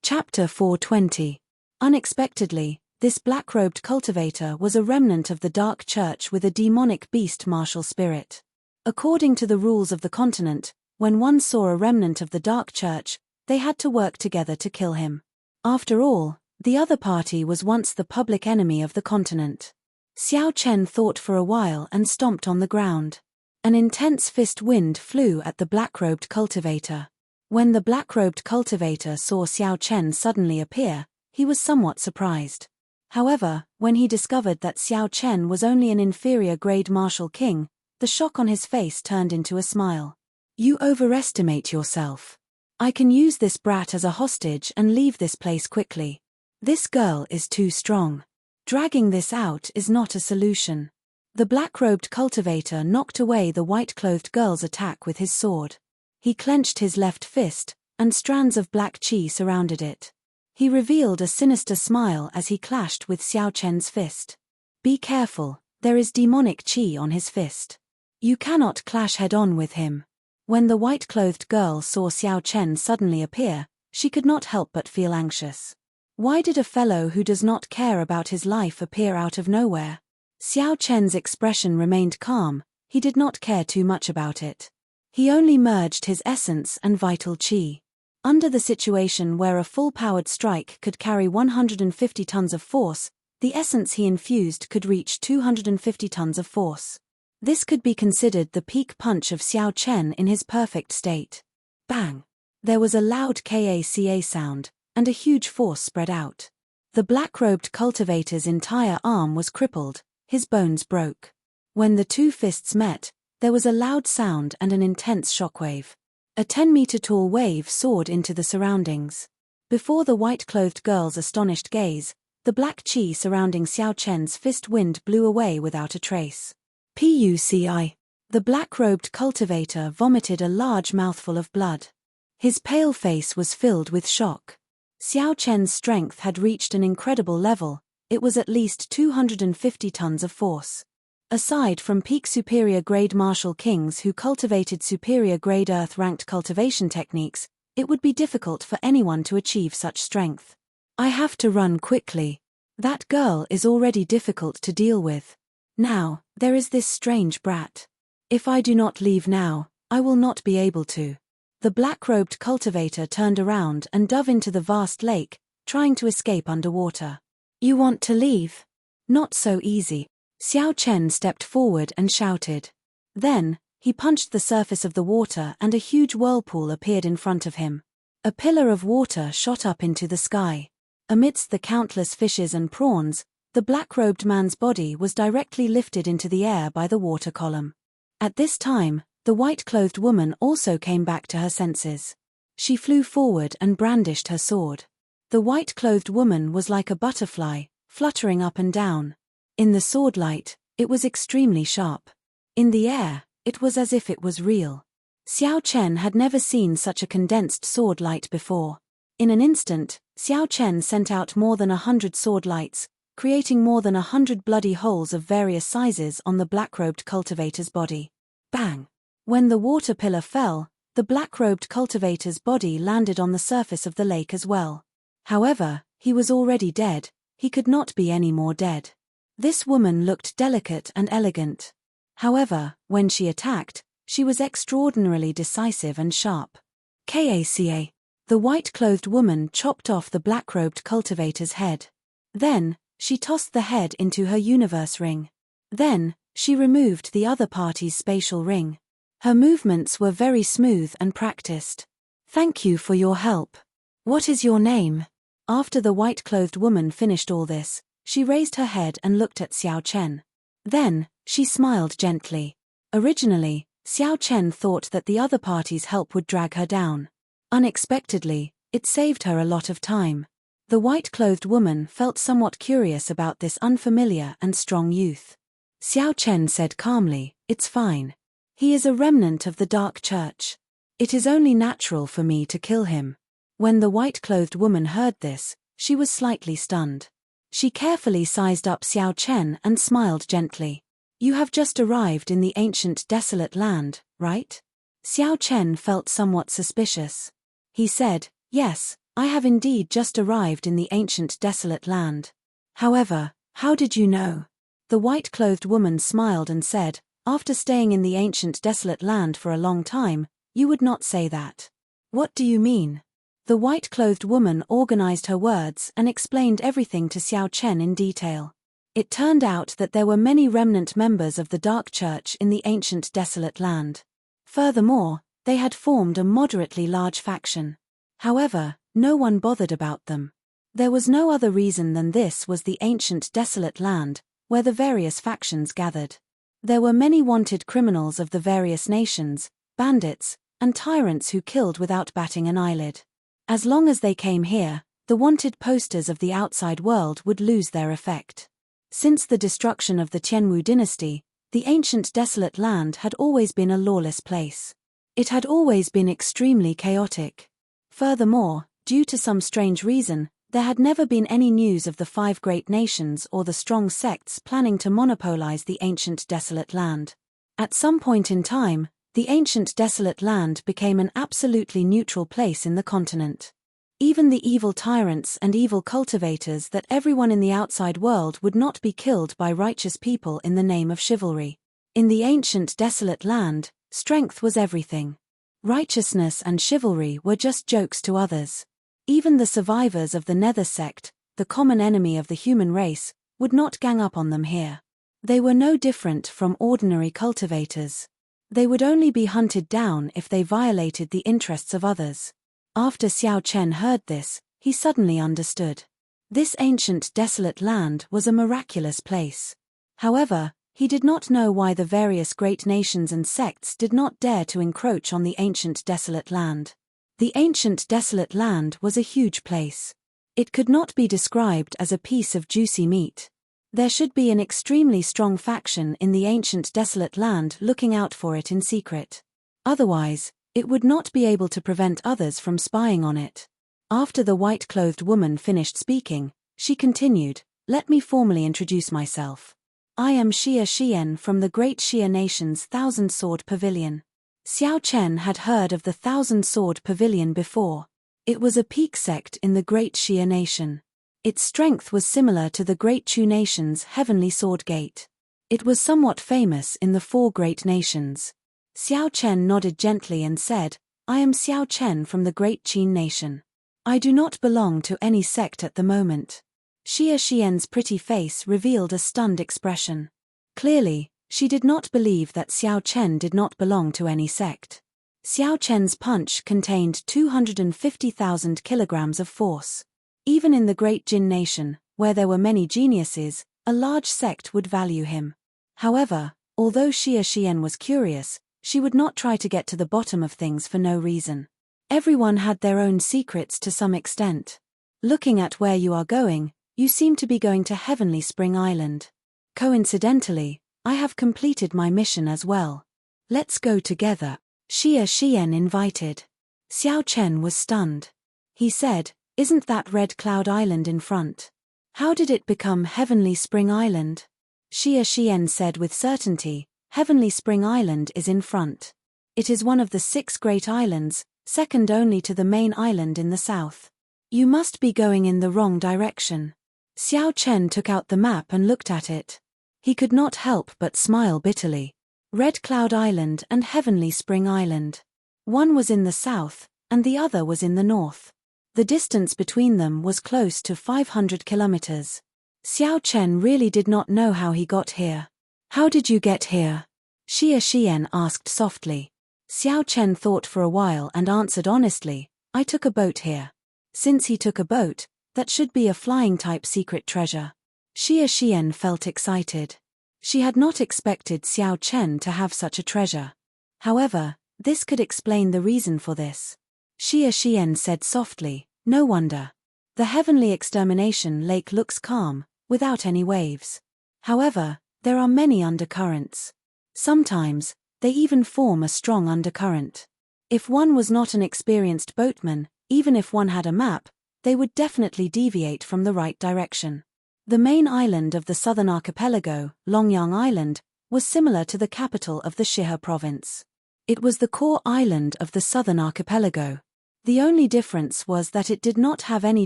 Chapter 420. Unexpectedly, this black-robed cultivator was a remnant of the Dark Church with a demonic beast martial spirit. According to the rules of the continent, when one saw a remnant of the Dark Church, they had to work together to kill him. After all, the other party was once the public enemy of the continent. Xiao Chen thought for a while and stomped on the ground. An intense fist wind flew at the black-robed cultivator. When the black-robed cultivator saw Xiao Chen suddenly appear, he was somewhat surprised. However, when he discovered that Xiao Chen was only an inferior-grade martial king, the shock on his face turned into a smile. "You overestimate yourself. I can use this brat as a hostage and leave this place quickly. This girl is too strong. Dragging this out is not a solution." The black-robed cultivator knocked away the white-clothed girl's attack with his sword. He clenched his left fist, and strands of black qi surrounded it. He revealed a sinister smile as he clashed with Xiao Chen's fist. "Be careful, there is demonic qi on his fist. You cannot clash head-on with him." When the white-clothed girl saw Xiao Chen suddenly appear, she could not help but feel anxious. Why did a fellow who does not care about his life appear out of nowhere? Xiao Chen's expression remained calm, he did not care too much about it. He only merged his essence and vital qi. Under the situation where a full-powered strike could carry 150 tons of force, the essence he infused could reach 250 tons of force. This could be considered the peak punch of Xiao Chen in his perfect state. Bang! There was a loud KACA sound, and a huge force spread out. The black-robed cultivator's entire arm was crippled, his bones broke. When the two fists met, there was a loud sound and an intense shockwave. A 10-meter-tall wave soared into the surroundings. Before the white-clothed girl's astonished gaze, the black qi surrounding Xiao Chen's fist wind blew away without a trace. Puci. The black-robed cultivator vomited a large mouthful of blood. His pale face was filled with shock. Xiao Chen's strength had reached an incredible level, it was at least 250 tons of force. Aside from peak superior-grade martial kings who cultivated superior-grade earth-ranked cultivation techniques, it would be difficult for anyone to achieve such strength. "I have to run quickly. That girl is already difficult to deal with. Now, there is this strange brat. If I do not leave now, I will not be able to." The black-robed cultivator turned around and dove into the vast lake, trying to escape underwater. "You want to leave? Not so easy." Xiao Chen stepped forward and shouted. Then, he punched the surface of the water and a huge whirlpool appeared in front of him. A pillar of water shot up into the sky. Amidst the countless fishes and prawns, the black-robed man's body was directly lifted into the air by the water column. At this time, the white-clothed woman also came back to her senses. She flew forward and brandished her sword. The white-clothed woman was like a butterfly, fluttering up and down. In the sword light, it was extremely sharp. In the air, it was as if it was real. Xiao Chen had never seen such a condensed sword light before. In an instant, Xiao Chen sent out more than 100 sword lights, creating more than 100 bloody holes of various sizes on the black-robed cultivator's body. Bang! When the water pillar fell, the black-robed cultivator's body landed on the surface of the lake as well. However, he was already dead, he could not be any more dead. This woman looked delicate and elegant. However, when she attacked, she was extraordinarily decisive and sharp. Kaca. The white-clothed woman chopped off the black-robed cultivator's head. Then, she tossed the head into her universe ring. Then, she removed the other party's spatial ring. Her movements were very smooth and practiced. "Thank you for your help. What is your name?" After the white-clothed woman finished all this, she raised her head and looked at Xiao Chen. Then, she smiled gently. Originally, Xiao Chen thought that the other party's help would drag her down. Unexpectedly, it saved her a lot of time. The white-clothed woman felt somewhat curious about this unfamiliar and strong youth. Xiao Chen said calmly, "It's fine. He is a remnant of the Dark Church. It is only natural for me to kill him." When the white-clothed woman heard this, she was slightly stunned. She carefully sized up Xiao Chen and smiled gently. "You have just arrived in the ancient desolate land, right?" Xiao Chen felt somewhat suspicious. He said, "Yes, I have indeed just arrived in the ancient desolate land. However, how did you know? The white-clothed woman smiled and said, after staying in the ancient desolate land for a long time, you would not say that. What do you mean? The white-clothed woman organized her words and explained everything to Xiao Chen in detail. It turned out that there were many remnant members of the Dark Church in the ancient desolate land. Furthermore, they had formed a moderately large faction. However, no one bothered about them. There was no other reason than this was the ancient desolate land, where the various factions gathered. There were many wanted criminals of the various nations, bandits, and tyrants who killed without batting an eyelid. As long as they came here, the wanted posters of the outside world would lose their effect. Since the destruction of the Qianwu dynasty, the ancient desolate land had always been a lawless place. It had always been extremely chaotic. Furthermore, due to some strange reason, there had never been any news of the 5 great nations or the strong sects planning to monopolize the ancient desolate land. At some point in time, the ancient desolate land became an absolutely neutral place in the continent. Even the evil tyrants and evil cultivators that everyone in the outside world would not be killed by righteous people in the name of chivalry. In the ancient desolate land, strength was everything. Righteousness and chivalry were just jokes to others. Even the survivors of the Nether sect, the common enemy of the human race, would not gang up on them here. They were no different from ordinary cultivators. They would only be hunted down if they violated the interests of others. After Xiao Chen heard this, he suddenly understood. This ancient desolate land was a miraculous place. However, he did not know why the various great nations and sects did not dare to encroach on the ancient desolate land. The ancient desolate land was a huge place. It could not be described as a piece of juicy meat. There should be an extremely strong faction in the ancient desolate land looking out for it in secret. Otherwise, it would not be able to prevent others from spying on it. After the white-clothed woman finished speaking, she continued, "Let me formally introduce myself. I am Xia Xian from the Great Xia Nation's Thousand Sword Pavilion." Xiao Chen had heard of the Thousand Sword Pavilion before. It was a peak sect in the Great Xia Nation. Its strength was similar to the Great Chu Nation's Heavenly Sword Gate. It was somewhat famous in the 4 great nations. Xiao Chen nodded gently and said, "I am Xiao Chen from the Great Qin Nation. I do not belong to any sect at the moment." Xia Xian's pretty face revealed a stunned expression. Clearly, she did not believe that Xiao Chen did not belong to any sect. Xiao Chen's punch contained 250,000 kilograms of force. Even in the Great Jin Nation, where there were many geniuses, a large sect would value him. However, although Xia Xian was curious, she would not try to get to the bottom of things for no reason. Everyone had their own secrets to some extent. Looking at where you are going, you seem to be going to Heavenly Spring Island. Coincidentally, I have completed my mission as well. Let's go together, Xia Xian invited. Xiao Chen was stunned. He said, "Isn't that Red Cloud Island in front? How did it become Heavenly Spring Island?" Xia Xian said with certainty, "Heavenly Spring Island is in front. It is one of the 6 great islands, second only to the main island in the south. You must be going in the wrong direction." Xiao Chen took out the map and looked at it. He could not help but smile bitterly. Red Cloud Island and Heavenly Spring Island. One was in the south, and the other was in the north. The distance between them was close to 500 kilometers. Xiao Chen really did not know how he got here. "How did you get here?" Xia Xian asked softly. Xiao Chen thought for a while and answered honestly, "I took a boat here." Since he took a boat, that should be a flying-type secret treasure. Xia Xian felt excited. She had not expected Xiao Chen to have such a treasure. However, this could explain the reason for this. Xia Xian said softly, "No wonder. The Heavenly Extermination Lake looks calm, without any waves. However, there are many undercurrents. Sometimes, they even form a strong undercurrent. If one was not an experienced boatman, even if one had a map, they would definitely deviate from the right direction." The main island of the southern archipelago, Longyang Island, was similar to the capital of the Shihe province. It was the core island of the southern archipelago. The only difference was that it did not have any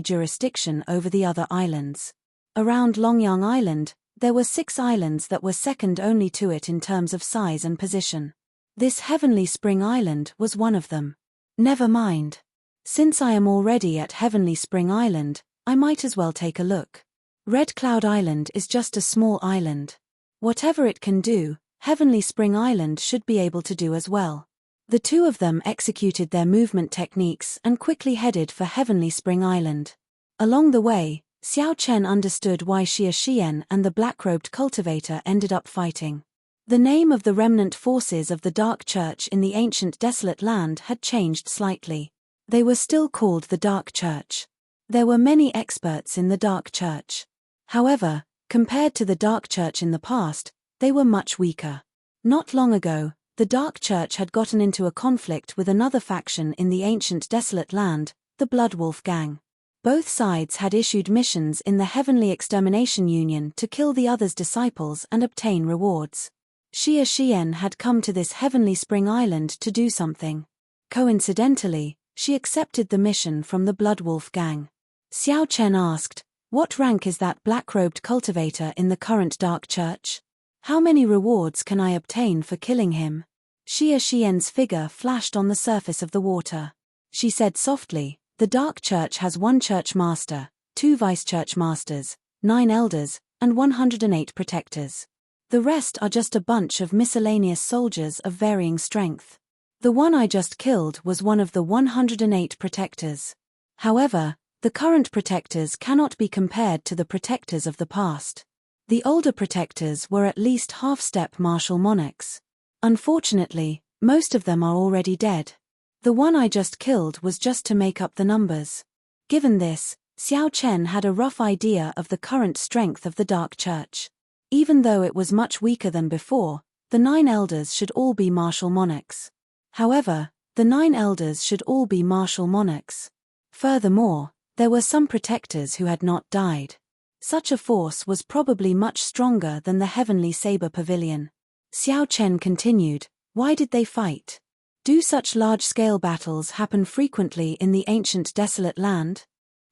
jurisdiction over the other islands. Around Longyang Island, there were 6 islands that were second only to it in terms of size and position. This Heavenly Spring Island was one of them. Never mind. Since I am already at Heavenly Spring Island, I might as well take a look. Red Cloud Island is just a small island. Whatever it can do, Heavenly Spring Island should be able to do as well. The two of them executed their movement techniques and quickly headed for Heavenly Spring Island. Along the way, Xiao Chen understood why Xia Xian and the black-robed cultivator ended up fighting. The name of the remnant forces of the Dark Church in the ancient desolate land had changed slightly. They were still called the Dark Church. There were many experts in the Dark Church. However, compared to the Dark Church in the past, they were much weaker. Not long ago, the Dark Church had gotten into a conflict with another faction in the ancient desolate land, the Bloodwolf Gang. Both sides had issued missions in the Heavenly Extermination Union to kill the other's disciples and obtain rewards. Xia Xian had come to this Heavenly Spring Island to do something. Coincidentally, she accepted the mission from the Bloodwolf Gang. Xiao Chen asked, "What rank is that black-robed cultivator in the current Dark Church? How many rewards can I obtain for killing him?" Xia Xian's figure flashed on the surface of the water. She said softly, "The Dark Church has 1 church master, 2 vice-church masters, 9 elders, and 108 protectors. The rest are just a bunch of miscellaneous soldiers of varying strength. The one I just killed was one of the 108 protectors. However, the current protectors cannot be compared to the protectors of the past. The older protectors were at least half-step martial monarchs. Unfortunately, most of them are already dead. The one I just killed was just to make up the numbers." Given this, Xiao Chen had a rough idea of the current strength of the Dark Church. Even though it was much weaker than before, the 9 elders should all be martial monarchs. However, the 9 elders should all be martial monarchs. Furthermore, there were some protectors who had not died. Such a force was probably much stronger than the Heavenly Saber Pavilion. Xiao Chen continued, "Why did they fight? Do such large-scale battles happen frequently in the ancient desolate land?"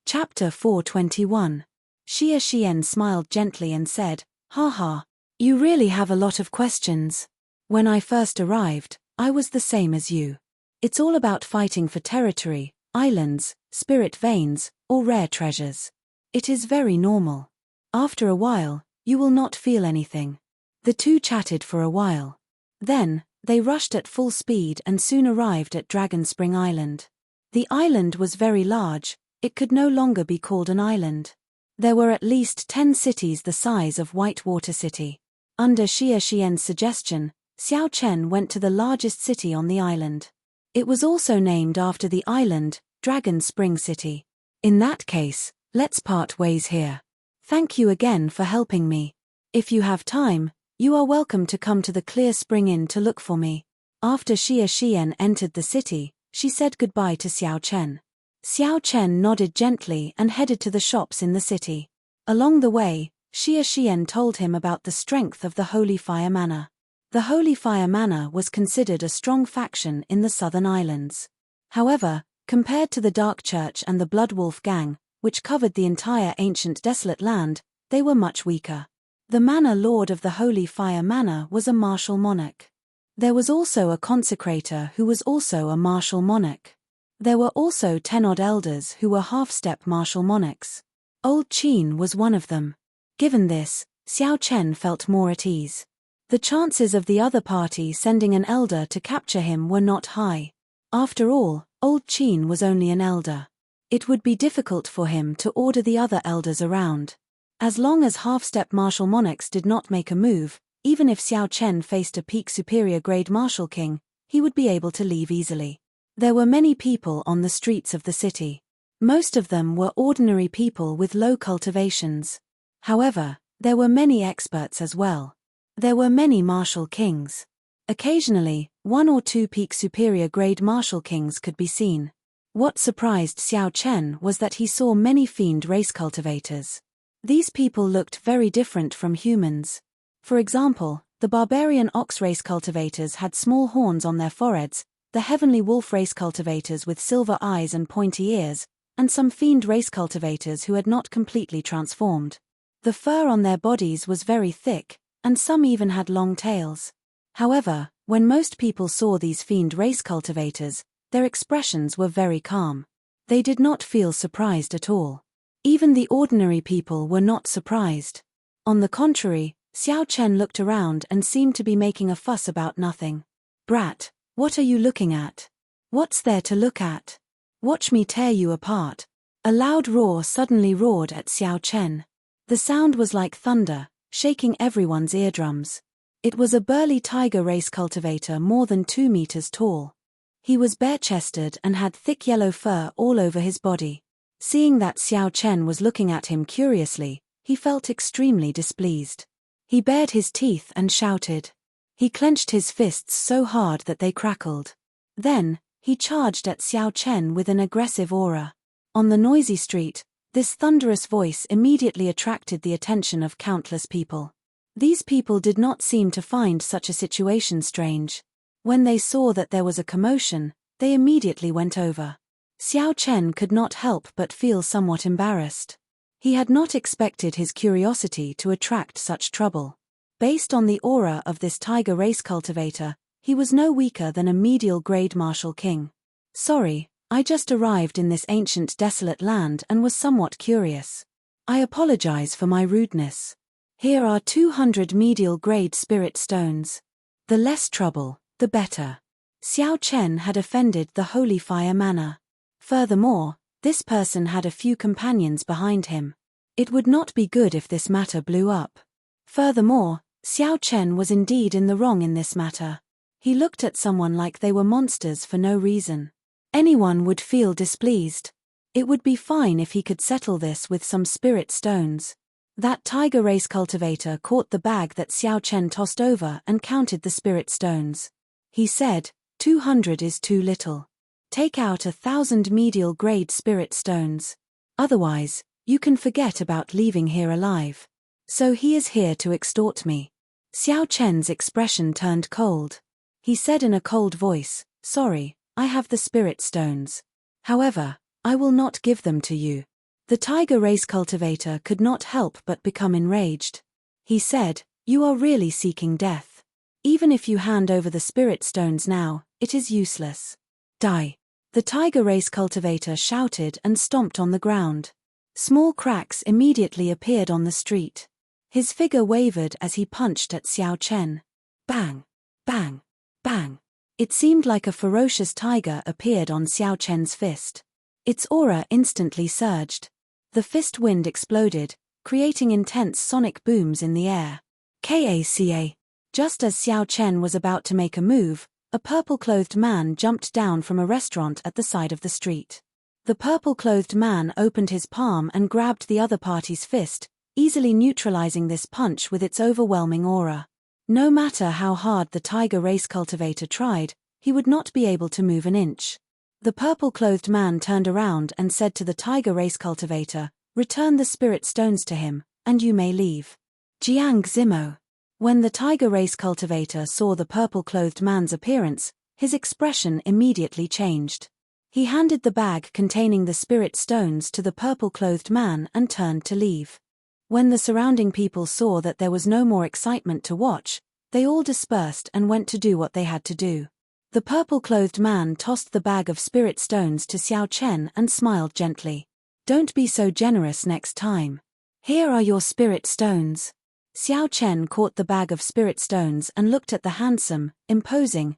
Chapter 421. Xia Xian smiled gently and said, "Haha, you really have a lot of questions. When I first arrived, I was the same as you. It's all about fighting for territory, islands, spirit veins, or rare treasures. It is very normal. After a while, you will not feel anything." The two chatted for a while. Then, they rushed at full speed and soon arrived at Dragon Spring Island. The island was very large, it could no longer be called an island. There were at least 10 cities the size of Whitewater City. Under Xia Xian's suggestion, Xiao Chen went to the largest city on the island. It was also named after the island, Dragon Spring City. "In that case, let's part ways here. Thank you again for helping me. If you have time, you are welcome to come to the Clear Spring Inn to look for me." After Xia Xian entered the city, she said goodbye to Xiao Chen. Xiao Chen nodded gently and headed to the shops in the city. Along the way, Xia Xian told him about the strength of the Holy Fire Manor. The Holy Fire Manor was considered a strong faction in the southern islands. However, compared to the Dark Church and the Bloodwolf Gang, which covered the entire ancient desolate land, they were much weaker. The Manor Lord of the Holy Fire Manor was a martial monarch. There was also a consecrator who was also a martial monarch. There were also 10-odd elders who were half-step martial monarchs. Old Qin was one of them. Given this, Xiao Chen felt more at ease. The chances of the other party sending an elder to capture him were not high. After all, Old Qin was only an elder. It would be difficult for him to order the other elders around. As long as half-step martial monarchs did not make a move, even if Xiao Chen faced a peak superior grade martial king, he would be able to leave easily. There were many people on the streets of the city. Most of them were ordinary people with low cultivations. However, there were many experts as well. There were many martial kings. Occasionally, 1 or 2 peak superior grade martial kings could be seen. What surprised Xiao Chen was that he saw many fiend race cultivators. These people looked very different from humans. For example, the barbarian ox race cultivators had small horns on their foreheads, the heavenly wolf race cultivators with silver eyes and pointy ears, and some fiend race cultivators who had not completely transformed. The fur on their bodies was very thick, and some even had long tails. However, when most people saw these fiend race cultivators, their expressions were very calm. They did not feel surprised at all. Even the ordinary people were not surprised. On the contrary, Xiao Chen looked around and seemed to be making a fuss about nothing. "Brat, what are you looking at? What's there to look at? Watch me tear you apart." A loud roar suddenly roared at Xiao Chen. The sound was like thunder, shaking everyone's eardrums. It was a burly tiger race cultivator more than 2 meters tall. He was bare-chested and had thick yellow fur all over his body. Seeing that Xiao Chen was looking at him curiously, he felt extremely displeased. He bared his teeth and shouted. He clenched his fists so hard that they crackled. Then, he charged at Xiao Chen with an aggressive aura. On the noisy street, this thunderous voice immediately attracted the attention of countless people. These people did not seem to find such a situation strange. When they saw that there was a commotion, they immediately went over. Xiao Chen could not help but feel somewhat embarrassed. He had not expected his curiosity to attract such trouble. Based on the aura of this tiger race cultivator, he was no weaker than a medial grade martial king. "Sorry, I just arrived in this ancient desolate land and was somewhat curious. I apologize for my rudeness. Here are 200 medial grade spirit stones. The less trouble, the better." Xiao Chen had offended the Holy Fire Manor. Furthermore, this person had a few companions behind him. It would not be good if this matter blew up. Furthermore, Xiao Chen was indeed in the wrong in this matter. He looked at someone like they were monsters for no reason. Anyone would feel displeased. It would be fine if he could settle this with some spirit stones. That tiger race cultivator caught the bag that Xiao Chen tossed over and counted the spirit stones. He said, 200 is too little. Take out 1,000 medial grade spirit stones. Otherwise, you can forget about leaving here alive. So he is here to extort me. Xiao Chen's expression turned cold. He said in a cold voice, "Sorry, I have the spirit stones. However, I will not give them to you." The tiger race cultivator could not help but become enraged. He said, "You are really seeking death. Even if you hand over the spirit stones now, it is useless. Die." The tiger race cultivator shouted and stomped on the ground. Small cracks immediately appeared on the street. His figure wavered as he punched at Xiao Chen. Bang! Bang! Bang! It seemed like a ferocious tiger appeared on Xiao Chen's fist. Its aura instantly surged. The fist wind exploded, creating intense sonic booms in the air. Kaca! Just as Xiao Chen was about to make a move, a purple-clothed man jumped down from a restaurant at the side of the street. The purple-clothed man opened his palm and grabbed the other party's fist, easily neutralizing this punch with its overwhelming aura. No matter how hard the tiger race cultivator tried, he would not be able to move an inch. The purple-clothed man turned around and said to the tiger race cultivator, "Return the spirit stones to him, and you may leave." Jiang Zimo. When the tiger race cultivator saw the purple-clothed man's appearance, his expression immediately changed. He handed the bag containing the spirit stones to the purple-clothed man and turned to leave. When the surrounding people saw that there was no more excitement to watch, they all dispersed and went to do what they had to do. The purple-clothed man tossed the bag of spirit stones to Xiao Chen and smiled gently. "Don't be so generous next time. Here are your spirit stones." Xiao Chen caught the bag of spirit stones and looked at the handsome, imposing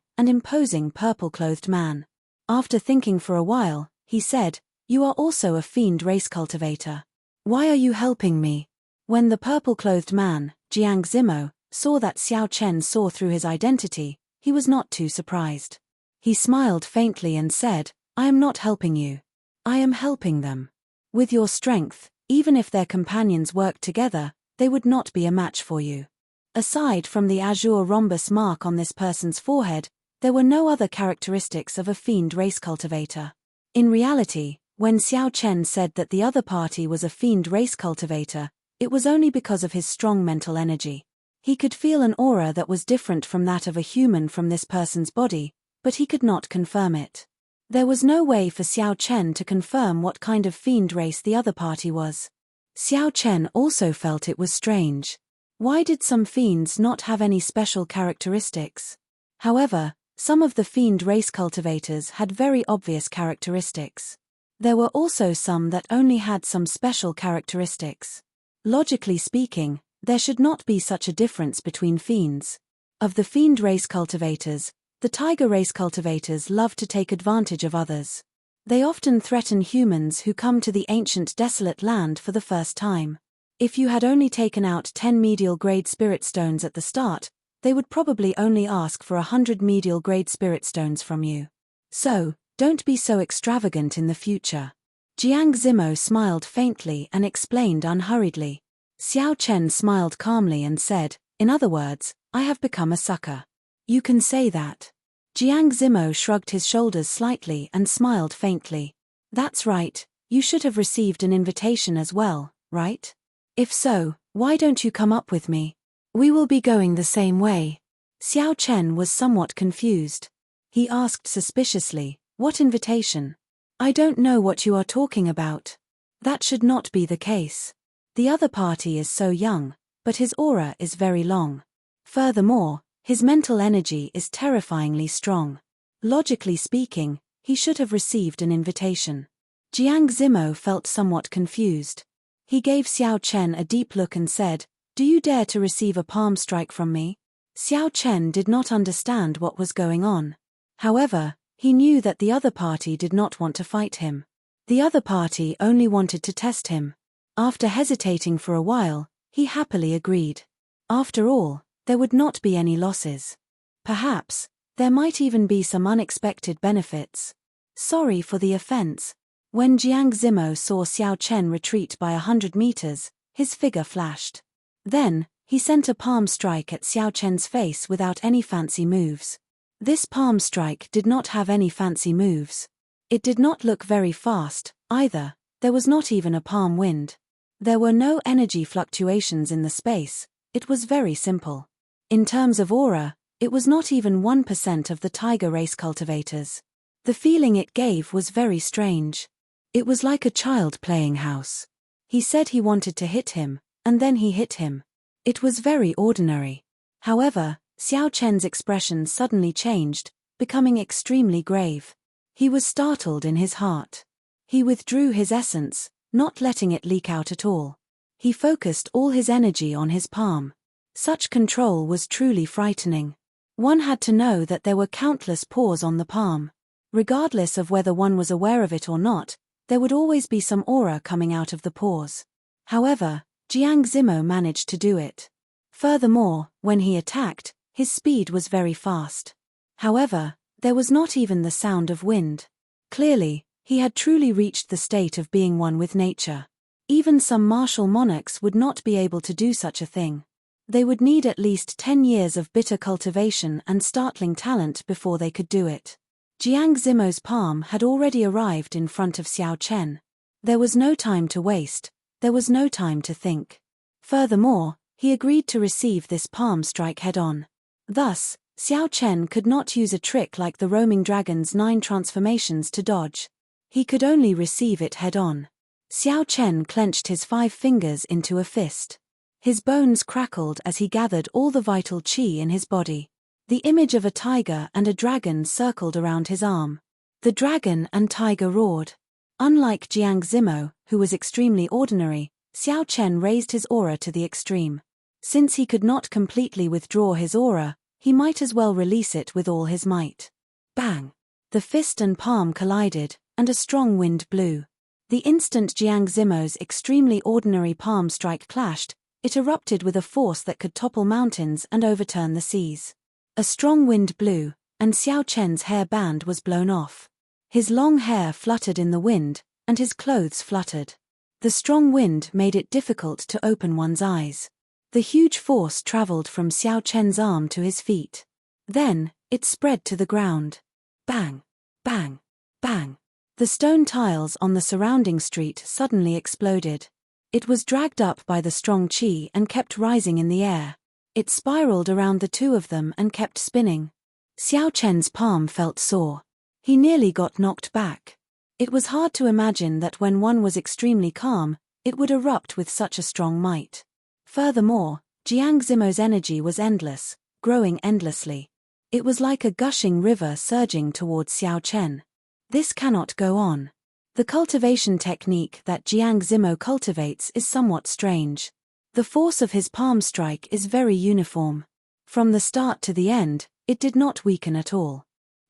purple-clothed man. After thinking for a while, he said, "You are also a fiend race cultivator. Why are you helping me?" When the purple-clothed man, Jiang Zimo, saw that Xiao Chen saw through his identity, he was not too surprised. He smiled faintly and said, "I am not helping you. I am helping them. With your strength, even if their companions worked together, they would not be a match for you." Aside from the azure rhombus mark on this person's forehead, there were no other characteristics of a fiend race cultivator. In reality, when Xiao Chen said that the other party was a fiend race cultivator, it was only because of his strong mental energy. He could feel an aura that was different from that of a human from this person's body, but he could not confirm it. There was no way for Xiao Chen to confirm what kind of fiend race the other party was. Xiao Chen also felt it was strange. Why did some fiends not have any special characteristics? However, some of the fiend race cultivators had very obvious characteristics. There were also some that only had some special characteristics. Logically speaking, there should not be such a difference between fiends. Of the fiend race cultivators, the tiger race cultivators love to take advantage of others. They often threaten humans who come to the ancient desolate land for the first time. If you had only taken out 10 medial grade spirit stones at the start, they would probably only ask for 100 medial grade spirit stones from you. So, don't be so extravagant in the future. Jiang Zimo smiled faintly and explained unhurriedly. Xiao Chen smiled calmly and said, "In other words, I have become a sucker." "You can say that." Jiang Zimo shrugged his shoulders slightly and smiled faintly. "That's right, you should have received an invitation as well, right? If so, why don't you come up with me? We will be going the same way." Xiao Chen was somewhat confused. He asked suspiciously, "What invitation? I don't know what you are talking about." That should not be the case. The other party is so young, but his aura is very long. Furthermore, his mental energy is terrifyingly strong. Logically speaking, he should have received an invitation. Jiang Zimo felt somewhat confused. He gave Xiao Chen a deep look and said, "Do you dare to receive a palm strike from me?" Xiao Chen did not understand what was going on. However, he knew that the other party did not want to fight him. The other party only wanted to test him. After hesitating for a while, he happily agreed. After all, there would not be any losses. Perhaps, there might even be some unexpected benefits. Sorry for the offense. When Jiang Zimo saw Xiao Chen retreat by 100 meters, his figure flashed. Then, he sent a palm strike at Xiao Chen's face without any fancy moves. This palm strike did not have any fancy moves. It did not look very fast, either. There was not even a palm wind. There were no energy fluctuations in the space. It was very simple. In terms of aura, it was not even 1% of the tiger race cultivators. The feeling it gave was very strange. It was like a child playing house. He said he wanted to hit him, and then he hit him. It was very ordinary. However, Xiao Chen's expression suddenly changed, becoming extremely grave. He was startled in his heart. He withdrew his essence, not letting it leak out at all. He focused all his energy on his palm. Such control was truly frightening. One had to know that there were countless pores on the palm. Regardless of whether one was aware of it or not, there would always be some aura coming out of the pores. However, Jiang Zimo managed to do it. Furthermore, when he attacked, his speed was very fast. However, there was not even the sound of wind. Clearly, he had truly reached the state of being one with nature. Even some martial monarchs would not be able to do such a thing. They would need at least 10 years of bitter cultivation and startling talent before they could do it. Jiang Zimo's palm had already arrived in front of Xiao Chen. There was no time to waste, there was no time to think. Furthermore, he agreed to receive this palm strike head-on. Thus, Xiao Chen could not use a trick like the roaming dragon's 9 transformations to dodge. He could only receive it head-on. Xiao Chen clenched his 5 fingers into a fist. His bones crackled as he gathered all the vital qi in his body. The image of a tiger and a dragon circled around his arm. The dragon and tiger roared. Unlike Jiang Zimo, who was extremely ordinary, Xiao Chen raised his aura to the extreme. Since he could not completely withdraw his aura, he might as well release it with all his might. Bang! The fist and palm collided, and a strong wind blew. The instant Jiang Zimo's extremely ordinary palm strike clashed, it erupted with a force that could topple mountains and overturn the seas. A strong wind blew, and Xiao Chen's hair band was blown off. His long hair fluttered in the wind, and his clothes fluttered. The strong wind made it difficult to open one's eyes. The huge force traveled from Xiao Chen's arm to his feet. Then, it spread to the ground. Bang! Bang! Bang! The stone tiles on the surrounding street suddenly exploded. It was dragged up by the strong qi and kept rising in the air. It spiraled around the two of them and kept spinning. Xiao Chen's palm felt sore. He nearly got knocked back. It was hard to imagine that when one was extremely calm, it would erupt with such a strong might. Furthermore, Jiang Zimo's energy was endless, growing endlessly. It was like a gushing river surging towards Xiao Chen. This cannot go on. The cultivation technique that Jiang Zimo cultivates is somewhat strange. The force of his palm strike is very uniform. From the start to the end, it did not weaken at all.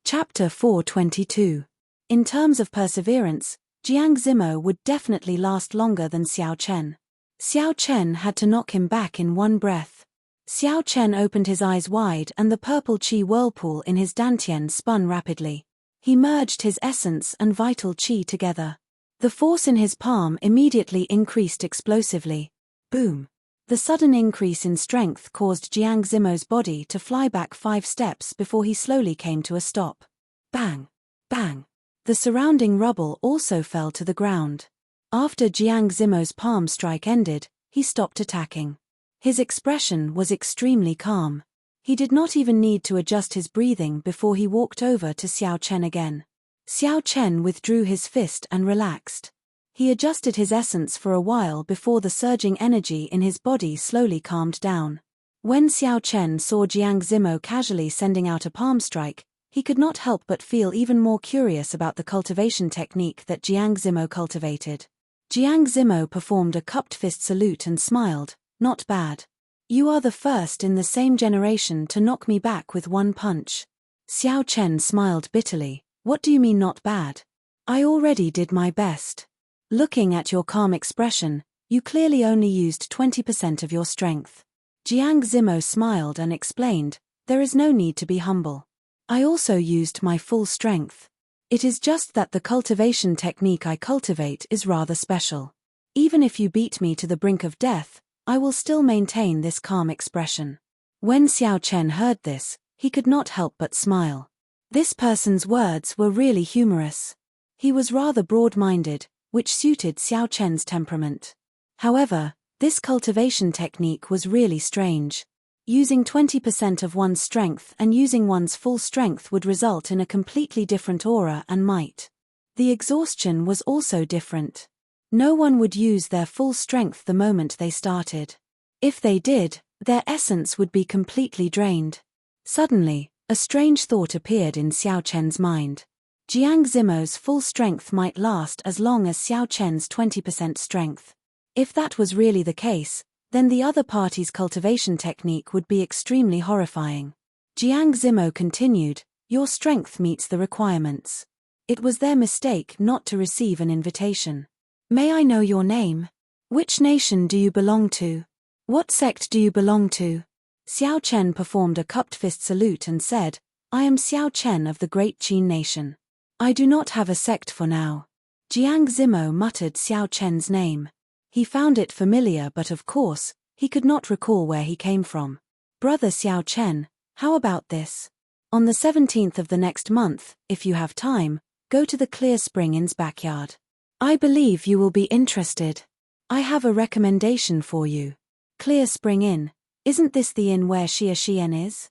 Chapter 422. In terms of perseverance, Jiang Zimo would definitely last longer than Xiao Chen. Xiao Chen had to knock him back in one breath. Xiao Chen opened his eyes wide and the purple qi whirlpool in his dantian spun rapidly. He merged his essence and vital qi together. The force in his palm immediately increased explosively. Boom! The sudden increase in strength caused Jiang Zimo's body to fly back 5 steps before he slowly came to a stop. Bang! Bang! The surrounding rubble also fell to the ground. After Jiang Zimo's palm strike ended, he stopped attacking. His expression was extremely calm. He did not even need to adjust his breathing before he walked over to Xiao Chen again. Xiao Chen withdrew his fist and relaxed. He adjusted his essence for a while before the surging energy in his body slowly calmed down. When Xiao Chen saw Jiang Zimo casually sending out a palm strike, he could not help but feel even more curious about the cultivation technique that Jiang Zimo cultivated. Jiang Zimo performed a cupped fist salute and smiled. Not bad. You are the first in the same generation to knock me back with one punch. Xiao Chen smiled bitterly. What do you mean not bad? I already did my best. Looking at your calm expression, you clearly only used 20% of your strength. Jiang Zimo smiled and explained, there is no need to be humble. I also used my full strength. It is just that the cultivation technique I cultivate is rather special. Even if you beat me to the brink of death, I will still maintain this calm expression. When Xiao Chen heard this, he could not help but smile. This person's words were really humorous. He was rather broad-minded, which suited Xiao Chen's temperament. However, this cultivation technique was really strange. Using 20% of one's strength and using one's full strength would result in a completely different aura and might. The exhaustion was also different. No one would use their full strength the moment they started. If they did, their essence would be completely drained. Suddenly, a strange thought appeared in Xiao Chen's mind. Jiang Zimo's full strength might last as long as Xiao Chen's 20% strength. If that was really the case, then the other party's cultivation technique would be extremely horrifying. Jiang Zimo continued, your strength meets the requirements. It was their mistake not to receive an invitation. May I know your name? Which nation do you belong to? What sect do you belong to? Xiao Chen performed a cupped fist salute and said, I am Xiao Chen of the Great Qin Nation. I do not have a sect for now. Jiang Zimo muttered Xiao Chen's name. He found it familiar but of course, he could not recall where he came from. Brother Xiao Chen, how about this? On the 17th of the next month, if you have time, go to the Clear Spring Inn's backyard. I believe you will be interested. I have a recommendation for you. Clear Spring Inn, isn't this the inn where Xia Xian is?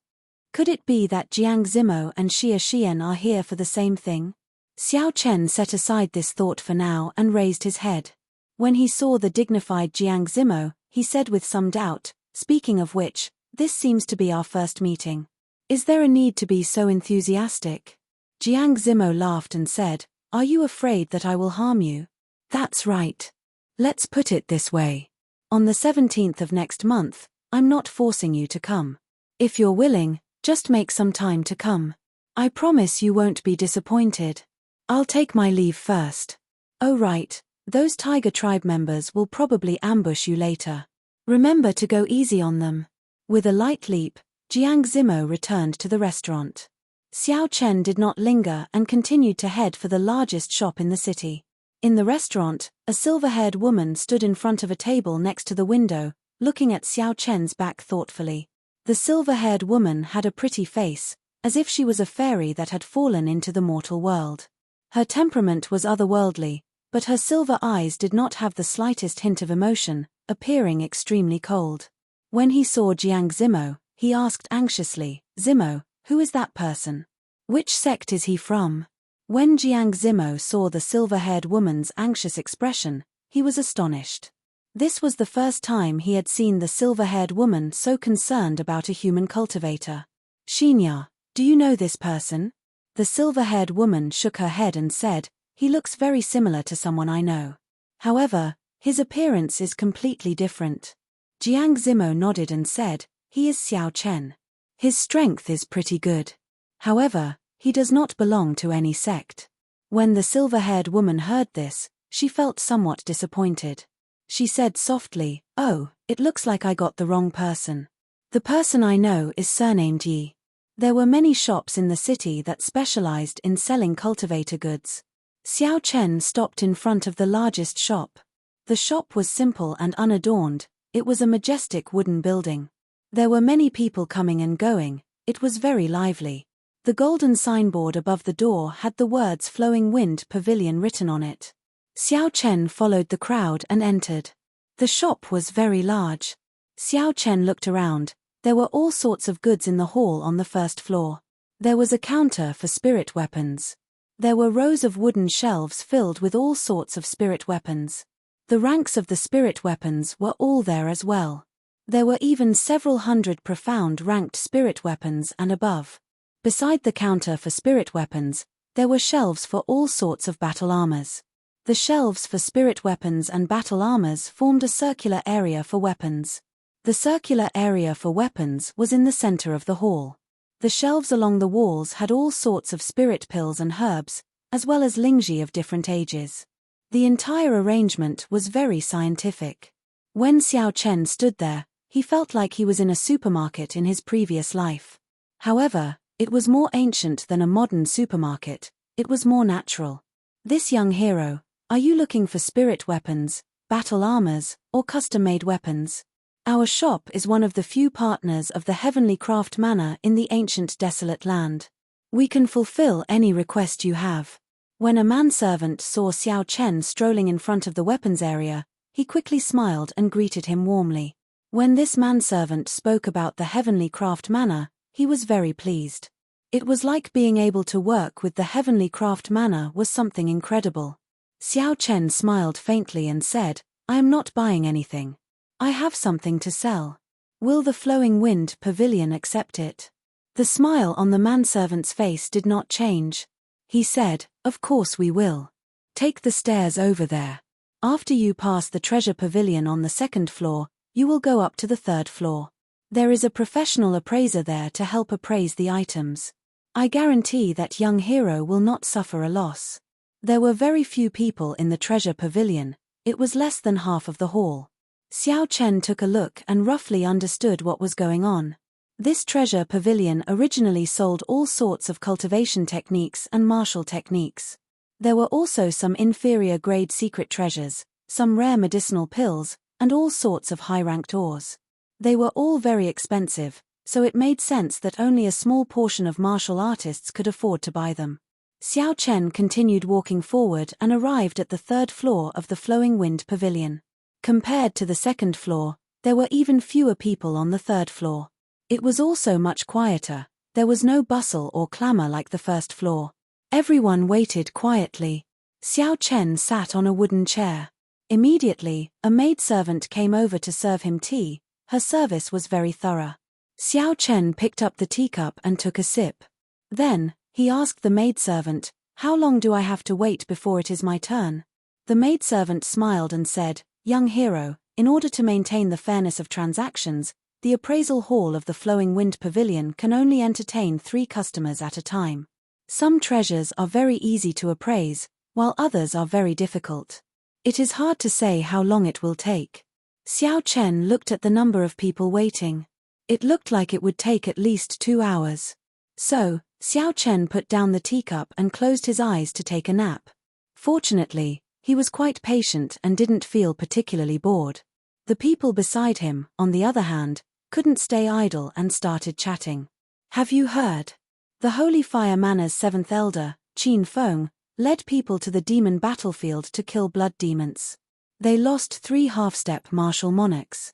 Could it be that Jiang Zimo and Xia Xian are here for the same thing? Xiao Chen set aside this thought for now and raised his head. When he saw the dignified Jiang Zimo, he said with some doubt, speaking of which, this seems to be our first meeting. Is there a need to be so enthusiastic? Jiang Zimo laughed and said, are you afraid that I will harm you? That's right. Let's put it this way. On the 17th of next month, I'm not forcing you to come. If you're willing, just make some time to come. I promise you won't be disappointed. I'll take my leave first. Oh right, those Tiger Tribe members will probably ambush you later. Remember to go easy on them. With a light leap, Jiang Zimo returned to the restaurant. Xiao Chen did not linger and continued to head for the largest shop in the city. In the restaurant, a silver-haired woman stood in front of a table next to the window, looking at Xiao Chen's back thoughtfully. The silver-haired woman had a pretty face, as if she was a fairy that had fallen into the mortal world. Her temperament was otherworldly, but her silver eyes did not have the slightest hint of emotion, appearing extremely cold. When he saw Jiang Zimo, he asked anxiously, Zimo, Who is that person? Which sect is he from? When Jiang Zimo saw the silver-haired woman's anxious expression, he was astonished. This was the first time he had seen the silver-haired woman so concerned about a human cultivator. Xinya, do you know this person? The silver-haired woman shook her head and said, he looks very similar to someone I know. However, his appearance is completely different. Jiang Zimo nodded and said, he is Xiao Chen. His strength is pretty good. However, he does not belong to any sect. When the silver-haired woman heard this, she felt somewhat disappointed. She said softly, oh, it looks like I got the wrong person. The person I know is surnamed Yi. There were many shops in the city that specialized in selling cultivator goods. Xiao Chen stopped in front of the largest shop. The shop was simple and unadorned, it was a majestic wooden building. There were many people coming and going, it was very lively. The golden signboard above the door had the words Flowing Wind Pavilion written on it. Xiao Chen followed the crowd and entered. The shop was very large. Xiao Chen looked around, there were all sorts of goods in the hall on the first floor. There was a counter for spirit weapons. There were rows of wooden shelves filled with all sorts of spirit weapons. The ranks of the spirit weapons were all there as well. There were even several hundred profound ranked spirit weapons and above. Beside the counter for spirit weapons, there were shelves for all sorts of battle armors. The shelves for spirit weapons and battle armors formed a circular area for weapons. The circular area for weapons was in the center of the hall. The shelves along the walls had all sorts of spirit pills and herbs, as well as lingji of different ages. The entire arrangement was very scientific. When Xiao Chen stood there, he felt like he was in a supermarket in his previous life. However, it was more ancient than a modern supermarket, it was more natural. This young hero, are you looking for spirit weapons, battle armors, or custom-made weapons? Our shop is one of the few partners of the Heavenly Craft Manor in the ancient desolate land. We can fulfill any request you have. When a manservant saw Xiao Chen strolling in front of the weapons area, he quickly smiled and greeted him warmly. When this manservant spoke about the Heavenly Craft Manor, he was very pleased. It was like being able to work with the Heavenly Craft Manor was something incredible. Xiao Chen smiled faintly and said, I am not buying anything. I have something to sell. Will the Flowing Wind Pavilion accept it? The smile on the manservant's face did not change. He said, of course we will. Take the stairs over there. After you pass the treasure pavilion on the second floor, you will go up to the third floor. There is a professional appraiser there to help appraise the items. I guarantee that young hero will not suffer a loss. There were very few people in the treasure pavilion, it was less than half of the hall. Xiao Chen took a look and roughly understood what was going on. This treasure pavilion originally sold all sorts of cultivation techniques and martial techniques. There were also some inferior grade secret treasures, some rare medicinal pills, and all sorts of high-ranked ores. They were all very expensive, so it made sense that only a small portion of martial artists could afford to buy them. Xiao Chen continued walking forward and arrived at the third floor of the Flowing Wind Pavilion. Compared to the second floor, there were even fewer people on the third floor. It was also much quieter, there was no bustle or clamor like the first floor. Everyone waited quietly. Xiao Chen sat on a wooden chair. Immediately, a maidservant came over to serve him tea. Her service was very thorough. Xiao Chen picked up the teacup and took a sip. Then, he asked the maidservant, how long do I have to wait before it is my turn? The maidservant smiled and said, young hero, in order to maintain the fairness of transactions, the appraisal hall of the Flowing Wind Pavilion can only entertain 3 customers at a time. Some treasures are very easy to appraise, while others are very difficult. It is hard to say how long it will take. Xiao Chen looked at the number of people waiting. It looked like it would take at least 2 hours. So, Xiao Chen put down the teacup and closed his eyes to take a nap. Fortunately, he was quite patient and didn't feel particularly bored. The people beside him, on the other hand, couldn't stay idle and started chatting. Have you heard? The Holy Fire Manor's 7th elder, Qin Feng, led people to the demon battlefield to kill blood demons. They lost 3 half-step martial monarchs.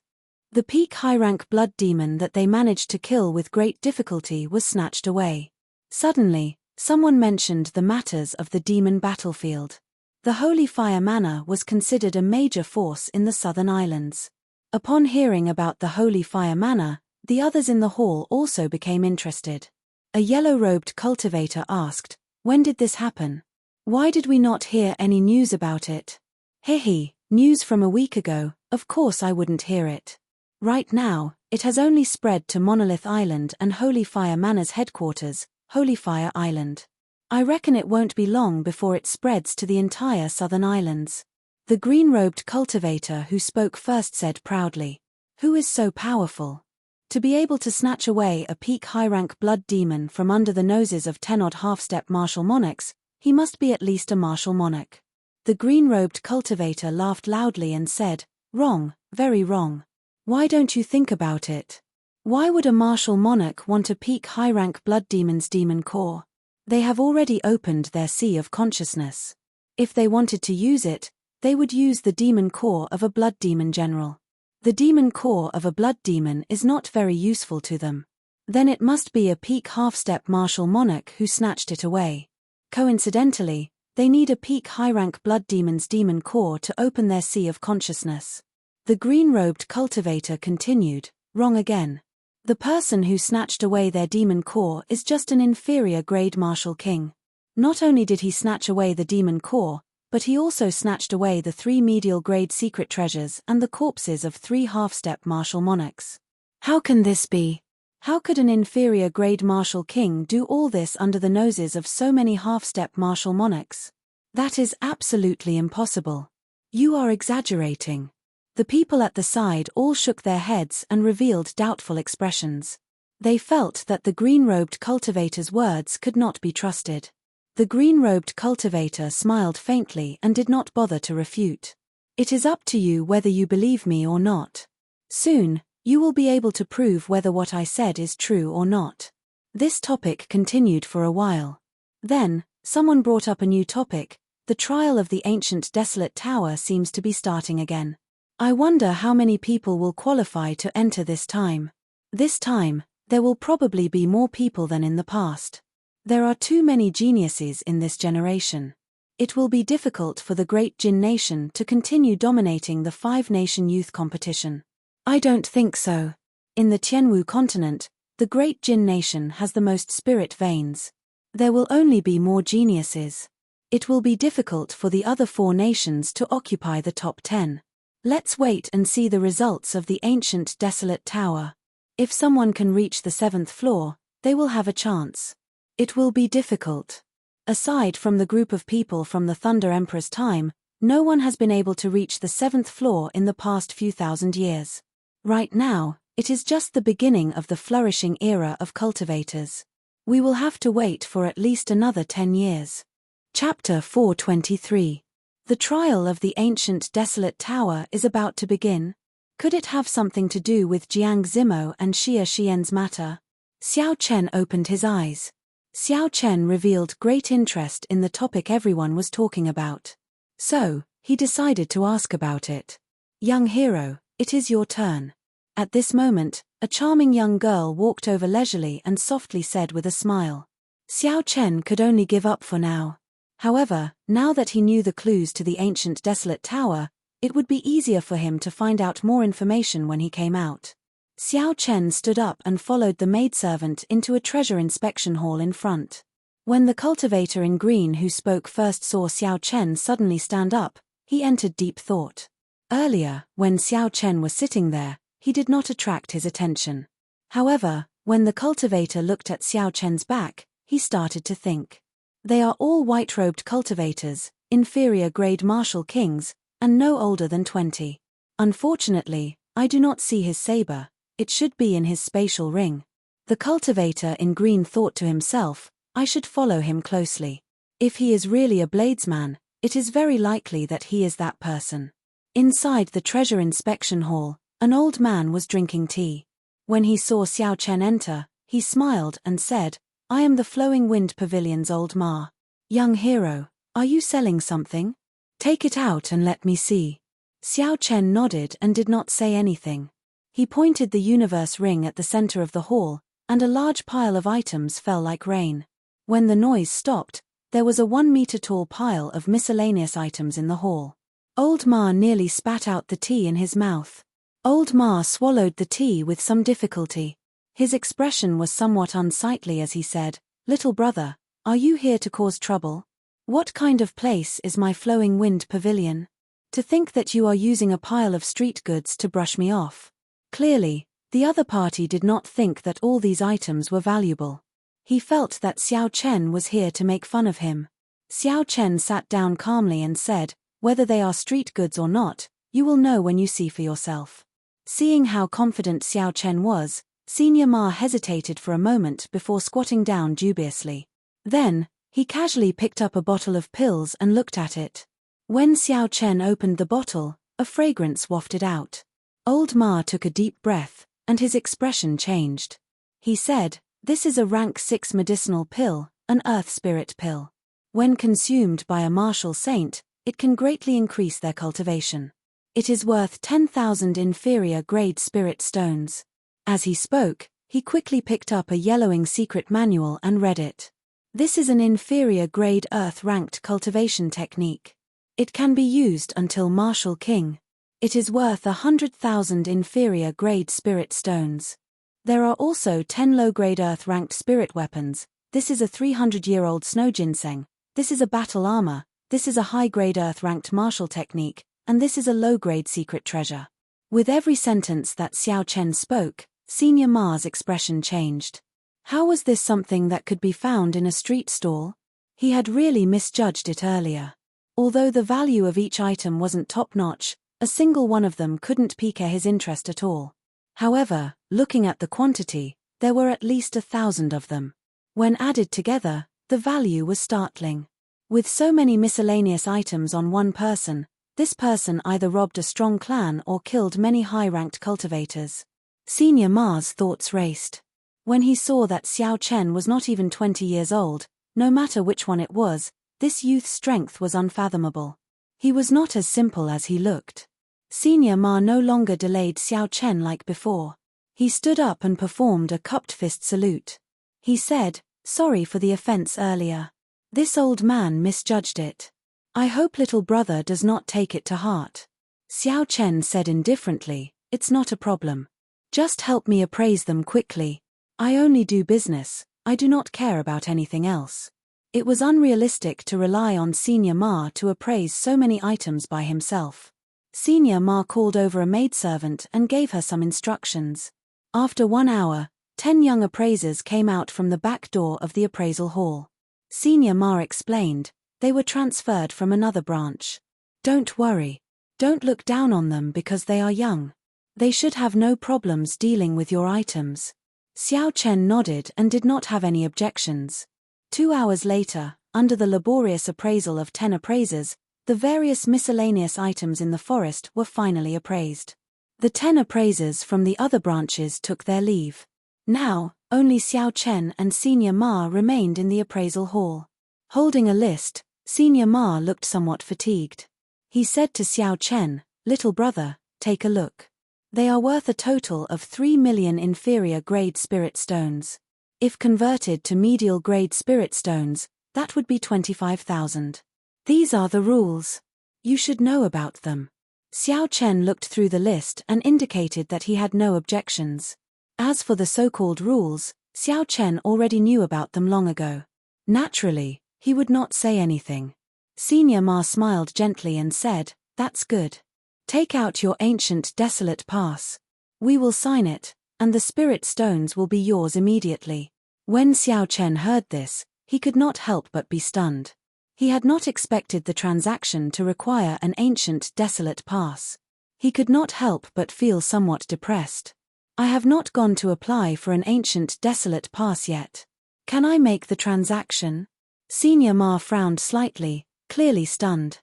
The peak high-rank blood demon that they managed to kill with great difficulty was snatched away. Suddenly, someone mentioned the matters of the demon battlefield. The Holy Fire Manor was considered a major force in the southern islands. Upon hearing about the Holy Fire Manor, the others in the hall also became interested. A yellow-robed cultivator asked, "When did this happen? Why did we not hear any news about it?" "Hehe, news from a week ago, of course I wouldn't hear it. Right now, it has only spread to Monolith Island and Holy Fire Manor's headquarters, Holy Fire Island. I reckon it won't be long before it spreads to the entire southern islands." The green-robed cultivator who spoke first said proudly, "Who is so powerful? To be able to snatch away a peak high-rank blood demon from under the noses of 10-odd half-step martial monarchs, he must be at least a martial monarch." The green-robed cultivator laughed loudly and said, "Wrong, very wrong. Why don't you think about it? Why would a martial monarch want a peak high-rank blood demon's demon core? They have already opened their sea of consciousness. If they wanted to use it, they would use the demon core of a blood demon general. The demon core of a blood demon is not very useful to them. Then it must be a peak half-step martial monarch who snatched it away. Coincidentally, they need a peak high-rank blood demon's demon core to open their sea of consciousness." The green-robed cultivator continued, "Wrong again. The person who snatched away their demon core is just an inferior grade martial king. Not only did he snatch away the demon core, but he also snatched away the 3 medial grade secret treasures and the corpses of 3 half-step martial monarchs. How can this be? How could an inferior grade martial king do all this under the noses of so many half-step martial monarchs? That is absolutely impossible. You are exaggerating." The people at the side all shook their heads and revealed doubtful expressions. They felt that the green-robed cultivator's words could not be trusted. The green-robed cultivator smiled faintly and did not bother to refute. "It is up to you whether you believe me or not. Soon, you will be able to prove whether what I said is true or not." This topic continued for a while. Then, someone brought up a new topic. The trial of the ancient desolate tower seems to be starting again. I wonder how many people will qualify to enter this time. This time, there will probably be more people than in the past. There are too many geniuses in this generation. It will be difficult for the great Jin nation to continue dominating the 5-nation youth competition. I don't think so. In the Tianwu continent, the great Jin nation has the most spirit veins. There will only be more geniuses. It will be difficult for the other 4 nations to occupy the top 10. Let's wait and see the results of the ancient desolate tower. If someone can reach the 7th floor, they will have a chance. It will be difficult. Aside from the group of people from the Thunder Emperor's time, no one has been able to reach the 7th floor in the past few thousand years. Right now, it is just the beginning of the flourishing era of cultivators. We will have to wait for at least another 10 years. Chapter 423. The trial of the ancient desolate tower is about to begin. Could it have something to do with Jiang Zimo and Xia Xian's matter? Xiao Chen opened his eyes. Xiao Chen revealed great interest in the topic everyone was talking about. So, he decided to ask about it. "Young hero, it is your turn." At this moment, a charming young girl walked over leisurely and softly said with a smile. Xiao Chen could only give up for now. However, now that he knew the clues to the ancient desolate tower, it would be easier for him to find out more information when he came out. Xiao Chen stood up and followed the maidservant into a treasure inspection hall in front. When the cultivator in green who spoke first saw Xiao Chen suddenly stand up, he entered deep thought. Earlier, when Xiao Chen was sitting there, he did not attract his attention. However, when the cultivator looked at Xiao Chen's back, he started to think. They are all white-robed cultivators, inferior grade martial kings, and no older than 20. Unfortunately, I do not see his saber. It should be in his spatial ring. The cultivator in green thought to himself, I should follow him closely. If he is really a bladesman, it is very likely that he is that person. Inside the treasure inspection hall, an old man was drinking tea. When he saw Xiao Chen enter, he smiled and said, I am the Flowing Wind Pavilion's old ma. Young hero, are you selling something? Take it out and let me see. Xiao Chen nodded and did not say anything. He pointed the universe ring at the center of the hall, and a large pile of items fell like rain. When the noise stopped, there was a 1-meter-tall pile of miscellaneous items in the hall. Old Ma nearly spat out the tea in his mouth. Old Ma swallowed the tea with some difficulty. His expression was somewhat unsightly as he said, "Little brother, are you here to cause trouble? What kind of place is my flowing wind pavilion? To think that you are using a pile of street goods to brush me off." Clearly, the other party did not think that all these items were valuable. He felt that Xiao Chen was here to make fun of him. Xiao Chen sat down calmly and said, "Whether they are street goods or not, you will know when you see for yourself." Seeing how confident Xiao Chen was, Senior Ma hesitated for a moment before squatting down dubiously. Then, he casually picked up a bottle of pills and looked at it. When Xiao Chen opened the bottle, a fragrance wafted out. Old Ma took a deep breath, and his expression changed. He said, "This is a rank 6 medicinal pill, an earth spirit pill. When consumed by a martial saint, it can greatly increase their cultivation. It is worth 10,000 inferior grade spirit stones." As he spoke, he quickly picked up a yellowing secret manual and read it. This is an inferior grade earth-ranked cultivation technique. It can be used until Martial King. It is worth 100,000 inferior grade spirit stones. There are also 10 low-grade earth-ranked spirit weapons. This is a 300-year-old snow ginseng. This is a battle armor. This is a high-grade earth-ranked martial technique. And this is a low-grade secret treasure. With every sentence that Xiao Chen spoke, Senior Ma's expression changed. How was this something that could be found in a street stall? He had really misjudged it earlier. Although the value of each item wasn't top-notch, a single one of them couldn't pique his interest at all. However, looking at the quantity, there were at least 1,000 of them. When added together, the value was startling. With so many miscellaneous items on one person, this person either robbed a strong clan or killed many high-ranked cultivators. Senior Ma's thoughts raced. When he saw that Xiao Chen was not even 20 years old, no matter which one it was, this youth's strength was unfathomable. He was not as simple as he looked. Senior Ma no longer delayed Xiao Chen like before. He stood up and performed a cupped fist salute. He said, "Sorry for the offense earlier. This old man misjudged it. I hope little brother does not take it to heart." Xiao Chen said indifferently, "It's not a problem. Just help me appraise them quickly. I only do business, I do not care about anything else." It was unrealistic to rely on Senior Ma to appraise so many items by himself. Senior Ma called over a maidservant and gave her some instructions. After 1 hour, 10 young appraisers came out from the back door of the appraisal hall. Senior Ma explained, they were transferred from another branch. "Don't worry. Don't look down on them because they are young. They should have no problems dealing with your items." Xiao Chen nodded and did not have any objections. 2 hours later, under the laborious appraisal of 10 appraisers, the various miscellaneous items in the forest were finally appraised. The 10 appraisers from the other branches took their leave. Now, only Xiao Chen and Senior Ma remained in the appraisal hall. Holding a list, Senior Ma looked somewhat fatigued. He said to Xiao Chen, "Little brother, take a look. They are worth a total of 3 million inferior grade spirit stones. If converted to medial grade spirit stones, that would be 25,000. These are the rules. You should know about them." Xiao Chen looked through the list and indicated that he had no objections. As for the so-called rules, Xiao Chen already knew about them long ago. Naturally, he would not say anything. Senior Ma smiled gently and said, "That's good. Take out your ancient desolate pass. We will sign it, and the spirit stones will be yours immediately." When Xiao Chen heard this, he could not help but be stunned. He had not expected the transaction to require an ancient desolate pass. He could not help but feel somewhat depressed. "I have not gone to apply for an ancient desolate pass yet. Can I make the transaction?" Senior Ma frowned slightly, clearly stunned.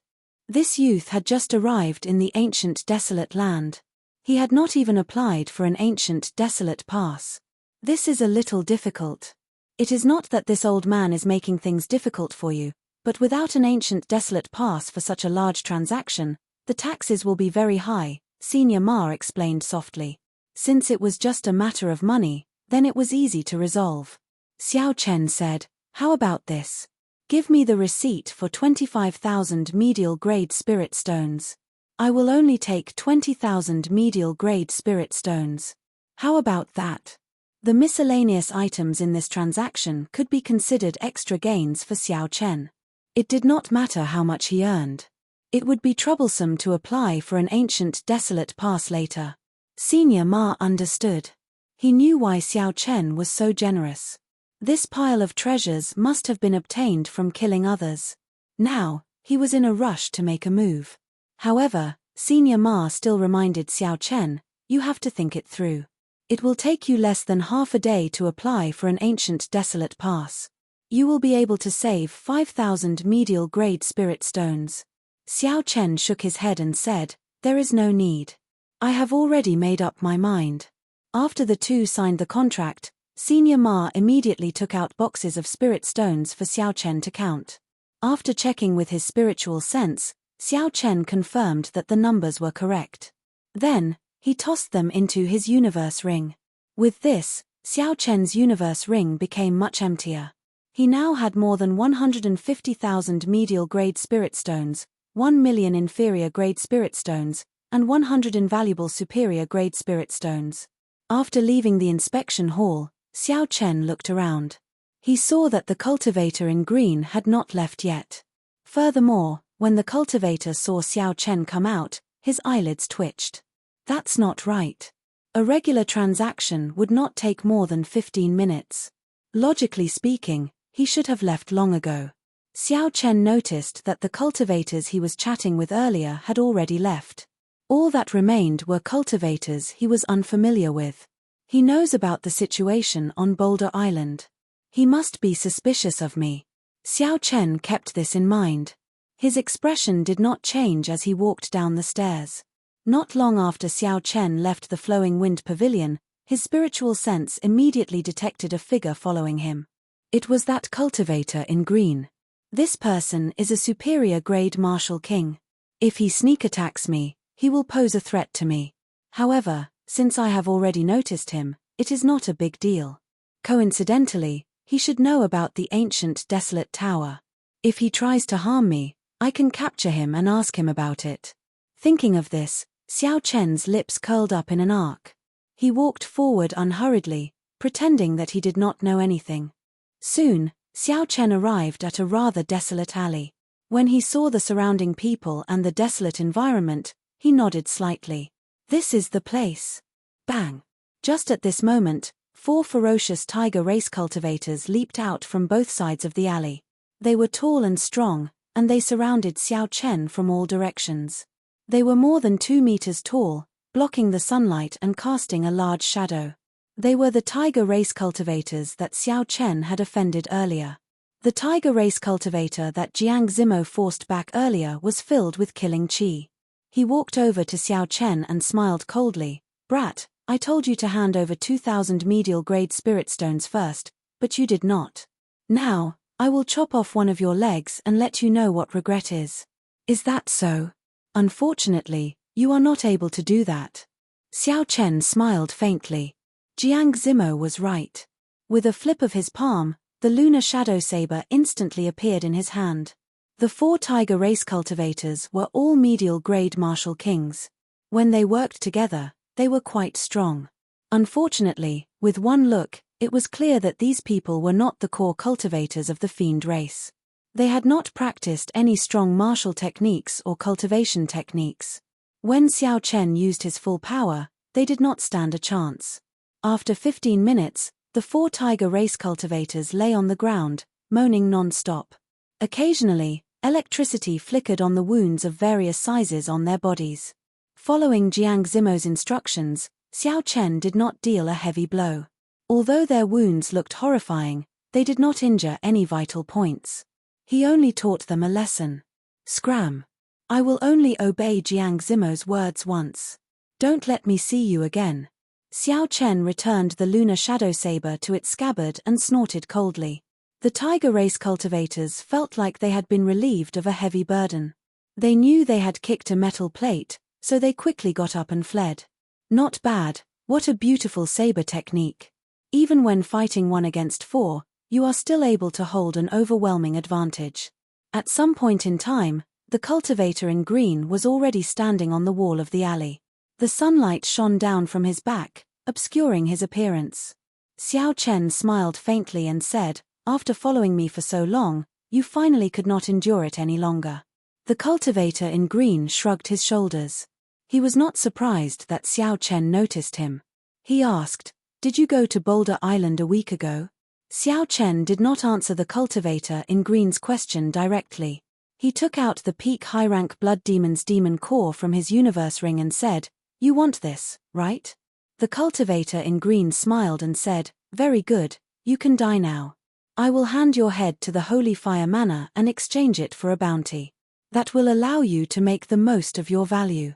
This youth had just arrived in the ancient desolate land. He had not even applied for an ancient desolate pass. This is a little difficult. It is not that this old man is making things difficult for you, but without an ancient desolate pass for such a large transaction, the taxes will be very high, Senior Ma explained softly. Since it was just a matter of money, then it was easy to resolve. Xiao Chen said, "How about this? Give me the receipt for 25,000 medial-grade spirit stones. I will only take 20,000 medial-grade spirit stones. How about that?" The miscellaneous items in this transaction could be considered extra gains for Xiao Chen. It did not matter how much he earned. It would be troublesome to apply for an ancient desolate pass later. Senior Ma understood. He knew why Xiao Chen was so generous. This pile of treasures must have been obtained from killing others. Now, he was in a rush to make a move. However, Senior Ma still reminded Xiao Chen, "You have to think it through. It will take you less than half a day to apply for an ancient desolate pass. You will be able to save 5,000 medial-grade spirit stones." Xiao Chen shook his head and said, "There is no need. I have already made up my mind." After the two signed the contract, Senior Ma immediately took out boxes of spirit stones for Xiao Chen to count. After checking with his spiritual sense, Xiao Chen confirmed that the numbers were correct. Then, he tossed them into his universe ring. With this, Xiao Chen's universe ring became much emptier. He now had more than 150,000 medial-grade spirit stones, 1 million inferior-grade spirit stones, and 100 invaluable superior-grade spirit stones. After leaving the inspection hall, Xiao Chen looked around. He saw that the cultivator in green had not left yet. Furthermore, when the cultivator saw Xiao Chen come out, his eyelids twitched. That's not right. A regular transaction would not take more than 15 minutes. Logically speaking, he should have left long ago. Xiao Chen noticed that the cultivators he was chatting with earlier had already left. All that remained were cultivators he was unfamiliar with. He knows about the situation on Boulder Island. He must be suspicious of me. Xiao Chen kept this in mind. His expression did not change as he walked down the stairs. Not long after Xiao Chen left the Flowing Wind Pavilion, his spiritual sense immediately detected a figure following him. It was that cultivator in green. This person is a superior-grade martial king. If he sneak attacks me, he will pose a threat to me. However, since I have already noticed him, it is not a big deal. Coincidentally, he should know about the ancient desolate tower. If he tries to harm me, I can capture him and ask him about it. Thinking of this, Xiao Chen's lips curled up in an arc. He walked forward unhurriedly, pretending that he did not know anything. Soon, Xiao Chen arrived at a rather desolate alley. When he saw the surrounding people and the desolate environment, he nodded slightly. "This is the place." Bang! Just at this moment, 4 ferocious tiger race cultivators leaped out from both sides of the alley. They were tall and strong, and they surrounded Xiao Chen from all directions. They were more than 2 meters tall, blocking the sunlight and casting a large shadow. They were the tiger race cultivators that Xiao Chen had offended earlier. The tiger race cultivator that Jiang Zimo forced back earlier was filled with killing qi. He walked over to Xiao Chen and smiled coldly. "Brat, I told you to hand over 2,000 medial-grade spirit stones first, but you did not. Now, I will chop off one of your legs and let you know what regret is." "Is that so?" "Unfortunately, you are not able to do that." Xiao Chen smiled faintly. Jiang Zimo was right. With a flip of his palm, the lunar shadow saber instantly appeared in his hand. The 4 tiger race cultivators were all medial-grade martial kings. When they worked together, they were quite strong. Unfortunately, with one look, it was clear that these people were not the core cultivators of the fiend race. They had not practiced any strong martial techniques or cultivation techniques. When Xiao Chen used his full power, they did not stand a chance. After 15 minutes, the 4 tiger race cultivators lay on the ground, moaning non-stop. Occasionally, electricity flickered on the wounds of various sizes on their bodies. Following Jiang Zimo's instructions, Xiao Chen did not deal a heavy blow. Although their wounds looked horrifying, they did not injure any vital points. He only taught them a lesson. "Scram. I will only obey Jiang Zimo's words once. Don't let me see you again." Xiao Chen returned the lunar shadow saber to its scabbard and snorted coldly. The tiger race cultivators felt like they had been relieved of a heavy burden. They knew they had kicked a metal plate, so they quickly got up and fled. "Not bad, What a beautiful saber technique. Even when fighting 1 against 4, you are still able to hold an overwhelming advantage. At some point in time, the cultivator in green was already standing on the wall of the alley. The sunlight shone down from his back, obscuring his appearance. Xiao Chen smiled faintly and said, "After following me for so long, you finally could not endure it any longer." The cultivator in green shrugged his shoulders. He was not surprised that Xiao Chen noticed him. He asked, "Did you go to Boulder Island a week ago?" Xiao Chen did not answer the cultivator in green's question directly. He took out the peak high-rank Blood Demon's demon core from his universe ring and said, "You want this, right?" The cultivator in green smiled and said, "Very good, you can die now. I will hand your head to the Holy Fire Manor and exchange it for a bounty. That will allow you to make the most of your value."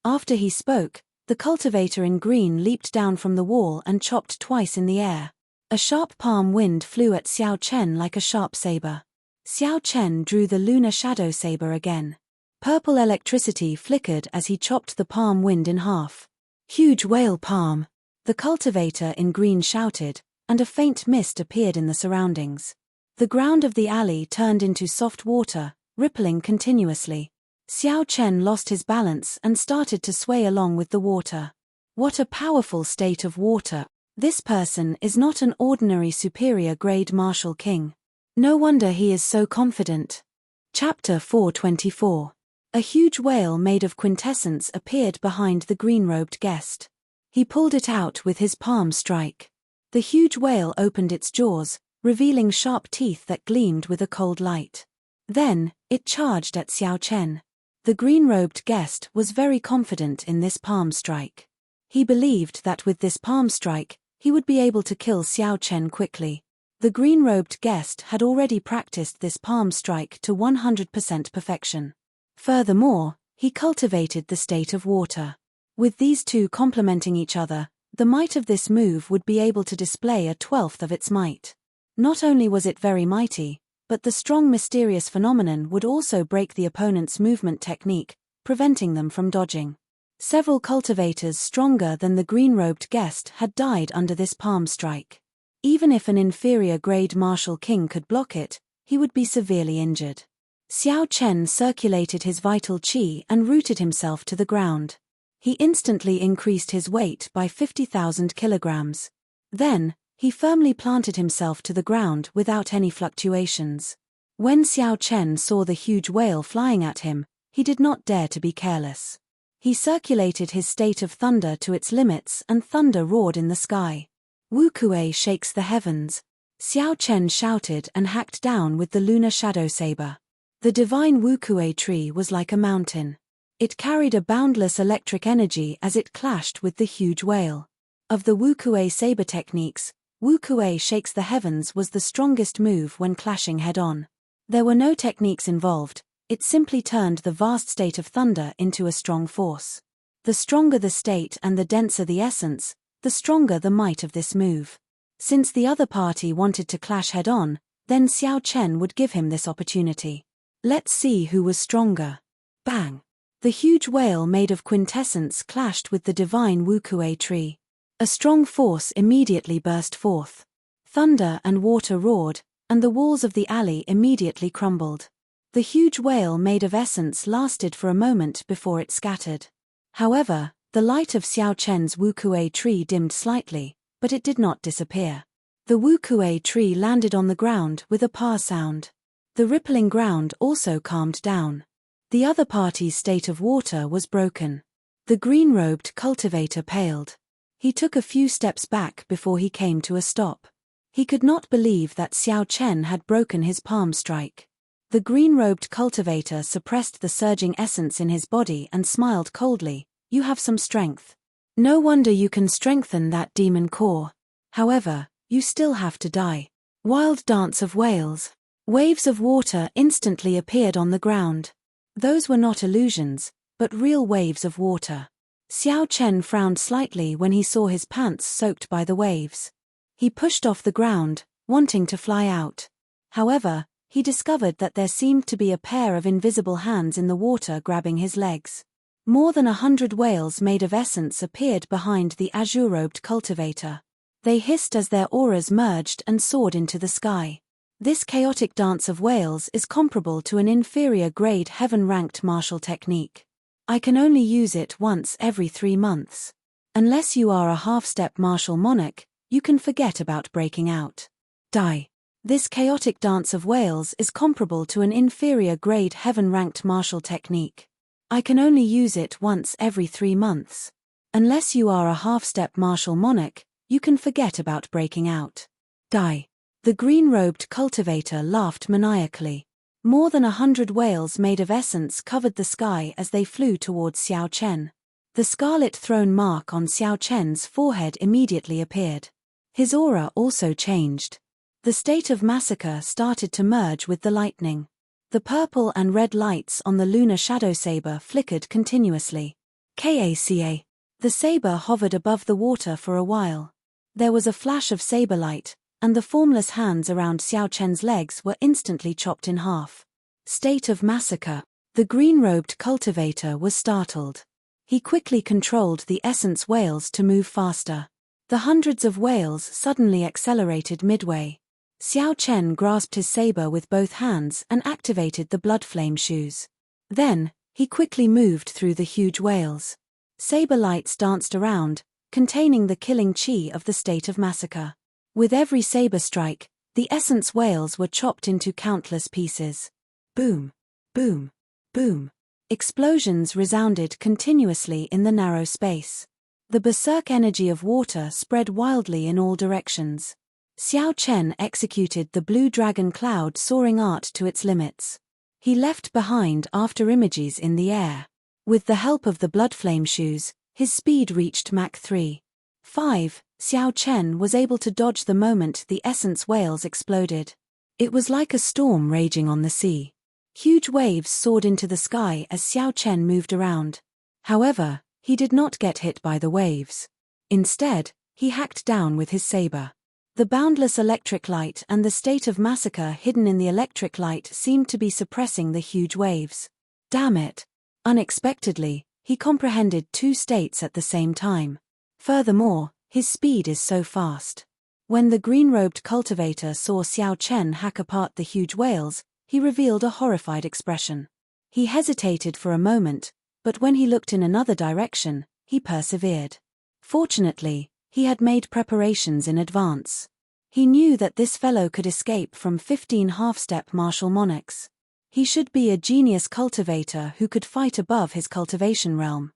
After he spoke, the cultivator in green leaped down from the wall and chopped twice in the air. A sharp palm wind flew at Xiao Chen like a sharp saber. Xiao Chen drew the lunar shadow saber again. Purple electricity flickered as he chopped the palm wind in half. "Huge whale palm!" the cultivator in green shouted, and a faint mist appeared in the surroundings. The ground of the alley turned into soft water, rippling continuously. Xiao Chen lost his balance and started to sway along with the water. What a powerful state of water! This person is not an ordinary superior grade martial king. No wonder he is so confident. Chapter 424. A huge whale made of quintessence appeared behind the green-robed guest. He pulled it out with his palm strike. The huge whale opened its jaws, revealing sharp teeth that gleamed with a cold light. Then, it charged at Xiao Chen. The green-robed guest was very confident in this palm strike. He believed that with this palm strike, he would be able to kill Xiao Chen quickly. The green-robed guest had already practiced this palm strike to 100% perfection. Furthermore, he cultivated the state of water. With these two complementing each other, the might of this move would be able to display a 1/12 of its might. Not only was it very mighty, but the strong mysterious phenomenon would also break the opponent's movement technique, preventing them from dodging. Several cultivators stronger than the green-robed guest had died under this palm strike. Even if an inferior grade martial king could block it, he would be severely injured. Xiao Chen circulated his vital qi and rooted himself to the ground. He instantly increased his weight by 50,000 kilograms. Then, he firmly planted himself to the ground without any fluctuations. When Xiao Chen saw the huge whale flying at him, he did not dare to be careless. He circulated his state of thunder to its limits and thunder roared in the sky. "Wu Kuei shakes the heavens," Xiao Chen shouted and hacked down with the lunar shadow saber. The divine Wu Kuei tree was like a mountain. It carried a boundless electric energy as it clashed with the huge whale. Of the Wu Kuei saber techniques, Wu Kuei shakes the heavens was the strongest move when clashing head-on. There were no techniques involved, it simply turned the vast state of thunder into a strong force. The stronger the state and the denser the essence, the stronger the might of this move. Since the other party wanted to clash head-on, then Xiao Chen would give him this opportunity. Let's see who was stronger. Bang! The huge whale made of quintessence clashed with the divine Wu Kuei tree. A strong force immediately burst forth. Thunder and water roared, and the walls of the alley immediately crumbled. The huge whale made of essence lasted for a moment before it scattered. However, the light of Xiao Chen's Wu Kuei tree dimmed slightly, but it did not disappear. The Wu Kuei tree landed on the ground with a pa sound. The rippling ground also calmed down. The other party's state of water was broken. The green-robed cultivator paled. He took a few steps back before he came to a stop. He could not believe that Xiao Chen had broken his palm strike. The green-robed cultivator suppressed the surging essence in his body and smiled coldly. "You have some strength. No wonder you can strengthen that demon core. However, you still have to die." Wild dance of whales. Waves of water instantly appeared on the ground. Those were not illusions, but real waves of water. Xiao Chen frowned slightly when he saw his pants soaked by the waves. He pushed off the ground, wanting to fly out. However, he discovered that there seemed to be a pair of invisible hands in the water grabbing his legs. More than 100 whales made of essence appeared behind the azure-robed cultivator. They hissed as their auras merged and soared into the sky. This chaotic dance of whales is comparable to an inferior-grade heaven-ranked martial technique. I can only use it once every 3 months. Unless you are a half-step martial monarch, you can forget about breaking out. Die. This chaotic dance of whales is comparable to an inferior-grade heaven-ranked martial technique. I can only use it once every 3 months. Unless you are a half-step martial monarch, you can forget about breaking out. Die. The green-robed cultivator laughed maniacally. More than 100 whales made of essence covered the sky as they flew towards Xiao Chen. The scarlet throne mark on Xiao Chen's forehead immediately appeared. His aura also changed. The state of massacre started to merge with the lightning. The purple and red lights on the lunar shadow saber flickered continuously. KACA. The saber hovered above the water for a while. There was a flash of saber light, and the formless hands around Xiao Chen's legs were instantly chopped in half. State of massacre. The green-robed cultivator was startled. He quickly controlled the essence whales to move faster. The hundreds of whales suddenly accelerated midway. Xiao Chen grasped his saber with both hands and activated the blood flame shoes. Then, he quickly moved through the huge whales. Saber lights danced around, containing the killing chi of the state of massacre. With every saber strike, the essence whales were chopped into countless pieces. Boom, boom, boom. Explosions resounded continuously in the narrow space. The berserk energy of water spread wildly in all directions. Xiao Chen executed the blue dragon cloud soaring art to its limits. He left behind after images in the air. With the help of the blood flame shoes, his speed reached Mach 3.5. Xiao Chen was able to dodge the moment the essence whales exploded. It was like a storm raging on the sea. Huge waves soared into the sky as Xiao Chen moved around. However, he did not get hit by the waves. Instead, he hacked down with his saber. The boundless electric light and the state of massacre hidden in the electric light seemed to be suppressing the huge waves. Damn it! Unexpectedly, he comprehended 2 states at the same time. Furthermore, his speed is so fast. When the green-robed cultivator saw Xiao Chen hack apart the huge whales, he revealed a horrified expression. He hesitated for a moment, but when he looked in another direction, he persevered. Fortunately, he had made preparations in advance. He knew that this fellow could escape from 15 half-step martial monarchs. He should be a genius cultivator who could fight above his cultivation realm.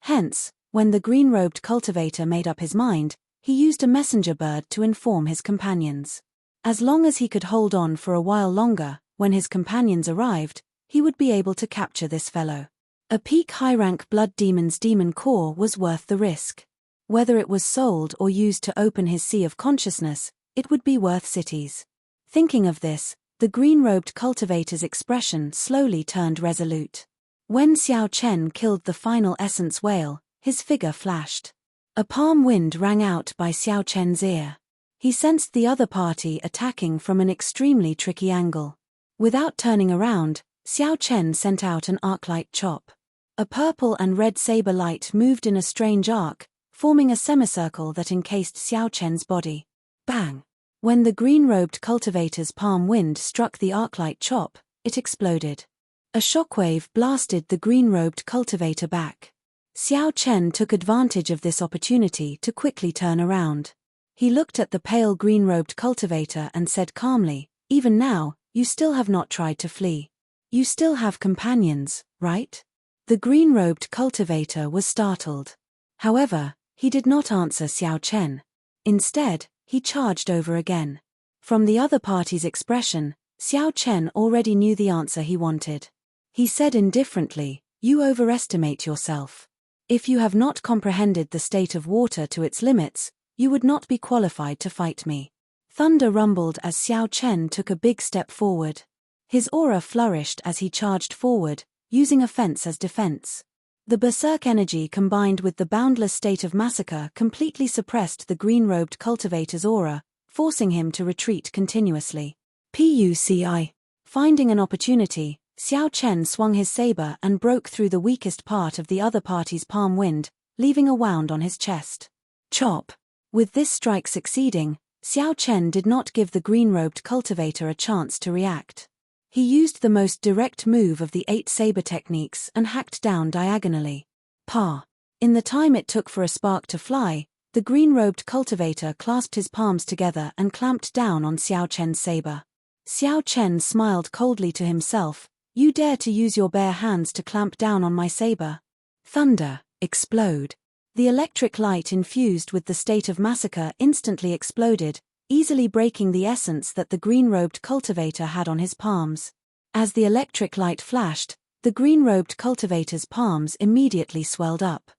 Hence, when the green-robed cultivator made up his mind, he used a messenger bird to inform his companions. As long as he could hold on for a while longer, when his companions arrived, he would be able to capture this fellow. A peak high-rank blood demon's demon core was worth the risk. Whether it was sold or used to open his sea of consciousness, it would be worth cities. Thinking of this, the green-robed cultivator's expression slowly turned resolute. When Xiao Chen killed the final essence whale, his figure flashed. A palm wind rang out by Xiao Chen's ear. He sensed the other party attacking from an extremely tricky angle. Without turning around, Xiao Chen sent out an arc-light chop. A purple and red saber light moved in a strange arc, forming a semicircle that encased Xiao Chen's body. Bang! When the green-robed cultivator's palm wind struck the arc-light chop, it exploded. A shockwave blasted the green-robed cultivator back. Xiao Chen took advantage of this opportunity to quickly turn around. He looked at the pale green-robed cultivator and said calmly, "Even now, you still have not tried to flee. You still have companions, right?" The green-robed cultivator was startled. However, he did not answer Xiao Chen. Instead, he charged over again. From the other party's expression, Xiao Chen already knew the answer he wanted. He said indifferently, "You overestimate yourself. If you have not comprehended the state of water to its limits, you would not be qualified to fight me." Thunder rumbled as Xiao Chen took a big step forward. His aura flourished as he charged forward, using offense as defense. The berserk energy combined with the boundless state of massacre completely suppressed the green-robed cultivator's aura, forcing him to retreat continuously. PUCI. Finding an opportunity, Xiao Chen swung his saber and broke through the weakest part of the other party's palm wind, leaving a wound on his chest. Chop! With this strike succeeding, Xiao Chen did not give the green-robed cultivator a chance to react. He used the most direct move of the 8 saber techniques and hacked down diagonally. Pa! In the time it took for a spark to fly, the green-robed cultivator clasped his palms together and clamped down on Xiao Chen's saber. Xiao Chen smiled coldly to himself. You dare to use your bare hands to clamp down on my saber? Thunder, explode. The electric light infused with the state of massacre instantly exploded, easily breaking the essence that the green-robed cultivator had on his palms. As the electric light flashed, the green-robed cultivator's palms immediately swelled up.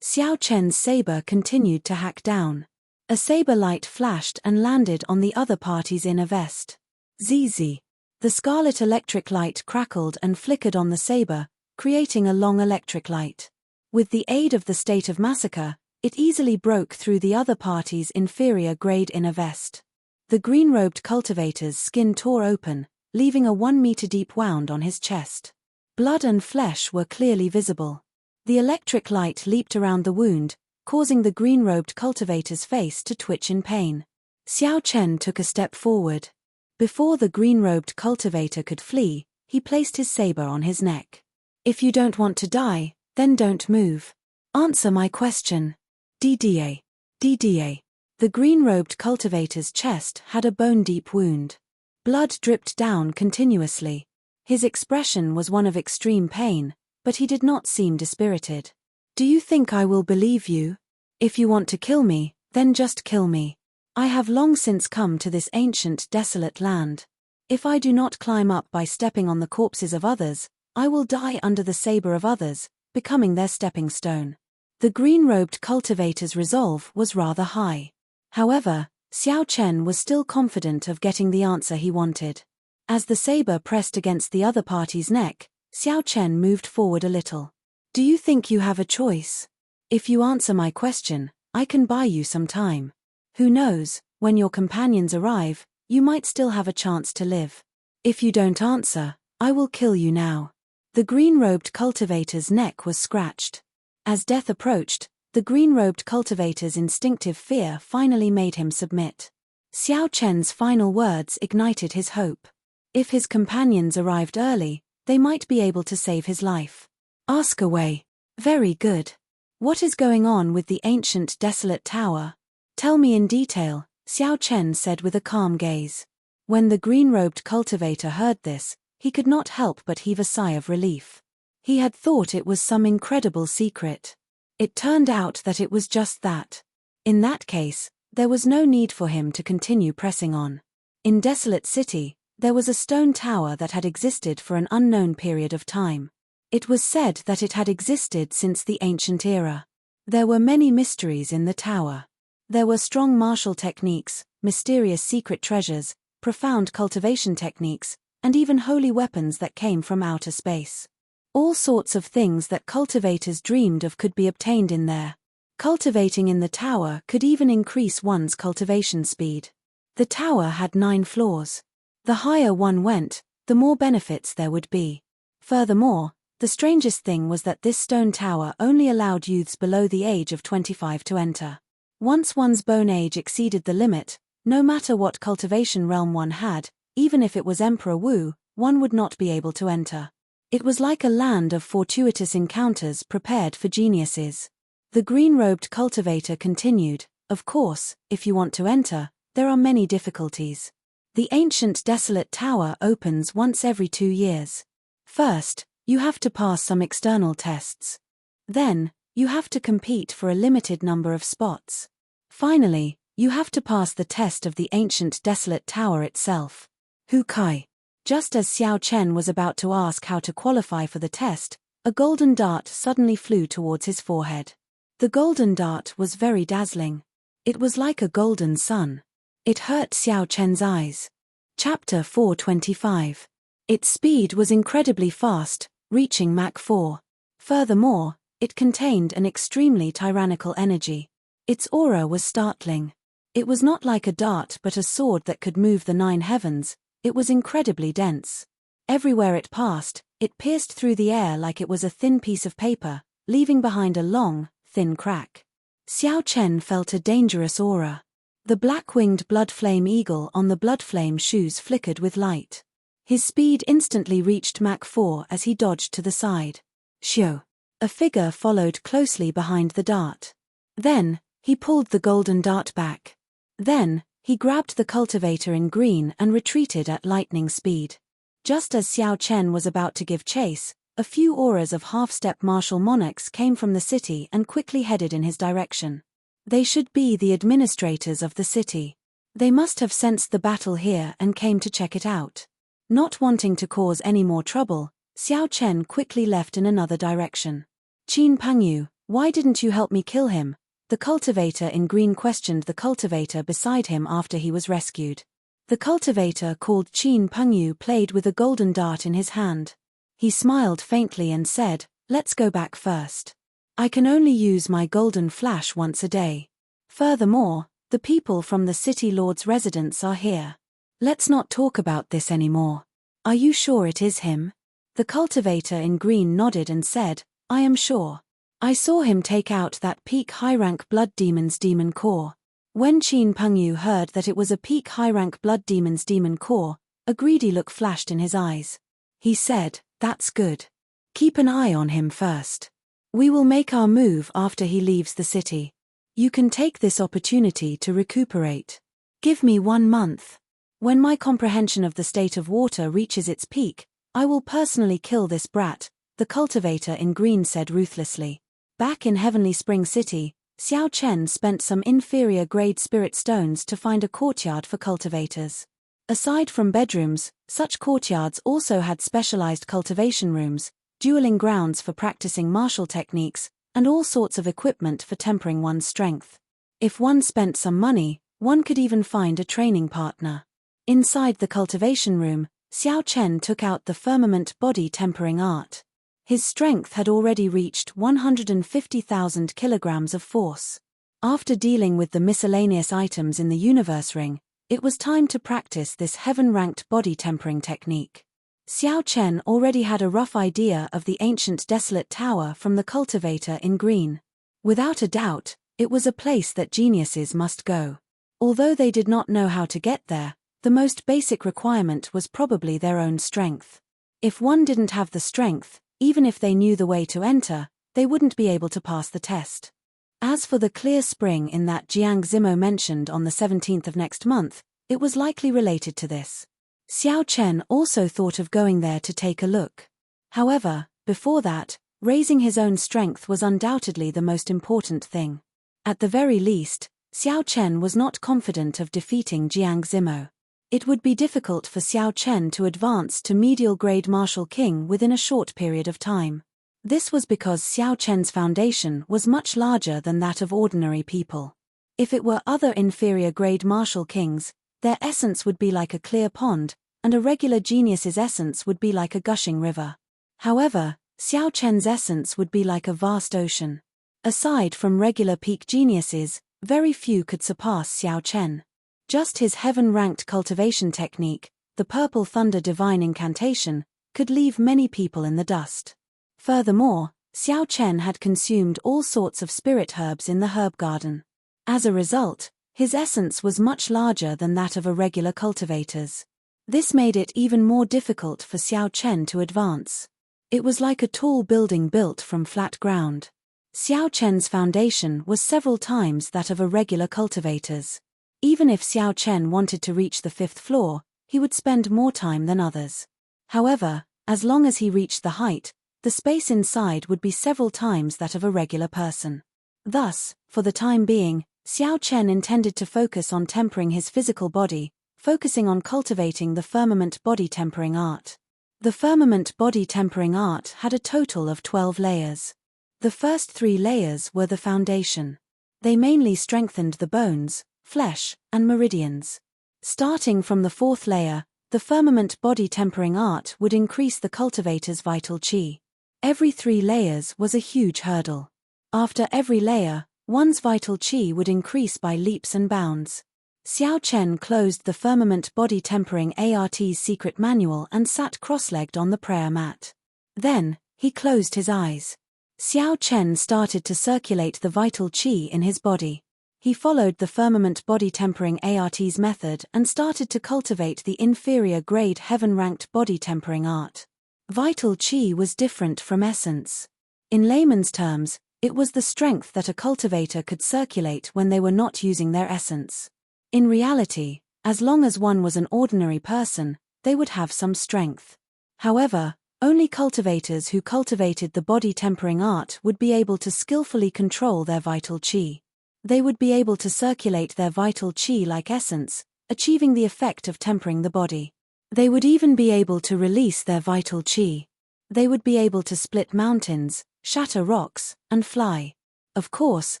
Xiao Chen's saber continued to hack down. A saber light flashed and landed on the other party's inner vest. ZZ. The scarlet electric light crackled and flickered on the saber, creating a long electric light. With the aid of the state of massacre, it easily broke through the other party's inferior-grade inner vest. The green-robed cultivator's skin tore open, leaving a 1-meter-deep wound on his chest. Blood and flesh were clearly visible. The electric light leaped around the wound, causing the green-robed cultivator's face to twitch in pain. Xiao Chen took a step forward. Before the green-robed cultivator could flee, he placed his saber on his neck. If you don't want to die, then don't move. Answer my question. DDA. DDA. The green-robed cultivator's chest had a bone-deep wound. Blood dripped down continuously. His expression was one of extreme pain, but he did not seem dispirited. Do you think I will believe you? If you want to kill me, then just kill me. I have long since come to this ancient, desolate land. If I do not climb up by stepping on the corpses of others, I will die under the saber of others, becoming their stepping stone. The green-robed cultivator's resolve was rather high. However, Xiao Chen was still confident of getting the answer he wanted. As the saber pressed against the other party's neck, Xiao Chen moved forward a little. Do you think you have a choice? If you answer my question, I can buy you some time. Who knows, when your companions arrive, you might still have a chance to live. If you don't answer, I will kill you now. The green-robed cultivator's neck was scratched. As death approached, the green-robed cultivator's instinctive fear finally made him submit. Xiao Chen's final words ignited his hope. If his companions arrived early, they might be able to save his life. Ask away. Very good. What is going on with the ancient desolate tower? Tell me in detail, Xiao Chen said with a calm gaze. When the green-robed cultivator heard this, he could not help but heave a sigh of relief. He had thought it was some incredible secret. It turned out that it was just that. In that case, there was no need for him to continue pressing on. In Desolate City, there was a stone tower that had existed for an unknown period of time. It was said that it had existed since the ancient era. There were many mysteries in the tower. There were strong martial techniques, mysterious secret treasures, profound cultivation techniques, and even holy weapons that came from outer space. All sorts of things that cultivators dreamed of could be obtained in there. Cultivating in the tower could even increase one's cultivation speed. The tower had 9 floors. The higher one went, the more benefits there would be. Furthermore, the strangest thing was that this stone tower only allowed youths below the age of 25 to enter. Once one's bone age exceeded the limit, no matter what cultivation realm one had, even if it was Emperor Wu, one would not be able to enter. It was like a land of fortuitous encounters prepared for geniuses. The green-robed cultivator continued, of course, if you want to enter, there are many difficulties. The ancient desolate tower opens once every 2 years. First, you have to pass some external tests. Then, you have to compete for a limited number of spots. Finally, you have to pass the test of the ancient desolate tower itself. Hu Kai. Just as Xiao Chen was about to ask how to qualify for the test, a golden dart suddenly flew towards his forehead. The golden dart was very dazzling. It was like a golden sun. It hurt Xiao Chen's eyes. Chapter 425. Its speed was incredibly fast, reaching Mach 4. Furthermore, it contained an extremely tyrannical energy. Its aura was startling. It was not like a dart but a sword that could move the 9 heavens. It was incredibly dense. Everywhere it passed, it pierced through the air like it was a thin piece of paper, leaving behind a long, thin crack. Xiao Chen felt a dangerous aura. The black-winged blood flame eagle on the blood flame shoes flickered with light. His speed instantly reached Mach 4 as he dodged to the side. Xiao. A figure followed closely behind the dart. Then, he pulled the golden dart back. Then, he grabbed the cultivator in green and retreated at lightning speed. Just as Xiao Chen was about to give chase, a few auras of half-step martial monarchs came from the city and quickly headed in his direction. They should be the administrators of the city. They must have sensed the battle here and came to check it out. Not wanting to cause any more trouble, Xiao Chen quickly left in another direction. Qin Pangyu, why didn't you help me kill him? The cultivator in green questioned the cultivator beside him after he was rescued. The cultivator called Qin Pangyu played with a golden dart in his hand. He smiled faintly and said, "Let's go back first. I can only use my golden flash once a day. Furthermore, the people from the city lord's residence are here. Let's not talk about this anymore. Are you sure it is him?" The cultivator in green nodded and said, "I am sure. I saw him take out that peak high-rank blood demon's demon core." When Qin Pengyu heard that it was a peak high-rank blood demon's demon core, a greedy look flashed in his eyes. He said, "That's good. Keep an eye on him first. We will make our move after he leaves the city. You can take this opportunity to recuperate. Give me 1 month. When my comprehension of the state of water reaches its peak, I will personally kill this brat," the cultivator in green said ruthlessly. Back in Heavenly Spring City, Xiao Chen spent some inferior-grade spirit stones to find a courtyard for cultivators. Aside from bedrooms, such courtyards also had specialized cultivation rooms, dueling grounds for practicing martial techniques, and all sorts of equipment for tempering one's strength. If one spent some money, one could even find a training partner. Inside the cultivation room, Xiao Chen took out the firmament body tempering art. His strength had already reached 150,000 kilograms of force. After dealing with the miscellaneous items in the universe ring, it was time to practice this heaven-ranked body tempering technique. Xiao Chen already had a rough idea of the ancient desolate tower from the cultivator in green. Without a doubt, it was a place that geniuses must go. Although they did not know how to get there, the most basic requirement was probably their own strength. If one didn't have the strength, even if they knew the way to enter, they wouldn't be able to pass the test. As for the clear spring in that Jiang Zimo mentioned on the 17th of next month, it was likely related to this. Xiao Chen also thought of going there to take a look. However, before that, raising his own strength was undoubtedly the most important thing. At the very least, Xiao Chen was not confident of defeating Jiang Zimo. It would be difficult for Xiao Chen to advance to medial-grade Martial King within a short period of time. This was because Xiao Chen's foundation was much larger than that of ordinary people. If it were other inferior-grade Martial Kings, their essence would be like a clear pond, and a regular genius's essence would be like a gushing river. However, Xiao Chen's essence would be like a vast ocean. Aside from regular peak geniuses, very few could surpass Xiao Chen. Just his heaven-ranked cultivation technique, the Purple Thunder Divine Incantation, could leave many people in the dust. Furthermore, Xiao Chen had consumed all sorts of spirit herbs in the herb garden. As a result, his essence was much larger than that of a regular cultivator's. This made it even more difficult for Xiao Chen to advance. It was like a tall building built from flat ground. Xiao Chen's foundation was several times that of a regular cultivator's. Even if Xiao Chen wanted to reach the 5th floor, he would spend more time than others. However, as long as he reached the height, the space inside would be several times that of a regular person. Thus, for the time being, Xiao Chen intended to focus on tempering his physical body, focusing on cultivating the firmament body tempering art. The firmament body tempering art had a total of 12 layers. The first 3 layers were the foundation. They mainly strengthened the bones, flesh, and meridians. Starting from the 4th layer, the firmament body tempering art would increase the cultivator's vital qi. Every 3 layers was a huge hurdle. After every layer, one's vital qi would increase by leaps and bounds. Xiao Chen closed the Firmament Body Tempering ART's secret manual and sat cross-legged on the prayer mat. Then, he closed his eyes. Xiao Chen started to circulate the vital qi in his body. He followed the Firmament Body Tempering ART's method and started to cultivate the inferior grade heaven-ranked body tempering art. Vital qi was different from essence. In layman's terms, it was the strength that a cultivator could circulate when they were not using their essence. In reality, as long as one was an ordinary person, they would have some strength. However, only cultivators who cultivated the body tempering art would be able to skillfully control their vital qi. They would be able to circulate their vital qi like essence, achieving the effect of tempering the body. They would even be able to release their vital qi. They would be able to split mountains, shatter rocks, and fly. Of course,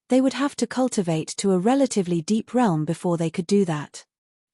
they would have to cultivate to a relatively deep realm before they could do that.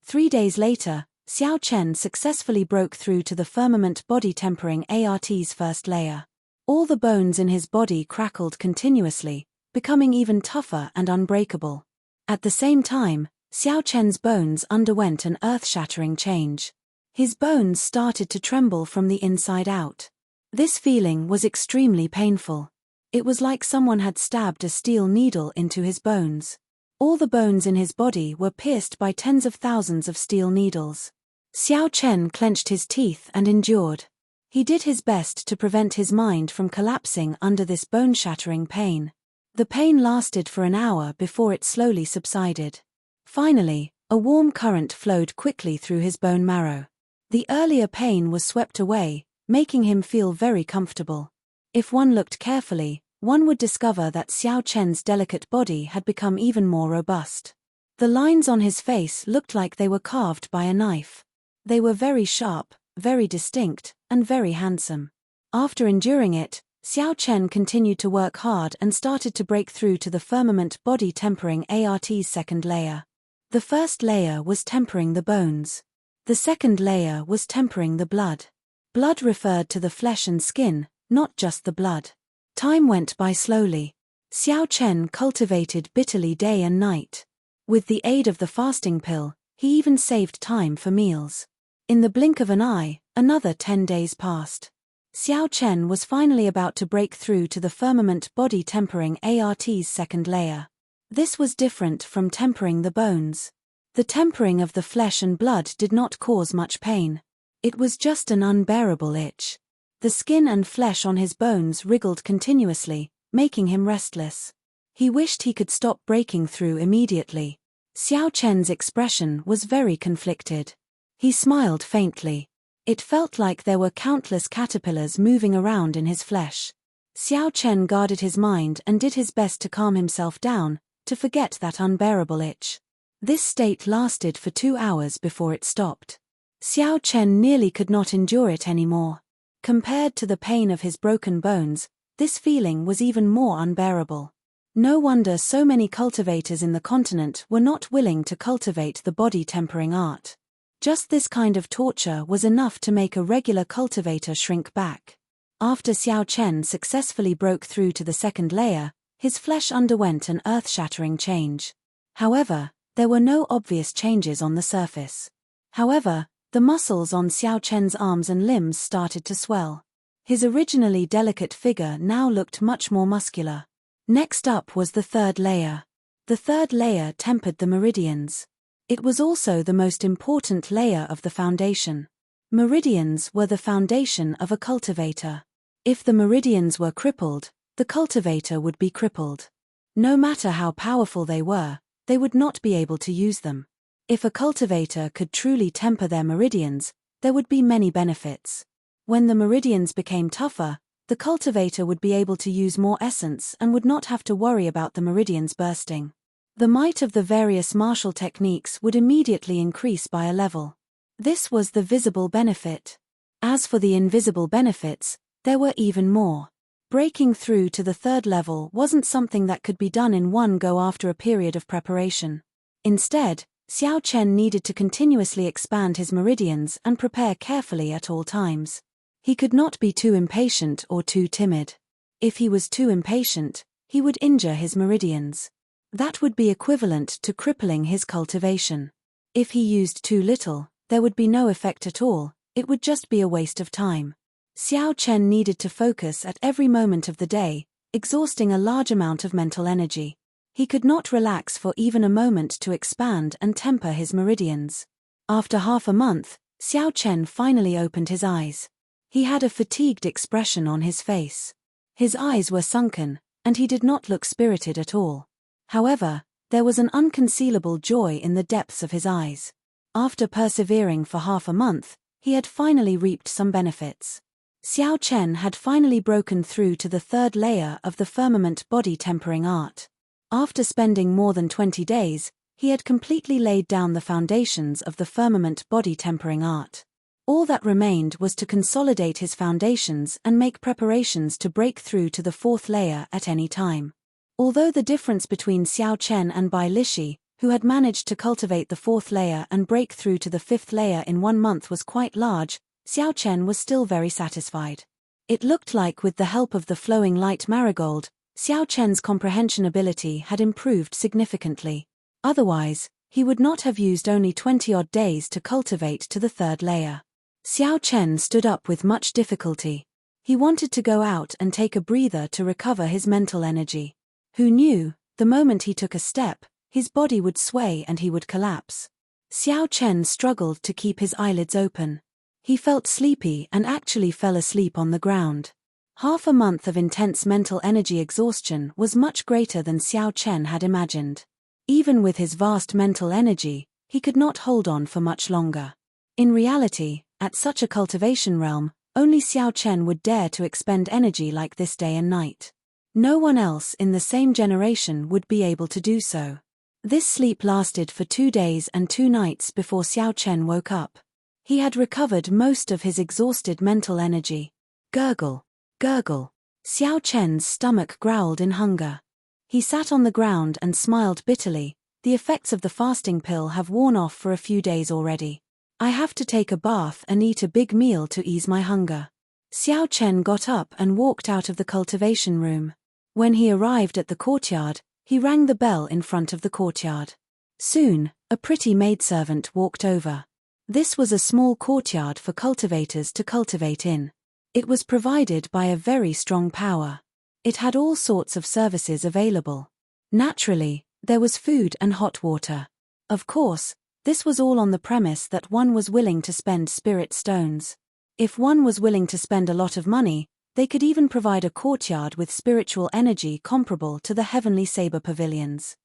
3 days later, Xiao Chen successfully broke through to the Firmament Body Tempering ART's first layer. All the bones in his body crackled continuously, becoming even tougher and unbreakable. At the same time, Xiao Chen's bones underwent an earth-shattering change. His bones started to tremble from the inside out. This feeling was extremely painful. It was like someone had stabbed a steel needle into his bones. All the bones in his body were pierced by tens of thousands of steel needles. Xiao Chen clenched his teeth and endured. He did his best to prevent his mind from collapsing under this bone-shattering pain. The pain lasted for an hour before it slowly subsided. Finally, a warm current flowed quickly through his bone marrow. The earlier pain was swept away, making him feel very comfortable. If one looked carefully, one would discover that Xiao Chen's delicate body had become even more robust. The lines on his face looked like they were carved by a knife. They were very sharp, very distinct, and very handsome. After enduring it, Xiao Chen continued to work hard and started to break through to the Firmament Body Tempering ART's second layer. The first layer was tempering the bones. The second layer was tempering the blood. Blood referred to the flesh and skin, not just the blood. Time went by slowly. Xiao Chen cultivated bitterly day and night. With the aid of the fasting pill, he even saved time for meals. In the blink of an eye, another 10 days passed. Xiao Chen was finally about to break through to the Firmament Body Tempering ART's second layer. This was different from tempering the bones. The tempering of the flesh and blood did not cause much pain. It was just an unbearable itch. The skin and flesh on his bones wriggled continuously, making him restless. He wished he could stop breaking through immediately. Xiao Chen's expression was very conflicted. He smiled faintly. It felt like there were countless caterpillars moving around in his flesh. Xiao Chen guarded his mind and did his best to calm himself down, to forget that unbearable itch. This state lasted for 2 hours before it stopped. Xiao Chen nearly could not endure it anymore. Compared to the pain of his broken bones, this feeling was even more unbearable. No wonder so many cultivators in the continent were not willing to cultivate the body tempering art. Just this kind of torture was enough to make a regular cultivator shrink back. After Xiao Chen successfully broke through to the second layer, his flesh underwent an earth-shattering change. However, there were no obvious changes on the surface. However, the muscles on Xiao Chen's arms and limbs started to swell. His originally delicate figure now looked much more muscular. Next up was the third layer. The third layer tempered the meridians. It was also the most important layer of the foundation. Meridians were the foundation of a cultivator. If the meridians were crippled, the cultivator would be crippled. No matter how powerful they would not be able to use them. If a cultivator could truly temper their meridians, there would be many benefits. When the meridians became tougher, the cultivator would be able to use more essence and would not have to worry about the meridians bursting. The might of the various martial techniques would immediately increase by a level. This was the visible benefit. As for the invisible benefits, there were even more. Breaking through to the third level wasn't something that could be done in one go after a period of preparation. Instead, Xiao Chen needed to continuously expand his meridians and prepare carefully at all times. He could not be too impatient or too timid. If he was too impatient, he would injure his meridians. That would be equivalent to crippling his cultivation. If he used too little, there would be no effect at all, it would just be a waste of time. Xiao Chen needed to focus at every moment of the day, exhausting a large amount of mental energy. He could not relax for even a moment to expand and temper his meridians. After half a month, Xiao Chen finally opened his eyes. He had a fatigued expression on his face. His eyes were sunken, and he did not look spirited at all. However, there was an unconcealable joy in the depths of his eyes. After persevering for half a month, he had finally reaped some benefits. Xiao Chen had finally broken through to the third layer of the firmament body tempering art. After spending more than 20 days, he had completely laid down the foundations of the firmament body tempering art. All that remained was to consolidate his foundations and make preparations to break through to the fourth layer at any time. Although the difference between Xiao Chen and Bai Lishi, who had managed to cultivate the fourth layer and break through to the fifth layer in 1 month, was quite large, Xiao Chen was still very satisfied. It looked like with the help of the flowing light marigold, Xiao Chen's comprehension ability had improved significantly. Otherwise, he would not have used only 20-odd days to cultivate to the third layer. Xiao Chen stood up with much difficulty. He wanted to go out and take a breather to recover his mental energy. Who knew, the moment he took a step, his body would sway and he would collapse. Xiao Chen struggled to keep his eyelids open. He felt sleepy and actually fell asleep on the ground. Half a month of intense mental energy exhaustion was much greater than Xiao Chen had imagined. Even with his vast mental energy, he could not hold on for much longer. In reality, at such a cultivation realm, only Xiao Chen would dare to expend energy like this day and night. No one else in the same generation would be able to do so. This sleep lasted for 2 days and 2 nights before Xiao Chen woke up. He had recovered most of his exhausted mental energy. Gurgle, gurgle. Xiao Chen's stomach growled in hunger. He sat on the ground and smiled bitterly. The effects of the fasting pill have worn off for a few days already. I have to take a bath and eat a big meal to ease my hunger. Xiao Chen got up and walked out of the cultivation room. When he arrived at the courtyard, he rang the bell in front of the courtyard. Soon, a pretty maidservant walked over. This was a small courtyard for cultivators to cultivate in. It was provided by a very strong power. It had all sorts of services available. Naturally, there was food and hot water. Of course, this was all on the premise that one was willing to spend spirit stones. If one was willing to spend a lot of money, they could even provide a courtyard with spiritual energy comparable to the heavenly saber pavilions.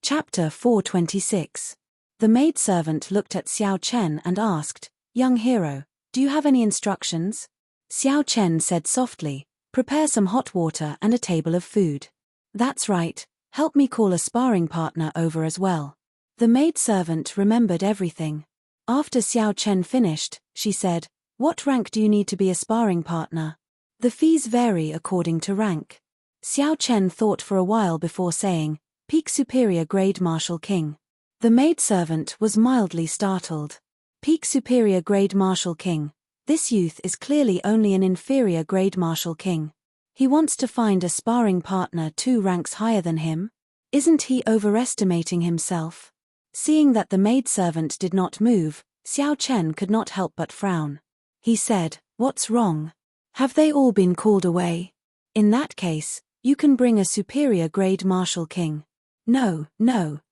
Chapter 426. The maidservant looked at Xiao Chen and asked, "Young hero, do you have any instructions?" Xiao Chen said softly, "Prepare some hot water and a table of food." "That's right, help me call a sparring partner over as well." The maidservant remembered everything. After Xiao Chen finished, she said, "What rank do you need to be a sparring partner?" "The fees vary according to rank." Xiao Chen thought for a while before saying, "Peak Superior Grade Martial King." The maidservant was mildly startled. Peak Superior Grade Martial King. This youth is clearly only an inferior grade Martial King. He wants to find a sparring partner 2 ranks higher than him? Isn't he overestimating himself? Seeing that the maidservant did not move, Xiao Chen could not help but frown. He said, "What's wrong? Have they all been called away? In that case, you can bring a superior grade Martial King." No,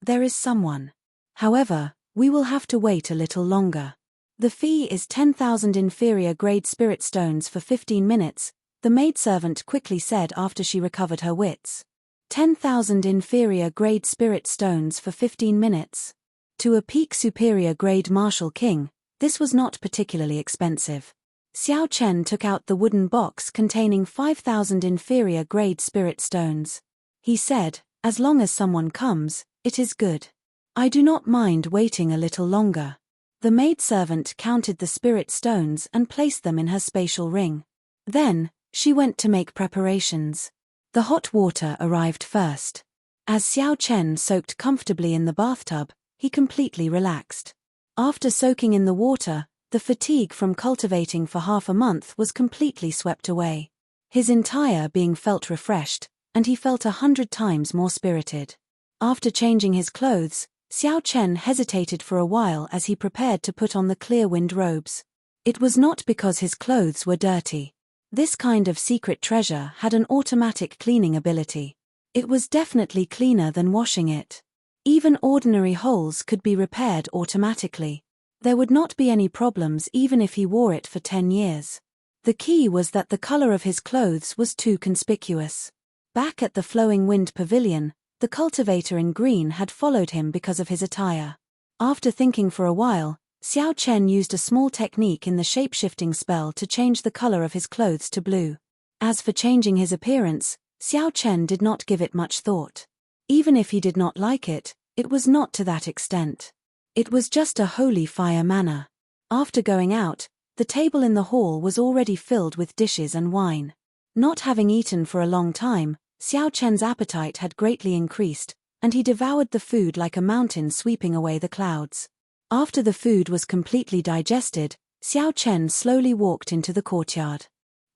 there is someone. However, we will have to wait a little longer. The fee is 10,000 inferior grade spirit stones for 15 minutes, the maidservant quickly said after she recovered her wits. 10,000 inferior grade spirit stones for 15 minutes. To a peak superior grade Martial King, this was not particularly expensive. Xiao Chen took out the wooden box containing 5,000 inferior grade spirit stones. He said, "As long as someone comes, it is good. I do not mind waiting a little longer." The maidservant counted the spirit stones and placed them in her spatial ring. Then, she went to make preparations. The hot water arrived first. As Xiao Chen soaked comfortably in the bathtub, he completely relaxed. After soaking in the water, the fatigue from cultivating for half a month was completely swept away. His entire being felt refreshed, and he felt 100 times more spirited. After changing his clothes, Xiao Chen hesitated for a while as he prepared to put on the clear wind robes. It was not because his clothes were dirty. This kind of secret treasure had an automatic cleaning ability. It was definitely cleaner than washing it. Even ordinary holes could be repaired automatically. There would not be any problems even if he wore it for 10 years. The key was that the color of his clothes was too conspicuous. Back at the Flowing Wind Pavilion, the cultivator in green had followed him because of his attire. After thinking for a while, Xiao Chen used a small technique in the shape-shifting spell to change the color of his clothes to blue. As for changing his appearance, Xiao Chen did not give it much thought. Even if he did not like it, it was not to that extent. It was just a holy fire manner. After going out, the table in the hall was already filled with dishes and wine. Not having eaten for a long time, Xiao Chen's appetite had greatly increased, and he devoured the food like a mountain sweeping away the clouds. After the food was completely digested, Xiao Chen slowly walked into the courtyard.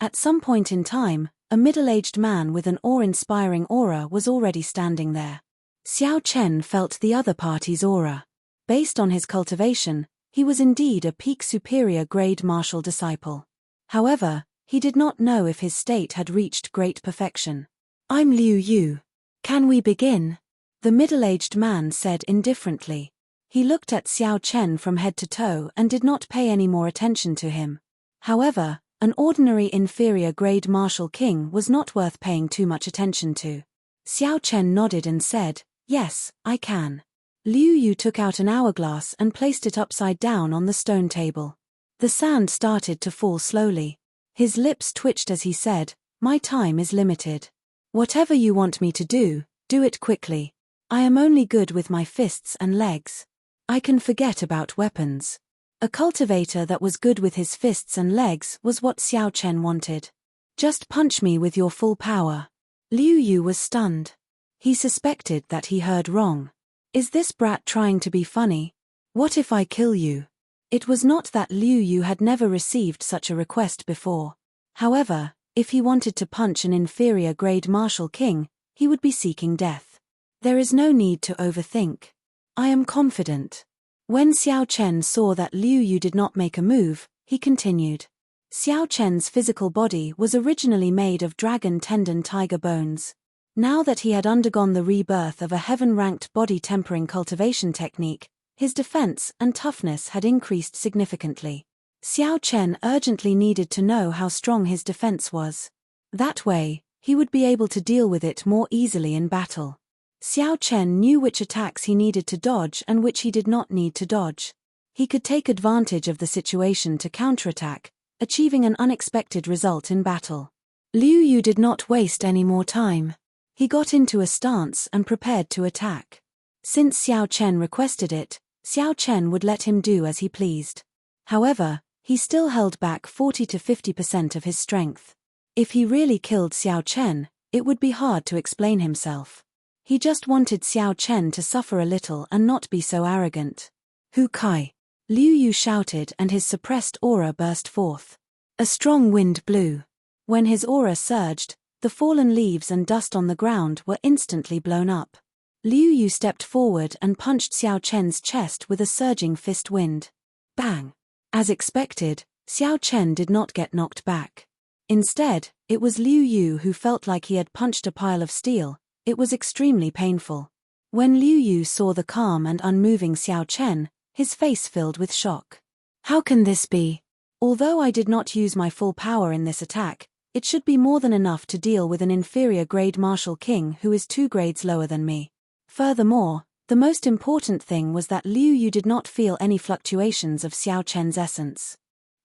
At some point in time, a middle-aged man with an awe-inspiring aura was already standing there. Xiao Chen felt the other party's aura. Based on his cultivation, he was indeed a peak superior grade martial disciple. However, he did not know if his state had reached great perfection. "I'm Liu Yu. Can we begin?" the middle-aged man said indifferently. He looked at Xiao Chen from head to toe and did not pay any more attention to him. However, an ordinary inferior grade martial king was not worth paying too much attention to. Xiao Chen nodded and said, "Yes, I can." Liu Yu took out an hourglass and placed it upside down on the stone table. The sand started to fall slowly. His lips twitched as he said, "My time is limited. Whatever you want me to do it quickly. I am only good with my fists and legs. I can forget about weapons." A cultivator that was good with his fists and legs was what Xiao Chen wanted. "Just punch me with your full power." Liu Yu was stunned. He suspected that he heard wrong. Is this brat trying to be funny? What if I kill you? It was not that Liu Yu had never received such a request before. However, if he wanted to punch an inferior grade martial king, he would be seeking death. There is no need to overthink. I am confident. When Xiao Chen saw that Liu Yu did not make a move, he continued. Xiao Chen's physical body was originally made of dragon tendon tiger bones. Now that he had undergone the rebirth of a heaven-ranked body-tempering cultivation technique, his defense and toughness had increased significantly. Xiao Chen urgently needed to know how strong his defense was. That way, he would be able to deal with it more easily in battle. Xiao Chen knew which attacks he needed to dodge and which he did not need to dodge. He could take advantage of the situation to counterattack, achieving an unexpected result in battle. Liu Yu did not waste any more time. He got into a stance and prepared to attack. Since Xiao Chen requested it, Xiao Chen would let him do as he pleased. However, he still held back 40 to 50% of his strength. If he really killed Xiao Chen, it would be hard to explain himself. He just wanted Xiao Chen to suffer a little and not be so arrogant. "Hu Kai!" Liu Yu shouted and his suppressed aura burst forth. A strong wind blew. When his aura surged, the fallen leaves and dust on the ground were instantly blown up. Liu Yu stepped forward and punched Xiao Chen's chest with a surging fist wind. Bang! As expected, Xiao Chen did not get knocked back. Instead, it was Liu Yu who felt like he had punched a pile of steel. It was extremely painful. When Liu Yu saw the calm and unmoving Xiao Chen, his face filled with shock. "How can this be? Although I did not use my full power in this attack, it should be more than enough to deal with an inferior grade martial king who is 2 grades lower than me." Furthermore, the most important thing was that Liu Yu did not feel any fluctuations of Xiao Chen's essence.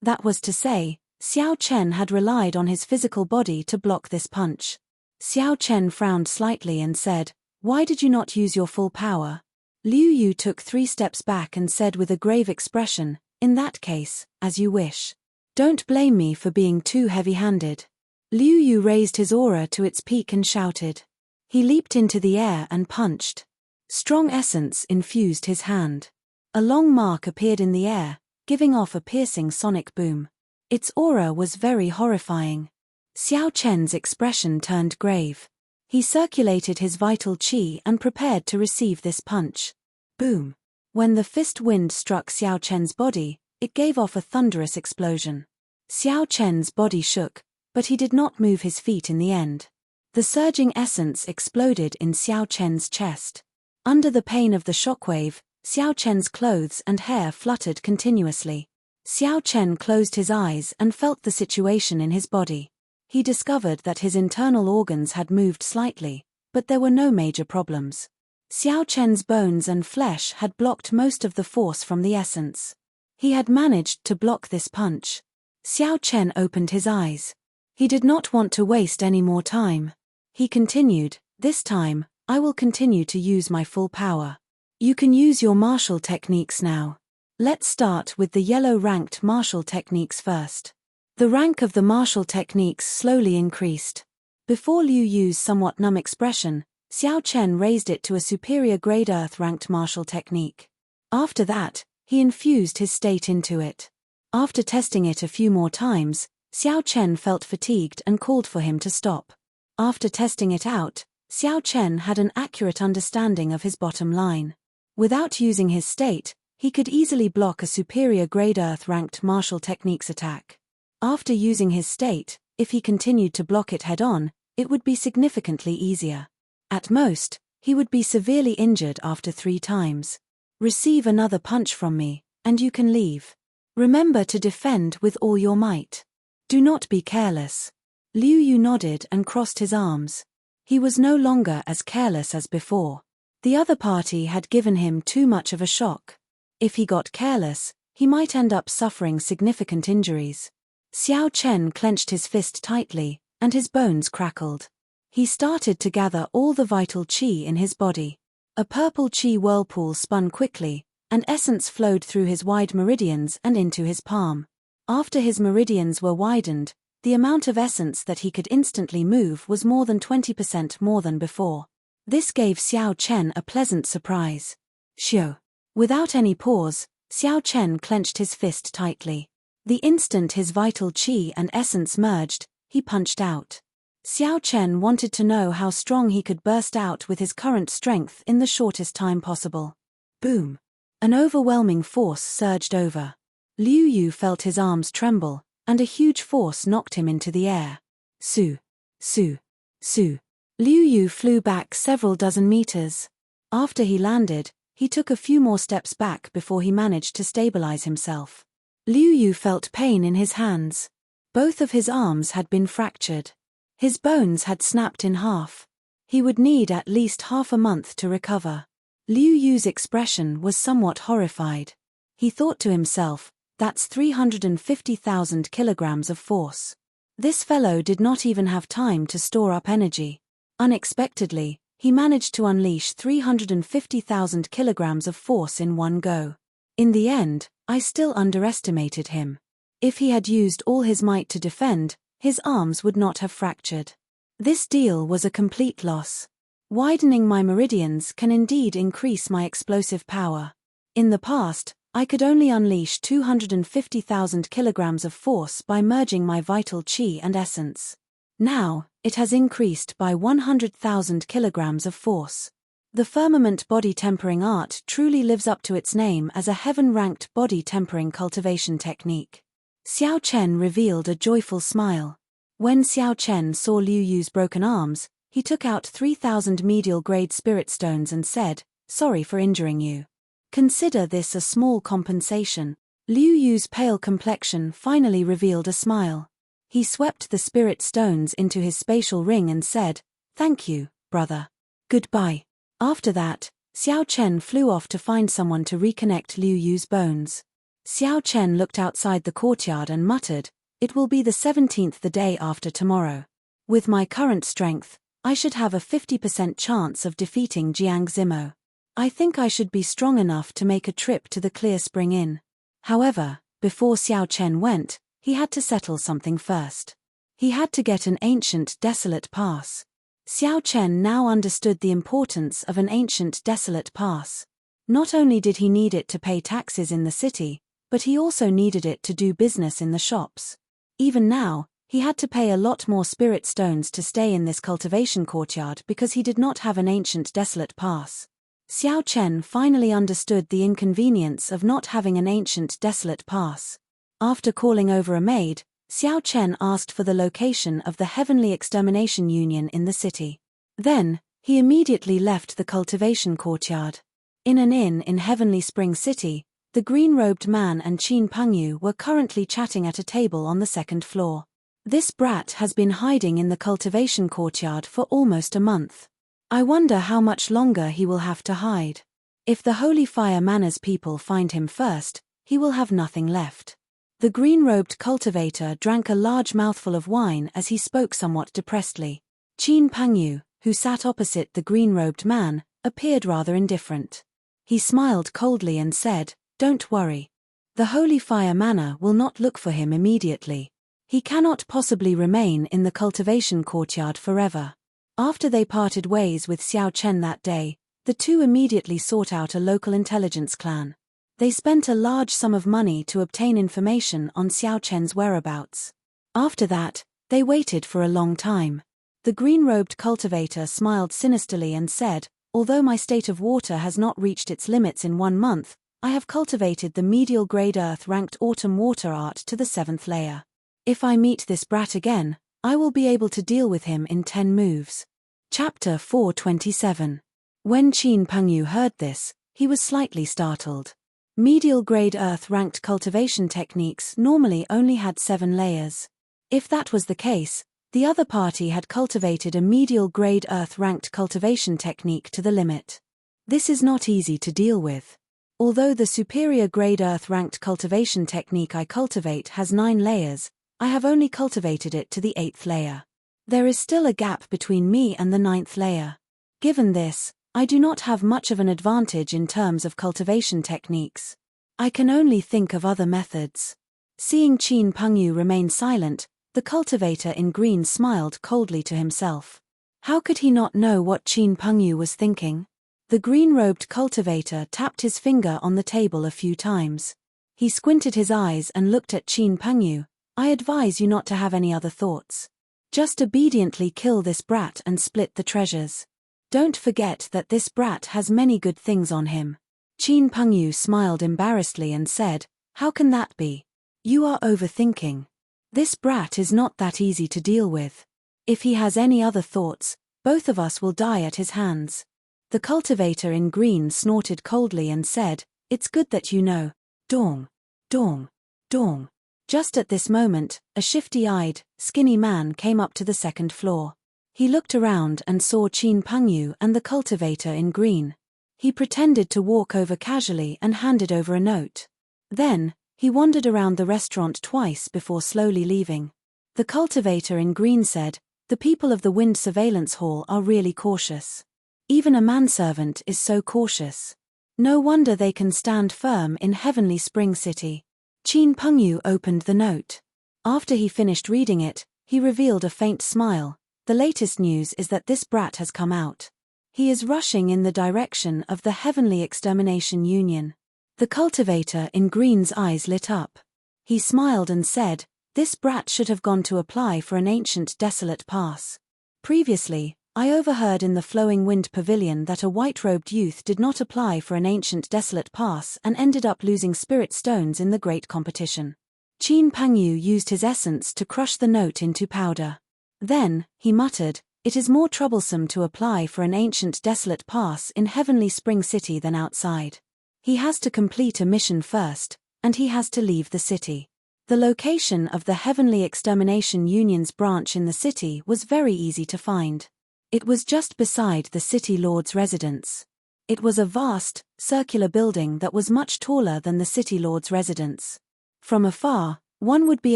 That was to say, Xiao Chen had relied on his physical body to block this punch. Xiao Chen frowned slightly and said, "Why did you not use your full power?" Liu Yu took 3 steps back and said with a grave expression, "In that case, as you wish. Don't blame me for being too heavy-handed." Liu Yu raised his aura to its peak and shouted. He leaped into the air and punched. Strong essence infused his hand. A long mark appeared in the air, giving off a piercing sonic boom. Its aura was very horrifying. Xiao Chen's expression turned grave. He circulated his vital qi and prepared to receive this punch. Boom! When the fist wind struck Xiao Chen's body, it gave off a thunderous explosion. Xiao Chen's body shook, but he did not move his feet in the end. The surging essence exploded in Xiao Chen's chest. Under the pain of the shockwave, Xiao Chen's clothes and hair fluttered continuously. Xiao Chen closed his eyes and felt the situation in his body. He discovered that his internal organs had moved slightly, but there were no major problems. Xiao Chen's bones and flesh had blocked most of the force from the essence. He had managed to block this punch. Xiao Chen opened his eyes. He did not want to waste any more time. He continued, "This time, I will continue to use my full power. You can use your martial techniques now. Let's start with the yellow-ranked martial techniques first." The rank of the martial techniques slowly increased. Before Liu Yu's somewhat numb expression, Xiao Chen raised it to a superior grade earth-ranked martial technique. After that, he infused his state into it. After testing it a few more times, Xiao Chen felt fatigued and called for him to stop. After testing it out, Xiao Chen had an accurate understanding of his bottom line. Without using his state, he could easily block a superior grade earth-ranked martial techniques attack. After using his state, if he continued to block it head-on, it would be significantly easier. At most, he would be severely injured after 3 times. Receive another punch from me, and you can leave. Remember to defend with all your might. Do not be careless. Liu Yu nodded and crossed his arms. He was no longer as careless as before. The other party had given him too much of a shock. If he got careless, he might end up suffering significant injuries. Xiao Chen clenched his fist tightly, and his bones crackled. He started to gather all the vital qi in his body. A purple qi whirlpool spun quickly, and essence flowed through his wide meridians and into his palm. After his meridians were widened, the amount of essence that he could instantly move was more than 20% more than before. This gave Xiao Chen a pleasant surprise. Xiao. Without any pause, Xiao Chen clenched his fist tightly. The instant his vital qi and essence merged, he punched out. Xiao Chen wanted to know how strong he could burst out with his current strength in the shortest time possible. Boom! An overwhelming force surged over. Liu Yu felt his arms tremble, and a huge force knocked him into the air. Su! Su! Su! Liu Yu flew back several dozen meters. After he landed, he took a few more steps back before he managed to stabilize himself. Liu Yu felt pain in his hands. Both of his arms had been fractured. His bones had snapped in half. He would need at least half a month to recover. Liu Yu's expression was somewhat horrified. He thought to himself, "That's 350,000 kilograms of force. This fellow did not even have time to store up energy." Unexpectedly, he managed to unleash 350,000 kilograms of force in one go. In the end, I still underestimated him. If he had used all his might to defend, his arms would not have fractured. This deal was a complete loss. Widening my meridians can indeed increase my explosive power. In the past, I could only unleash 250,000 kilograms of force by merging my vital qi and essence. Now, it has increased by 100,000 kilograms of force. The firmament body tempering art truly lives up to its name as a heaven-ranked body tempering cultivation technique. Xiao Chen revealed a joyful smile. When Xiao Chen saw Liu Yu's broken arms, he took out 3,000 medial-grade spirit stones and said, "Sorry for injuring you. Consider this a small compensation." Liu Yu's pale complexion finally revealed a smile. He swept the spirit stones into his spatial ring and said, "Thank you, brother. Goodbye." After that, Xiao Chen flew off to find someone to reconnect Liu Yu's bones. Xiao Chen looked outside the courtyard and muttered, "It will be the 17th the day after tomorrow. With my current strength, I should have a 50% chance of defeating Jiang Zimo. I think I should be strong enough to make a trip to the Clear Spring Inn." However, before Xiao Chen went, he had to settle something first. He had to get an ancient desolate pass. Xiao Chen now understood the importance of an ancient desolate pass. Not only did he need it to pay taxes in the city, but he also needed it to do business in the shops. Even now, He had to pay a lot more spirit stones to stay in this cultivation courtyard because he did not have an ancient desolate pass. Xiao Chen finally understood the inconvenience of not having an ancient desolate pass. After calling over a maid, Xiao Chen asked for the location of the Heavenly Extermination Union in the city. Then, he immediately left the cultivation courtyard. In an inn in Heavenly Spring City, the green-robed man and Qin Pengyu were currently chatting at a table on the second floor. This brat has been hiding in the cultivation courtyard for almost a month. I wonder how much longer he will have to hide. If the Holy Fire Manor's people find him first, he will have nothing left. The green-robed cultivator drank a large mouthful of wine as he spoke somewhat depressedly. Qin Pengyu, who sat opposite the green-robed man, appeared rather indifferent. He smiled coldly and said, "Don't worry. The Holy Fire Manor will not look for him immediately. He cannot possibly remain in the cultivation courtyard forever." After they parted ways with Xiao Chen that day, the two immediately sought out a local intelligence clan. They spent a large sum of money to obtain information on Xiao Chen's whereabouts. After that, they waited for a long time. The green-robed cultivator smiled sinisterly and said, "Although my state of water has not reached its limits in 1 month, I have cultivated the medial grade earth-ranked autumn water art to the 7th layer. If I meet this brat again, I will be able to deal with him in 10 moves. Chapter 427. When Qin Pengyu heard this, he was slightly startled. Medial grade earth-ranked cultivation techniques normally only had 7 layers. If that was the case, the other party had cultivated a medial grade earth-ranked cultivation technique to the limit. This is not easy to deal with. Although the superior grade earth-ranked cultivation technique I cultivate has 9 layers, I have only cultivated it to the 8th layer. There is still a gap between me and the 9th layer. Given this, I do not have much of an advantage in terms of cultivation techniques. I can only think of other methods." Seeing Qin Pengyu remain silent, the cultivator in green smiled coldly to himself. How could he not know what Qin Pengyu was thinking? The green-robed cultivator tapped his finger on the table a few times. He squinted his eyes and looked at Qin Pengyu. "I advise you not to have any other thoughts. Just obediently kill this brat and split the treasures. Don't forget that this brat has many good things on him." Qin Pengyu smiled embarrassedly and said, "How can that be? You are overthinking. This brat is not that easy to deal with. If he has any other thoughts, both of us will die at his hands." The cultivator in green snorted coldly and said, "It's good that you know. Dong, dong, dong." Just at this moment, a shifty-eyed, skinny man came up to the 2nd floor. He looked around and saw Qin Pengyu and the cultivator in green. He pretended to walk over casually and handed over a note. Then, he wandered around the restaurant twice before slowly leaving. The cultivator in green said, "The people of the Wind Surveillance Hall are really cautious. Even a manservant is so cautious. No wonder they can stand firm in Heavenly Spring City." Qin Pengyu opened the note. After he finished reading it, he revealed a faint smile. "The latest news is that this brat has come out. He is rushing in the direction of the Heavenly Extermination Union." The cultivator in green's eyes lit up. He smiled and said, "This brat should have gone to apply for an ancient desolate pass. Previously, I overheard in the Flowing Wind Pavilion that a white-robed youth did not apply for an ancient desolate pass and ended up losing spirit stones in the great competition." Qin Pengyu used his essence to crush the note into powder. Then, he muttered, "It is more troublesome to apply for an ancient desolate pass in Heavenly Spring City than outside. He has to complete a mission first, and he has to leave the city." The location of the Heavenly Extermination Union's branch in the city was very easy to find. It was just beside the city lord's residence. It was a vast, circular building that was much taller than the city lord's residence. From afar, one would be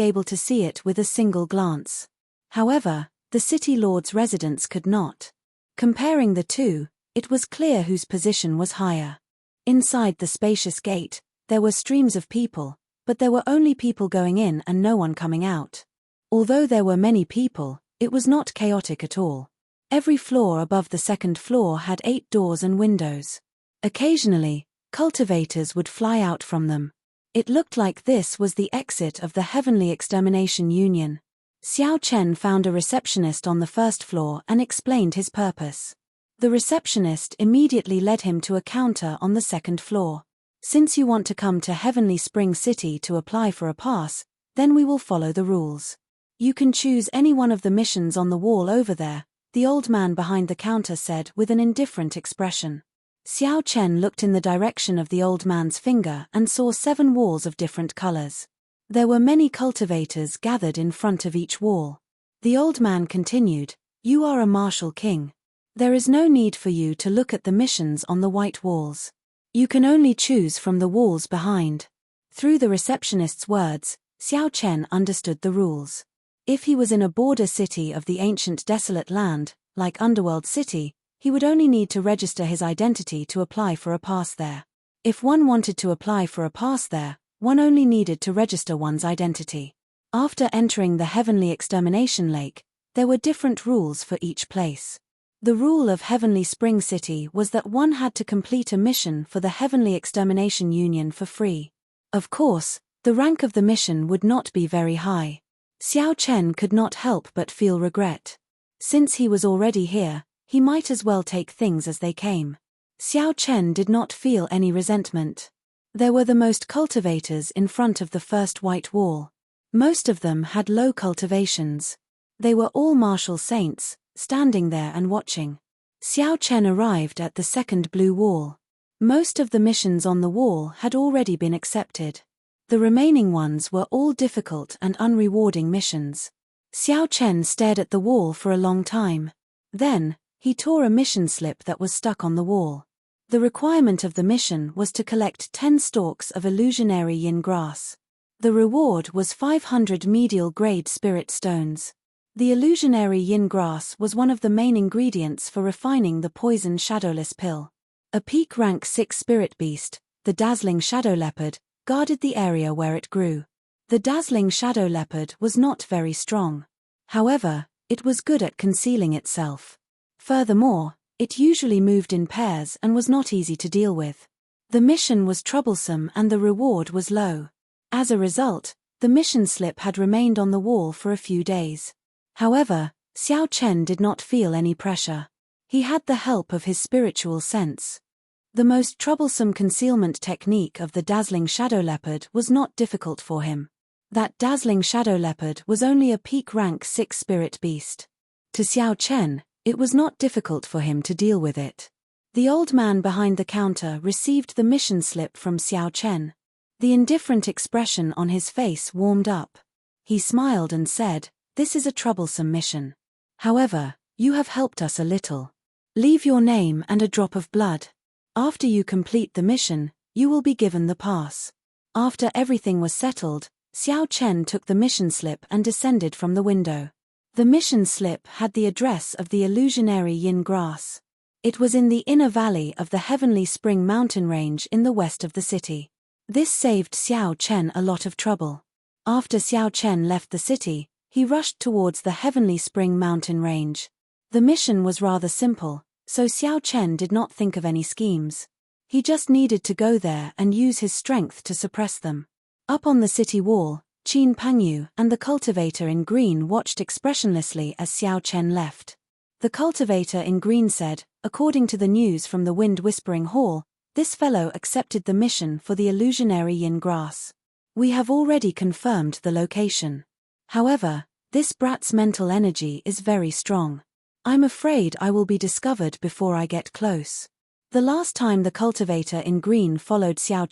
able to see it with a single glance. However, the city lord's residence could not. Comparing the two, it was clear whose position was higher. Inside the spacious gate, there were streams of people, but there were only people going in and no one coming out. Although there were many people, it was not chaotic at all. Every floor above the 2nd floor had 8 doors and windows. Occasionally, cultivators would fly out from them. It looked like this was the exit of the Heavenly Extermination Union. Xiao Chen found a receptionist on the first floor and explained his purpose. The receptionist immediately led him to a counter on the second floor. Since you want to come to Heavenly Spring City to apply for a pass, then we will follow the rules. You can choose any one of the missions on the wall over there, the old man behind the counter said with an indifferent expression. Xiao Chen looked in the direction of the old man's finger and saw 7 walls of different colors. There were many cultivators gathered in front of each wall. The old man continued, "You are a martial king. There is no need for you to look at the missions on the white walls. You can only choose from the walls behind." Through the receptionist's words, Xiao Chen understood the rules. If he was in a border city of the ancient desolate land, like Underworld City, he would only need to register his identity to apply for a pass there. If one wanted to apply for a pass there, one only needed to register one's identity. After entering the Heavenly Extermination Lake, there were different rules for each place. The rule of Heavenly Spring City was that one had to complete a mission for the Heavenly Extermination Union for free. Of course, the rank of the mission would not be very high. Xiao Chen could not help but feel regret. Since he was already here, he might as well take things as they came. Xiao Chen did not feel any resentment. There were the most cultivators in front of the first white wall. Most of them had low cultivations. They were all martial saints, standing there and watching. Xiao Chen arrived at the second blue wall. Most of the missions on the wall had already been accepted. The remaining ones were all difficult and unrewarding missions. Xiao Chen stared at the wall for a long time. Then, he tore a mission slip that was stuck on the wall. The requirement of the mission was to collect 10 stalks of illusionary yin grass. The reward was 500 medial grade spirit stones. The illusionary yin grass was one of the main ingredients for refining the poison shadowless pill. A peak rank 6 spirit beast, the dazzling shadow leopard, guarded the area where it grew. The dazzling shadow leopard was not very strong. However, it was good at concealing itself. Furthermore, it usually moved in pairs and was not easy to deal with. The mission was troublesome and the reward was low. As a result, the mission slip had remained on the wall for a few days. However, Xiao Chen did not feel any pressure. He had the help of his spiritual sense. The most troublesome concealment technique of the dazzling shadow leopard was not difficult for him. That dazzling shadow leopard was only a peak rank 6 spirit beast. To Xiao Chen, it was not difficult for him to deal with it. The old man behind the counter received the mission slip from Xiao Chen. The indifferent expression on his face warmed up. He smiled and said, "This is a troublesome mission. However, you have helped us a little. Leave your name and a drop of blood. After you complete the mission, you will be given the pass." After everything was settled, Xiao Chen took the mission slip and descended from the window. The mission slip had the address of the illusionary yin grass. It was in the inner valley of the Heavenly Spring mountain range in the west of the city. This saved Xiao Chen a lot of trouble. After Xiao Chen left the city, he rushed towards the Heavenly Spring mountain range. The mission was rather simple, so Xiao Chen did not think of any schemes. He just needed to go there and use his strength to suppress them. Up on the city wall, Qin Pangyu and the cultivator in green watched expressionlessly as Xiao Chen left. The cultivator in green said, "According to the news from the Wind Whispering Hall, this fellow accepted the mission for the illusionary yin grass. We have already confirmed the location. However, this brat's mental energy is very strong. I'm afraid I will be discovered before I get close." The last time the cultivator in green followed Xiao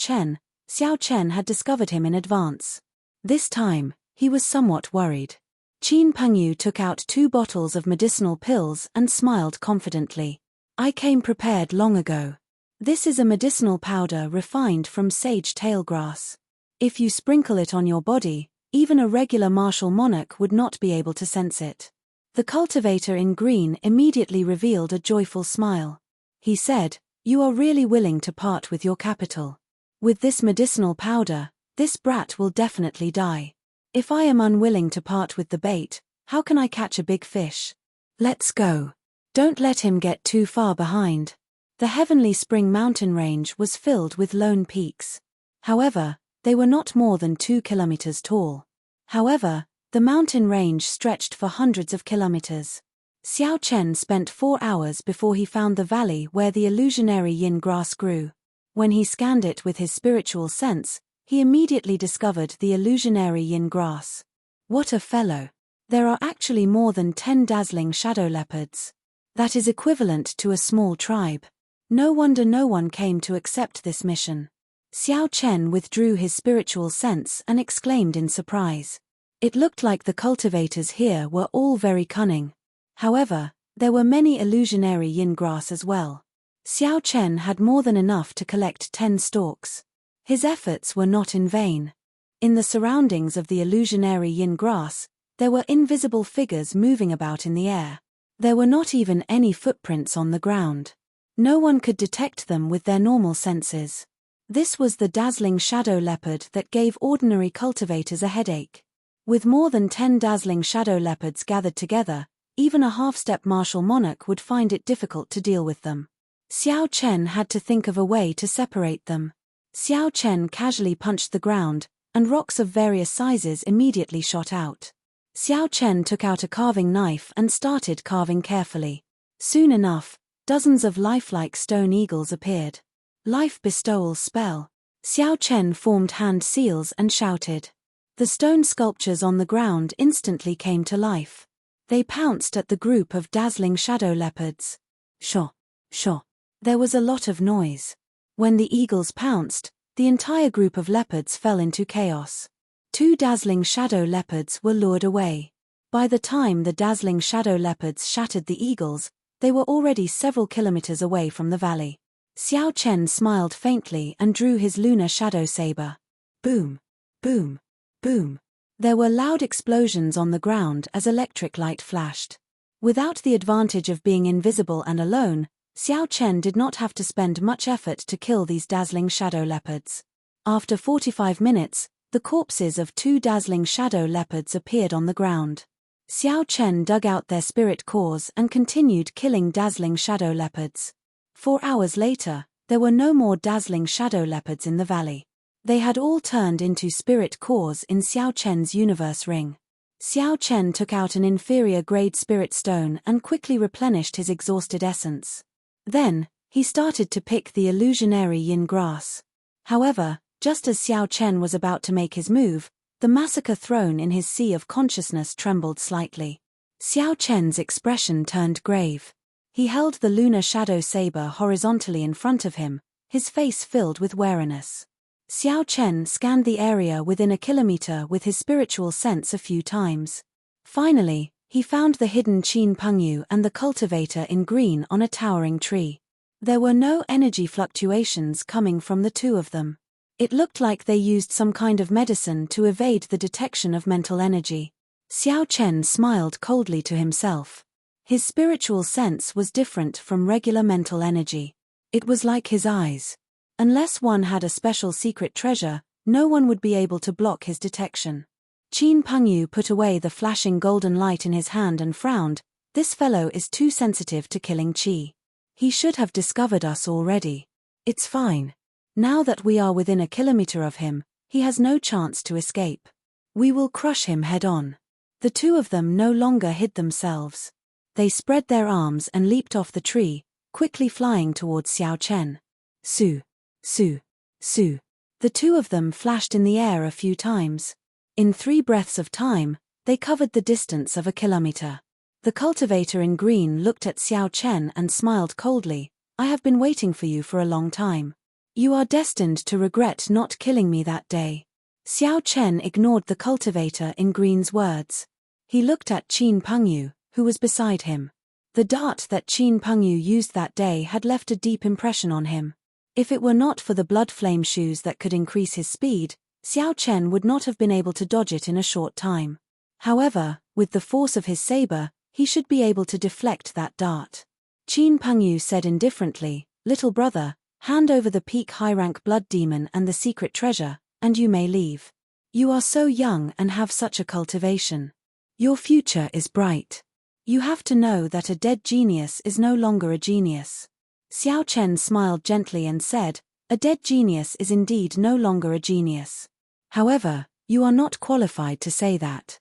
Chen had discovered him in advance. This time, he was somewhat worried. Qin Pengyu took out 2 bottles of medicinal pills and smiled confidently. "I came prepared long ago. This is a medicinal powder refined from sage tailgrass. If you sprinkle it on your body, even a regular martial monarch would not be able to sense it." The cultivator in green immediately revealed a joyful smile. He said, "You are really willing to part with your capital. With this medicinal powder, this brat will definitely die. If I am unwilling to part with the bait, how can I catch a big fish? Let's go. Don't let him get too far behind." The Heavenly Spring mountain range was filled with lone peaks. However, they were not more than 2 kilometers tall. However, The mountain range stretched for hundreds of kilometers. Xiao Chen spent 4 hours before he found the valley where the illusionary yin grass grew. When he scanned it with his spiritual sense, he immediately discovered the illusionary yin grass. What a fellow! There are actually more than 10 dazzling shadow leopards. That is equivalent to a small tribe. No wonder no one came to accept this mission. Xiao Chen withdrew his spiritual sense and exclaimed in surprise. It looked like the cultivators here were all very cunning. However, there were many illusionary yin grass as well. Xiao Chen had more than enough to collect 10 stalks. His efforts were not in vain. In the surroundings of the illusionary yin grass, there were invisible figures moving about in the air. There were not even any footprints on the ground. No one could detect them with their normal senses. This was the dazzling shadow leopard that gave ordinary cultivators a headache. With more than 10 dazzling shadow leopards gathered together, even a half-step martial monarch would find it difficult to deal with them. Xiao Chen had to think of a way to separate them. Xiao Chen casually punched the ground, and rocks of various sizes immediately shot out. Xiao Chen took out a carving knife and started carving carefully. Soon enough, dozens of lifelike stone eagles appeared. Life bestowal spell. Xiao Chen formed hand seals and shouted. The stone sculptures on the ground instantly came to life. They pounced at the group of dazzling shadow leopards. Shaw, shaw. There was a lot of noise. When the eagles pounced, the entire group of leopards fell into chaos. 2 dazzling shadow leopards were lured away. By the time the dazzling shadow leopards shattered the eagles, they were already several kilometers away from the valley. Xiao Chen smiled faintly and drew his lunar shadow saber. Boom, boom, boom. There were loud explosions on the ground as electric light flashed. Without the advantage of being invisible and alone, Xiao Chen did not have to spend much effort to kill these dazzling shadow leopards. After 45 minutes, the corpses of 2 dazzling shadow leopards appeared on the ground. Xiao Chen dug out their spirit cores and continued killing dazzling shadow leopards. 4 hours later, there were no more dazzling shadow leopards in the valley. They had all turned into spirit cores in Xiao Chen's universe ring. Xiao Chen took out an inferior-grade spirit stone and quickly replenished his exhausted essence. Then, he started to pick the illusionary yin grass. However, just as Xiao Chen was about to make his move, the massacre throne in his sea of consciousness trembled slightly. Xiao Chen's expression turned grave. He held the lunar shadow saber horizontally in front of him, his face filled with wariness. Xiao Chen scanned the area within a kilometer with his spiritual sense a few times. Finally, he found the hidden Qin Pengyu and the cultivator in green on a towering tree. There were no energy fluctuations coming from the two of them. It looked like they used some kind of medicine to evade the detection of mental energy. Xiao Chen smiled coldly to himself. His spiritual sense was different from regular mental energy. It was like his eyes. Unless one had a special secret treasure, no one would be able to block his detection. Qin Pengyu put away the flashing golden light in his hand and frowned. This fellow is too sensitive to killing qi. He should have discovered us already. It's fine. Now that we are within a kilometer of him, he has no chance to escape. We will crush him head on. The two of them no longer hid themselves. They spread their arms and leaped off the tree, quickly flying towards Xiao Chen. Su, su, su. The two of them flashed in the air a few times. In 3 breaths of time, they covered the distance of a kilometer. The cultivator in green looked at Xiao Chen and smiled coldly. I have been waiting for you for a long time. You are destined to regret not killing me that day. Xiao Chen ignored the cultivator in green's words. He looked at Qin Pengyu, who was beside him. The dart that Qin Pengyu used that day had left a deep impression on him. If it were not for the blood flame shoes that could increase his speed, Xiao Chen would not have been able to dodge it in a short time. However, with the force of his saber, he should be able to deflect that dart. Qin Pengyu said indifferently, "Little brother, hand over the peak high-rank blood demon and the secret treasure, and you may leave. You are so young and have such a cultivation. Your future is bright. You have to know that a dead genius is no longer a genius." Xiao Chen smiled gently and said, "A dead genius is indeed no longer a genius. However, you are not qualified to say that."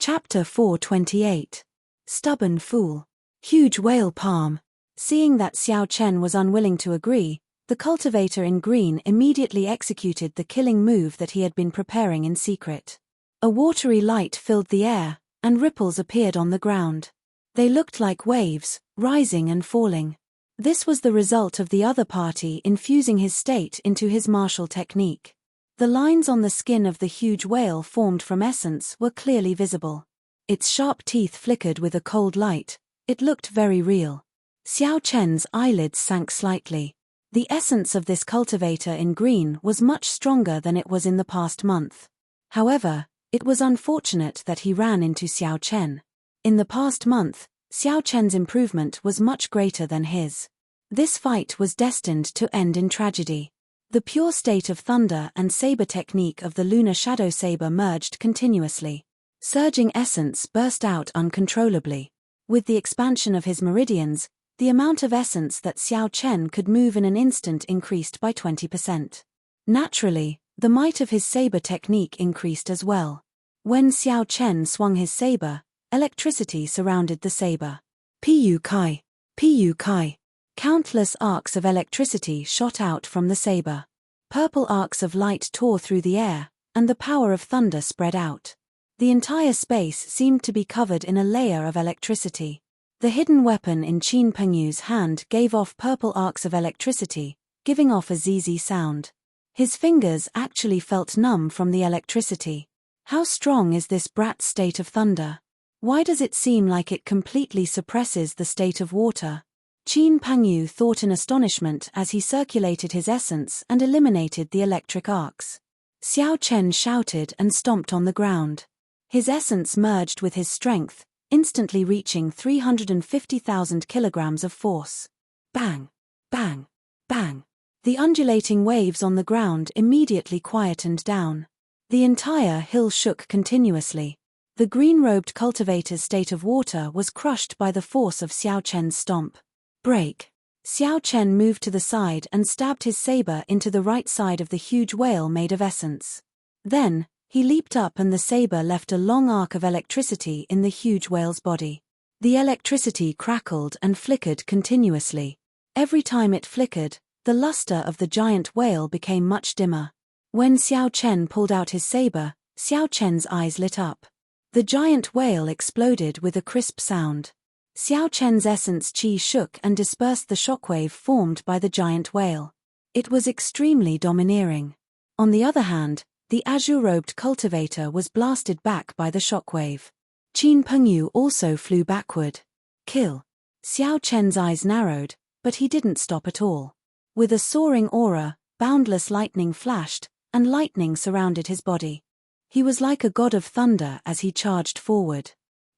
Chapter 428. Stubborn Fool. Huge Whale Palm. Seeing that Xiao Chen was unwilling to agree, the cultivator in green immediately executed the killing move that he had been preparing in secret. A watery light filled the air, and ripples appeared on the ground. They looked like waves, rising and falling. This was the result of the other party infusing his state into his martial technique. The lines on the skin of the huge whale formed from essence were clearly visible. Its sharp teeth flickered with a cold light. It looked very real. Xiao Chen's eyelids sank slightly. The essence of this cultivator in green was much stronger than it was in the past month. However, it was unfortunate that he ran into Xiao Chen. In the past month, Xiao Chen's improvement was much greater than his. This fight was destined to end in tragedy. The pure state of thunder and saber technique of the lunar shadow saber merged continuously. Surging essence burst out uncontrollably. With the expansion of his meridians, the amount of essence that Xiao Chen could move in an instant increased by 20%. Naturally, the might of his saber technique increased as well. When Xiao Chen swung his saber, electricity surrounded the saber. Piyu Kai! Piyu Kai! Countless arcs of electricity shot out from the saber. Purple arcs of light tore through the air, and the power of thunder spread out. The entire space seemed to be covered in a layer of electricity. The hidden weapon in Qin Pengyu's hand gave off purple arcs of electricity, giving off a zee sound. His fingers actually felt numb from the electricity. How strong is this brat's state of thunder? Why does it seem like it completely suppresses the state of water? Qin Pengyu thought in astonishment as he circulated his essence and eliminated the electric arcs. Xiao Chen shouted and stomped on the ground. His essence merged with his strength, instantly reaching 350,000 kilograms of force. Bang! Bang! Bang! The undulating waves on the ground immediately quietened down. The entire hill shook continuously. The green-robed cultivator's state of water was crushed by the force of Xiao Chen's stomp. Break! Xiao Chen moved to the side and stabbed his saber into the right side of the huge whale made of essence. Then, he leaped up and the saber left a long arc of electricity in the huge whale's body. The electricity crackled and flickered continuously. Every time it flickered, the luster of the giant whale became much dimmer. When Xiao Chen pulled out his saber, Xiao Chen's eyes lit up. The giant whale exploded with a crisp sound. Xiao Chen's essence qi shook and dispersed the shockwave formed by the giant whale. It was extremely domineering. On the other hand, the azure-robed cultivator was blasted back by the shockwave. Qin Pengyu also flew backward. Kill! Xiao Chen's eyes narrowed, but he didn't stop at all. With a soaring aura, boundless lightning flashed, and lightning surrounded his body. He was like a god of thunder as he charged forward.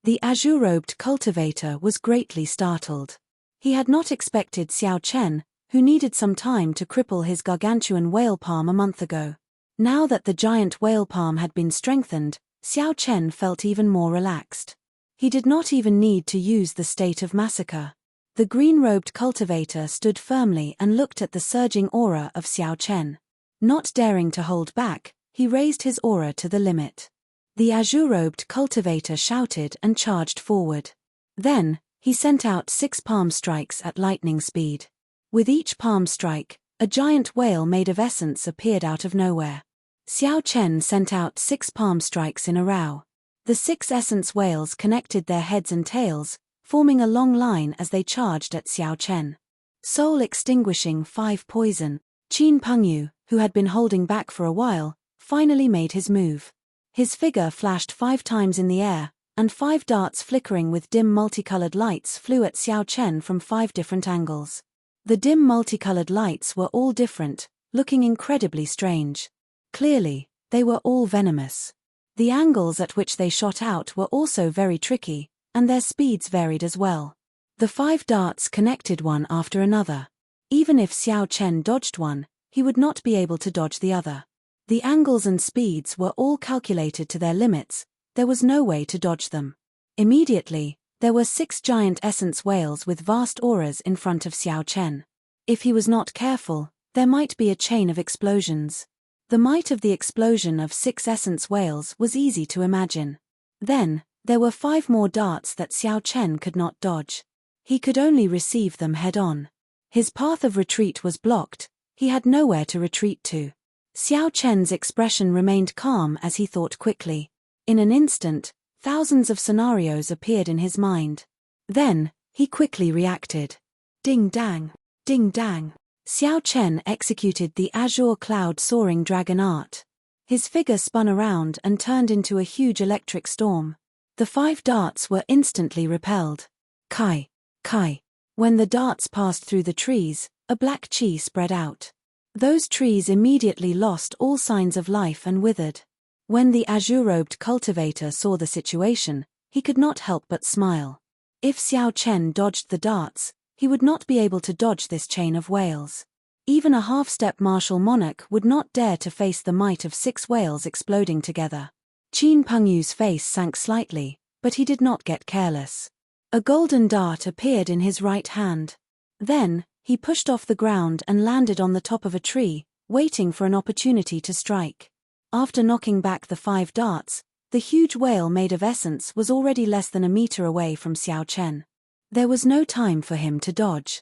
The azure-robed cultivator was greatly startled. He had not expected Xiao Chen, who needed some time to cripple his gargantuan whale palm a month ago. Now that the giant whale palm had been strengthened, Xiao Chen felt even more relaxed. He did not even need to use the state of massacre. The green-robed cultivator stood firmly and looked at the surging aura of Xiao Chen. Not daring to hold back, he raised his aura to the limit. The azure-robed cultivator shouted and charged forward. Then, he sent out 6 palm strikes at lightning speed. With each palm strike, a giant whale made of essence appeared out of nowhere. Xiao Chen sent out 6 palm strikes in a row. The 6 essence whales connected their heads and tails, forming a long line as they charged at Xiao Chen. Soul extinguishing 5 poison. Qin Pengyu, who had been holding back for a while, finally made his move. His figure flashed 5 times in the air, and 5 darts flickering with dim multicolored lights flew at Xiao Chen from 5 different angles. The dim multicolored lights were all different, looking incredibly strange. Clearly, they were all venomous. The angles at which they shot out were also very tricky, and their speeds varied as well. The 5 darts connected one after another. Even if Xiao Chen dodged one, he would not be able to dodge the other. The angles and speeds were all calculated to their limits, there was no way to dodge them. Immediately, there were 6 giant essence whales with vast auras in front of Xiao Chen. If he was not careful, there might be a chain of explosions. The might of the explosion of 6 essence whales was easy to imagine. Then, There were 5 more darts that Xiao Chen could not dodge. He could only receive them head-on. His path of retreat was blocked, he had nowhere to retreat to. Xiao Chen's expression remained calm as he thought quickly. In an instant, thousands of scenarios appeared in his mind. Then, he quickly reacted. Ding-dang, ding-dang. Xiao Chen executed the azure cloud soaring dragon art. His figure spun around and turned into a huge electric storm. The 5 darts were instantly repelled. Kai, Kai. When the darts passed through the trees, a black chi spread out. Those trees immediately lost all signs of life and withered. When the azure-robed cultivator saw the situation, he could not help but smile. If Xiao Chen dodged the darts, he would not be able to dodge this chain of whales. Even a half-step martial monarch would not dare to face the might of 6 whales exploding together. Qin Pengyu's face sank slightly, but he did not get careless. A golden dart appeared in his right hand. Then, he pushed off the ground and landed on the top of a tree, waiting for an opportunity to strike. After knocking back the 5 darts, the huge whale made of essence was already less than a meter away from Xiao Chen. There was no time for him to dodge.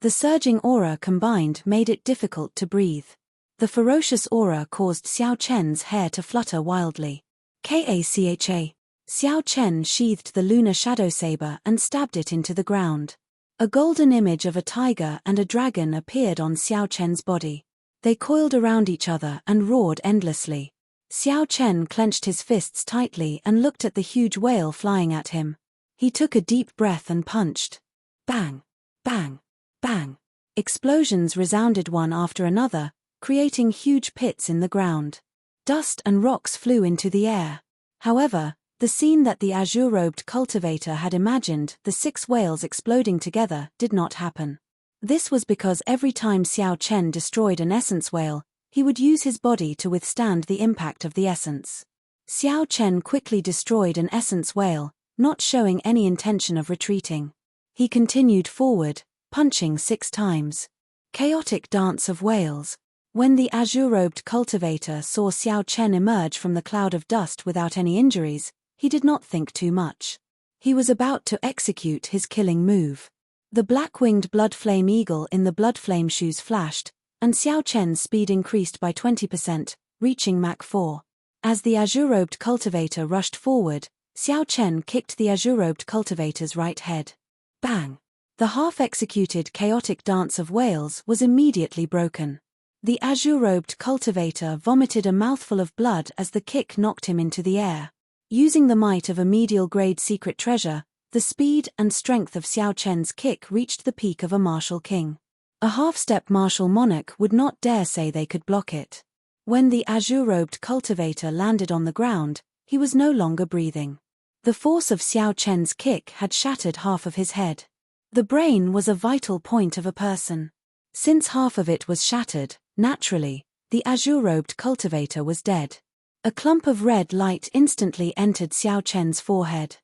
The surging aura combined made it difficult to breathe. The ferocious aura caused Xiao Chen's hair to flutter wildly. Kacha. Xiao Chen sheathed the lunar shadow saber and stabbed it into the ground. A golden image of a tiger and a dragon appeared on Xiao Chen's body. They coiled around each other and roared endlessly. Xiao Chen clenched his fists tightly and looked at the huge whale flying at him. He took a deep breath and punched. Bang! Bang! Bang! Explosions resounded one after another, creating huge pits in the ground. Dust and rocks flew into the air. However, the scene that the azure-robed cultivator had imagined, the 6 whales exploding together, did not happen. This was because every time Xiao Chen destroyed an essence whale, he would use his body to withstand the impact of the essence. Xiao Chen quickly destroyed an essence whale, not showing any intention of retreating. He continued forward, punching 6 times. Chaotic dance of whales. When the azure-robed cultivator saw Xiao Chen emerge from the cloud of dust without any injuries, he did not think too much. He was about to execute his killing move. The black-winged blood-flame eagle in the blood-flame shoes flashed, and Xiao Chen's speed increased by 20%, reaching Mach 4. As the azure-robed cultivator rushed forward, Xiao Chen kicked the azure-robed cultivator's right head. Bang! The half-executed chaotic dance of whales was immediately broken. The azure-robed cultivator vomited a mouthful of blood as the kick knocked him into the air. Using the might of a medial-grade secret treasure, the speed and strength of Xiao Chen's kick reached the peak of a martial king. A half-step martial monarch would not dare say they could block it. When the azure-robed cultivator landed on the ground, he was no longer breathing. The force of Xiao Chen's kick had shattered half of his head. The brain was a vital point of a person. Since half of it was shattered, naturally, the azure-robed cultivator was dead. A clump of red light instantly entered Xiao Chen's forehead.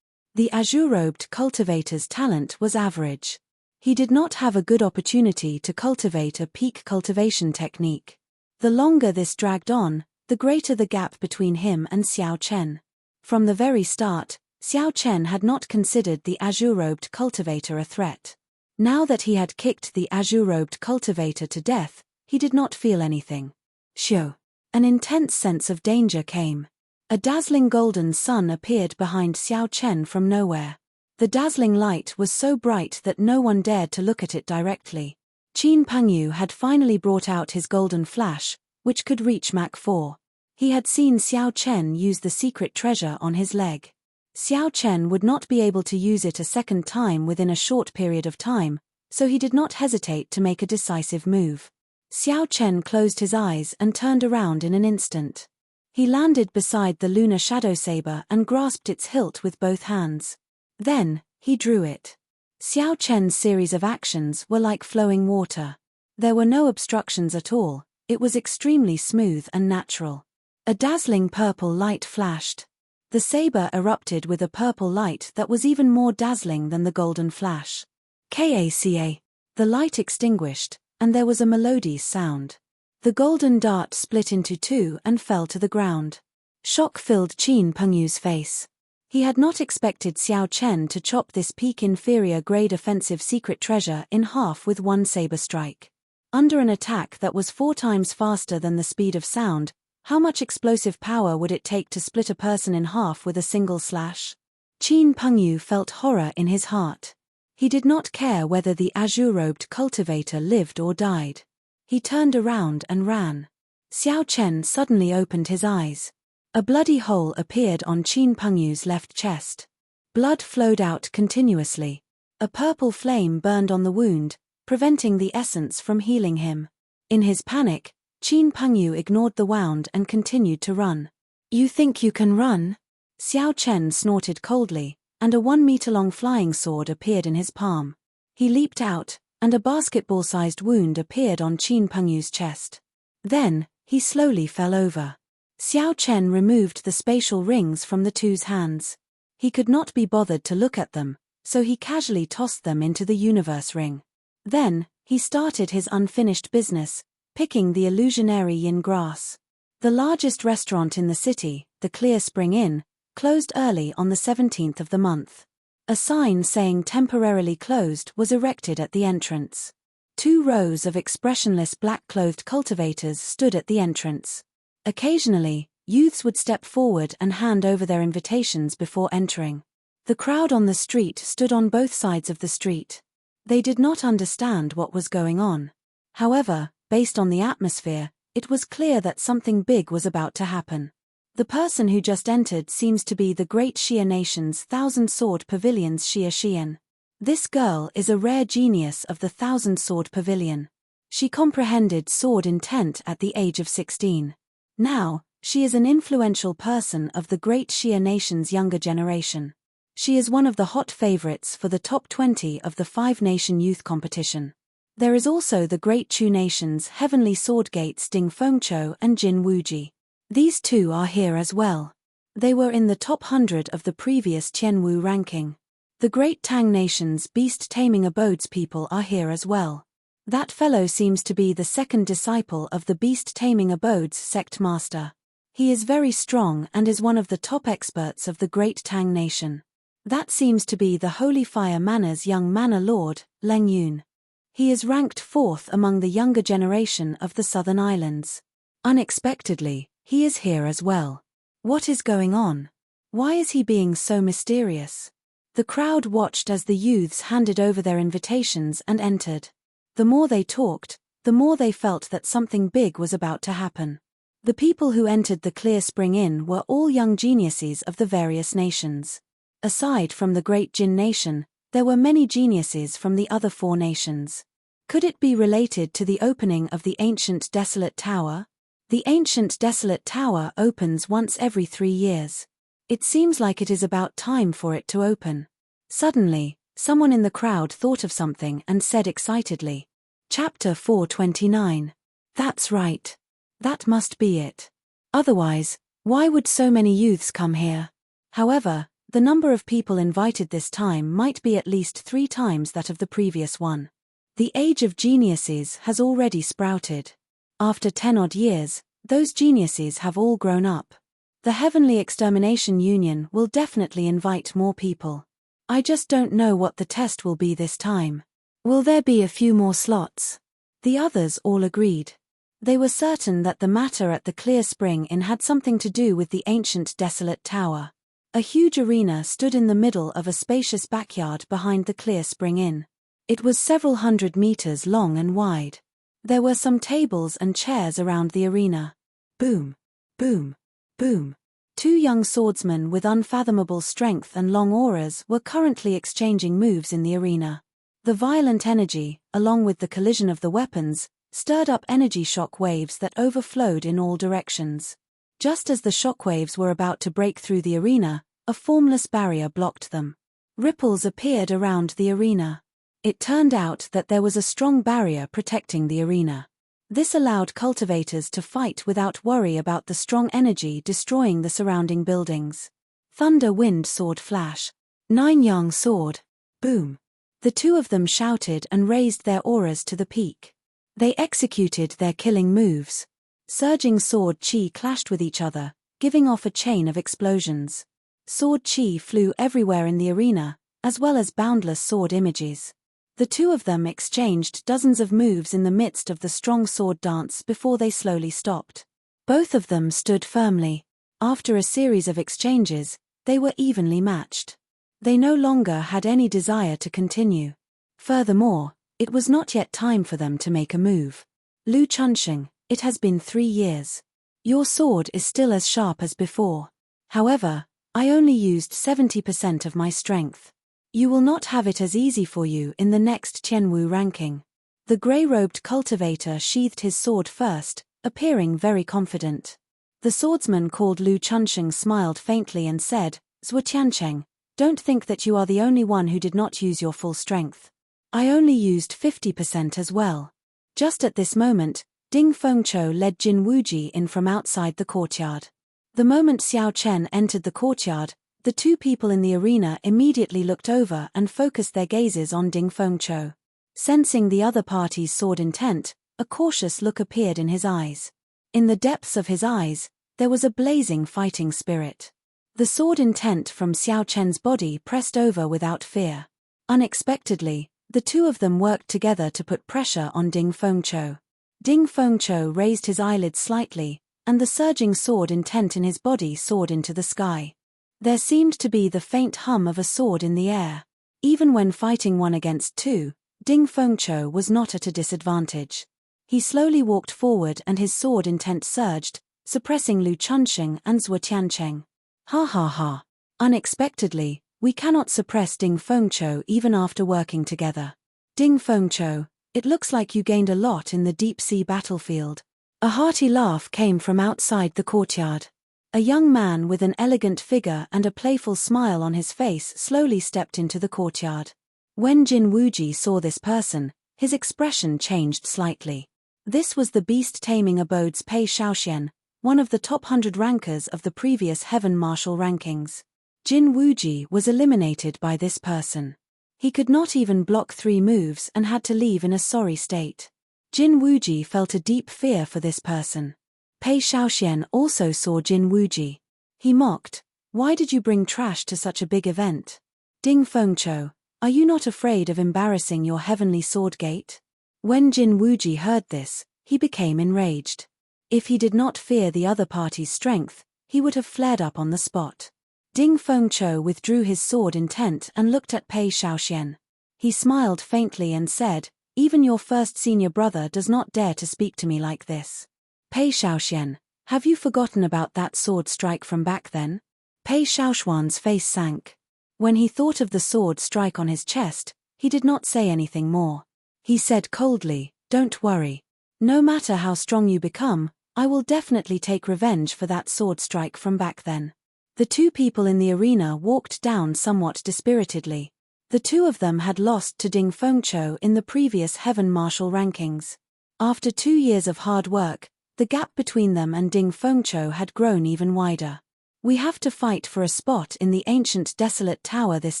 The azure-robed cultivator's talent was average. He did not have a good opportunity to cultivate a peak cultivation technique. The longer this dragged on, the greater the gap between him and Xiao Chen. From the very start, Xiao Chen had not considered the azure-robed cultivator a threat. Now that he had kicked the azure-robed cultivator to death, he did not feel anything. Shoo! An intense sense of danger came. A dazzling golden sun appeared behind Xiao Chen from nowhere. The dazzling light was so bright that no one dared to look at it directly. Qin Pengyu had finally brought out his golden flash, which could reach Mach 4. He had seen Xiao Chen use the secret treasure on his leg. Xiao Chen would not be able to use it a second time within a short period of time, so he did not hesitate to make a decisive move. Xiao Chen closed his eyes and turned around in an instant. He landed beside the lunar shadow saber and grasped its hilt with both hands. Then, he drew it. Xiao Chen's series of actions were like flowing water. There were no obstructions at all, it was extremely smooth and natural. A dazzling purple light flashed. The saber erupted with a purple light that was even more dazzling than the golden flash. Kacha. The light extinguished, and there was a melodious sound. The golden dart split into 2 and fell to the ground. Shock filled Qin Pengyu's face. He had not expected Xiao Chen to chop this peak inferior grade offensive secret treasure in half with one saber strike. Under an attack that was 4 times faster than the speed of sound, how much explosive power would it take to split a person in half with a single slash? Qin Pengyu felt horror in his heart. He did not care whether the azure-robed cultivator lived or died. He turned around and ran. Xiao Chen suddenly opened his eyes. A bloody hole appeared on Qin Pengyu's left chest. Blood flowed out continuously. A purple flame burned on the wound, preventing the essence from healing him. In his panic, Qin Pengyu ignored the wound and continued to run. "You think you can run?" Xiao Chen snorted coldly, and a 1-meter-long flying sword appeared in his palm. He leaped out, and a basketball-sized wound appeared on Qin Pengyu's chest. Then, he slowly fell over. Xiao Chen removed the spatial rings from the two's hands. He could not be bothered to look at them, so he casually tossed them into the universe ring. Then, he started his unfinished business, picking the illusionary yin grass. The largest restaurant in the city, the Clear Spring Inn, closed early on the 17th of the month. A sign saying temporarily closed was erected at the entrance. 2 rows of expressionless black-clothed cultivators stood at the entrance. Occasionally, youths would step forward and hand over their invitations before entering. The crowd on the street stood on both sides of the street. They did not understand what was going on. However, based on the atmosphere, it was clear that something big was about to happen. The person who just entered seems to be the great Xia nation's Thousand-Sword Pavilion's Xia Xian. This girl is a rare genius of the Thousand-Sword Pavilion. She comprehended sword intent at the age of 16. Now, she is an influential person of the great Xia nation's younger generation. She is one of the hot favorites for the top 20 of the 5-nation youth competition. There is also the great Chu nation's heavenly sword gates Ding Fengqiu and Jin Wuji. These 2 are here as well. They were in the top 100 of the previous Tianwu ranking. The great Tang nation's beast-taming abodes people are here as well. That fellow seems to be the second disciple of the beast-taming abodes sect master. He is very strong and is one of the top experts of the great Tang nation. That seems to be the Holy Fire Manor's young manor lord, Leng Yun. He is ranked 4th among the younger generation of the southern islands. Unexpectedly, he is here as well. What is going on? Why is he being so mysterious? The crowd watched as the youths handed over their invitations and entered. The more they talked, the more they felt that something big was about to happen. The people who entered the Clear Spring Inn were all young geniuses of the various nations. Aside from the great Jin nation, there were many geniuses from the other 4 nations. Could it be related to the opening of the ancient desolate tower? The ancient desolate tower opens once every 3 years. It seems like it is about time for it to open. Suddenly, someone in the crowd thought of something and said excitedly, "Chapter 429. That's right. That must be it. Otherwise, why would so many youths come here?" However, the number of people invited this time might be at least 3 times that of the previous one. The age of geniuses has already sprouted. After 10-odd years, those geniuses have all grown up. The Heavenly Extermination Union will definitely invite more people. I just don't know what the test will be this time. Will there be a few more slots? The others all agreed. They were certain that the matter at the Clear Spring Inn had something to do with the ancient desolate tower. A huge arena stood in the middle of a spacious backyard behind the Clear Spring Inn. It was several hundred meters long and wide. There were some tables and chairs around the arena. Boom, boom, boom. 2 young swordsmen with unfathomable strength and long auras were currently exchanging moves in the arena. The violent energy, along with the collision of the weapons, stirred up energy shock waves that overflowed in all directions. Just as the shock waves were about to break through the arena, a formless barrier blocked them. Ripples appeared around the arena. It turned out that there was a strong barrier protecting the arena. This allowed cultivators to fight without worry about the strong energy destroying the surrounding buildings. Thunder wind sword flash. 9 yang sword. Boom. The 2 of them shouted and raised their auras to the peak. They executed their killing moves. Surging sword chi clashed with each other, giving off a chain of explosions. Sword chi flew everywhere in the arena, as well as boundless sword images. The two of them exchanged dozens of moves in the midst of the strong sword dance before they slowly stopped. Both of them stood firmly. After a series of exchanges, they were evenly matched. They no longer had any desire to continue. Furthermore, it was not yet time for them to make a move. Lu Chunxing, it has been 3 years. Your sword is still as sharp as before. However, I only used 70% of my strength. You will not have it as easy for you in the next Qianwu ranking. The grey-robed cultivator sheathed his sword first, appearing very confident. The swordsman called Lu Chunxing smiled faintly and said, Zhuo Tiancheng, don't think that you are the only one who did not use your full strength. I only used 50% as well. Just at this moment, Ding Fengqiu led Jin Wuji in from outside the courtyard. The moment Xiao Chen entered the courtyard, the two people in the arena immediately looked over and focused their gazes on Ding Fengqiu. Sensing the other party's sword intent, a cautious look appeared in his eyes. In the depths of his eyes, there was a blazing fighting spirit. The sword intent from Xiao Chen's body pressed over without fear. Unexpectedly, the two of them worked together to put pressure on Ding Fengqiu. Ding Fengqiu raised his eyelids slightly, and the surging sword intent in his body soared into the sky. There seemed to be the faint hum of a sword in the air. Even when fighting 1 against 2, Ding Fengqiu was not at a disadvantage. He slowly walked forward and his sword intent surged, suppressing Lu Chunxing and Zhuo Tiancheng. Ha ha ha. Unexpectedly, we cannot suppress Ding Fengqiu even after working together. Ding Fengqiu, it looks like you gained a lot in the deep-sea battlefield. A hearty laugh came from outside the courtyard. A young man with an elegant figure and a playful smile on his face slowly stepped into the courtyard. When Jin Wuji saw this person, his expression changed slightly. This was the beast-taming abode's Pei Shaoxian, one of the top 100 rankers of the previous Heaven Martial rankings. Jin Wuji was eliminated by this person. He could not even block 3 moves and had to leave in a sorry state. Jin Wuji felt a deep fear for this person. Pei Shaoxian also saw Jin Wuji. He mocked, "Why did you bring trash to such a big event? Ding Fengqiu, are you not afraid of embarrassing your heavenly sword gate?" When Jin Wuji heard this, he became enraged. If he did not fear the other party's strength, he would have flared up on the spot. Ding Fengqiu withdrew his sword intent and looked at Pei Shaoxian. He smiled faintly and said, "Even your first senior brother does not dare to speak to me like this. Pei Shaoxian, have you forgotten about that sword strike from back then?" Pei Shaoxuan's face sank. When he thought of the sword strike on his chest, he did not say anything more. He said coldly, "Don't worry. No matter how strong you become, I will definitely take revenge for that sword strike from back then." The two people in the arena walked down somewhat dispiritedly. The two of them had lost to Ding Fengqiu in the previous Heaven Martial rankings. After 2 years of hard work, the gap between them and Ding Fengqiu had grown even wider. We have to fight for a spot in the ancient desolate tower this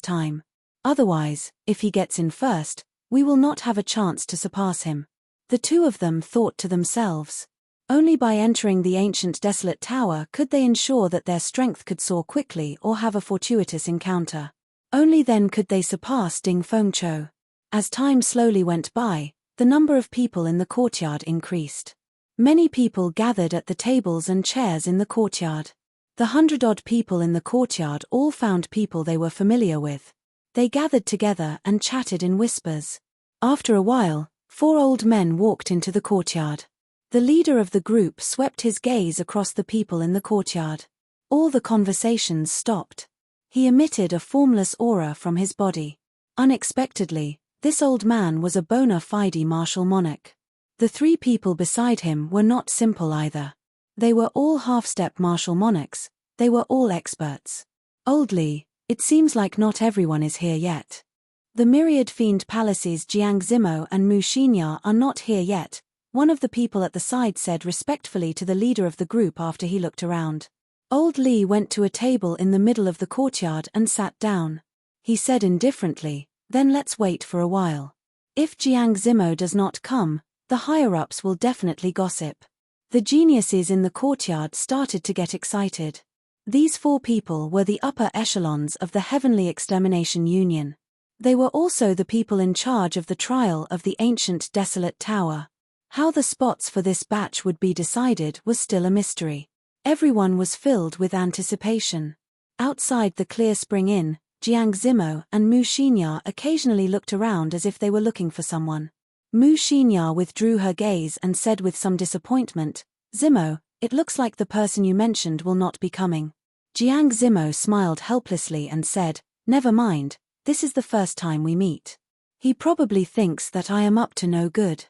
time. Otherwise, if he gets in first, we will not have a chance to surpass him. The two of them thought to themselves. Only by entering the ancient desolate tower could they ensure that their strength could soar quickly or have a fortuitous encounter. Only then could they surpass Ding Fengqiu. As time slowly went by, the number of people in the courtyard increased. Many people gathered at the tables and chairs in the courtyard. The 100-odd people in the courtyard all found people they were familiar with. They gathered together and chatted in whispers. After a while, 4 old men walked into the courtyard. The leader of the group swept his gaze across the people in the courtyard. All the conversations stopped. He emitted a formless aura from his body. Unexpectedly, this old man was a bona fide martial monarch. The 3 people beside him were not simple either. They were all half-step martial monarchs, they were all experts. Old Li, it seems like not everyone is here yet. The myriad fiend palaces Jiang Zimo and Mu Xinya are not here yet, one of the people at the side said respectfully to the leader of the group after he looked around. Old Li went to a table in the middle of the courtyard and sat down. He said indifferently, "Then let's wait for a while. If Jiang Zimo does not come, the higher-ups will definitely gossip." The geniuses in the courtyard started to get excited. These 4 people were the upper echelons of the Heavenly Extermination Union. They were also the people in charge of the trial of the ancient desolate tower. How the spots for this batch would be decided was still a mystery. Everyone was filled with anticipation. Outside the Clear Spring Inn, Jiang Zimo and Mu Xinya occasionally looked around as if they were looking for someone. Mu Xinya withdrew her gaze and said with some disappointment, "Zimo, it looks like the person you mentioned will not be coming." Jiang Zimo smiled helplessly and said, "Never mind, this is the first time we meet. He probably thinks that I am up to no good.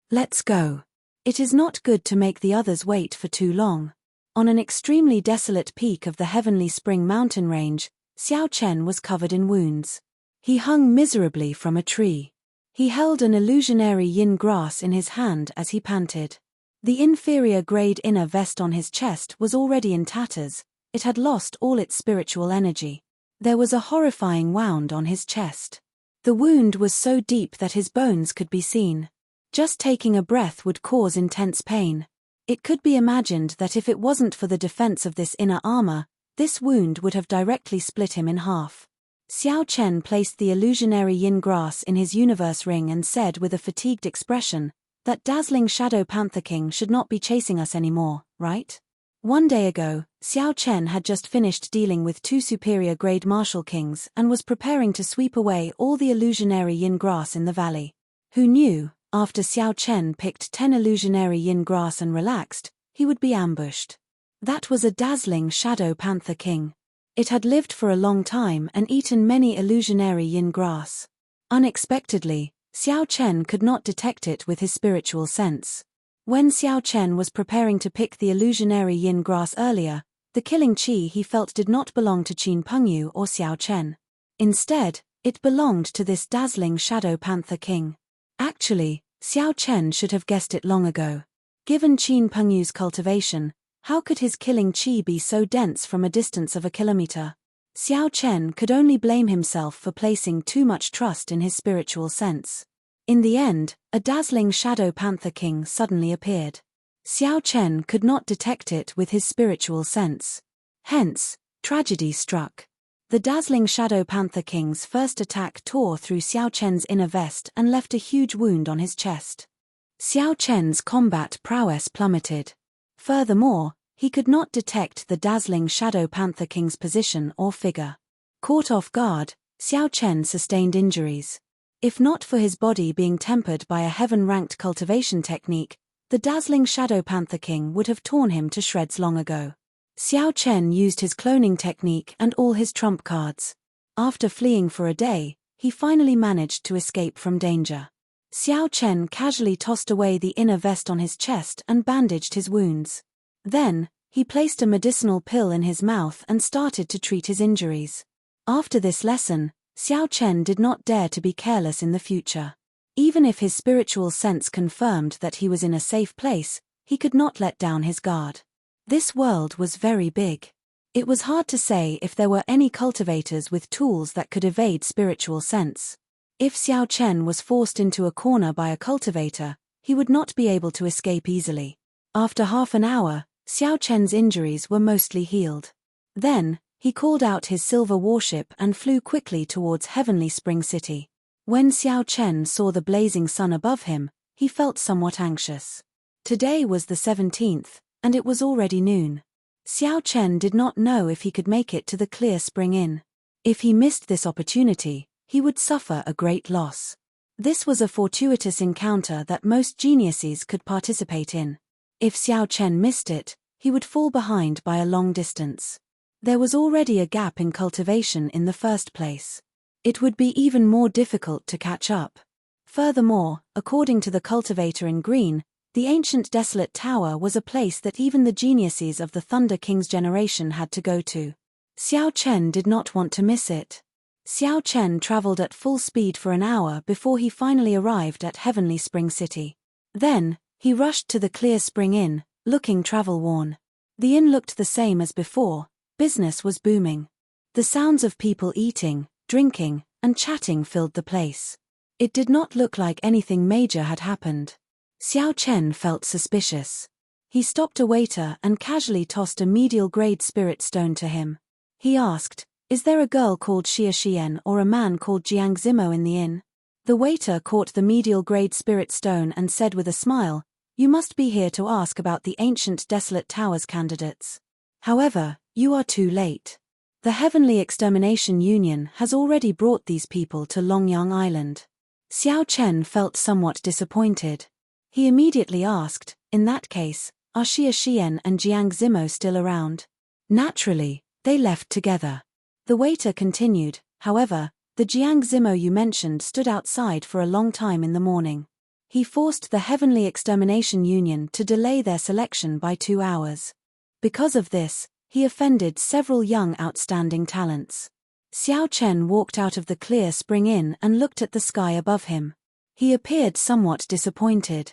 Let's go. It is not good to make the others wait for too long." On an extremely desolate peak of the Heavenly Spring mountain range, Xiao Chen was covered in wounds. He hung miserably from a tree. He held an illusionary yin grass in his hand as he panted. The inferior grade inner vest on his chest was already in tatters. It had lost all its spiritual energy. There was a horrifying wound on his chest. The wound was so deep that his bones could be seen. Just taking a breath would cause intense pain. It could be imagined that if it wasn't for the defense of this inner armor, this wound would have directly split him in half. Xiao Chen placed the illusionary yin grass in his universe ring and said with a fatigued expression, "That dazzling Shadow Panther King should not be chasing us anymore, right?" One day ago, Xiao Chen had just finished dealing with 2 superior grade martial kings and was preparing to sweep away all the illusionary yin grass in the valley. Who knew, after Xiao Chen picked 10 illusionary yin grass and relaxed, he would be ambushed. That was a dazzling Shadow Panther King. It had lived for a long time and eaten many illusionary yin grass. Unexpectedly, Xiao Chen could not detect it with his spiritual sense. When Xiao Chen was preparing to pick the illusionary yin grass earlier, the killing qi he felt did not belong to Qin Pengyu or Xiao Chen. Instead, it belonged to this dazzling Shadow Panther King. Actually, Xiao Chen should have guessed it long ago. Given Qin Pengyu's cultivation, how could his killing qi be so dense from a distance of a kilometer? Xiao Chen could only blame himself for placing too much trust in his spiritual sense. In the end, a dazzling Shadow Panther King suddenly appeared. Xiao Chen could not detect it with his spiritual sense. Hence, tragedy struck. The dazzling Shadow Panther King's first attack tore through Xiao Chen's inner vest and left a huge wound on his chest. Xiao Chen's combat prowess plummeted. Furthermore, he could not detect the dazzling Shadow Panther King's position or figure. Caught off guard, Xiao Chen sustained injuries. If not for his body being tempered by a heaven-ranked cultivation technique, the dazzling Shadow Panther King would have torn him to shreds long ago. Xiao Chen used his cloning technique and all his trump cards. After fleeing for a day, he finally managed to escape from danger. Xiao Chen casually tossed away the inner vest on his chest and bandaged his wounds. Then, he placed a medicinal pill in his mouth and started to treat his injuries. After this lesson, Xiao Chen did not dare to be careless in the future. Even if his spiritual sense confirmed that he was in a safe place, he could not let down his guard. This world was very big. It was hard to say if there were any cultivators with tools that could evade spiritual sense. If Xiao Chen was forced into a corner by a cultivator, he would not be able to escape easily. After half an hour, Xiao Chen's injuries were mostly healed. Then, he called out his silver warship and flew quickly towards Heavenly Spring City. When Xiao Chen saw the blazing sun above him, he felt somewhat anxious. Today was the 17th, and it was already noon. Xiao Chen did not know if he could make it to the Clear Spring Inn. If he missed this opportunity, he would suffer a great loss. This was a fortuitous encounter that most geniuses could participate in. If Xiao Chen missed it, he would fall behind by a long distance. There was already a gap in cultivation in the first place. It would be even more difficult to catch up. Furthermore, according to the cultivator in green, the ancient desolate tower was a place that even the geniuses of the Thunder King's generation had to go to. Xiao Chen did not want to miss it. Xiao Chen traveled at full speed for an hour before he finally arrived at Heavenly Spring City. Then, he rushed to the Clear Spring Inn, looking travel-worn. The inn looked the same as before. Business was booming. The sounds of people eating, drinking, and chatting filled the place. It did not look like anything major had happened. Xiao Chen felt suspicious. He stopped a waiter and casually tossed a medial-grade spirit stone to him. He asked, "Is there a girl called Xia Xian or a man called Jiang Zimo in the inn?" The waiter caught the medial-grade spirit stone and said with a smile, "You must be here to ask about the ancient desolate towers candidates. However, you are too late. The Heavenly Extermination Union has already brought these people to Longyang Island." Xiao Chen felt somewhat disappointed. He immediately asked, "In that case, are Xia Xian and Jiang Zimo still around?" "Naturally, they left together." The waiter continued, "However, the Jiang Zimo you mentioned stood outside for a long time in the morning. He forced the Heavenly Extermination Union to delay their selection by 2 hours. Because of this, he offended several young outstanding talents." Xiao Chen walked out of the clear spring inn and looked at the sky above him. He appeared somewhat disappointed.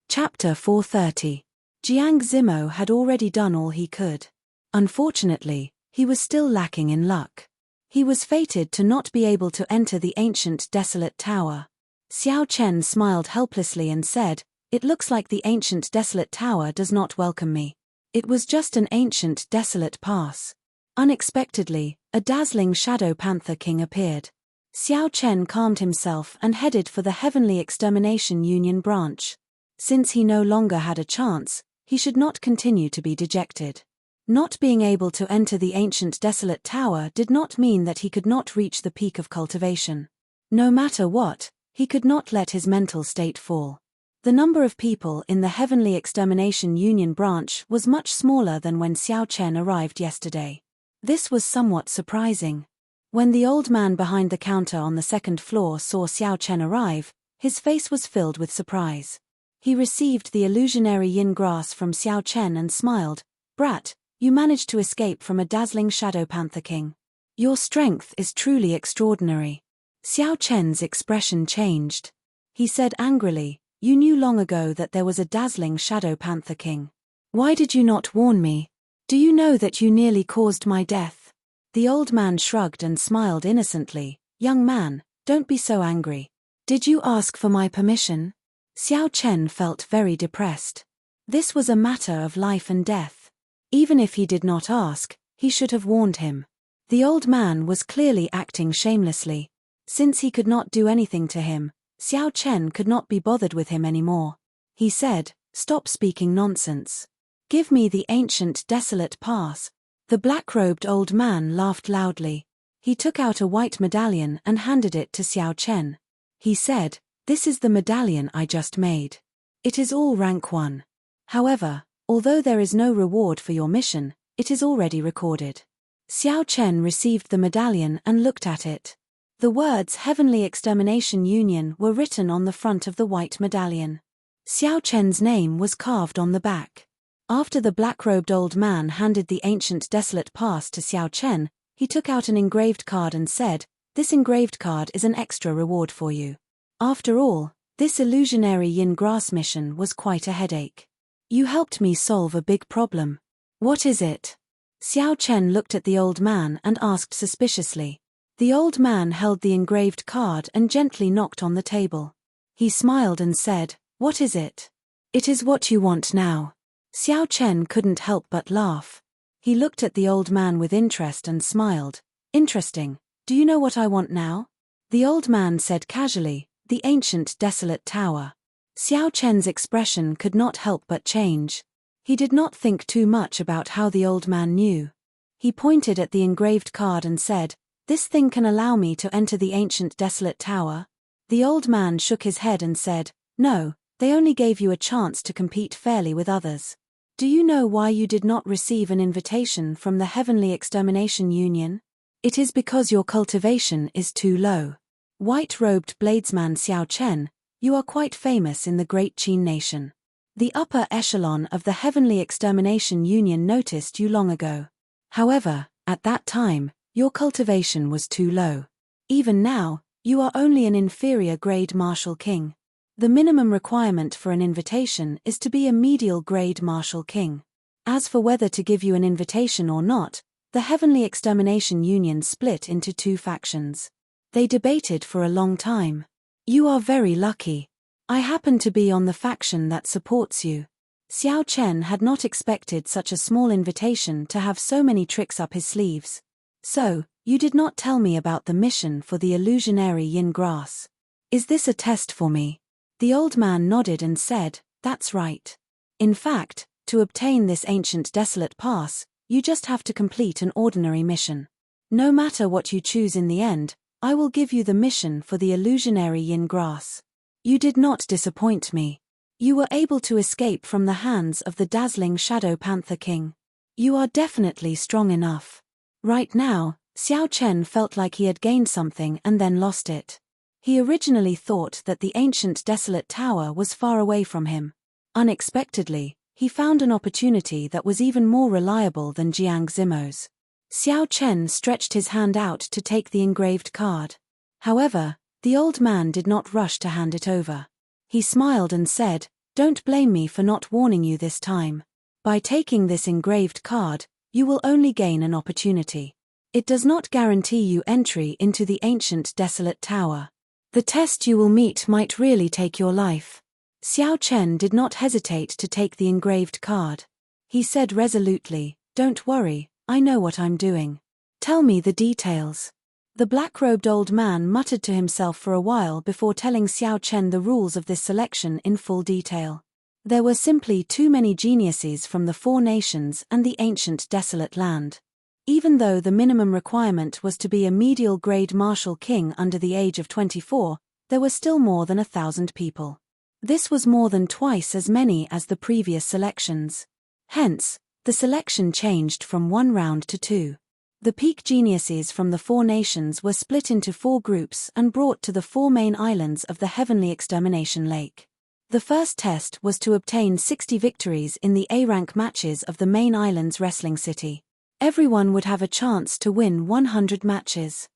Chapter 430. Jiang Zimo had already done all he could. Unfortunately, he was still lacking in luck. He was fated to not be able to enter the ancient desolate tower. Xiao Chen smiled helplessly and said, "It looks like the ancient desolate tower does not welcome me. It was just an ancient desolate pass." Unexpectedly, a dazzling shadow panther king appeared. Xiao Chen calmed himself and headed for the Heavenly Extermination Union branch. Since he no longer had a chance, he should not continue to be dejected. Not being able to enter the ancient desolate tower did not mean that he could not reach the peak of cultivation. No matter what, he could not let his mental state fall. The number of people in the Heavenly Extermination Union branch was much smaller than when Xiao Chen arrived yesterday. This was somewhat surprising. When the old man behind the counter on the second floor saw Xiao Chen arrive, his face was filled with surprise. He received the illusionary yin grass from Xiao Chen and smiled, "Brat, you managed to escape from a dazzling shadow panther king. Your strength is truly extraordinary." Xiao Chen's expression changed. He said angrily, "You knew long ago that there was a dazzling shadow panther king. Why did you not warn me? Do you know that you nearly caused my death?" The old man shrugged and smiled innocently, "Young man, don't be so angry. Did you ask for my permission?" Xiao Chen felt very depressed. This was a matter of life and death. Even if he did not ask, he should have warned him. The old man was clearly acting shamelessly. Since he could not do anything to him, Xiao Chen could not be bothered with him anymore. He said, "Stop speaking nonsense. Give me the ancient desolate pass." The black-robed old man laughed loudly. He took out a white medallion and handed it to Xiao Chen. He said, "This is the medallion I just made. It is all rank 1. However, although there is no reward for your mission, it is already recorded." Xiao Chen received the medallion and looked at it. The words Heavenly Extermination Union were written on the front of the white medallion. Xiao Chen's name was carved on the back. After the black-robed old man handed the ancient desolate pass to Xiao Chen, he took out an engraved card and said, "This engraved card is an extra reward for you. After all, this illusionary yin grass mission was quite a headache. You helped me solve a big problem. What is it?" Xiao Chen looked at the old man and asked suspiciously. The old man held the engraved card and gently knocked on the table. He smiled and said, "What is it?" "It is what you want now." Xiao Chen couldn't help but laugh. He looked at the old man with interest and smiled. "Interesting. Do you know what I want now?" The old man said casually, "The ancient desolate tower." Xiao Chen's expression could not help but change. He did not think too much about how the old man knew. He pointed at the engraved card and said, "This thing can allow me to enter the ancient desolate tower?" The old man shook his head and said, "No, they only gave you a chance to compete fairly with others. Do you know why you did not receive an invitation from the Heavenly Extermination Union? It is because your cultivation is too low. White-robed bladesman Xiao Chen, you are quite famous in the Great Qin nation. The upper echelon of the Heavenly Extermination Union noticed you long ago. However, at that time, your cultivation was too low. Even now, you are only an inferior grade martial king. The minimum requirement for an invitation is to be a medial grade martial king. As for whether to give you an invitation or not, the Heavenly Extermination Union split into 2 factions. They debated for a long time. You are very lucky. I happen to be on the faction that supports you. Xiao Chen had not expected such a small invitation to have so many tricks up his sleeves. So, you did not tell me about the mission for the illusionary yin grass. Is this a test for me? The old man nodded and said, that's right. In fact, to obtain this ancient desolate pass, you just have to complete an ordinary mission. No matter what you choose in the end, I will give you the mission for the illusionary yin grass. You did not disappoint me. You were able to escape from the hands of the dazzling Shadow Panther King. You are definitely strong enough. Right now, Xiao Chen felt like he had gained something and then lost it. He originally thought that the ancient desolate tower was far away from him. Unexpectedly, he found an opportunity that was even more reliable than Jiang Zimo's. Xiao Chen stretched his hand out to take the engraved card. However, the old man did not rush to hand it over. He smiled and said, don't blame me for not warning you this time. By taking this engraved card, you will only gain an opportunity. It does not guarantee you entry into the ancient desolate tower. The test you will meet might really take your life. Xiao Chen did not hesitate to take the engraved card. He said resolutely, don't worry, I know what I'm doing. Tell me the details. The black-robed old man muttered to himself for a while before telling Xiao Chen the rules of this selection in full detail. There were simply too many geniuses from the four nations and the ancient desolate land. Even though the minimum requirement was to be a medial grade martial king under the age of 24, there were still more than 1,000 people. This was more than twice as many as the previous selections. Hence, the selection changed from 1 round to 2. The peak geniuses from the four nations were split into 4 groups and brought to the 4 main islands of the Heavenly Extermination Lake. The first test was to obtain 60 victories in the A-rank matches of the main island's wrestling city. Everyone would have a chance to win 100 matches.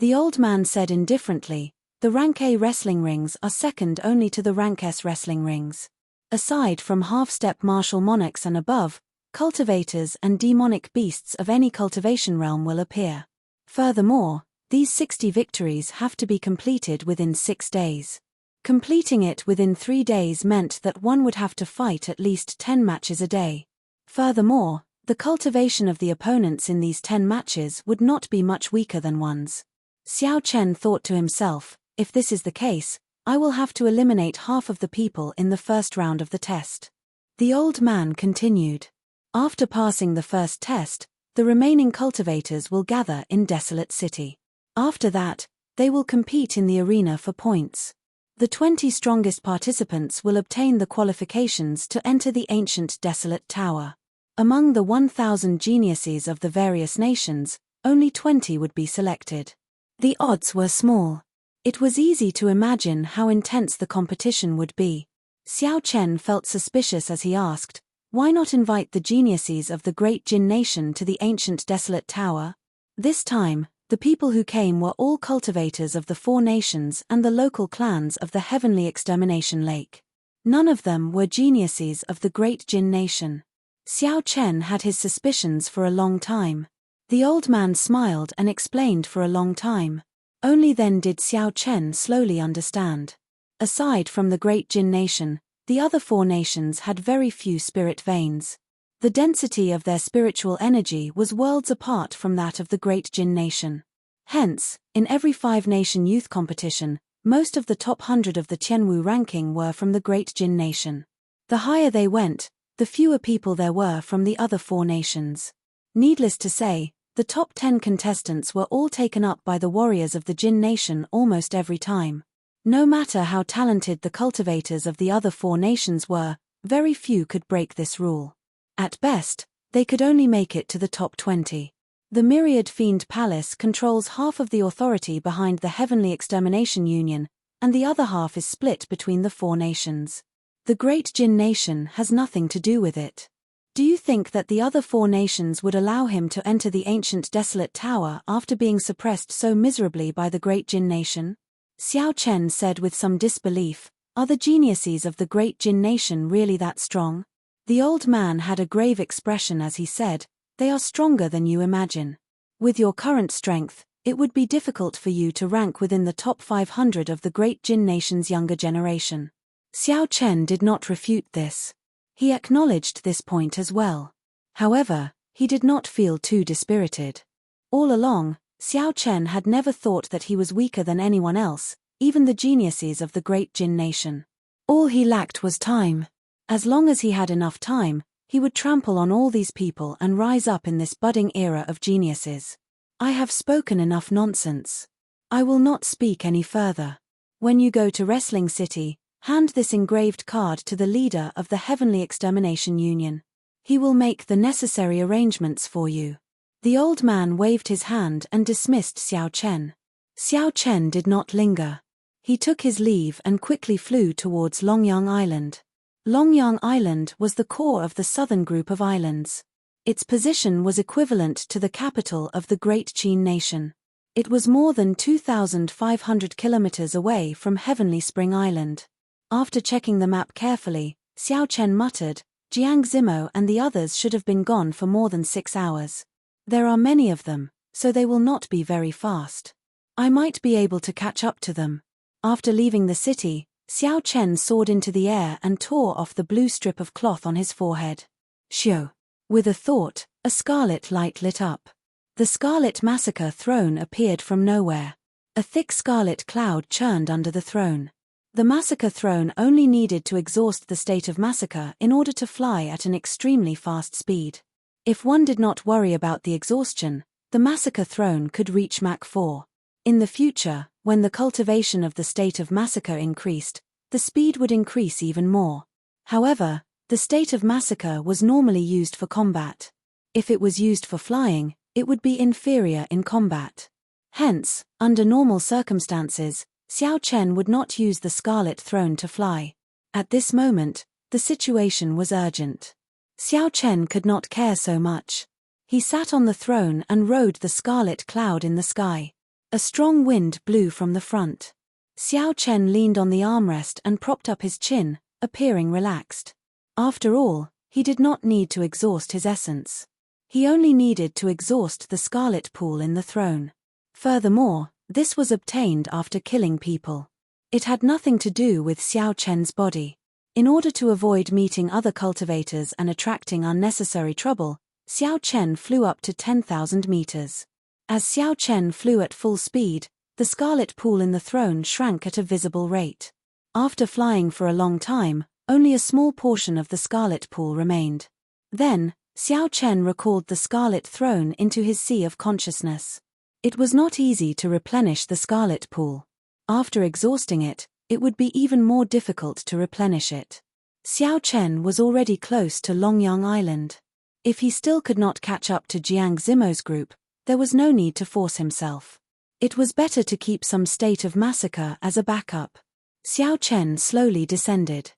The old man said indifferently, the rank A wrestling rings are second only to the rank S wrestling rings. Aside from half-step martial monarchs and above, cultivators and demonic beasts of any cultivation realm will appear. Furthermore, these 60 victories have to be completed within 6 days. Completing it within 3 days meant that one would have to fight at least 10 matches a day. Furthermore, the cultivation of the opponents in these 10 matches would not be much weaker than one's. Xiao Chen thought to himself, if this is the case, I will have to eliminate half of the people in the first round of the test. The old man continued. After passing the first test, the remaining cultivators will gather in Desolate City. After that, they will compete in the arena for points. The 20 strongest participants will obtain the qualifications to enter the ancient Desolate Tower. Among the 1,000 geniuses of the various nations, only 20 would be selected. The odds were small. It was easy to imagine how intense the competition would be. Xiao Chen felt suspicious as he asked, why not invite the geniuses of the great Jin nation to the ancient desolate tower? This time, the people who came were all cultivators of the four nations and the local clans of the Heavenly Extermination Lake. None of them were geniuses of the great Jin nation. Xiao Chen had his suspicions for a long time. The old man smiled and explained for a long time. Only then did Xiao Chen slowly understand. Aside from the great Jin nation, the other four nations had very few spirit veins. The density of their spiritual energy was worlds apart from that of the great Jin nation. Hence, in every 5-nation youth competition, most of the top 100 of the Tianwu ranking were from the great Jin nation. The higher they went, the fewer people there were from the other 4 nations. Needless to say, the top 10 contestants were all taken up by the warriors of the Jin nation almost every time. No matter how talented the cultivators of the other 4 nations were, very few could break this rule. At best, they could only make it to the top 20. The Myriad Fiend Palace controls half of the authority behind the Heavenly Extermination Union, and the other half is split between the 4 nations. The Great Jin Nation has nothing to do with it. Do you think that the other 4 nations would allow him to enter the ancient desolate tower after being suppressed so miserably by the Great Jin Nation? Xiao Chen said with some disbelief, are the geniuses of the Great Jin Nation really that strong? The old man had a grave expression as he said, they are stronger than you imagine. With your current strength, it would be difficult for you to rank within the top 500 of the Great Jin Nation's younger generation. Xiao Chen did not refute this. He acknowledged this point as well. However, he did not feel too dispirited. All along, Xiao Chen had never thought that he was weaker than anyone else, even the geniuses of the great Jin nation. All he lacked was time. As long as he had enough time, he would trample on all these people and rise up in this budding era of geniuses. I have spoken enough nonsense. I will not speak any further. When you go to Wrestling City, hand this engraved card to the leader of the Heavenly Extermination Union. He will make the necessary arrangements for you. The old man waved his hand and dismissed Xiao Chen. Xiao Chen did not linger. He took his leave and quickly flew towards Longyang Island. Longyang Island was the core of the southern group of islands. Its position was equivalent to the capital of the Great Qin nation. It was more than 2,500 kilometers away from Heavenly Spring Island. After checking the map carefully, Xiao Chen muttered, Jiang Zimo and the others should have been gone for more than 6 hours. There are many of them, so they will not be very fast. I might be able to catch up to them. After leaving the city, Xiao Chen soared into the air and tore off the blue strip of cloth on his forehead. Shio. With a thought, a scarlet light lit up. The Scarlet Massacre throne appeared from nowhere. A thick scarlet cloud churned under the throne. The Massacre throne only needed to exhaust the state of Massacre in order to fly at an extremely fast speed. If one did not worry about the exhaustion, the Massacre throne could reach Mach 4. In the future, when the cultivation of the state of Massacre increased, the speed would increase even more. However, the state of Massacre was normally used for combat. If it was used for flying, it would be inferior in combat. Hence, under normal circumstances, Xiao Chen would not use the Scarlet Throne to fly. At this moment, the situation was urgent. Xiao Chen could not care so much. He sat on the throne and rode the scarlet cloud in the sky. A strong wind blew from the front. Xiao Chen leaned on the armrest and propped up his chin, appearing relaxed. After all, he did not need to exhaust his essence. He only needed to exhaust the scarlet pool in the throne. Furthermore, this was obtained after killing people. It had nothing to do with Xiao Chen's body. In order to avoid meeting other cultivators and attracting unnecessary trouble, Xiao Chen flew up to 10,000 meters. As Xiao Chen flew at full speed, the scarlet pool in the throne shrank at a visible rate. After flying for a long time, only a small portion of the scarlet pool remained. Then, Xiao Chen recalled the scarlet throne into his sea of consciousness. It was not easy to replenish the scarlet pool. After exhausting it, it would be even more difficult to replenish it. Xiao Chen was already close to Longyang Island. If he still could not catch up to Jiang Zimo's group, there was no need to force himself. It was better to keep some state of Massacre as a backup. Xiao Chen slowly descended.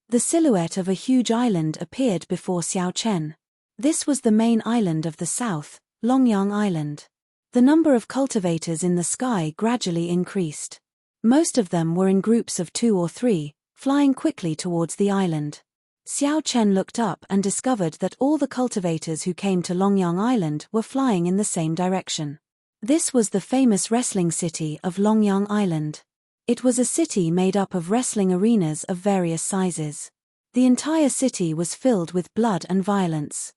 The silhouette of a huge island appeared before Xiao Chen. This was the main island of the south, Longyang Island. The number of cultivators in the sky gradually increased. Most of them were in groups of 2 or 3, flying quickly towards the island. Xiao Chen looked up and discovered that all the cultivators who came to Longyang Island were flying in the same direction. This was the famous wrestling city of Longyang Island. It was a city made up of wrestling arenas of various sizes. The entire city was filled with blood and violence.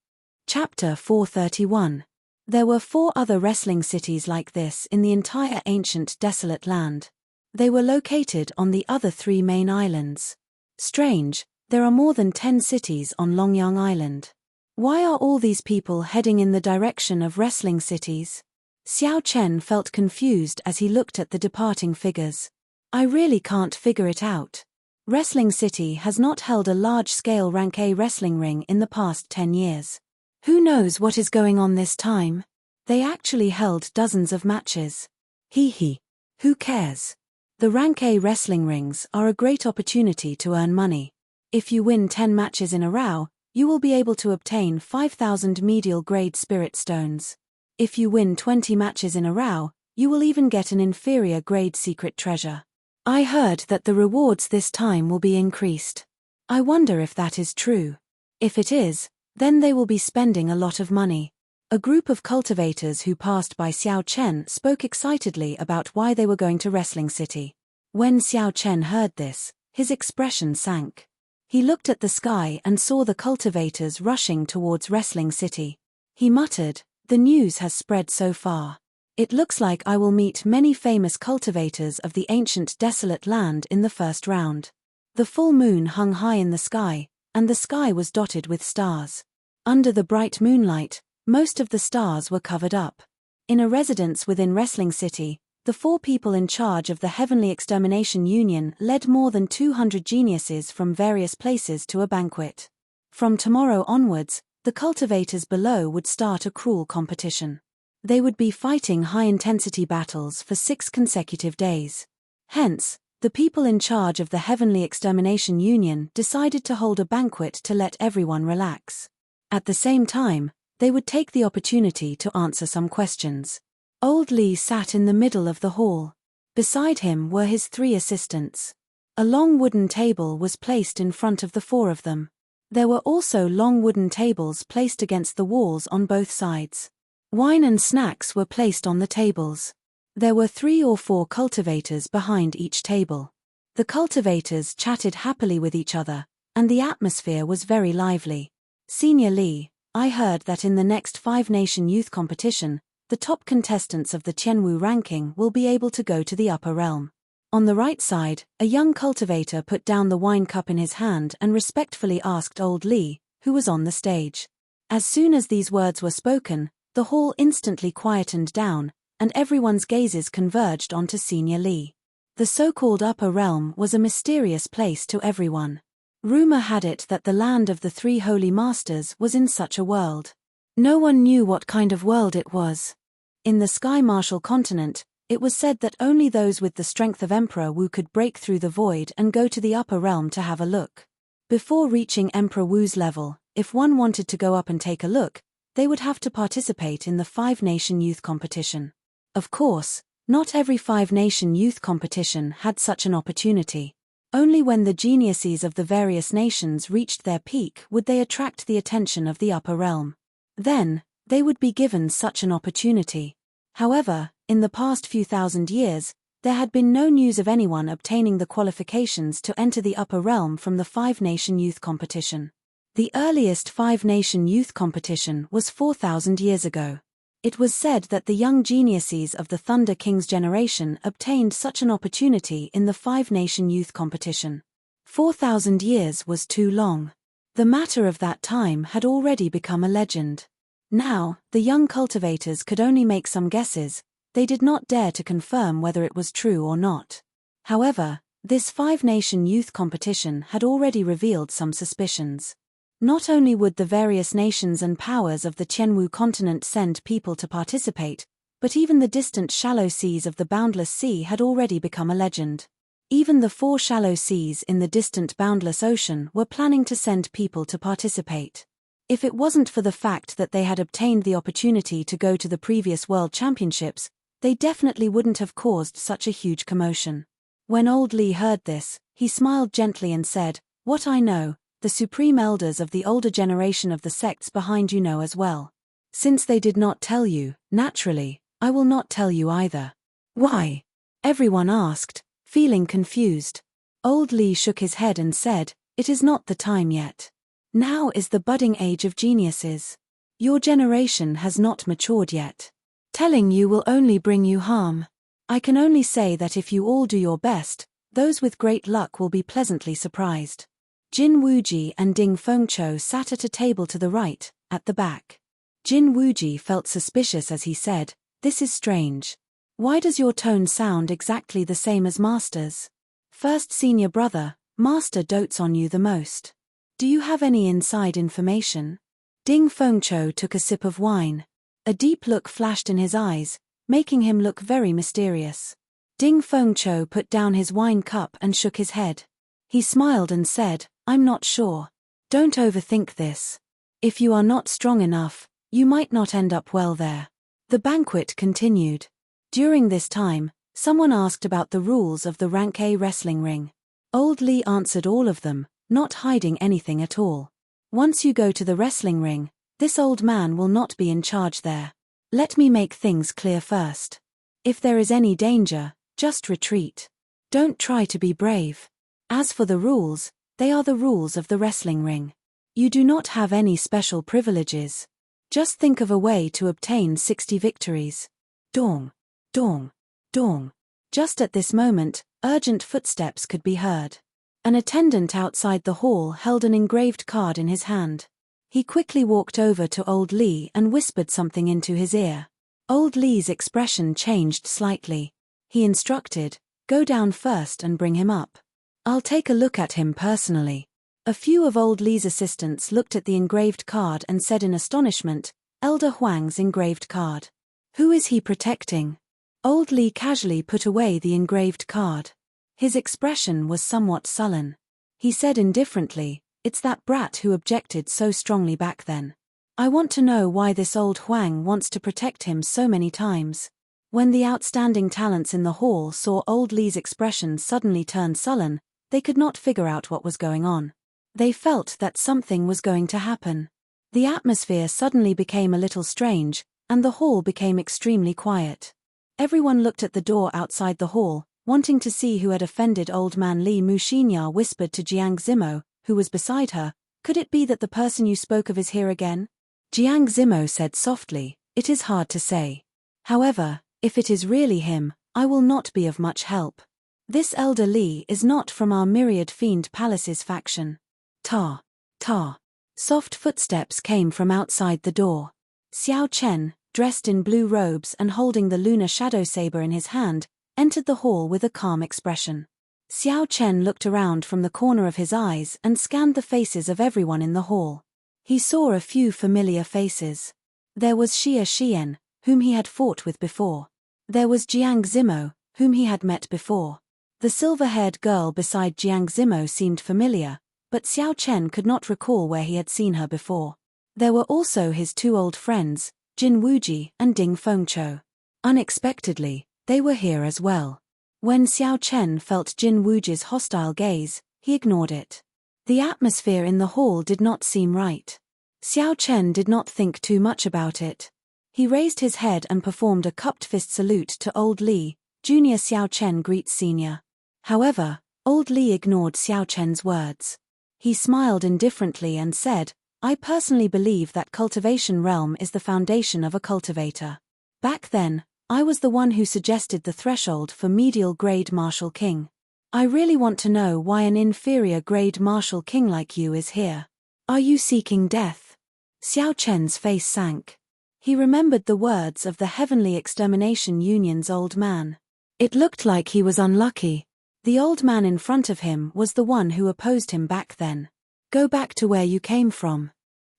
Chapter 431. There were 4 other wrestling cities like this in the entire ancient desolate land. They were located on the other 3 main islands. Strange, there are more than 10 cities on Longyang Island. Why are all these people heading in the direction of wrestling cities? Xiao Chen felt confused as he looked at the departing figures. I really can't figure it out. Wrestling City has not held a large-scale Rank A wrestling ring in the past 10 years. Who knows what is going on this time? They actually held dozens of matches. Hee. Who cares? The Rank A wrestling rings are a great opportunity to earn money. If you win 10 matches in a row, you will be able to obtain 5,000 medial grade spirit stones. If you win 20 matches in a row, you will even get an inferior grade secret treasure. I heard that the rewards this time will be increased. I wonder if that is true. If it is, then they will be spending a lot of money. A group of cultivators who passed by Xiao Chen spoke excitedly about why they were going to Wrestling City. When Xiao Chen heard this, his expression sank. He looked at the sky and saw the cultivators rushing towards Wrestling City. He muttered, "The news has spread so far. It looks like I will meet many famous cultivators of the ancient desolate land in the first round." The full moon hung high in the sky, and the sky was dotted with stars. Under the bright moonlight, most of the stars were covered up. In a residence within Wrestling City, the 4 people in charge of the Heavenly Extermination Union led more than 200 geniuses from various places to a banquet. From tomorrow onwards, the cultivators below would start a cruel competition. They would be fighting high-intensity battles for 6 consecutive days. Hence, the people in charge of the Heavenly Extermination Union decided to hold a banquet to let everyone relax. At the same time, they would take the opportunity to answer some questions. Old Lee sat in the middle of the hall. Beside him were his 3 assistants. A long wooden table was placed in front of the 4 of them. There were also long wooden tables placed against the walls on both sides. Wine and snacks were placed on the tables. There were 3 or 4 cultivators behind each table. The cultivators chatted happily with each other, and the atmosphere was very lively. "Senior Lee, I heard that in the next 5-nation youth competition, the top contestants of the Tianwu ranking will be able to go to the upper realm." On the right side, a young cultivator put down the wine cup in his hand and respectfully asked Old Lee, who was on the stage. As soon as these words were spoken, the hall instantly quietened down, and everyone's gazes converged onto Senior Lee. The so-called upper realm was a mysterious place to everyone. Rumor had it that the land of the 3 holy masters was in such a world. No one knew what kind of world it was. In the Sky Martial continent, it was said that only those with the strength of Emperor Wu could break through the void and go to the upper realm to have a look. Before reaching Emperor Wu's level, if one wanted to go up and take a look, they would have to participate in the 5-nation youth competition. Of course, not every 5-nation youth competition had such an opportunity. Only when the geniuses of the various nations reached their peak would they attract the attention of the upper realm. Then, they would be given such an opportunity. However, in the past few thousand years, there had been no news of anyone obtaining the qualifications to enter the upper realm from the 5-nation youth competition. The earliest 5-nation youth competition was 4,000 years ago. It was said that the young geniuses of the Thunder King's generation obtained such an opportunity in the 5-nation youth competition. 4,000 years was too long. The matter of that time had already become a legend. Now, the young cultivators could only make some guesses. They did not dare to confirm whether it was true or not. However, this 5-nation youth competition had already revealed some suspicions. Not only would the various nations and powers of the Tianwu continent send people to participate, but even the distant shallow seas of the Boundless Sea had already become a legend. Even the 4 shallow seas in the distant Boundless Ocean were planning to send people to participate. If it wasn't for the fact that they had obtained the opportunity to go to the previous World Championships, they definitely wouldn't have caused such a huge commotion. When Old Lee heard this, he smiled gently and said, "What I know, the supreme elders of the older generation of the sects behind you know as well. Since they did not tell you, naturally, I will not tell you either." "Why?" everyone asked, feeling confused. Old Lee shook his head and said, "It is not the time yet. Now is the budding age of geniuses. Your generation has not matured yet. Telling you will only bring you harm. I can only say that if you all do your best, those with great luck will be pleasantly surprised." Jin Wuji and Ding Fengqiu sat at a table to the right, at the back. Jin Wuji felt suspicious as he said, "This is strange. Why does your tone sound exactly the same as Master's? First senior brother, Master dotes on you the most. Do you have any inside information?" Ding Fengqiu took a sip of wine. A deep look flashed in his eyes, making him look very mysterious. Ding Fengqiu put down his wine cup and shook his head. He smiled and said, "I'm not sure. Don't overthink this. If you are not strong enough, you might not end up well there." The banquet continued. During this time, someone asked about the rules of the Rank A wrestling ring. Old Lee answered all of them, not hiding anything at all. "Once you go to the wrestling ring, this old man will not be in charge there. Let me make things clear first. If there is any danger, just retreat. Don't try to be brave. As for the rules, They are the rules of the wrestling ring. You do not have any special privileges. Just think of a way to obtain 60 victories. Dong, dong, dong. Just at this moment, urgent footsteps could be heard. An attendant outside the hall held an engraved card in his hand. He quickly walked over to Old Lee and whispered something into his ear. Old Lee's expression changed slightly. He instructed, "Go down first and bring him up. I'll take a look at him personally." A few of Old Lee's assistants looked at the engraved card and said in astonishment, "Elder Huang's engraved card. Who is he protecting?" Old Lee casually put away the engraved card. His expression was somewhat sullen. He said indifferently, "It's that brat who objected so strongly back then. I want to know why this old Huang wants to protect him so many times." When the outstanding talents in the hall saw Old Lee's expression suddenly turn sullen, they could not figure out what was going on. They felt that something was going to happen. The atmosphere suddenly became a little strange, and the hall became extremely quiet. Everyone looked at the door outside the hall, wanting to see who had offended Old Man Li. Muxinya whispered to Jiang Zimo, who was beside her, "Could it be that the person you spoke of is here again?" Jiang Zimo said softly, "It is hard to say. However, if it is really him, I will not be of much help. This Elder Li is not from our Myriad Fiend Palace's faction." Ta, ta. Soft footsteps came from outside the door. Xiao Chen, dressed in blue robes and holding the lunar shadow saber in his hand, entered the hall with a calm expression. Xiao Chen looked around from the corner of his eyes and scanned the faces of everyone in the hall. He saw a few familiar faces. There was Xia Xian, whom he had fought with before. There was Jiang Zimo, whom he had met before. The silver-haired girl beside Jiang Zimo seemed familiar, but Xiao Chen could not recall where he had seen her before. There were also his two old friends, Jin Wuji and Ding Fengqiu. Unexpectedly, they were here as well. When Xiao Chen felt Jin Wuji's hostile gaze, he ignored it. The atmosphere in the hall did not seem right. Xiao Chen did not think too much about it. He raised his head and performed a cupped fist salute to Old Li. Junior Xiao Chen greets Senior. However, Old Li ignored Xiao Chen's words. He smiled indifferently and said, "I personally believe that cultivation realm is the foundation of a cultivator. Back then, I was the one who suggested the threshold for medial grade martial king. I really want to know why an inferior grade martial king like you is here. Are you seeking death?" Xiao Chen's face sank. He remembered the words of the Heavenly Extermination Union's old man. It looked like he was unlucky. The old man in front of him was the one who opposed him back then. Go back to where you came from.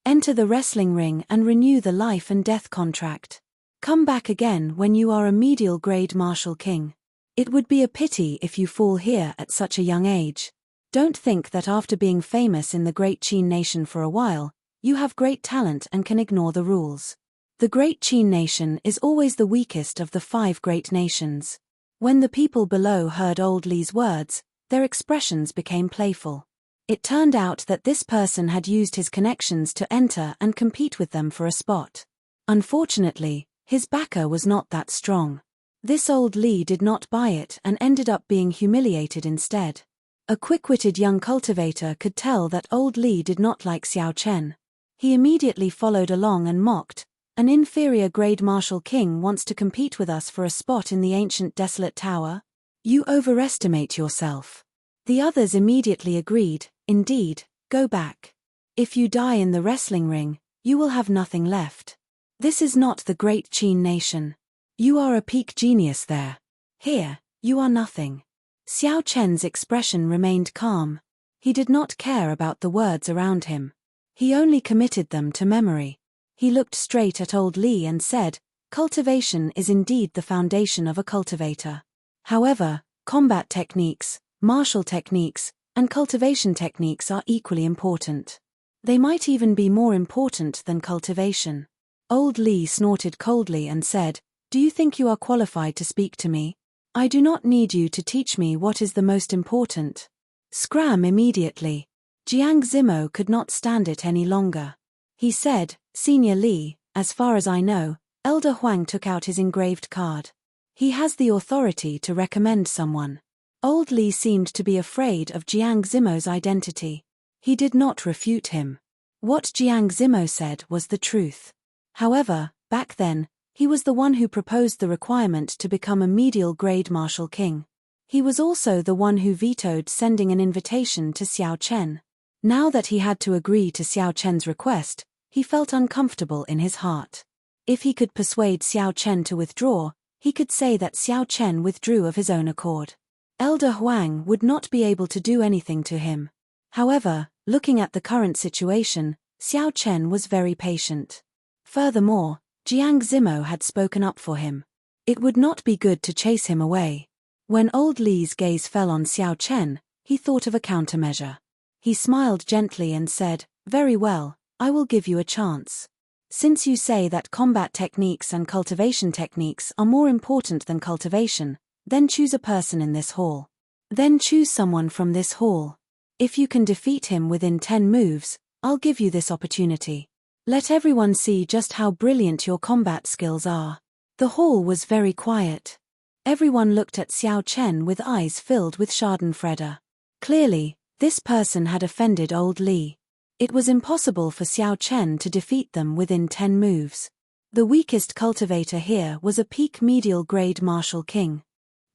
Enter the wrestling ring and renew the life and death contract. Come back again when you are a medial grade martial king. It would be a pity if you fall here at such a young age. Don't think that after being famous in the great Qin nation for a while, you have great talent and can ignore the rules. The great Qin nation is always the weakest of the 5 great nations. When the people below heard Old Li's words, their expressions became playful. It turned out that this person had used his connections to enter and compete with them for a spot. Unfortunately, his backer was not that strong. This Old Li did not buy it and ended up being humiliated instead. A quick-witted young cultivator could tell that Old Li did not like Xiao Chen. He immediately followed along and mocked, "An inferior grade martial king wants to compete with us for a spot in the ancient desolate tower? You overestimate yourself." The others immediately agreed, "Indeed, go back. If you die in the wrestling ring, you will have nothing left. This is not the great Qin nation. You are a peak genius there. Here, you are nothing." Xiao Chen's expression remained calm. He did not care about the words around him. He only committed them to memory. He looked straight at Old Li and said, "Cultivation is indeed the foundation of a cultivator. However, combat techniques, martial techniques, and cultivation techniques are equally important. They might even be more important than cultivation." Old Li snorted coldly and said, "Do you think you are qualified to speak to me? I do not need you to teach me what is the most important." Scram immediately. Jiang Zimo could not stand it any longer. He said, "Senior Li, as far as I know, Elder Huang took out his engraved card. He has the authority to recommend someone." Old Li seemed to be afraid of Jiang Zimo's identity. He did not refute him. What Jiang Zimo said was the truth. However, back then, he was the one who proposed the requirement to become a medial grade martial king. He was also the one who vetoed sending an invitation to Xiao Chen. Now that he had to agree to Xiao Chen's request, he felt uncomfortable in his heart. If he could persuade Xiao Chen to withdraw, he could say that Xiao Chen withdrew of his own accord. Elder Huang would not be able to do anything to him. However, looking at the current situation, Xiao Chen was very patient. Furthermore, Jiang Zimo had spoken up for him. It would not be good to chase him away. When Old Li's gaze fell on Xiao Chen, he thought of a countermeasure. He smiled gently and said, "Very well, I will give you a chance. Since you say that combat techniques and cultivation techniques are more important than cultivation, then choose a person in this hall. Then choose someone from this hall. If you can defeat him within 10 moves, I'll give you this opportunity. Let everyone see just how brilliant your combat skills are." The hall was very quiet. Everyone looked at Xiao Chen with eyes filled with schadenfreude. Clearly, this person had offended Old Li. It was impossible for Xiao Chen to defeat them within 10 moves. The weakest cultivator here was a peak medial grade martial king.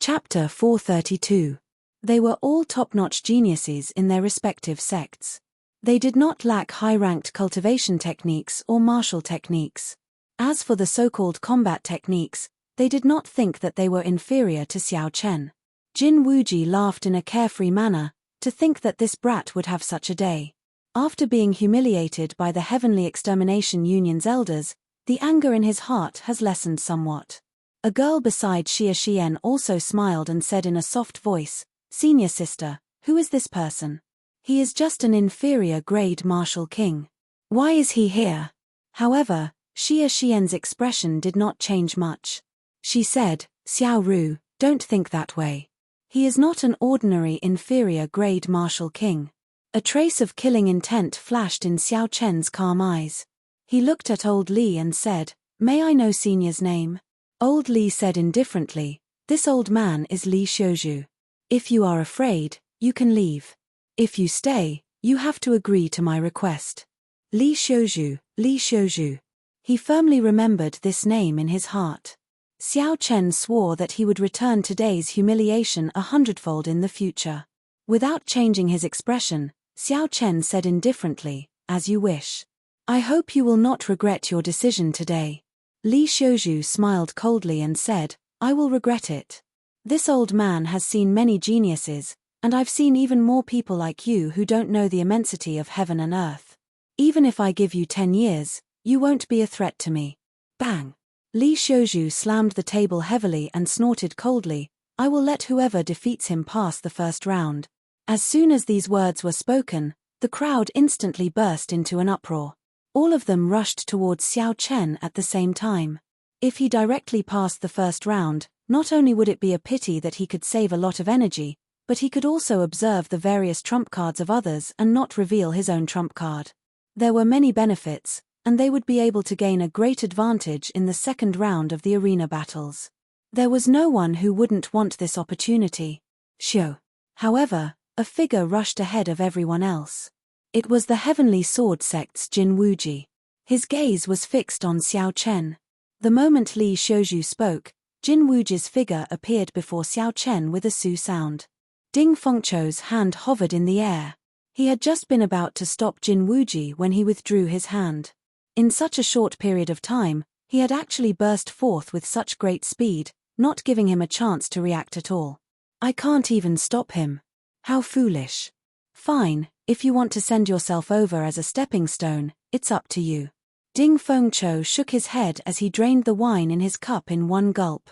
Chapter 432. They were all top-notch geniuses in their respective sects. They did not lack high-ranked cultivation techniques or martial techniques. As for the so-called combat techniques, they did not think that they were inferior to Xiao Chen. Jin Wuji laughed in a carefree manner, to think that this brat would have such a day. After being humiliated by the Heavenly Extermination Union's elders, the anger in his heart has lessened somewhat. A girl beside Xia Xian also smiled and said in a soft voice, "Senior sister, who is this person? He is just an inferior grade martial king. Why is he here?" However, Xia Xian's expression did not change much. She said, "Xiao Ru, don't think that way. He is not an ordinary inferior grade martial king." A trace of killing intent flashed in Xiao Chen's calm eyes. He looked at Old Li and said, "May I know senior's name?" Old Li said indifferently, "This old man is Li Xiuzhu. If you are afraid, you can leave. If you stay, you have to agree to my request." Li Xiuzhu, Li Xiuzhu. He firmly remembered this name in his heart. Xiao Chen swore that he would return today's humiliation 100-fold in the future. Without changing his expression, Xiao Chen said indifferently, "As you wish. I hope you will not regret your decision today." Li Xiuzhu smiled coldly and said, "I will regret it. This old man has seen many geniuses, and I've seen even more people like you who don't know the immensity of heaven and earth. Even if I give you 10 years, you won't be a threat to me." Bang! Li Xiuzhu slammed the table heavily and snorted coldly, "I will let whoever defeats him pass the first round." As soon as these words were spoken, the crowd instantly burst into an uproar. All of them rushed towards Xiao Chen at the same time. If he directly passed the first round, not only would it be a pity that he could save a lot of energy, but he could also observe the various trump cards of others and not reveal his own trump card. There were many benefits, and they would be able to gain a great advantage in the second round of the arena battles. There was no one who wouldn't want this opportunity. Shio. However, a figure rushed ahead of everyone else. It was the Heavenly Sword Sect's Jin Wuji. His gaze was fixed on Xiao Chen. The moment Li Xiuzhu spoke, Jin Wuji's figure appeared before Xiao Chen with a su sound. Ding Fengqiu's hand hovered in the air. He had just been about to stop Jin Wuji when he withdrew his hand. In such a short period of time, he had actually burst forth with such great speed, not giving him a chance to react at all. "I can't even stop him. How foolish. Fine, if you want to send yourself over as a stepping stone, it's up to you." Ding Fengqiu shook his head as he drained the wine in his cup in one gulp.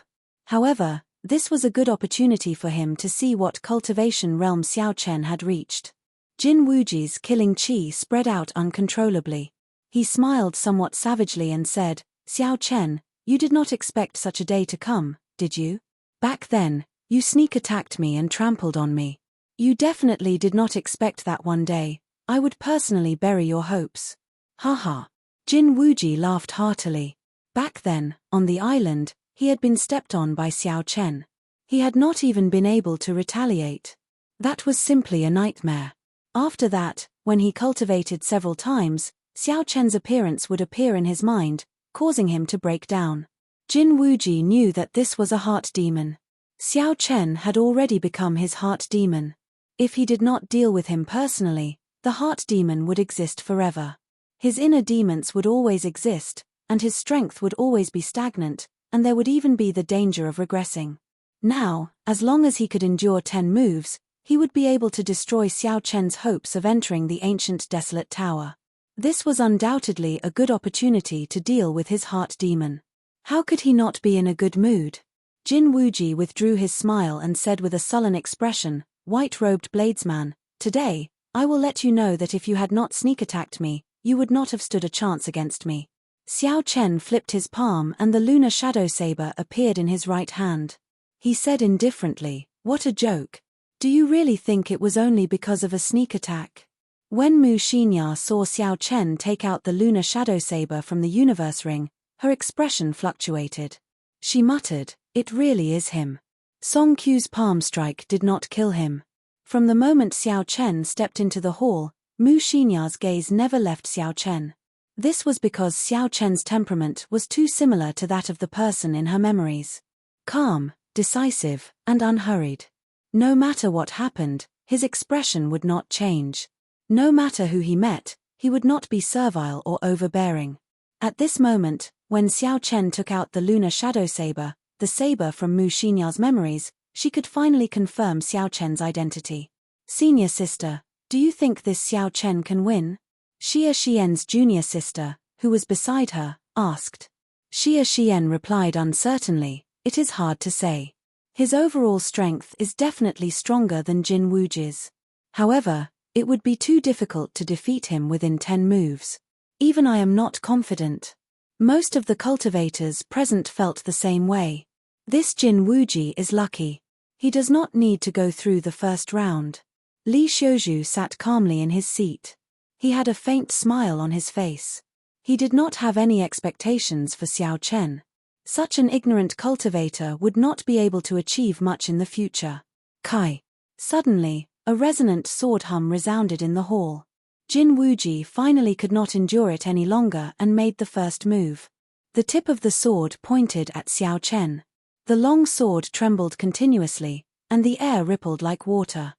However, this was a good opportunity for him to see what cultivation realm Xiao Chen had reached. Jin Wuji's killing qi spread out uncontrollably. He smiled somewhat savagely and said, "Xiao Chen, you did not expect such a day to come, did you? Back then, you sneak attacked me and trampled on me. You definitely did not expect that one day I would personally bury your hopes. Haha." Jin Wuji laughed heartily. Back then, on the island, he had been stepped on by Xiao Chen. He had not even been able to retaliate. That was simply a nightmare. After that, when he cultivated several times, Xiao Chen's appearance would appear in his mind, causing him to break down. Jin Wuji knew that this was a heart demon. Xiao Chen had already become his heart demon. If he did not deal with him personally, the heart demon would exist forever. His inner demons would always exist, and his strength would always be stagnant, and there would even be the danger of regressing. Now, as long as he could endure 10 moves, he would be able to destroy Xiao Chen's hopes of entering the ancient desolate tower. This was undoubtedly a good opportunity to deal with his heart demon. How could he not be in a good mood? Jin Wuji withdrew his smile and said with a sullen expression, "White-robed bladesman, today, I will let you know that if you had not sneak-attacked me, you would not have stood a chance against me." Xiao Chen flipped his palm and the lunar shadow saber appeared in his right hand. He said indifferently, "What a joke. Do you really think it was only because of a sneak attack?" When Mu Xinya saw Xiao Chen take out the lunar shadow saber from the universe ring, her expression fluctuated. She muttered, "It really is him." Song Q's palm strike did not kill him. From the moment Xiao Chen stepped into the hall, Mu Xinya's gaze never left Xiao Chen. This was because Xiao Chen's temperament was too similar to that of the person in her memories. Calm, decisive, and unhurried. No matter what happened, his expression would not change. No matter who he met, he would not be servile or overbearing. At this moment, when Xiao Chen took out the lunar shadow saber, the saber from Mu Xinya's memories, she could finally confirm Xiao Chen's identity. "Senior sister, do you think this Xiao Chen can win?" Xia Xian's junior sister, who was beside her, asked. Xia Xian replied uncertainly, "It is hard to say. His overall strength is definitely stronger than Jin Wuji's. However, it would be too difficult to defeat him within 10 moves. Even I am not confident." Most of the cultivators present felt the same way. This Jin Wuji is lucky. He does not need to go through the first round. Li Xiuzhu sat calmly in his seat. He had a faint smile on his face. He did not have any expectations for Xiao Chen. Such an ignorant cultivator would not be able to achieve much in the future. Kai. Suddenly, a resonant sword hum resounded in the hall. Jin Wuji finally could not endure it any longer and made the first move. The tip of the sword pointed at Xiao Chen. The long sword trembled continuously, and the air rippled like water.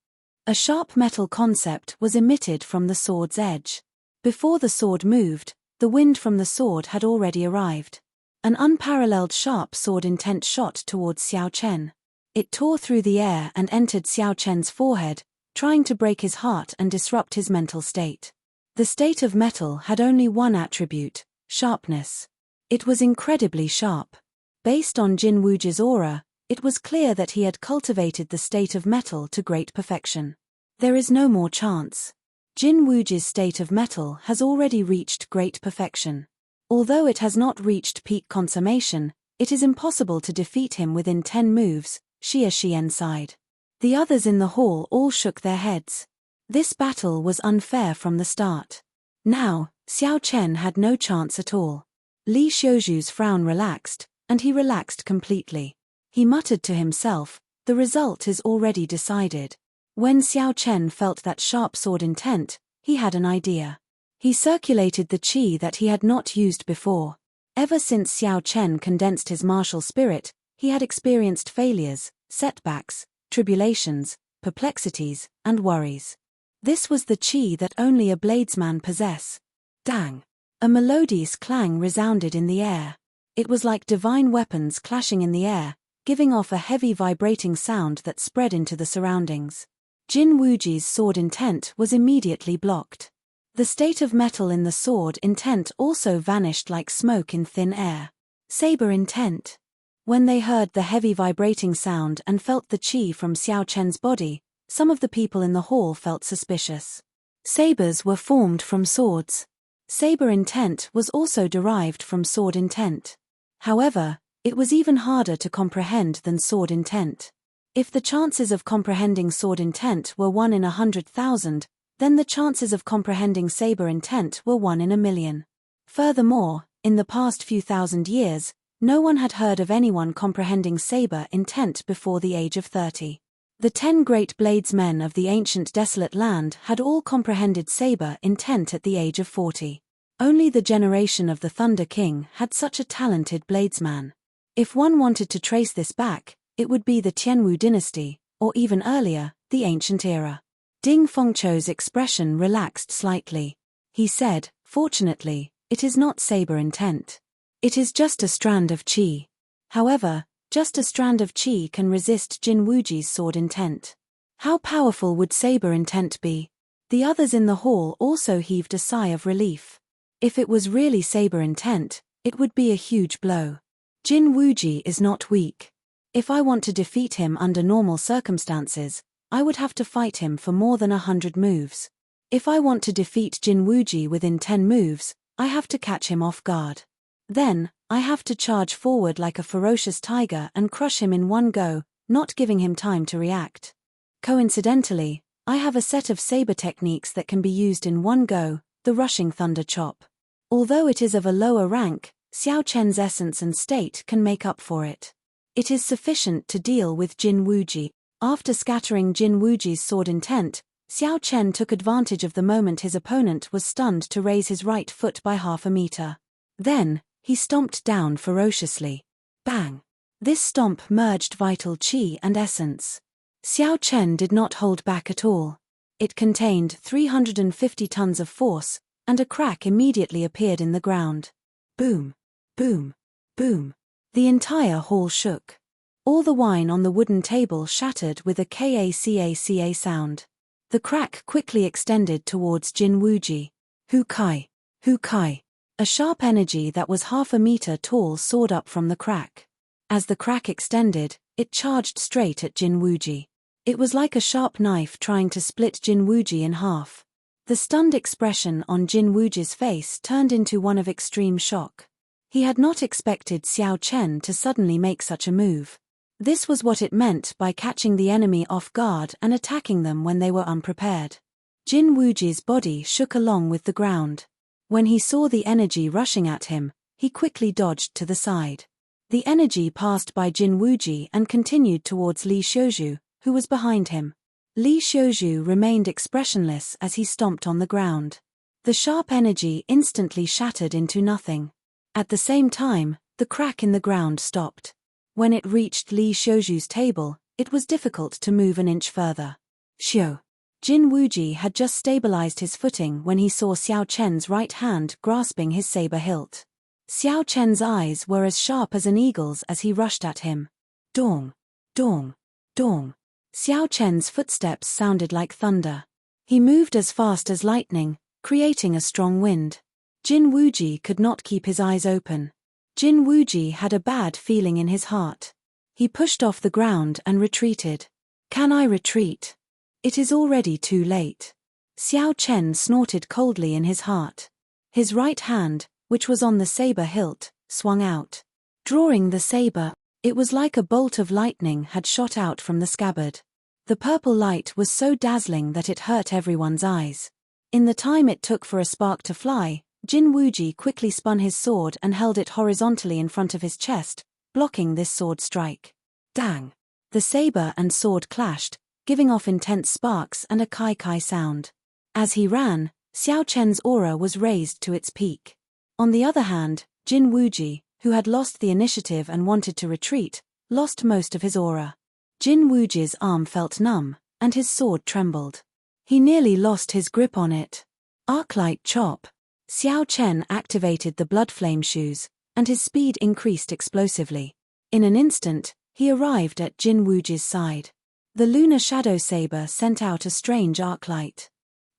A sharp metal concept was emitted from the sword's edge. Before the sword moved, the wind from the sword had already arrived. An unparalleled sharp sword intent shot towards Xiao Chen. It tore through the air and entered Xiao Chen's forehead, trying to break his heart and disrupt his mental state. The state of metal had only one attribute: sharpness. It was incredibly sharp. Based on Jin Wuji's aura, it was clear that he had cultivated the state of metal to great perfection. There is no more chance. Jin Wuji's state of metal has already reached great perfection. Although it has not reached peak consummation, it is impossible to defeat him within 10 moves, Xia Xian sighed. The others in the hall all shook their heads. This battle was unfair from the start. Now, Xiao Chen had no chance at all. Li Xiuzhu's frown relaxed, and he relaxed completely. He muttered to himself, "The result is already decided." When Xiao Chen felt that sharp sword intent, he had an idea. He circulated the qi that he had not used before. Ever since Xiao Chen condensed his martial spirit, he had experienced failures, setbacks, tribulations, perplexities, and worries. This was the qi that only a bladesman possess. Dang! A melodious clang resounded in the air. It was like divine weapons clashing in the air, giving off a heavy vibrating sound that spread into the surroundings. Jin Wuji's sword intent was immediately blocked. The state of metal in the sword intent also vanished like smoke in thin air. Saber intent. When they heard the heavy vibrating sound and felt the qi from Xiao Chen's body, some of the people in the hall felt suspicious. Sabers were formed from swords. Saber intent was also derived from sword intent. However, it was even harder to comprehend than sword intent. If the chances of comprehending sword intent were 1 in 100,000, then the chances of comprehending saber intent were 1 in 1,000,000. Furthermore, in the past few thousand years, No one had heard of anyone comprehending saber intent before the age of 30. The 10 great bladesmen of the ancient desolate land had all comprehended saber intent at the age of 40. Only the generation of the Thunder King had such a talented bladesman. If one wanted to trace this back, it would be the Tianwu dynasty, or even earlier, the ancient era. Ding Fengqiu's expression relaxed slightly. He said, "Fortunately, it is not saber intent. It is just a strand of qi." However, just a strand of qi can resist Jin Wuji's sword intent. How powerful would saber intent be? The others in the hall also heaved a sigh of relief. If it was really saber intent, it would be a huge blow. Jin Wuji is not weak. If I want to defeat him under normal circumstances, I would have to fight him for more than 100 moves. If I want to defeat Jin Wuji within 10 moves, I have to catch him off guard. Then, I have to charge forward like a ferocious tiger and crush him in one go, not giving him time to react. Coincidentally, I have a set of saber techniques that can be used in one go, the rushing thunder chop. Although it is of a lower rank, Xiao Chen's essence and state can make up for it. It is sufficient to deal with Jin Wuji. After scattering Jin Wuji's sword intent, Xiao Chen took advantage of the moment his opponent was stunned to raise his right foot by half a meter. Then, he stomped down ferociously. Bang! This stomp merged vital qi and essence. Xiao Chen did not hold back at all. It contained 350 tons of force, and a crack immediately appeared in the ground. Boom! Boom! Boom! The entire hall shook. All the wine on the wooden table shattered with a kacaca sound. The crack quickly extended towards Jin Wuji. Hu Kai! Hu Kai! A sharp energy that was half a meter tall soared up from the crack. As the crack extended, it charged straight at Jin Wuji. It was like a sharp knife trying to split Jin Wuji in half. The stunned expression on Jin Wuji's face turned into one of extreme shock. He had not expected Xiao Chen to suddenly make such a move. This was what it meant by catching the enemy off guard and attacking them when they were unprepared. Jin Wuji's body shook along with the ground. When he saw the energy rushing at him, he quickly dodged to the side. The energy passed by Jin Wuji and continued towards Li Xiuzhu, who was behind him. Li Xiuzhu remained expressionless as he stomped on the ground. The sharp energy instantly shattered into nothing. At the same time, the crack in the ground stopped. When it reached Li Xiuzhu's table, it was difficult to move an inch further. Xiu! Jin Wuji had just stabilized his footing when he saw Xiao Chen's right hand grasping his saber hilt. Xiao Chen's eyes were as sharp as an eagle's as he rushed at him. Dong! Dong! Dong! Xiao Chen's footsteps sounded like thunder. He moved as fast as lightning, creating a strong wind. Jin Wuji could not keep his eyes open. Jin Wuji had a bad feeling in his heart. He pushed off the ground and retreated. Can I retreat? It is already too late. Xiao Chen snorted coldly in his heart. His right hand, which was on the saber hilt, swung out. Drawing the saber, it was like a bolt of lightning had shot out from the scabbard. The purple light was so dazzling that it hurt everyone's eyes. In the time it took for a spark to fly, Jin Wuji quickly spun his sword and held it horizontally in front of his chest, blocking this sword strike. Dang! The saber and sword clashed, giving off intense sparks and a kai-kai sound. As he ran, Xiao Chen's aura was raised to its peak. On the other hand, Jin Wuji, who had lost the initiative and wanted to retreat, lost most of his aura. Jin Wuji's arm felt numb, and his sword trembled. He nearly lost his grip on it. Arclight chop. Xiao Chen activated the blood flame shoes, and his speed increased explosively. In an instant, he arrived at Jin Wuji's side. The lunar shadow saber sent out a strange arc light.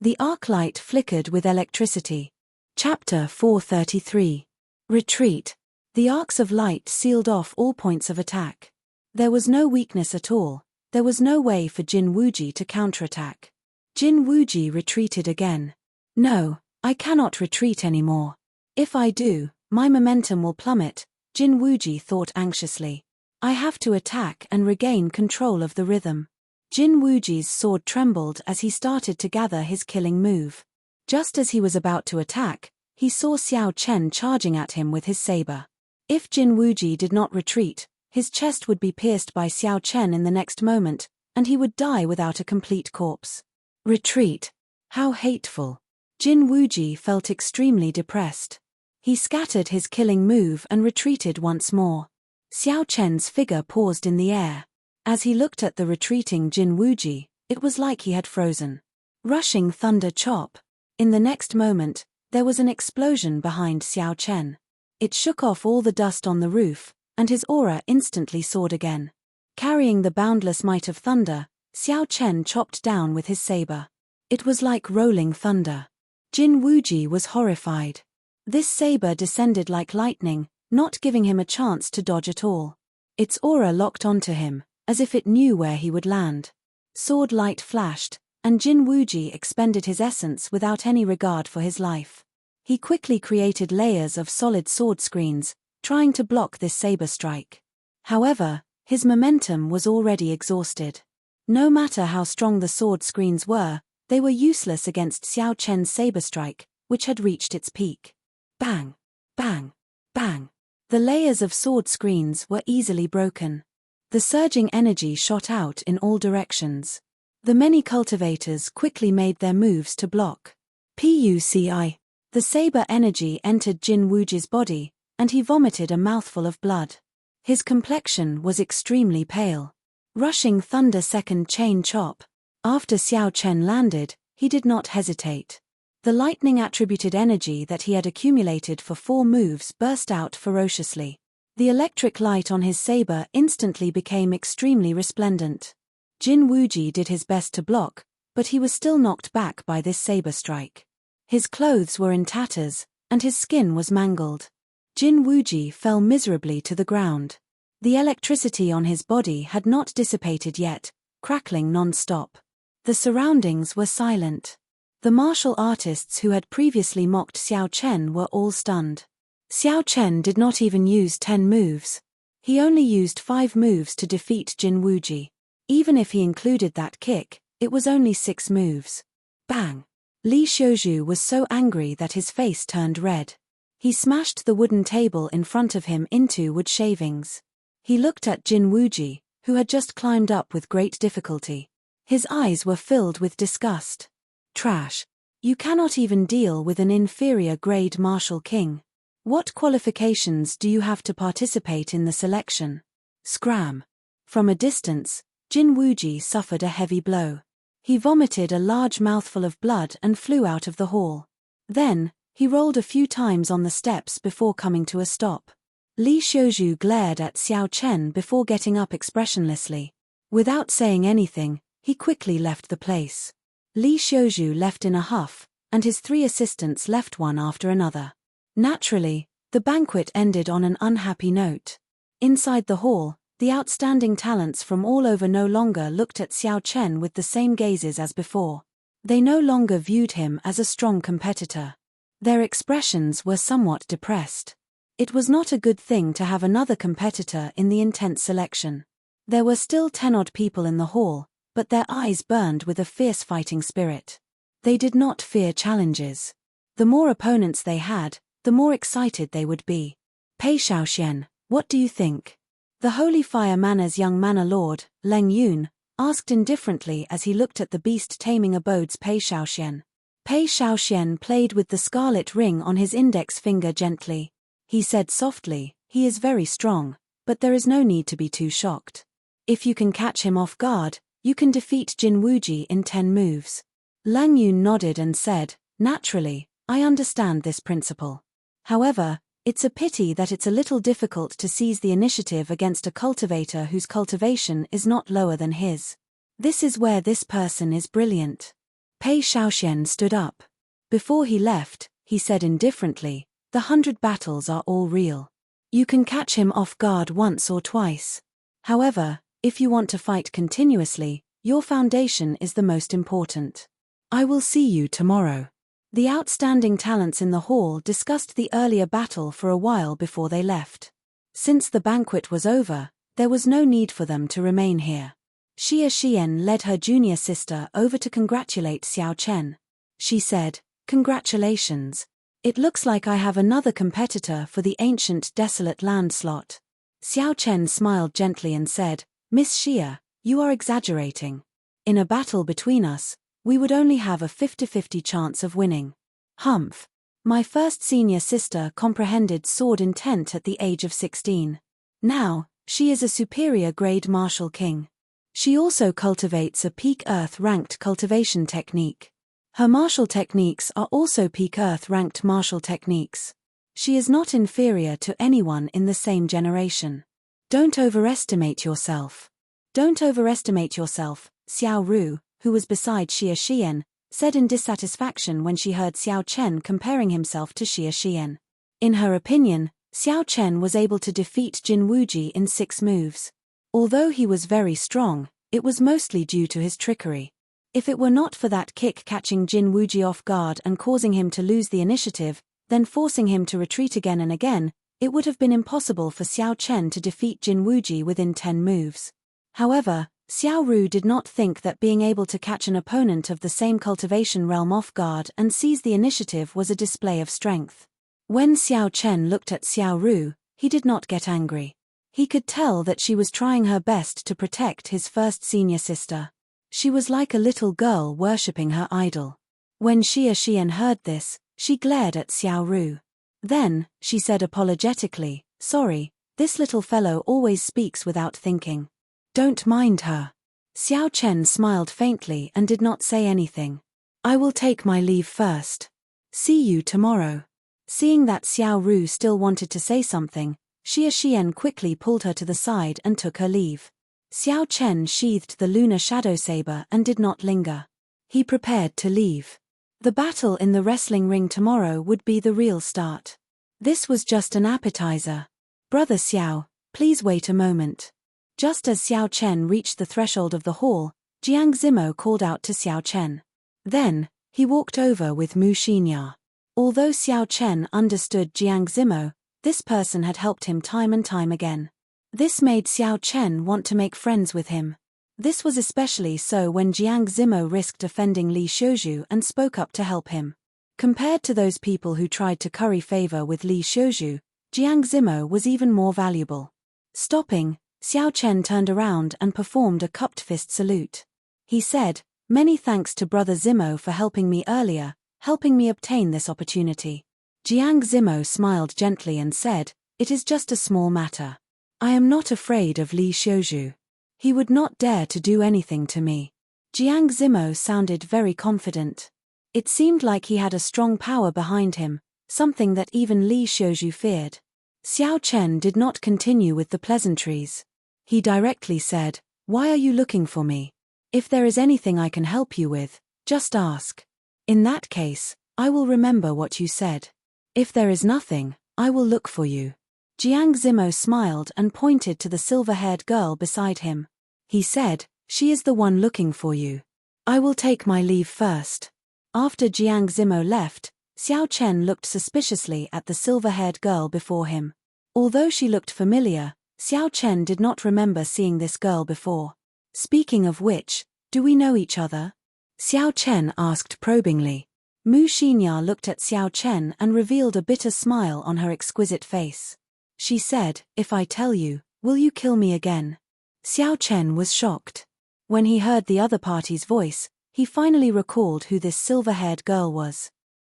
The arc light flickered with electricity. Chapter 433. Retreat. The arcs of light sealed off all points of attack. There was no weakness at all. There was no way for Jin Wuji to counterattack. Jin Wuji retreated again. No, I cannot retreat anymore. If I do, my momentum will plummet, Jin Wuji thought anxiously. I have to attack and regain control of the rhythm. Jin Wuji's sword trembled as he started to gather his killing move. Just as he was about to attack, he saw Xiao Chen charging at him with his saber. If Jin Wuji did not retreat, his chest would be pierced by Xiao Chen in the next moment, and he would die without a complete corpse. Retreat. How hateful. Jin Wuji felt extremely depressed. He scattered his killing move and retreated once more. Xiao Chen's figure paused in the air. As he looked at the retreating Jin Wuji, it was like he had frozen. Rushing thunder chop. In the next moment, there was an explosion behind Xiao Chen. It shook off all the dust on the roof, and his aura instantly soared again. Carrying the boundless might of thunder, Xiao Chen chopped down with his saber. It was like rolling thunder. Jin Wuji was horrified. This saber descended like lightning, not giving him a chance to dodge at all. Its aura locked onto him, as if it knew where he would land. Sword light flashed, and Jin Wuji expended his essence without any regard for his life. He quickly created layers of solid sword screens, trying to block this saber strike. However, his momentum was already exhausted. No matter how strong the sword screens were, they were useless against Xiao Chen's saber strike, which had reached its peak. Bang! Bang! Bang! The layers of sword screens were easily broken. The surging energy shot out in all directions. The many cultivators quickly made their moves to block. Puci. The saber energy entered Jin Wuji's body, and he vomited a mouthful of blood. His complexion was extremely pale. Rushing thunder second chain chop. After Xiao Chen landed, he did not hesitate. The lightning-attributed energy that he had accumulated for 4 moves burst out ferociously. The electric light on his saber instantly became extremely resplendent. Jin Wuji did his best to block, but he was still knocked back by this saber strike. His clothes were in tatters, and his skin was mangled. Jin Wuji fell miserably to the ground. The electricity on his body had not dissipated yet, crackling non-stop. The surroundings were silent. The martial artists who had previously mocked Xiao Chen were all stunned. Xiao Chen did not even use 10 moves. He only used 5 moves to defeat Jin Wuji. Even if he included that kick, it was only 6 moves. Bang! Li Xiuzhu was so angry that his face turned red. He smashed the wooden table in front of him into wood shavings. He looked at Jin Wuji, who had just climbed up with great difficulty. His eyes were filled with disgust. Trash. You cannot even deal with an inferior grade martial king. What qualifications do you have to participate in the selection? Scram. From a distance, Jin Wuji suffered a heavy blow. He vomited a large mouthful of blood and flew out of the hall. Then, he rolled a few times on the steps before coming to a stop. Li Xiuzhu glared at Xiao Chen before getting up expressionlessly. Without saying anything, he quickly left the place. Li Xiuzhu left in a huff, and his 3 assistants left one after another. Naturally, the banquet ended on an unhappy note. Inside the hall, the outstanding talents from all over no longer looked at Xiao Chen with the same gazes as before. They no longer viewed him as a strong competitor. Their expressions were somewhat depressed. It was not a good thing to have another competitor in the intense selection. There were still 10-odd people in the hall, but their eyes burned with a fierce fighting spirit. They did not fear challenges. The more opponents they had, the more excited they would be. Pei Shaoxian, what do you think? The Holy Fire Manor's young manor lord, Leng Yun, asked indifferently as he looked at the beast-taming abode's Pei Shaoxian. Pei Shaoxian played with the scarlet ring on his index finger gently. He said softly, he is very strong, but there is no need to be too shocked. If you can catch him off guard, you can defeat Jin Wuji in 10 moves. Lang Yun nodded and said, naturally, I understand this principle. However, it's a pity that it's a little difficult to seize the initiative against a cultivator whose cultivation is not lower than his. This is where this person is brilliant. Pei Shaoxian stood up. Before he left, he said indifferently, the 100 battles are all real. You can catch him off guard once or twice. However, if you want to fight continuously, your foundation is the most important. I will see you tomorrow. The outstanding talents in the hall discussed the earlier battle for a while before they left. Since the banquet was over, there was no need for them to remain here. Xia Xian led her junior sister over to congratulate Xiao Chen. She said, "Congratulations. It looks like I have another competitor for the ancient desolate land slot. Xiao Chen smiled gently and said, Miss Xia, you are exaggerating. In a battle between us, we would only have a 50-50 chance of winning. Humph. My first senior sister comprehended sword intent at the age of 16. Now, she is a superior grade martial king. She also cultivates a peak earth-ranked cultivation technique. Her martial techniques are also peak earth-ranked martial techniques. She is not inferior to anyone in the same generation. Don't overestimate yourself. Don't overestimate yourself, Xiao Ru, who was beside Xia Xian, said in dissatisfaction when she heard Xiao Chen comparing himself to Xia Xian. In her opinion, Xiao Chen was able to defeat Jin Wuji in 6 moves. Although he was very strong, it was mostly due to his trickery. If it were not for that kick catching Jin Wuji off guard and causing him to lose the initiative, then forcing him to retreat again and again, it would have been impossible for Xiao Chen to defeat Jin Wuji within 10 moves. However, Xiao Ru did not think that being able to catch an opponent of the same cultivation realm off guard and seize the initiative was a display of strength. When Xiao Chen looked at Xiao Ru, he did not get angry. He could tell that she was trying her best to protect his first senior sister. She was like a little girl worshipping her idol. When Xia Xian heard this, she glared at Xiao Ru. Then, she said apologetically, Sorry, this little fellow always speaks without thinking. Don't mind her. Xiao Chen smiled faintly and did not say anything. I will take my leave first. See you tomorrow. Seeing that Xiao Ru still wanted to say something, Xia Xian quickly pulled her to the side and took her leave. Xiao Chen sheathed the lunar shadow saber and did not linger. He prepared to leave. The battle in the wrestling ring tomorrow would be the real start. This was just an appetizer. Brother Xiao, please wait a moment. Just as Xiao Chen reached the threshold of the hall, Jiang Zimo called out to Xiao Chen. Then, he walked over with Mu Xinya. Although Xiao Chen understood Jiang Zimo, this person had helped him time and time again. This made Xiao Chen want to make friends with him. This was especially so when Jiang Zimo risked offending Li Xiuzhu and spoke up to help him. Compared to those people who tried to curry favor with Li Xiuzhu, Jiang Zimo was even more valuable. Stopping, Xiao Chen turned around and performed a cupped fist salute. He said, Many thanks to Brother Zimo for helping me earlier, helping me obtain this opportunity. Jiang Zimo smiled gently and said, It is just a small matter. I am not afraid of Li Xiuzhu. He would not dare to do anything to me. Jiang Zimo sounded very confident. It seemed like he had a strong power behind him, something that even Li Xiuzhu feared. Xiao Chen did not continue with the pleasantries. He directly said, Why are you looking for me? If there is anything I can help you with, just ask. In that case, I will remember what you said. If there is nothing, I will look for you. Jiang Zimo smiled and pointed to the silver-haired girl beside him. He said, She is the one looking for you. I will take my leave first. After Jiang Zimo left, Xiao Chen looked suspiciously at the silver-haired girl before him. Although she looked familiar, Xiao Chen did not remember seeing this girl before. Speaking of which, do we know each other? Xiao Chen asked probingly. Mu Xinya looked at Xiao Chen and revealed a bitter smile on her exquisite face. She said, If I tell you, will you kill me again? Xiao Chen was shocked. When he heard the other party's voice, he finally recalled who this silver-haired girl was.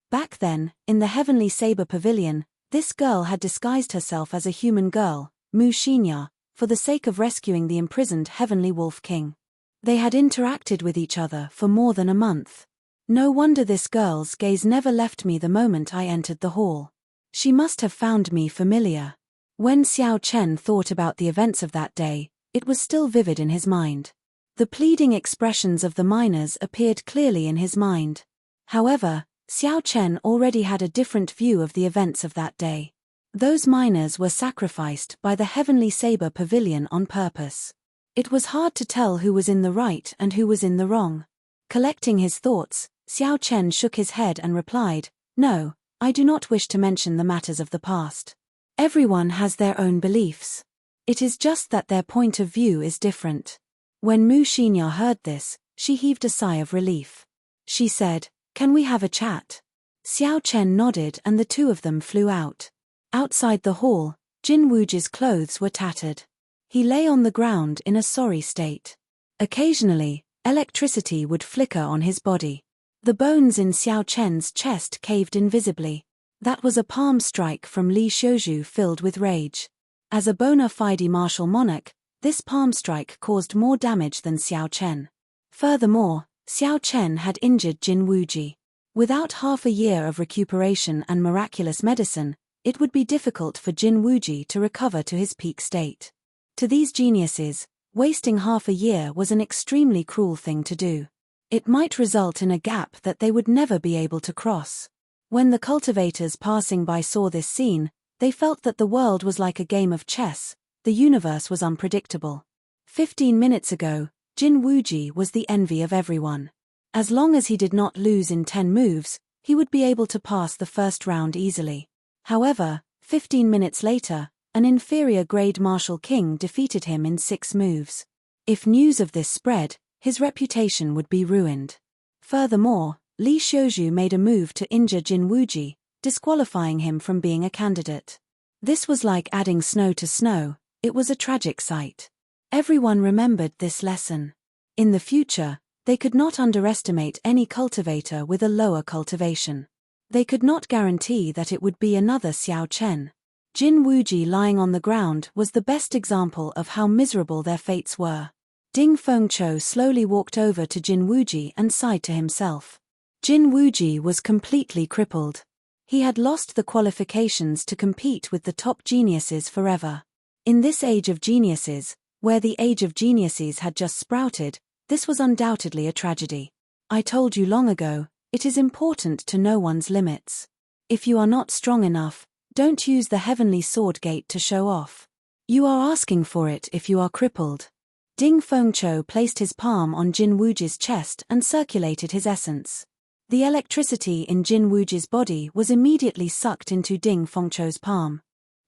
Back then, in the Heavenly Saber Pavilion, this girl had disguised herself as a human girl, Mu Xinya, for the sake of rescuing the imprisoned Heavenly Wolf King. They had interacted with each other for more than a month. No wonder this girl's gaze never left me the moment I entered the hall. She must have found me familiar. When Xiao Chen thought about the events of that day, it was still vivid in his mind. The pleading expressions of the miners appeared clearly in his mind. However, Xiao Chen already had a different view of the events of that day. Those miners were sacrificed by the Heavenly Saber Pavilion on purpose. It was hard to tell who was in the right and who was in the wrong. Collecting his thoughts, Xiao Chen shook his head and replied, No, I do not wish to mention the matters of the past. Everyone has their own beliefs. It is just that their point of view is different. When Mu Xinya heard this, she heaved a sigh of relief. She said, Can we have a chat? Xiao Chen nodded and the two of them flew out. Outside the hall, Jin Wuji's clothes were tattered. He lay on the ground in a sorry state. Occasionally, electricity would flicker on his body. The bones in Xiao Chen's chest caved invisibly. That was a palm strike from Li Xiuzhu filled with rage. As a bona fide martial monarch, this palm strike caused more damage than Xiao Chen. Furthermore, Xiao Chen had injured Jin Wuji. Without half a year of recuperation and miraculous medicine, it would be difficult for Jin Wuji to recover to his peak state. To these geniuses, wasting half a year was an extremely cruel thing to do. It might result in a gap that they would never be able to cross. When the cultivators passing by saw this scene, they felt that the world was like a game of chess, the universe was unpredictable. 15 minutes ago, Jin Wuji was the envy of everyone. As long as he did not lose in 10 moves, he would be able to pass the first round easily. However, 15 minutes later, an inferior grade martial king defeated him in 6 moves. If news of this spread, his reputation would be ruined. Furthermore, Li Xiuzhu made a move to injure Jin Wuji, disqualifying him from being a candidate. This was like adding snow to snow, it was a tragic sight. Everyone remembered this lesson. In the future, they could not underestimate any cultivator with a lower cultivation. They could not guarantee that it would be another Xiao Chen. Jin Wuji lying on the ground was the best example of how miserable their fates were. Ding Fengqiu slowly walked over to Jin Wuji and sighed to himself. Jin Wuji was completely crippled. He had lost the qualifications to compete with the top geniuses forever. In this age of geniuses, where the age of geniuses had just sprouted, this was undoubtedly a tragedy. I told you long ago, it is important to know one's limits. If you are not strong enough, don't use the heavenly sword gate to show off. You are asking for it if you are crippled. Ding Fengqiu placed his palm on Jin Wuji's chest and circulated his essence. The electricity in Jin Wuji's body was immediately sucked into Ding Fengqiu's palm.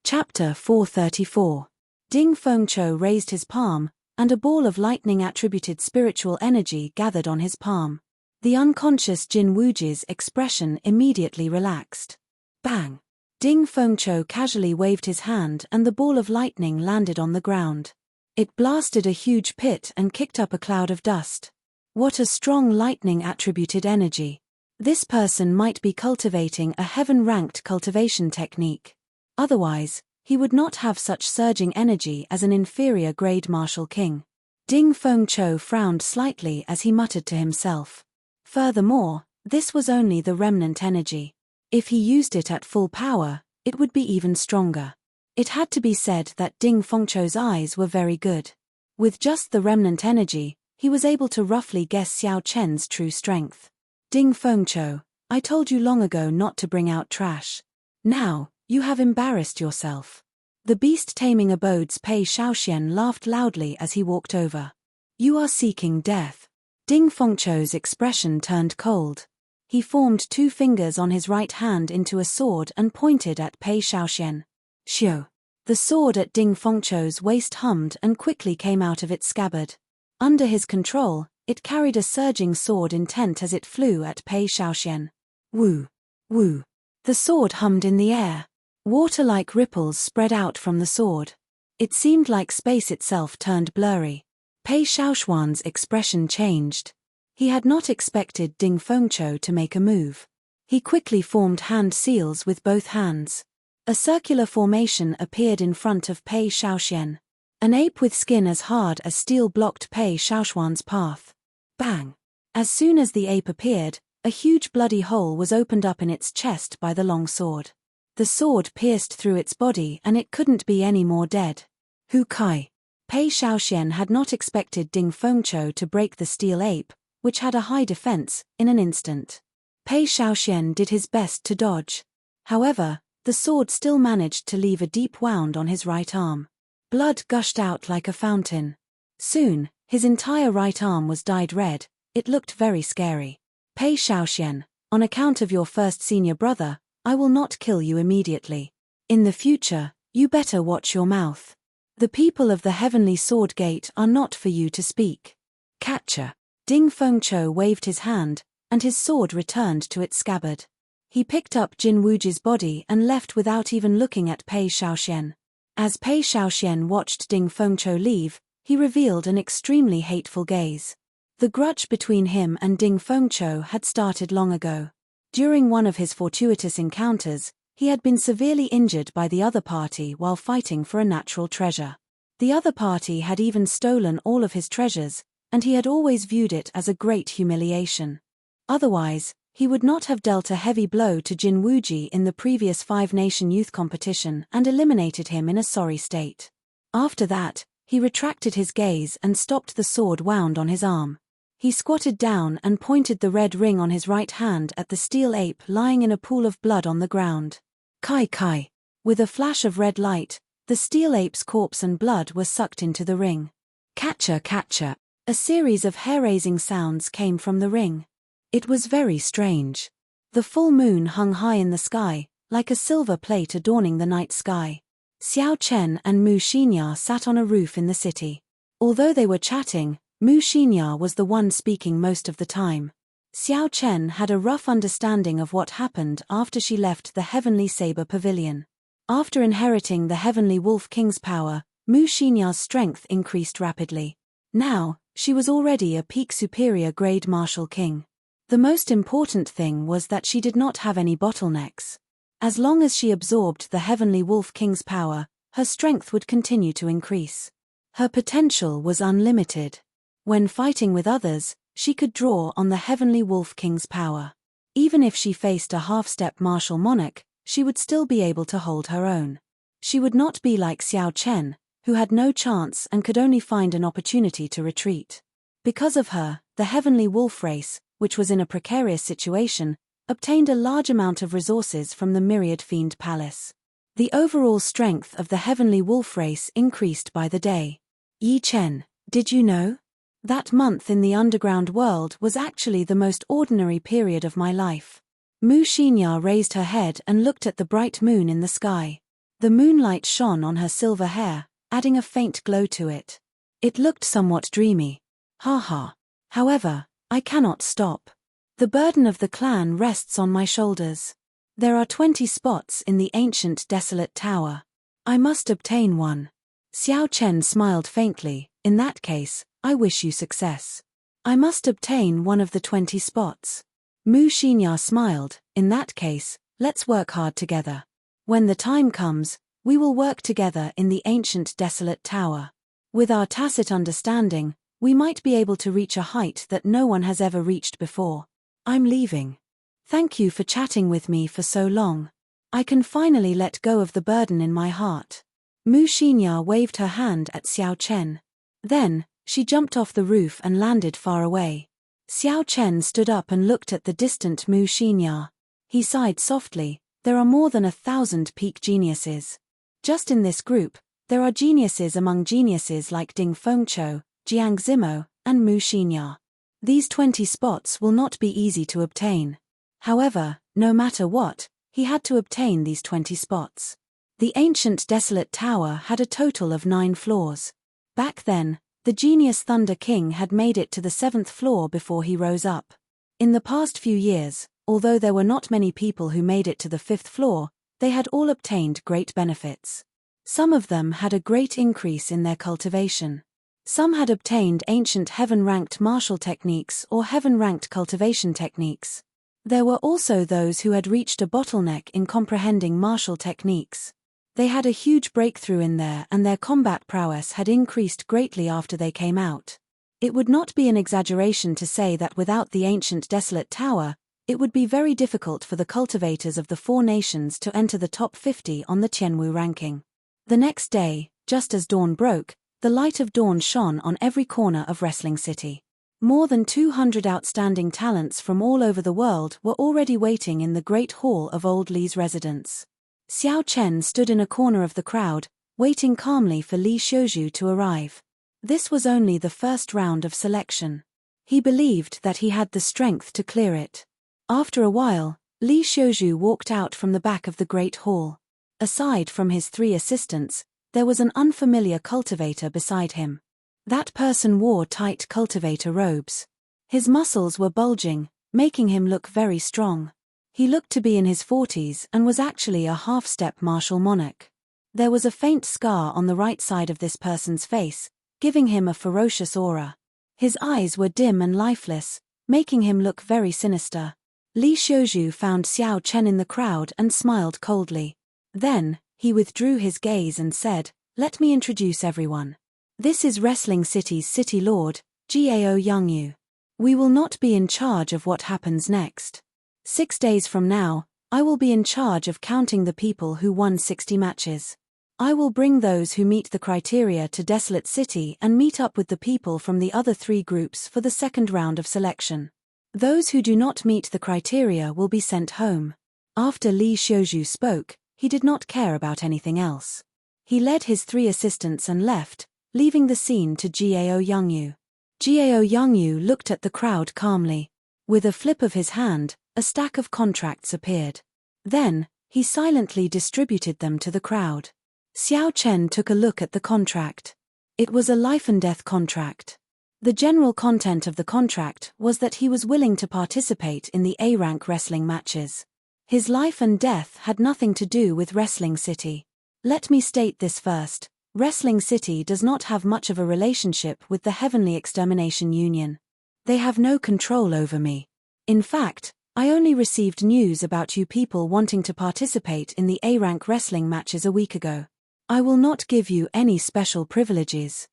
Chapter 434. Ding Fengqiu raised his palm, and a ball of lightning-attributed spiritual energy gathered on his palm. The unconscious Jin Wuji's expression immediately relaxed. Bang! Ding Fengqiu casually waved his hand and the ball of lightning landed on the ground. It blasted a huge pit and kicked up a cloud of dust. What a strong lightning-attributed energy. This person might be cultivating a heaven-ranked cultivation technique. Otherwise, he would not have such surging energy as an inferior-grade martial king. Ding Fengqiu frowned slightly as he muttered to himself. Furthermore, this was only the remnant energy. If he used it at full power, it would be even stronger. It had to be said that Ding Fengqiu's eyes were very good. With just the remnant energy, he was able to roughly guess Xiao Chen's true strength. Ding Fengqiu, I told you long ago not to bring out trash. Now, you have embarrassed yourself. The beast-taming abode's Pei Shaoxian laughed loudly as he walked over. You are seeking death. Ding Fengqiu's expression turned cold. He formed 2 fingers on his right hand into a sword and pointed at Pei Shaoxian. Xiu. The sword at Ding Fengqiu's waist hummed and quickly came out of its scabbard. Under his control, it carried a surging sword intent as it flew at Pei Shaoxian. Woo! Woo! The sword hummed in the air. Water-like ripples spread out from the sword. It seemed like space itself turned blurry. Pei Shaoxian's expression changed. He had not expected Ding Fengqiu to make a move. He quickly formed hand seals with both hands. A circular formation appeared in front of Pei Shaoxian. An ape with skin as hard as steel blocked Pei Shaoxian's path. Bang! As soon as the ape appeared, a huge bloody hole was opened up in its chest by the long sword. The sword pierced through its body and it couldn't be any more dead. Hu Kai. Pei Shaoxian had not expected Ding Fengqiu to break the steel ape, which had a high defense, in an instant. Pei Shaoxian did his best to dodge. However, the sword still managed to leave a deep wound on his right arm. Blood gushed out like a fountain. Soon, his entire right arm was dyed red. It looked very scary. Pei Shaoxian, on account of your first senior brother, I will not kill you immediately. In the future, you better watch your mouth. The people of the Heavenly Sword Gate are not for you to speak. Catcher. Ding Fengqiu waved his hand, and his sword returned to its scabbard. He picked up Jin Wuji's body and left without even looking at Pei Shaoxian. As Pei Shaoxian watched Ding Fengqiu leave, he revealed an extremely hateful gaze. The grudge between him and Ding Fengqiu had started long ago. During one of his fortuitous encounters, he had been severely injured by the other party while fighting for a natural treasure. The other party had even stolen all of his treasures, and he had always viewed it as a great humiliation. Otherwise, he would not have dealt a heavy blow to Jin Wuji in the previous five-nation youth competition and eliminated him in a sorry state. After that, he retracted his gaze and stopped the sword wound on his arm. He squatted down and pointed the red ring on his right hand at the steel ape lying in a pool of blood on the ground. Kai Kai. With a flash of red light, the steel ape's corpse and blood were sucked into the ring. Catcher, catcher. A series of hair-raising sounds came from the ring. It was very strange. The full moon hung high in the sky, like a silver plate adorning the night sky. Xiao Chen and Mu Xinya sat on a roof in the city. Although they were chatting, Mu Xinya was the one speaking most of the time. Xiao Chen had a rough understanding of what happened after she left the Heavenly Saber Pavilion. After inheriting the Heavenly Wolf King's power, Mu Xinya's strength increased rapidly. Now, she was already a peak superior grade martial king. The most important thing was that she did not have any bottlenecks. As long as she absorbed the Heavenly Wolf King's power, her strength would continue to increase. Her potential was unlimited. When fighting with others, she could draw on the Heavenly Wolf King's power. Even if she faced a half-step martial monarch, she would still be able to hold her own. She would not be like Xiao Chen, who had no chance and could only find an opportunity to retreat. Because of her, the Heavenly Wolf race, which was in a precarious situation, obtained a large amount of resources from the Myriad Fiend Palace. The overall strength of the Heavenly Wolf race increased by the day. Yi Chen, did you know? That month in the underground world was actually the most ordinary period of my life. Mu Xinya raised her head and looked at the bright moon in the sky. The moonlight shone on her silver hair, adding a faint glow to it. It looked somewhat dreamy. Ha ha. However, I cannot stop. The burden of the clan rests on my shoulders. There are 20 spots in the ancient desolate tower. I must obtain one. Xiao Chen smiled faintly. In that case, I wish you success. I must obtain one of the 20 spots. Mu Xinya smiled. In that case, let's work hard together. When the time comes, we will work together in the ancient desolate tower. With our tacit understanding, we might be able to reach a height that no one has ever reached before. I'm leaving. Thank you for chatting with me for so long. I can finally let go of the burden in my heart. Mu Xinya waved her hand at Xiao Chen. Then, she jumped off the roof and landed far away. Xiao Chen stood up and looked at the distant Mu Xinya. He sighed softly. There are more than 1,000 peak geniuses. Just in this group, there are geniuses among geniuses like Ding Fengqiu, Jiang Zimo, and Mu Xinya. These 20 spots will not be easy to obtain. However, no matter what, he had to obtain these 20 spots. The ancient desolate tower had a total of 9 floors. Back then, the genius Thunder King had made it to the 7th floor before he rose up. In the past few years, although there were not many people who made it to the 5th floor, they had all obtained great benefits. Some of them had a great increase in their cultivation. Some had obtained ancient heaven-ranked martial techniques or heaven-ranked cultivation techniques. There were also those who had reached a bottleneck in comprehending martial techniques. They had a huge breakthrough in there and their combat prowess had increased greatly after they came out. It would not be an exaggeration to say that without the ancient desolate tower, it would be very difficult for the cultivators of the 4 nations to enter the top 50 on the Tianwu ranking. The next day, just as dawn broke, the light of dawn shone on every corner of Wrestling City. More than 200 outstanding talents from all over the world were already waiting in the Great Hall of Old Li's residence. Xiao Chen stood in a corner of the crowd, waiting calmly for Li Xiuzhu to arrive. This was only the first round of selection. He believed that he had the strength to clear it. After a while, Li Xiuzhu walked out from the back of the Great Hall. Aside from his 3 assistants, there was an unfamiliar cultivator beside him. That person wore tight cultivator robes. His muscles were bulging, making him look very strong. He looked to be in his 40s and was actually a half-step martial monarch. There was a faint scar on the right side of this person's face, giving him a ferocious aura. His eyes were dim and lifeless, making him look very sinister. Li Xiuzhu found Xiao Chen in the crowd and smiled coldly. Then, he withdrew his gaze and said, "Let me introduce everyone. This is Wrestling City's City Lord, Gao Yangyu. We will not be in charge of what happens next. 6 days from now, I will be in charge of counting the people who won 60 matches. I will bring those who meet the criteria to Desolate City and meet up with the people from the other 3 groups for the second round of selection. Those who do not meet the criteria will be sent home." After Li Xiuzhu spoke, he did not care about anything else. He led his 3 assistants and left, leaving the scene to Gao Yangyu. Gao Yangyu looked at the crowd calmly. With a flip of his hand, a stack of contracts appeared. Then, he silently distributed them to the crowd. Xiao Chen took a look at the contract. It was a life-and-death contract. The general content of the contract was that he was willing to participate in the A-rank wrestling matches. His life and death had nothing to do with Wrestling City. Let me state this first. Wrestling City does not have much of a relationship with the Heavenly Extermination Union. They have no control over me. In fact, I only received news about you people wanting to participate in the A-rank wrestling matches a week ago. I will not give you any special privileges.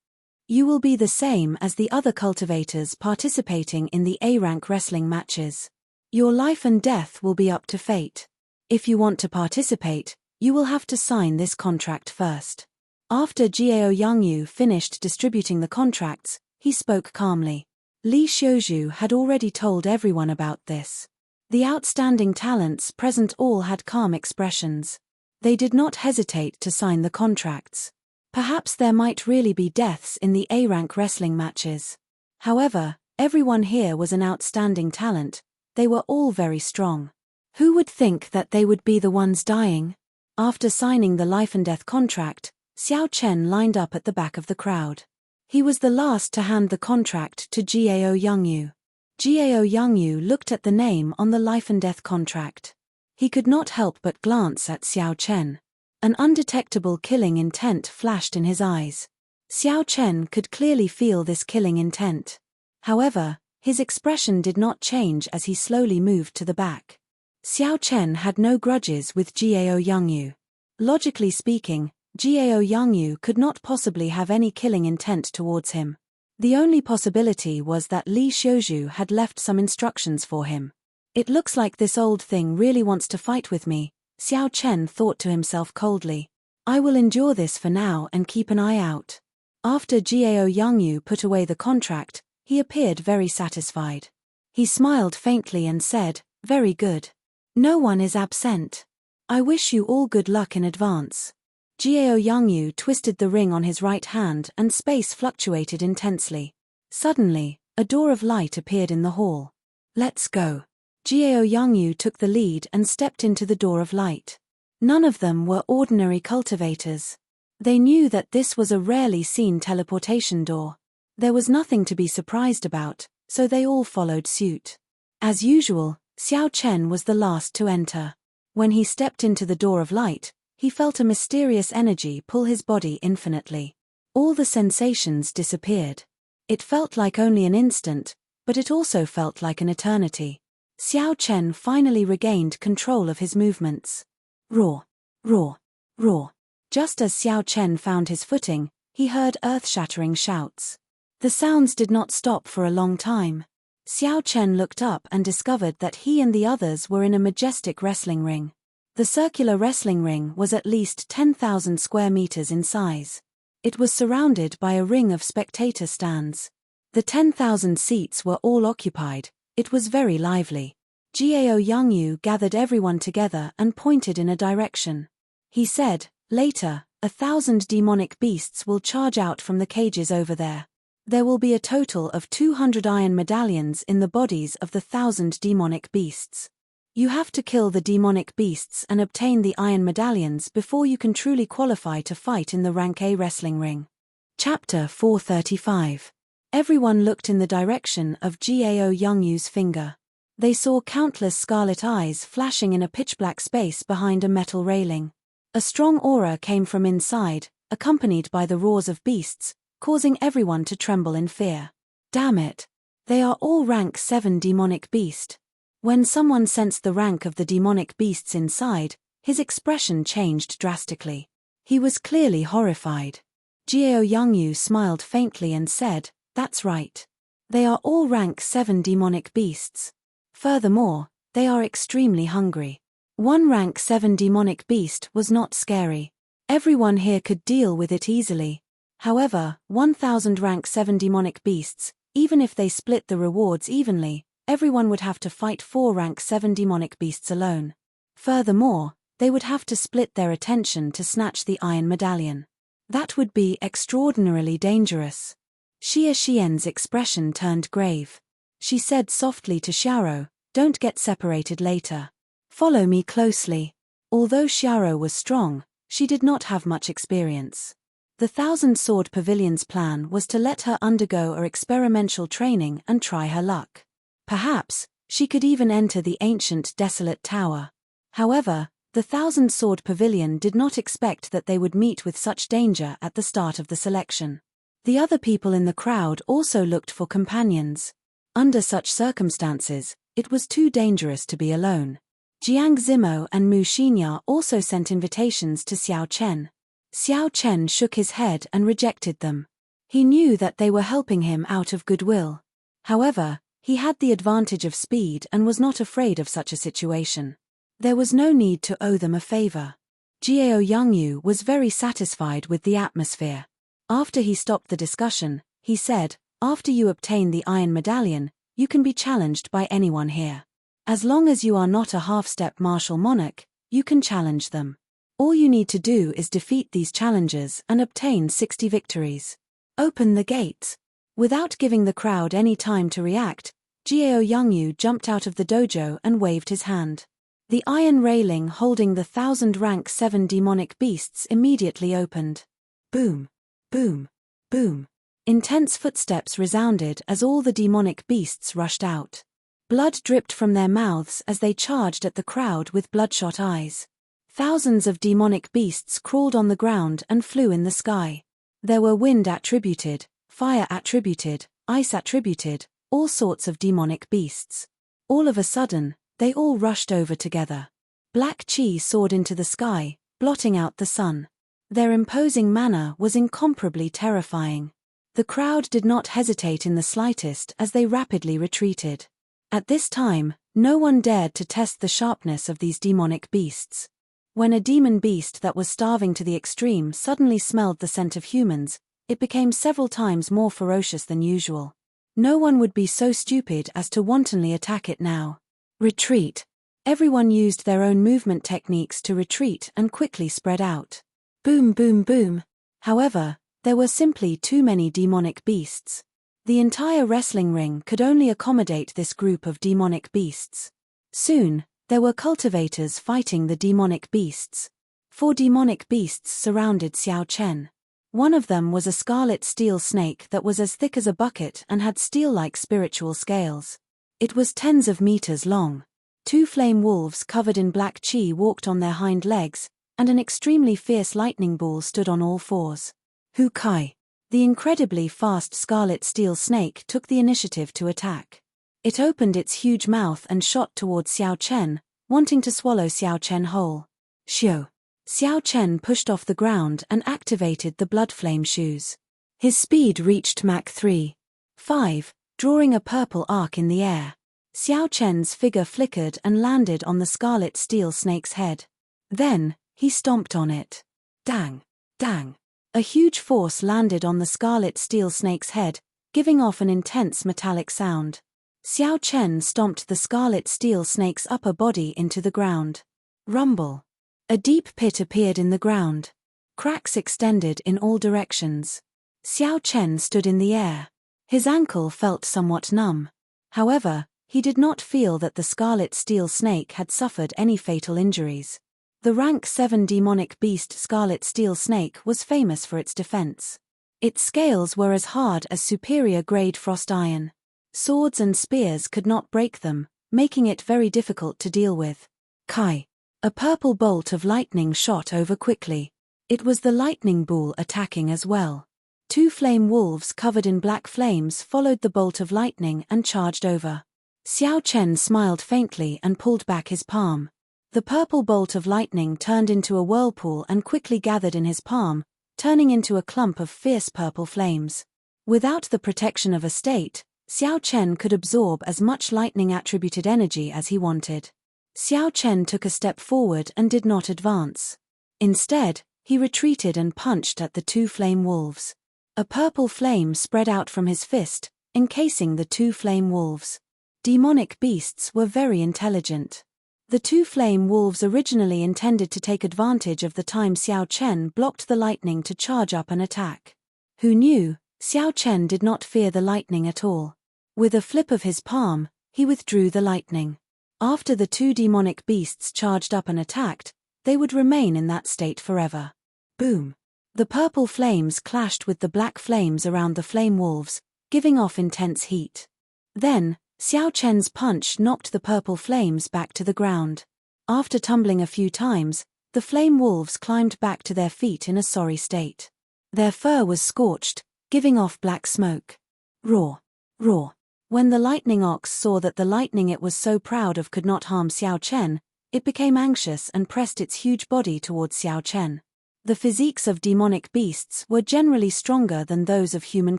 You will be the same as the other cultivators participating in the A-rank wrestling matches. Your life and death will be up to fate. If you want to participate, you will have to sign this contract first. After Gao Yangyu finished distributing the contracts, he spoke calmly. Li Xiuzhu had already told everyone about this. The outstanding talents present all had calm expressions. They did not hesitate to sign the contracts. Perhaps there might really be deaths in the A-rank wrestling matches. However, everyone here was an outstanding talent. They were all very strong. Who would think that they would be the ones dying? After signing the life-and-death contract, Xiao Chen lined up at the back of the crowd. He was the last to hand the contract to Gao Yangyu. Gao Yangyu looked at the name on the life-and-death contract. He could not help but glance at Xiao Chen. An undetectable killing intent flashed in his eyes. Xiao Chen could clearly feel this killing intent. However, his expression did not change as he slowly moved to the back. Xiao Chen had no grudges with Gao Yangyu. Logically speaking, Gao Yangyu could not possibly have any killing intent towards him. The only possibility was that Li Xiuzhu had left some instructions for him. It looks like this old thing really wants to fight with me, Xiao Chen thought to himself coldly. I will endure this for now and keep an eye out. After Gao Yangyu put away the contract, he appeared very satisfied. He smiled faintly and said, "Very good. No one is absent. I wish you all good luck in advance." Gao Yangyu twisted the ring on his right hand and space fluctuated intensely. Suddenly, a door of light appeared in the hall. "Let's go." Gao Yangyu took the lead and stepped into the door of light. None of them were ordinary cultivators. They knew that this was a rarely seen teleportation door. There was nothing to be surprised about, so they all followed suit. As usual, Xiao Chen was the last to enter. When he stepped into the door of light, he felt a mysterious energy pull his body infinitely. All the sensations disappeared. It felt like only an instant, but it also felt like an eternity. Xiao Chen finally regained control of his movements. Roar, roar, roar. Just as Xiao Chen found his footing, he heard earth-shattering shouts. The sounds did not stop for a long time. Xiao Chen looked up and discovered that he and the others were in a majestic wrestling ring. The circular wrestling ring was at least 10,000 square meters in size. It was surrounded by a ring of spectator stands. The 10,000 seats were all occupied. It was very lively. Gao Yangyu gathered everyone together and pointed in a direction. He said, "Later, 1,000 demonic beasts will charge out from the cages over there. There will be a total of 200 iron medallions in the bodies of the 1,000 demonic beasts. You have to kill the demonic beasts and obtain the iron medallions before you can truly qualify to fight in the Rank A wrestling ring." Chapter 435. Everyone looked in the direction of Gao Yangyu's finger. They saw countless scarlet eyes flashing in a pitch-black space behind a metal railing. A strong aura came from inside, accompanied by the roars of beasts, causing everyone to tremble in fear. Damn it! They are all rank 7 demonic beast. When someone sensed the rank of the demonic beasts inside, his expression changed drastically. He was clearly horrified. Jiao Yangyu smiled faintly and said, "That's right. They are all rank 7 demonic beasts. Furthermore, they are extremely hungry." One rank 7 demonic beast was not scary. Everyone here could deal with it easily. However, 1,000 rank 7 demonic beasts, even if they split the rewards evenly, everyone would have to fight 4 rank 7 demonic beasts alone. Furthermore, they would have to split their attention to snatch the iron medallion. That would be extraordinarily dangerous. Xia Xian's expression turned grave. She said softly to Xiao, "Don't get separated later. Follow me closely." Although Xiao was strong, she did not have much experience. The 1,000-sword pavilion's plan was to let her undergo her experimental training and try her luck. Perhaps, she could even enter the ancient desolate tower. However, the 1,000-sword pavilion did not expect that they would meet with such danger at the start of the selection. The other people in the crowd also looked for companions. Under such circumstances, it was too dangerous to be alone. Jiang Zimo and Mu Xinya also sent invitations to Xiao Chen. Xiao Chen shook his head and rejected them. He knew that they were helping him out of goodwill. However, he had the advantage of speed and was not afraid of such a situation. There was no need to owe them a favor. Jiao Yangyu was very satisfied with the atmosphere. After he stopped the discussion, he said, "After you obtain the iron medallion, you can be challenged by anyone here. As long as you are not a half-step martial monarch, you can challenge them. All you need to do is defeat these challengers and obtain 60 victories. Open the gates." Without giving the crowd any time to react, Jiao Yangyu jumped out of the dojo and waved his hand. The iron railing holding the 1,000 rank 7 demonic beasts immediately opened. Boom! Boom! Boom! Intense footsteps resounded as all the demonic beasts rushed out. Blood dripped from their mouths as they charged at the crowd with bloodshot eyes. Thousands of demonic beasts crawled on the ground and flew in the sky. There were wind attributed, fire attributed, ice attributed, all sorts of demonic beasts. All of a sudden, they all rushed over together. Black chi soared into the sky, blotting out the sun. Their imposing manner was incomparably terrifying. The crowd did not hesitate in the slightest as they rapidly retreated. At this time, no one dared to test the sharpness of these demonic beasts. When a demon beast that was starving to the extreme suddenly smelled the scent of humans, it became several times more ferocious than usual. No one would be so stupid as to wantonly attack it now. Retreat. Everyone used their own movement techniques to retreat and quickly spread out. Boom, boom, boom. However, there were simply too many demonic beasts. The entire wrestling ring could only accommodate this group of demonic beasts. Soon, there were cultivators fighting the demonic beasts. 4 demonic beasts surrounded Xiao Chen. One of them was a scarlet steel snake that was as thick as a bucket and had steel-like spiritual scales. It was tens of meters long. 2 flame wolves covered in black chi walked on their hind legs, and an extremely fierce lightning bull stood on all fours. Hu Kai. The incredibly fast scarlet steel snake took the initiative to attack. It opened its huge mouth and shot towards Xiao Chen, wanting to swallow Xiao Chen whole. Xiao. Xiao Chen pushed off the ground and activated the blood flame shoes. His speed reached Mach 3.5, drawing a purple arc in the air. Xiao Chen's figure flickered and landed on the scarlet steel snake's head. Then, he stomped on it. Dang! Dang! A huge force landed on the scarlet steel snake's head, giving off an intense metallic sound. Xiao Chen stomped the scarlet steel snake's upper body into the ground. Rumble. A deep pit appeared in the ground. Cracks extended in all directions. Xiao Chen stood in the air. His ankle felt somewhat numb. However, he did not feel that the scarlet steel snake had suffered any fatal injuries. The rank 7 demonic beast scarlet steel snake was famous for its defense. Its scales were as hard as superior-grade frost iron. Swords and spears could not break them, making it very difficult to deal with. Kai. A purple bolt of lightning shot over quickly. It was the lightning bull attacking as well. Two flame wolves covered in black flames followed the bolt of lightning and charged over. Xiao Chen smiled faintly and pulled back his palm. The purple bolt of lightning turned into a whirlpool and quickly gathered in his palm, turning into a clump of fierce purple flames. Without the protection of a state, Xiao Chen could absorb as much lightning-attributed energy as he wanted. Xiao Chen took a step forward and did not advance. Instead, he retreated and punched at the two flame wolves. A purple flame spread out from his fist, encasing the two flame wolves. Demonic beasts were very intelligent. The two flame wolves originally intended to take advantage of the time Xiao Chen blocked the lightning to charge up an attack. Who knew, Xiao Chen did not fear the lightning at all. With a flip of his palm, he withdrew the lightning. After the two demonic beasts charged up and attacked, they would remain in that state forever. Boom! The purple flames clashed with the black flames around the flame wolves, giving off intense heat. Then, Xiao Chen's punch knocked the purple flames back to the ground. After tumbling a few times, the flame wolves climbed back to their feet in a sorry state. Their fur was scorched, giving off black smoke. Roar! Roar! When the lightning ox saw that the lightning it was so proud of could not harm Xiao Chen, it became anxious and pressed its huge body towards Xiao Chen. The physiques of demonic beasts were generally stronger than those of human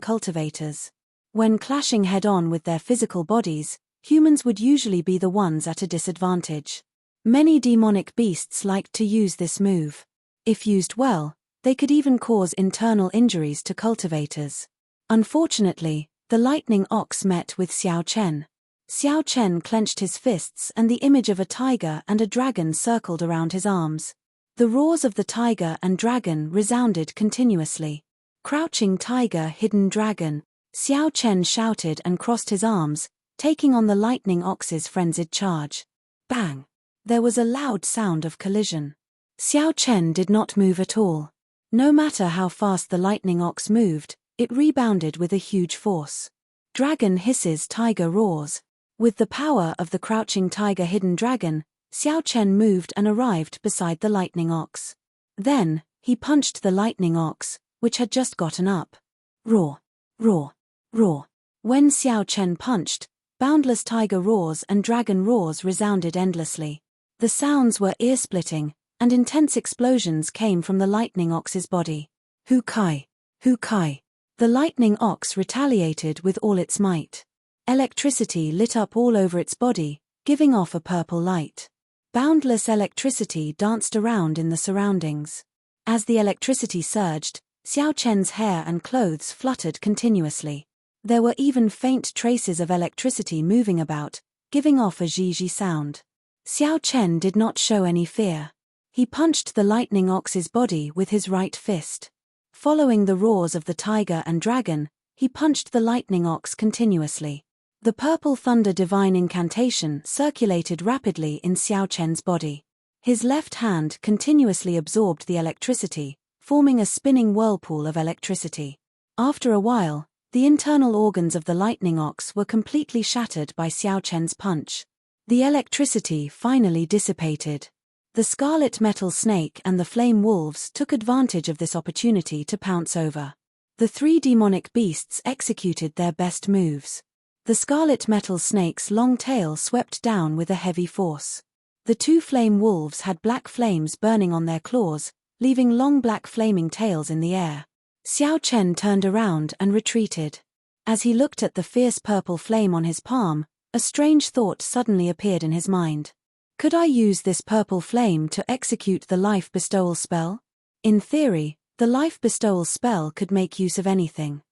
cultivators. When clashing head-on with their physical bodies, humans would usually be the ones at a disadvantage. Many demonic beasts liked to use this move. If used well, they could even cause internal injuries to cultivators. Unfortunately, the lightning ox met with Xiao Chen. Xiao Chen clenched his fists and the image of a tiger and a dragon circled around his arms. The roars of the tiger and dragon resounded continuously. Crouching tiger, hidden dragon, Xiao Chen shouted and crossed his arms, taking on the lightning ox's frenzied charge. Bang! There was a loud sound of collision. Xiao Chen did not move at all. No matter how fast the lightning ox moved, it rebounded with a huge force. Dragon hisses, tiger roars. With the power of the crouching tiger, hidden dragon, Xiao Chen moved and arrived beside the lightning ox. Then, he punched the lightning ox, which had just gotten up. Roar! Roar! Roar! When Xiao Chen punched, boundless tiger roars and dragon roars resounded endlessly. The sounds were ear-splitting, and intense explosions came from the lightning ox's body. Hu Kai! Hu Kai! The lightning ox retaliated with all its might. Electricity lit up all over its body, giving off a purple light. Boundless electricity danced around in the surroundings. As the electricity surged, Xiao Chen's hair and clothes fluttered continuously. There were even faint traces of electricity moving about, giving off a zhizhi sound. Xiao Chen did not show any fear. He punched the lightning ox's body with his right fist. Following the roars of the tiger and dragon, he punched the lightning ox continuously. The purple thunder divine incantation circulated rapidly in Xiao Chen's body. His left hand continuously absorbed the electricity, forming a spinning whirlpool of electricity. After a while, the internal organs of the lightning ox were completely shattered by Xiao Chen's punch. The electricity finally dissipated. The scarlet metal snake and the flame wolves took advantage of this opportunity to pounce over. The three demonic beasts executed their best moves. The scarlet metal snake's long tail swept down with a heavy force. The two flame wolves had black flames burning on their claws, leaving long black flaming tails in the air. Xiao Chen turned around and retreated. As he looked at the fierce purple flame on his palm, a strange thought suddenly appeared in his mind. Could I use this purple flame to execute the life bestowal spell? In theory, the life bestowal spell could make use of anything.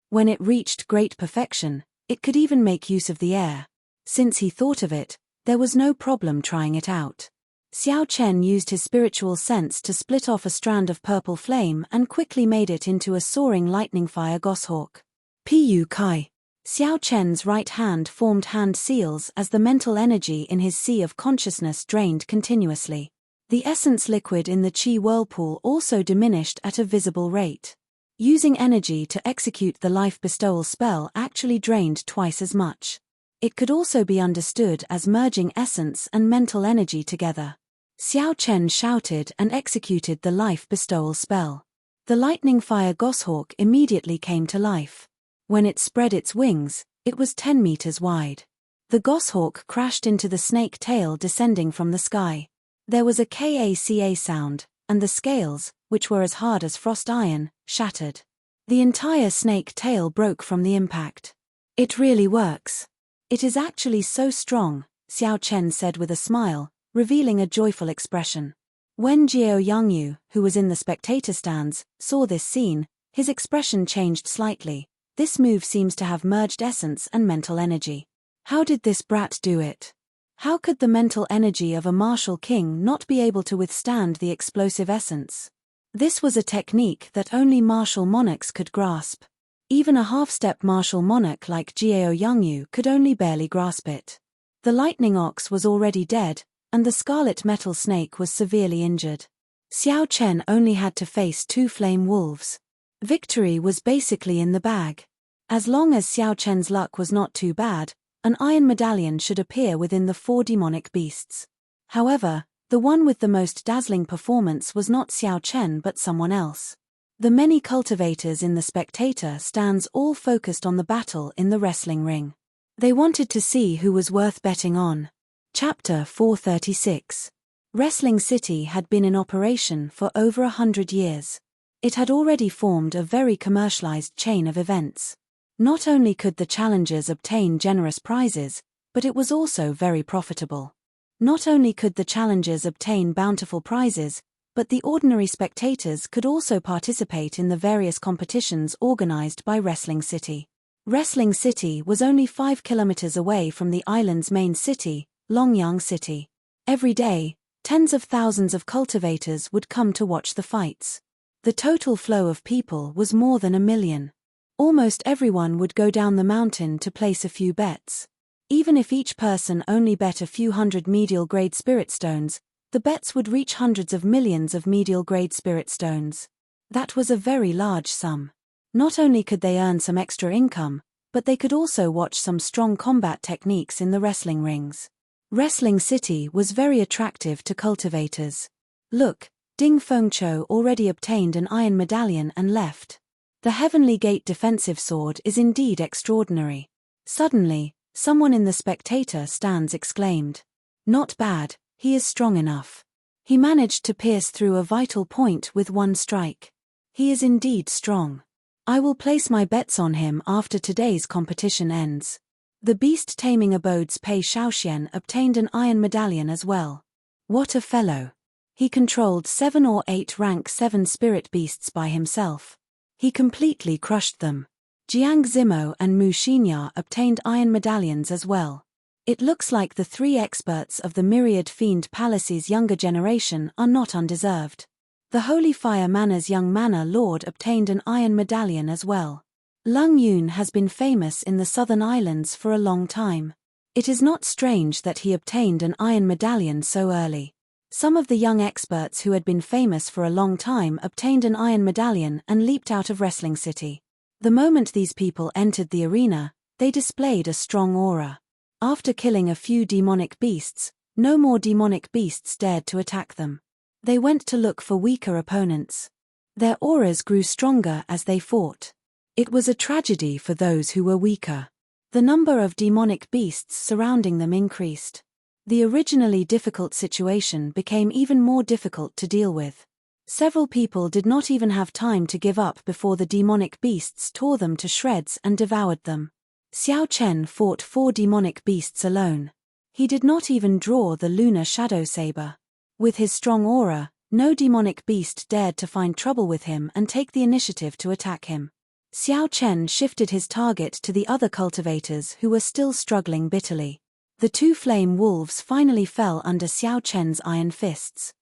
When it reached great perfection, it could even make use of the air. Since he thought of it, there was no problem trying it out. Xiao Chen used his spiritual sense to split off a strand of purple flame and quickly made it into a soaring lightning fire goshawk. Pu Kai. Xiao Chen's right hand formed hand seals as the mental energy in his sea of consciousness drained continuously. The essence liquid in the qi whirlpool also diminished at a visible rate. Using energy to execute the life bestowal spell actually drained twice as much. It could also be understood as merging essence and mental energy together. Xiao Chen shouted and executed the life bestowal spell. The lightning fire goshawk immediately came to life. When it spread its wings, it was 10 meters wide. The goshawk crashed into the snake tail descending from the sky. There was a KACA sound, and the scales, which were as hard as frost iron, shattered. The entire snake tail broke from the impact. It really works. It is actually so strong, Xiao Chen said with a smile, revealing a joyful expression. When Jiao Yangyu, who was in the spectator stands, saw this scene, his expression changed slightly. This move seems to have merged essence and mental energy. How did this brat do it? How could the mental energy of a martial king not be able to withstand the explosive essence? This was a technique that only martial monarchs could grasp. Even a half-step martial monarch like Jiao Yangyu could only barely grasp it. The lightning ox was already dead, and the scarlet metal snake was severely injured. Xiao Chen only had to face 2 flame wolves. Victory was basically in the bag. As long as Xiao Chen's luck was not too bad, an iron medallion should appear within the 4 demonic beasts. However, the one with the most dazzling performance was not Xiao Chen but someone else. The many cultivators in the spectator stands all focused on the battle in the wrestling ring. They wanted to see who was worth betting on. Chapter 436. Wrestling City had been in operation for over 100 years. It had already formed a very commercialized chain of events. Not only could the challengers obtain generous prizes, but it was also very profitable. Not only could the challengers obtain bountiful prizes, but the ordinary spectators could also participate in the various competitions organized by Wrestling City. Wrestling City was only 5 kilometers away from the island's main city, Longyang City. Every day, tens of thousands of cultivators would come to watch the fights. The total flow of people was more than 1 million. Almost everyone would go down the mountain to place a few bets. Even if each person only bet a few hundred medial-grade spirit stones, the bets would reach hundreds of millions of medial-grade spirit stones. That was a very large sum. Not only could they earn some extra income, but they could also watch some strong combat techniques in the wrestling rings. Wrestling City was very attractive to cultivators. Look, Ding Fengqiu already obtained an iron medallion and left. The Heavenly Gate defensive sword is indeed extraordinary. Suddenly, someone in the spectator stands exclaimed. Not bad, he is strong enough. He managed to pierce through a vital point with 1 strike. He is indeed strong. I will place my bets on him after today's competition ends. The beast-taming abode's Pei Shaoxian obtained an iron medallion as well. What a fellow. He controlled 7 or 8 rank 7 spirit beasts by himself. He completely crushed them. Jiang Zimo and Mu Xinya obtained iron medallions as well. It looks like the 3 experts of the Myriad Fiend Palace's younger generation are not undeserved. The Holy Fire Manor's young manor lord obtained an iron medallion as well. Lung Yun has been famous in the southern islands for a long time. It is not strange that he obtained an iron medallion so early. Some of the young experts who had been famous for a long time obtained an iron medallion and leaped out of Wrestling City. The moment these people entered the arena, they displayed a strong aura. After killing a few demonic beasts, no more demonic beasts dared to attack them. They went to look for weaker opponents. Their auras grew stronger as they fought. It was a tragedy for those who were weaker. The number of demonic beasts surrounding them increased. The originally difficult situation became even more difficult to deal with. Several people did not even have time to give up before the demonic beasts tore them to shreds and devoured them. Xiao Chen fought 4 demonic beasts alone. He did not even draw the lunar shadow saber. With his strong aura, no demonic beast dared to find trouble with him and take the initiative to attack him. Xiao Chen shifted his target to the other cultivators who were still struggling bitterly. The 2 flame wolves finally fell under Xiao Chen's iron fists.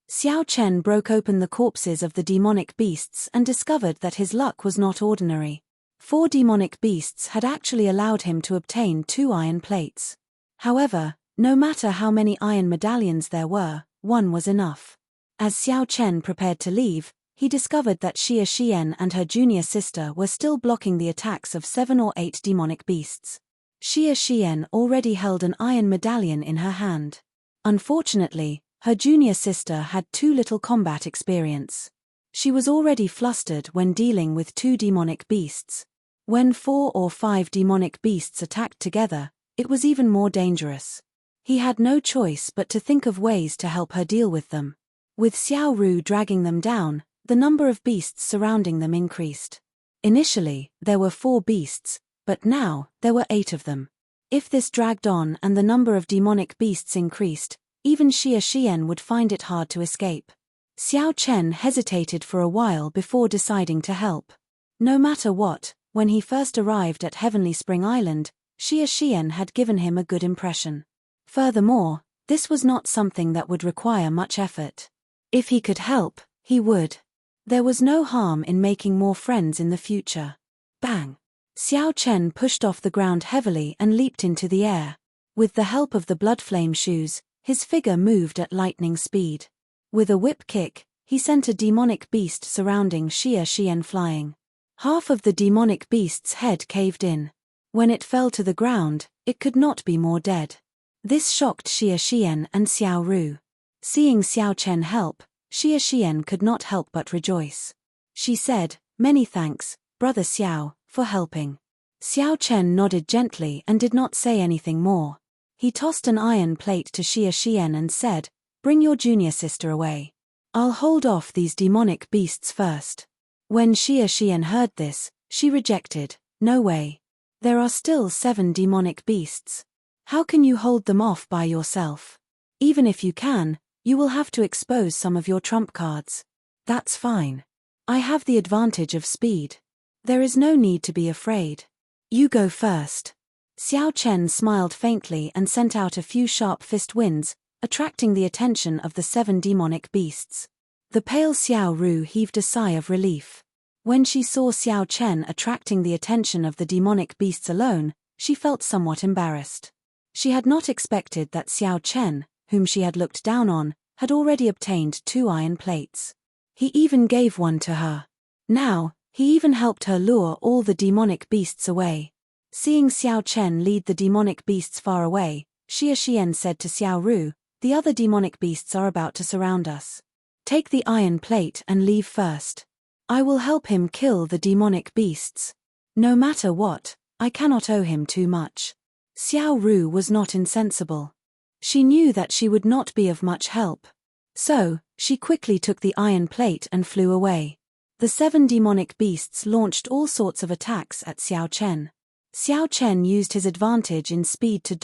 Xiao Chen broke open the corpses of the demonic beasts and discovered that his luck was not ordinary. 4 demonic beasts had actually allowed him to obtain 2 iron plates. However, no matter how many iron medallions there were, 1 was enough. As Xiao Chen prepared to leave, he discovered that Xia Xian and her junior sister were still blocking the attacks of 7 or 8 demonic beasts. Xia Xian already held an iron medallion in her hand. Unfortunately, her junior sister had too little combat experience. She was already flustered when dealing with 2 demonic beasts. When 4 or 5 demonic beasts attacked together, it was even more dangerous. He had no choice but to think of ways to help her deal with them. With Xiao Ru dragging them down, the number of beasts surrounding them increased. Initially, there were 4 beasts, but now, there were 8 of them. If this dragged on and the number of demonic beasts increased, even Xia Xian would find it hard to escape. Xiao Chen hesitated for a while before deciding to help. No matter what, when he first arrived at Heavenly Spring Island, Xia Xian had given him a good impression. Furthermore, this was not something that would require much effort. If he could help, he would. There was no harm in making more friends in the future. Bang! Xiao Chen pushed off the ground heavily and leaped into the air. With the help of the blood flame shoes, his figure moved at lightning speed. With a whip kick, he sent a demonic beast surrounding Xia Xian flying. Half of the demonic beast's head caved in. When it fell to the ground, it could not be more dead. This shocked Xia Xian and Xiao Ru. Seeing Xiao Chen help, Xia Xian could not help but rejoice. She said, "Many thanks, Brother Xiao, for helping." Xiao Chen nodded gently and did not say anything more. He tossed an iron plate to Xia Xian and said, "Bring your junior sister away. I'll hold off these demonic beasts first." When Xia Xian heard this, she rejected, "No way. There are still 7 demonic beasts. How can you hold them off by yourself? Even if you can, you will have to expose some of your trump cards." "That's fine. I have the advantage of speed. There is no need to be afraid. You go first." Xiao Chen smiled faintly and sent out a few sharp fist winds, attracting the attention of the 7 demonic beasts. The pale Xiao Ru heaved a sigh of relief. When she saw Xiao Chen attracting the attention of the demonic beasts alone, she felt somewhat embarrassed. She had not expected that Xiao Chen, whom she had looked down on, had already obtained 2 iron plates. He even gave one to her. Now, he even helped her lure all the demonic beasts away. Seeing Xiao Chen lead the demonic beasts far away, Xia Xian said to Xiao Ru, "The other demonic beasts are about to surround us. Take the iron plate and leave first. I will help him kill the demonic beasts. No matter what, I cannot owe him too much." Xiao Ru was not insensible. She knew that she would not be of much help. So, she quickly took the iron plate and flew away. The 7 demonic beasts launched all sorts of attacks at Xiao Chen. Xiao Chen used his advantage in speed to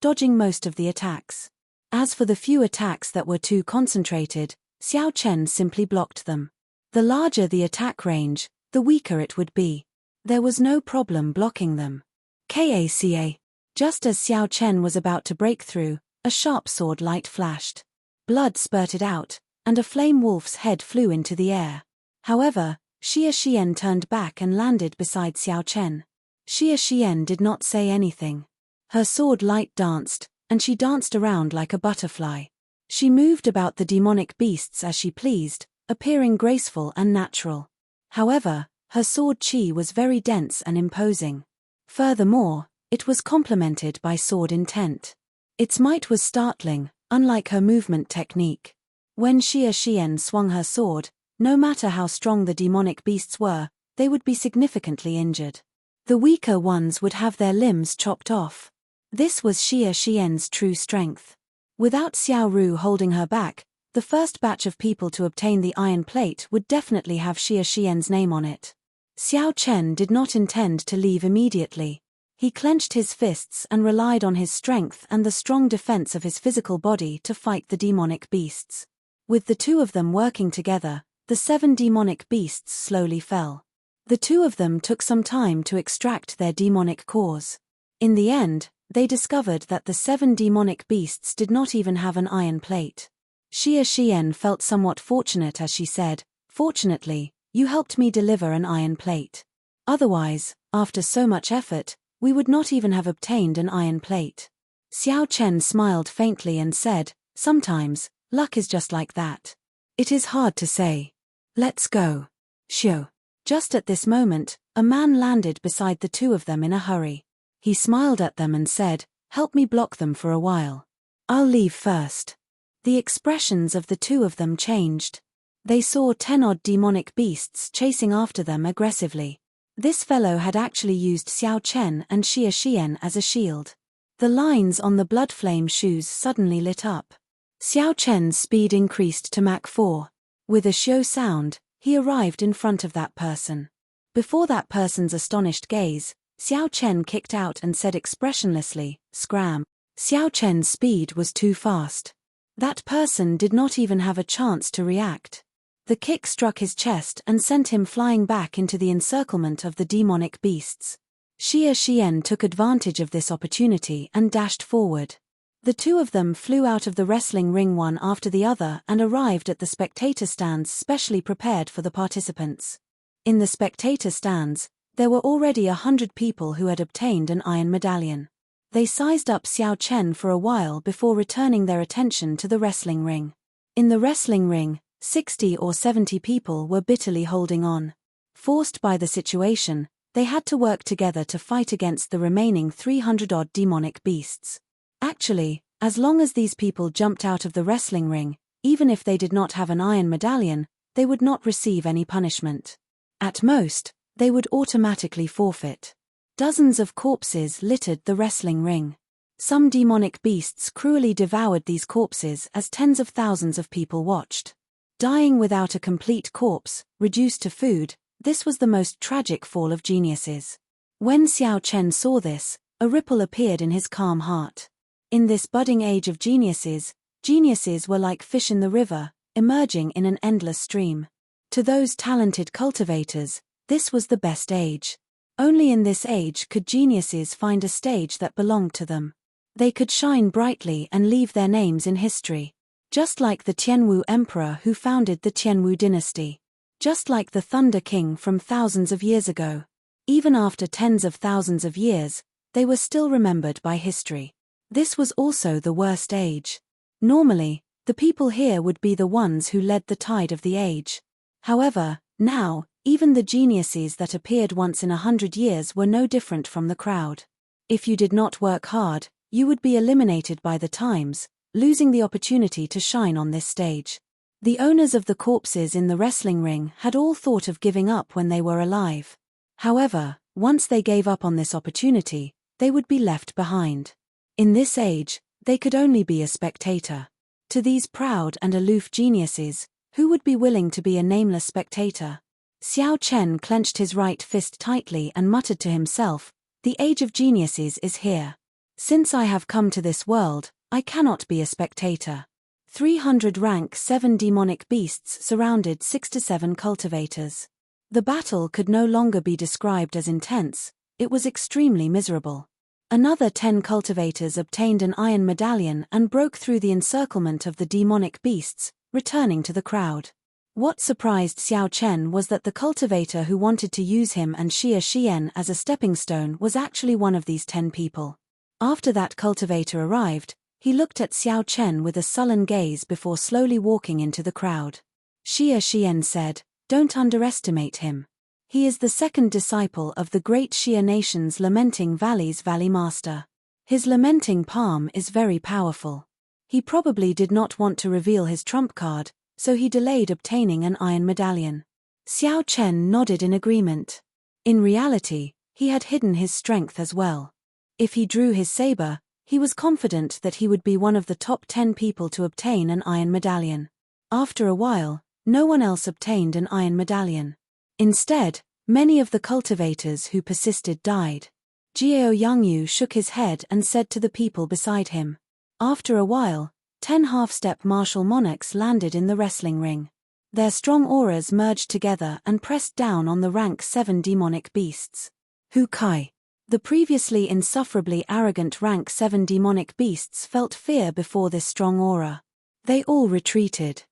dodging most of the attacks. As for the few attacks that were too concentrated, Xiao Chen simply blocked them. The larger the attack range, the weaker it would be. There was no problem blocking them. Kaca. Just as Xiao Chen was about to break through, a sharp sword light flashed. Blood spurted out, and a flame wolf's head flew into the air. However, Xia Xian turned back and landed beside Xiao Chen. Xia Xian did not say anything. Her sword light danced, and she danced around like a butterfly. She moved about the demonic beasts as she pleased, appearing graceful and natural. However, her sword chi was very dense and imposing. Furthermore, it was complemented by sword intent. Its might was startling, unlike her movement technique. When Xia Xian swung her sword, no matter how strong the demonic beasts were, they would be significantly injured. The weaker ones would have their limbs chopped off. This was Xia Xian's true strength. Without Xiao Ru holding her back, the first batch of people to obtain the iron plate would definitely have Xia Xian's name on it. Xiao Chen did not intend to leave immediately. He clenched his fists and relied on his strength and the strong defense of his physical body to fight the demonic beasts. With the 2 of them working together, the 7 demonic beasts slowly fell. The 2 of them took some time to extract their demonic cores. In the end, they discovered that the 7 demonic beasts did not even have an iron plate. Xia Xian felt somewhat fortunate as she said, "Fortunately, you helped me deliver an iron plate. Otherwise, after so much effort, we would not even have obtained an iron plate." Xiao Chen smiled faintly and said, "Sometimes, luck is just like that. It is hard to say. Let's go." Shoo. Just at this moment, a man landed beside the 2 of them in a hurry. He smiled at them and said, "Help me block them for a while. I'll leave first." The expressions of the two of them changed. They saw 10-odd demonic beasts chasing after them aggressively. This fellow had actually used Xiao Chen and Xia Xian as a shield. The lines on the blood flame shoes suddenly lit up. Xiao Chen's speed increased to Mach 4. With a shio sound, he arrived in front of that person. Before that person's astonished gaze, Xiao Chen kicked out and said expressionlessly, "Scram." Xiao Chen's speed was too fast. That person did not even have a chance to react. The kick struck his chest and sent him flying back into the encirclement of the demonic beasts. Xia Xian took advantage of this opportunity and dashed forward. The two of them flew out of the wrestling ring one after the other and arrived at the spectator stands specially prepared for the participants. In the spectator stands, there were already 100 people who had obtained an iron medallion. They sized up Xiao Chen for a while before returning their attention to the wrestling ring. In the wrestling ring, 60 or 70 people were bitterly holding on. Forced by the situation, they had to work together to fight against the remaining 300-odd demonic beasts. Actually, as long as these people jumped out of the wrestling ring, even if they did not have an iron medallion, they would not receive any punishment. At most, they would automatically forfeit. Dozens of corpses littered the wrestling ring. Some demonic beasts cruelly devoured these corpses as tens of thousands of people watched. Dying without a complete corpse, reduced to food, this was the most tragic fall of geniuses. When Xiao Chen saw this, a ripple appeared in his calm heart. In this budding age of geniuses, geniuses were like fish in the river, emerging in an endless stream. To those talented cultivators, this was the best age. Only in this age could geniuses find a stage that belonged to them. They could shine brightly and leave their names in history. Just like the Tianwu emperor who founded the Tianwu dynasty. Just like the Thunder King from thousands of years ago. Even after tens of thousands of years, they were still remembered by history. This was also the worst age. Normally, the people here would be the ones who led the tide of the age. However, now, even the geniuses that appeared once in 100 years were no different from the crowd. If you did not work hard, you would be eliminated by the times, losing the opportunity to shine on this stage. The owners of the corpses in the wrestling ring had all thought of giving up when they were alive. However, once they gave up on this opportunity, they would be left behind. In this age, they could only be a spectator. To these proud and aloof geniuses, who would be willing to be a nameless spectator? Xiao Chen clenched his right fist tightly and muttered to himself, "The age of geniuses is here. Since I have come to this world, I cannot be a spectator." 300 rank 7 demonic beasts surrounded 6 to 7 cultivators. The battle could no longer be described as intense, it was extremely miserable. Another 10 cultivators obtained an iron medallion and broke through the encirclement of the demonic beasts, returning to the crowd. What surprised Xiao Chen was that the cultivator who wanted to use him and Xia Xian as a stepping stone was actually one of these 10 people. After that cultivator arrived, he looked at Xiao Chen with a sullen gaze before slowly walking into the crowd. Xia Xian said, "Don't underestimate him. He is the second disciple of the great Xia nation's Lamenting Valley's Valley Master. His lamenting palm is very powerful. He probably did not want to reveal his trump card, so he delayed obtaining an iron medallion." Xiao Chen nodded in agreement. In reality, he had hidden his strength as well. If he drew his saber, he was confident that he would be one of the top 10 people to obtain an iron medallion. After a while, no one else obtained an iron medallion. Instead, many of the cultivators who persisted died. Jiao Yangyu shook his head and said to the people beside him. After a while, 10 half-step martial monarchs landed in the wrestling ring. Their strong auras merged together and pressed down on the rank 7 demonic beasts. Hu Kai. The previously insufferably arrogant rank 7 demonic beasts felt fear before this strong aura. They all retreated.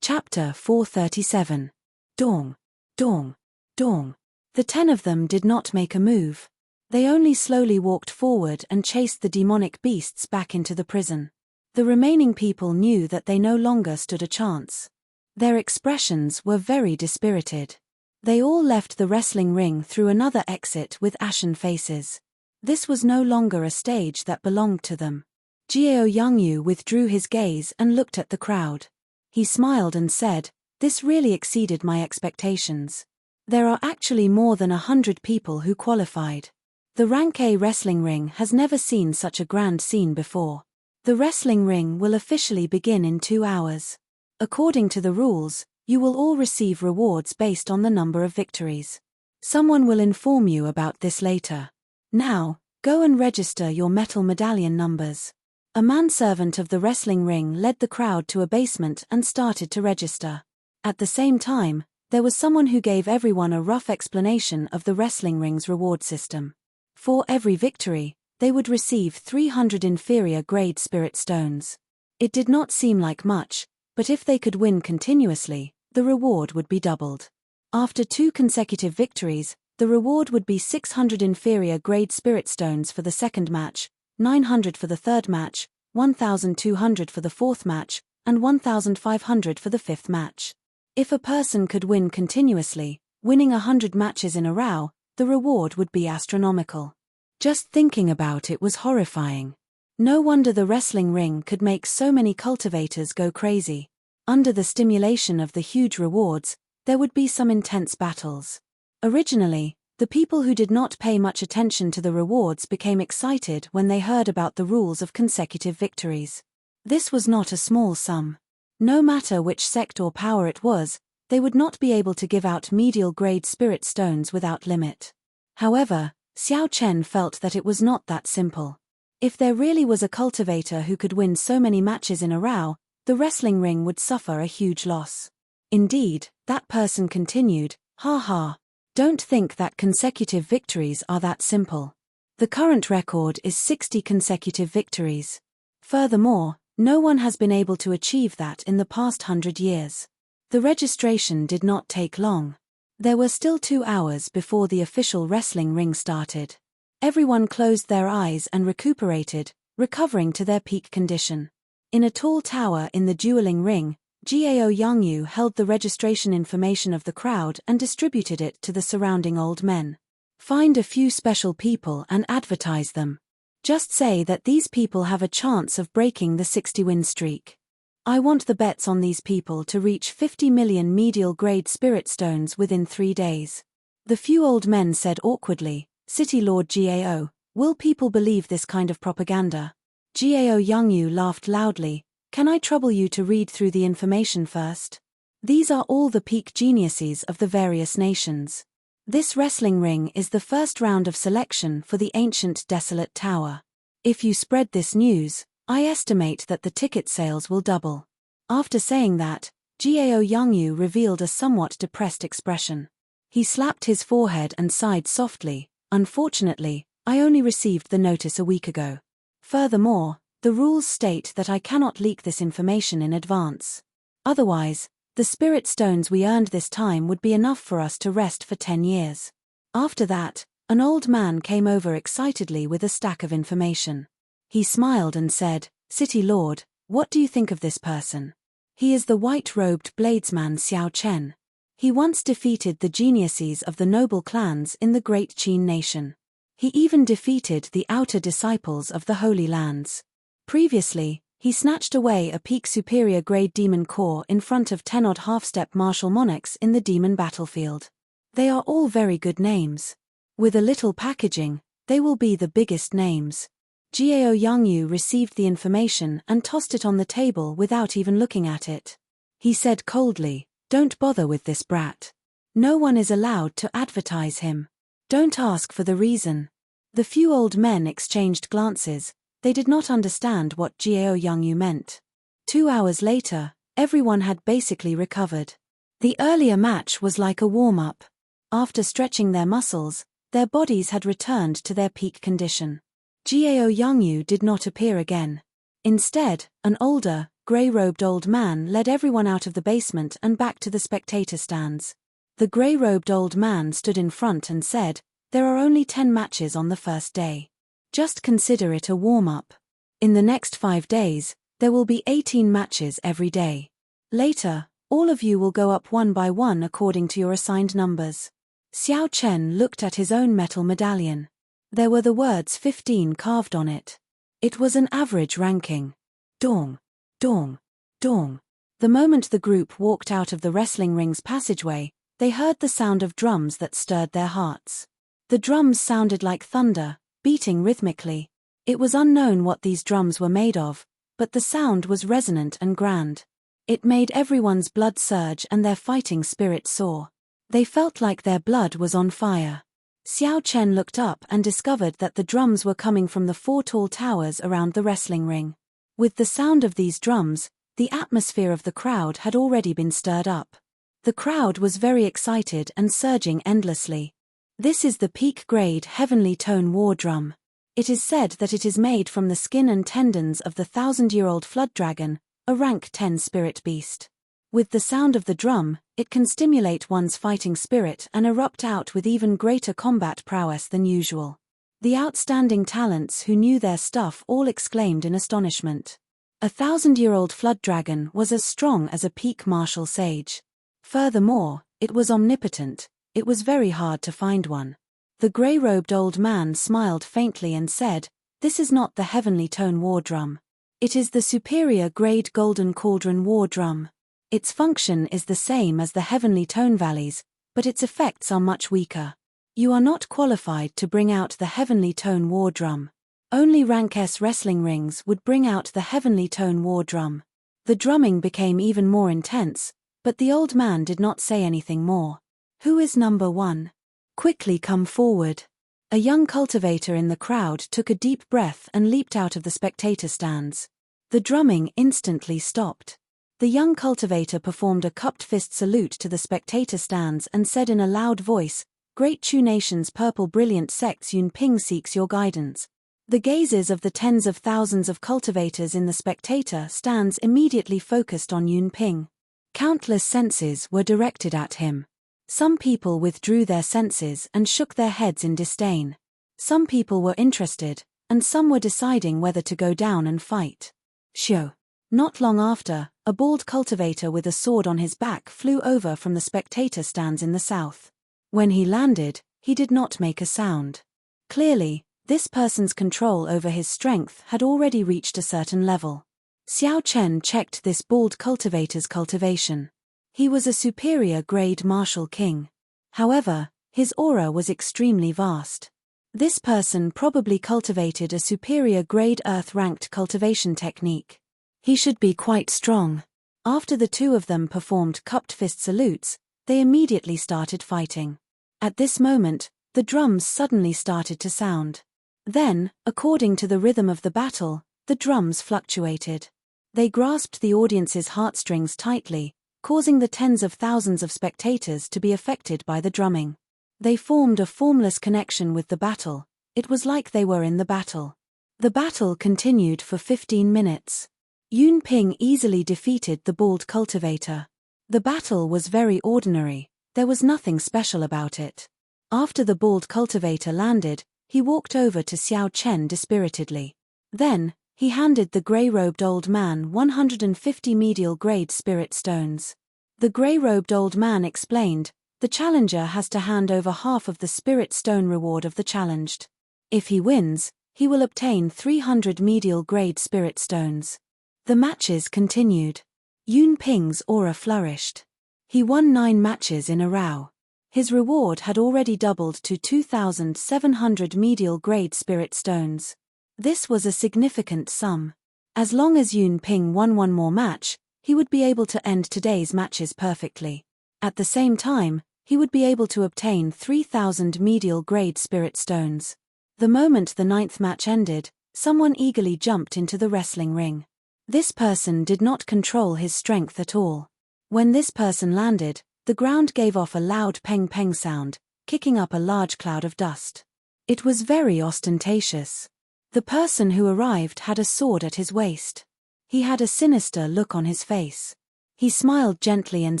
Chapter 437. Dong. Dong. Dong. The 10 of them did not make a move. They only slowly walked forward and chased the demonic beasts back into the prison. The remaining people knew that they no longer stood a chance. Their expressions were very dispirited. They all left the wrestling ring through another exit with ashen faces. This was no longer a stage that belonged to them. Jiao Yangyu withdrew his gaze and looked at the crowd. He smiled and said, "This really exceeded my expectations. There are actually more than 100 people who qualified. The Rank A wrestling ring has never seen such a grand scene before. The wrestling ring will officially begin in 2 hours. According to the rules, you will all receive rewards based on the number of victories. Someone will inform you about this later. Now, go and register your metal medallion numbers." A manservant of the wrestling ring led the crowd to a basement and started to register. At the same time, there was someone who gave everyone a rough explanation of the wrestling ring's reward system. For every victory, they would receive 300 inferior grade spirit stones. It did not seem like much, but if they could win continuously, the reward would be doubled. After 2 consecutive victories, the reward would be 600 inferior grade spirit stones for the second match, 900 for the third match, 1,200 for the fourth match, and 1,500 for the fifth match. If a person could win continuously, winning 100 matches in a row, the reward would be astronomical. Just thinking about it was horrifying. No wonder the wrestling ring could make so many cultivators go crazy. Under the stimulation of the huge rewards, there would be some intense battles. Originally, the people who did not pay much attention to the rewards became excited when they heard about the rules of consecutive victories. This was not a small sum. No matter which sect or power it was, they would not be able to give out medial-grade spirit stones without limit. However, Xiao Chen felt that it was not that simple. If there really was a cultivator who could win so many matches in a row, the wrestling ring would suffer a huge loss. Indeed, that person continued, "Ha ha. Don't think that consecutive victories are that simple. The current record is 60 consecutive victories. Furthermore, no one has been able to achieve that in the past 100 years. The registration did not take long. There were still 2 hours before the official wrestling ring started. Everyone closed their eyes and recuperated, recovering to their peak condition. In a tall tower in the dueling ring, Jiao Yangyu held the registration information of the crowd and distributed it to the surrounding old men. Find a few special people and advertise them. Just say that these people have a chance of breaking the 60-win streak. I want the bets on these people to reach 50 million medial-grade spirit stones within 3 days. The few old men said awkwardly, "City Lord Jiao, will people believe this kind of propaganda?" Jiao Yangyu laughed loudly. "Can I trouble you to read through the information first? These are all the peak geniuses of the various nations. This wrestling ring is the first round of selection for the ancient desolate tower. If you spread this news, I estimate that the ticket sales will double." After saying that, Jiao Yangyu revealed a somewhat depressed expression. He slapped his forehead and sighed softly. "Unfortunately, I only received the notice a week ago. Furthermore, the rules state that I cannot leak this information in advance. Otherwise, the spirit stones we earned this time would be enough for us to rest for 10 years. After that, an old man came over excitedly with a stack of information. He smiled and said, "City Lord, what do you think of this person? He is the white-robed bladesman Xiao Chen. He once defeated the geniuses of the noble clans in the great Qin nation. He even defeated the outer disciples of the Holy Lands. Previously, he snatched away a peak superior grade demon core in front of 10-odd half-step martial monarchs in the demon battlefield. They are all very good names. With a little packaging, they will be the biggest names." Jiao Yangyu received the information and tossed it on the table without even looking at it. He said coldly, "Don't bother with this brat. No one is allowed to advertise him. Don't ask for the reason." The few old men exchanged glances. They did not understand what Jiao Yangyu meant. 2 hours later, everyone had basically recovered. The earlier match was like a warm-up. After stretching their muscles, their bodies had returned to their peak condition. Jiao Yangyu did not appear again. Instead, an older, grey-robed old man led everyone out of the basement and back to the spectator stands. The grey-robed old man stood in front and said, "There are only 10 matches on the first day. Just consider it a warm-up. In the next 5 days, there will be 18 matches every day. Later, all of you will go up one by one according to your assigned numbers." Xiao Chen looked at his own metal medallion. There were the words 15 carved on it. It was an average ranking. Dong, dong, dong. The moment the group walked out of the wrestling ring's passageway, they heard the sound of drums that stirred their hearts. The drums sounded like thunder, beating rhythmically. It was unknown what these drums were made of, but the sound was resonant and grand. It made everyone's blood surge and their fighting spirit soar. They felt like their blood was on fire. Xiao Chen looked up and discovered that the drums were coming from the 4 tall towers around the wrestling ring. With the sound of these drums, the atmosphere of the crowd had already been stirred up. The crowd was very excited and surging endlessly. This is the peak-grade heavenly tone war drum. It is said that it is made from the skin and tendons of the 1,000-year-old flood dragon, a rank 10 spirit beast. With the sound of the drum, it can stimulate one's fighting spirit and erupt out with even greater combat prowess than usual. The outstanding talents who knew their stuff all exclaimed in astonishment. A 1,000-year-old flood dragon was as strong as a peak martial sage. Furthermore, it was omnipotent. It was very hard to find one. The grey-robed old man smiled faintly and said, "This is not the heavenly tone war drum. It is the superior grade golden cauldron war drum. Its function is the same as the heavenly tone valleys, but its effects are much weaker. You are not qualified to bring out the heavenly tone war drum. Only rank S wrestling rings would bring out the heavenly tone war drum." The drumming became even more intense, but the old man did not say anything more. "Who is number 1? Quickly come forward." A young cultivator in the crowd took a deep breath and leaped out of the spectator stands. The drumming instantly stopped. The young cultivator performed a cupped fist salute to the spectator stands and said in a loud voice, "Great Chu Nation's purple brilliant sects Yun Ping seeks your guidance." The gazes of the tens of thousands of cultivators in the spectator stands immediately focused on Yun Ping. Countless senses were directed at him. Some people withdrew their senses and shook their heads in disdain. Some people were interested, and some were deciding whether to go down and fight. Shio. Not long after, a bald cultivator with a sword on his back flew over from the spectator stands in the south. When he landed, he did not make a sound. Clearly, this person's control over his strength had already reached a certain level. Xiao Chen checked this bald cultivator's cultivation. He was a superior grade martial king. However, his aura was extremely vast. This person probably cultivated a superior grade earth-ranked cultivation technique. He should be quite strong. After the two of them performed cupped fist salutes, they immediately started fighting. At this moment, the drums suddenly started to sound. Then, according to the rhythm of the battle, the drums fluctuated. They grasped the audience's heartstrings tightly, causing the tens of thousands of spectators to be affected by the drumming. They formed a formless connection with the battle. It was like they were in the battle. The battle continued for 15 minutes. Yun Ping easily defeated the bald cultivator. The battle was very ordinary. There was nothing special about it. After the bald cultivator landed, he walked over to Xiao Chen dispiritedly. Then, he handed the grey-robed old man 150 medial grade spirit stones. The grey-robed old man explained, "The challenger has to hand over half of the spirit stone reward of the challenged. If he wins, he will obtain 300 medial grade spirit stones." The matches continued. Yun Ping's aura flourished. He won 9 matches in a row. His reward had already doubled to 2,700 medial grade spirit stones. This was a significant sum. As long as Yun Ping won one more match, he would be able to end today's matches perfectly. At the same time, he would be able to obtain 3,000 medial grade spirit stones. The moment the 9th match ended, someone eagerly jumped into the wrestling ring. This person did not control his strength at all. When this person landed, the ground gave off a loud peng-peng sound, kicking up a large cloud of dust. It was very ostentatious. The person who arrived had a sword at his waist. He had a sinister look on his face. He smiled gently and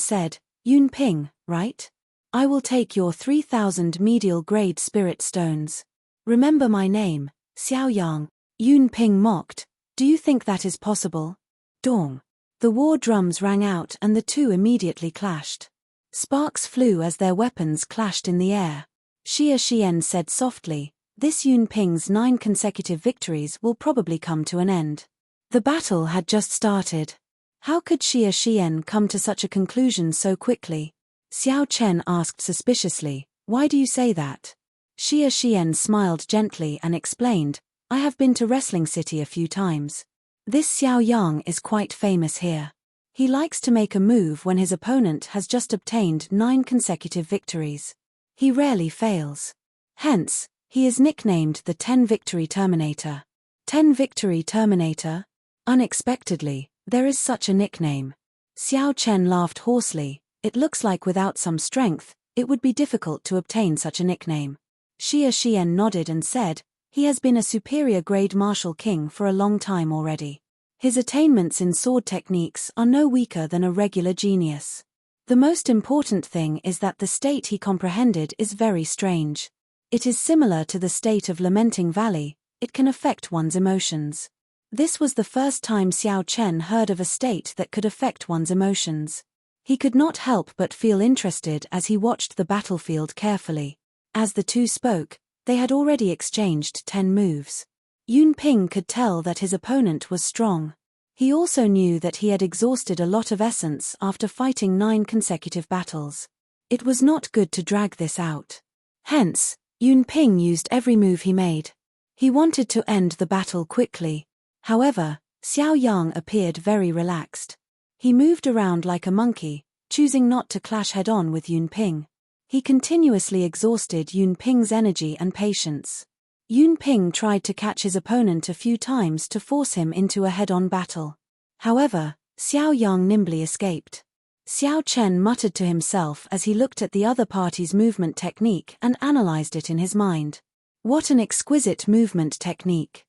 said, "Yun Ping, right? I will take your 3,000 medial grade spirit stones. Remember my name, Xiao Yang." Yun Ping mocked, "Do you think that is possible?" Dong. The war drums rang out and the two immediately clashed. Sparks flew as their weapons clashed in the air. Xia Xian said softly, this Yun Ping's 9 consecutive victories will probably come to an end. The battle had just started. How could Xia Xian come to such a conclusion so quickly? Xiao Chen asked suspiciously, "Why do you say that?" Xia Xian smiled gently and explained, "I have been to Wrestling City a few times. This Xiao Yang is quite famous here. He likes to make a move when his opponent has just obtained 9 consecutive victories. He rarely fails. Hence, he is nicknamed the 10-victory Terminator." 10-victory Terminator? Unexpectedly, there is such a nickname. Xiao Chen laughed hoarsely. It looks like without some strength, it would be difficult to obtain such a nickname. Xia Xian nodded and said, "He has been a superior grade martial king for a long time already. His attainments in sword techniques are no weaker than a regular genius. The most important thing is that the state he comprehended is very strange. It is similar to the state of Lamenting Valley. It can affect one's emotions." This was the first time Xiao Chen heard of a state that could affect one's emotions. He could not help but feel interested as he watched the battlefield carefully. As the two spoke, they had already exchanged 10 moves. Yun Ping could tell that his opponent was strong. He also knew that he had exhausted a lot of essence after fighting 9 consecutive battles. It was not good to drag this out. Hence, Yun Ping used every move he made. He wanted to end the battle quickly. However, Xiao Yang appeared very relaxed. He moved around like a monkey, choosing not to clash head-on with Yun Ping. He continuously exhausted Yun Ping's energy and patience. Yun Ping tried to catch his opponent a few times to force him into a head-on battle. However, Xiao Yang nimbly escaped. Xiao Chen muttered to himself as he looked at the other party's movement technique and analyzed it in his mind. What an exquisite movement technique!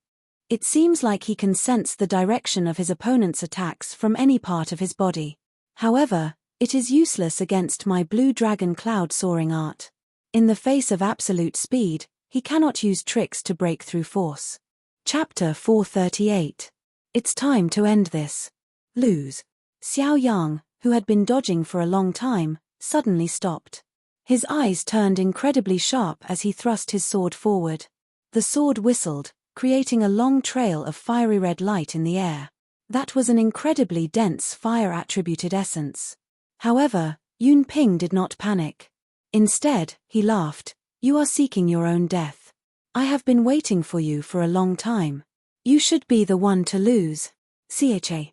It seems like he can sense the direction of his opponent's attacks from any part of his body. However, it is useless against my blue dragon cloud soaring art. In the face of absolute speed, he cannot use tricks to break through force. Chapter 438. It's time to end this. Lose. Xiao Yang, who had been dodging for a long time, suddenly stopped. His eyes turned incredibly sharp as he thrust his sword forward. The sword whistled, creating a long trail of fiery red light in the air. That was an incredibly dense fire-attributed essence. However, Yun Ping did not panic. Instead, he laughed. "You are seeking your own death. I have been waiting for you for a long time. You should be the one to lose." Cha.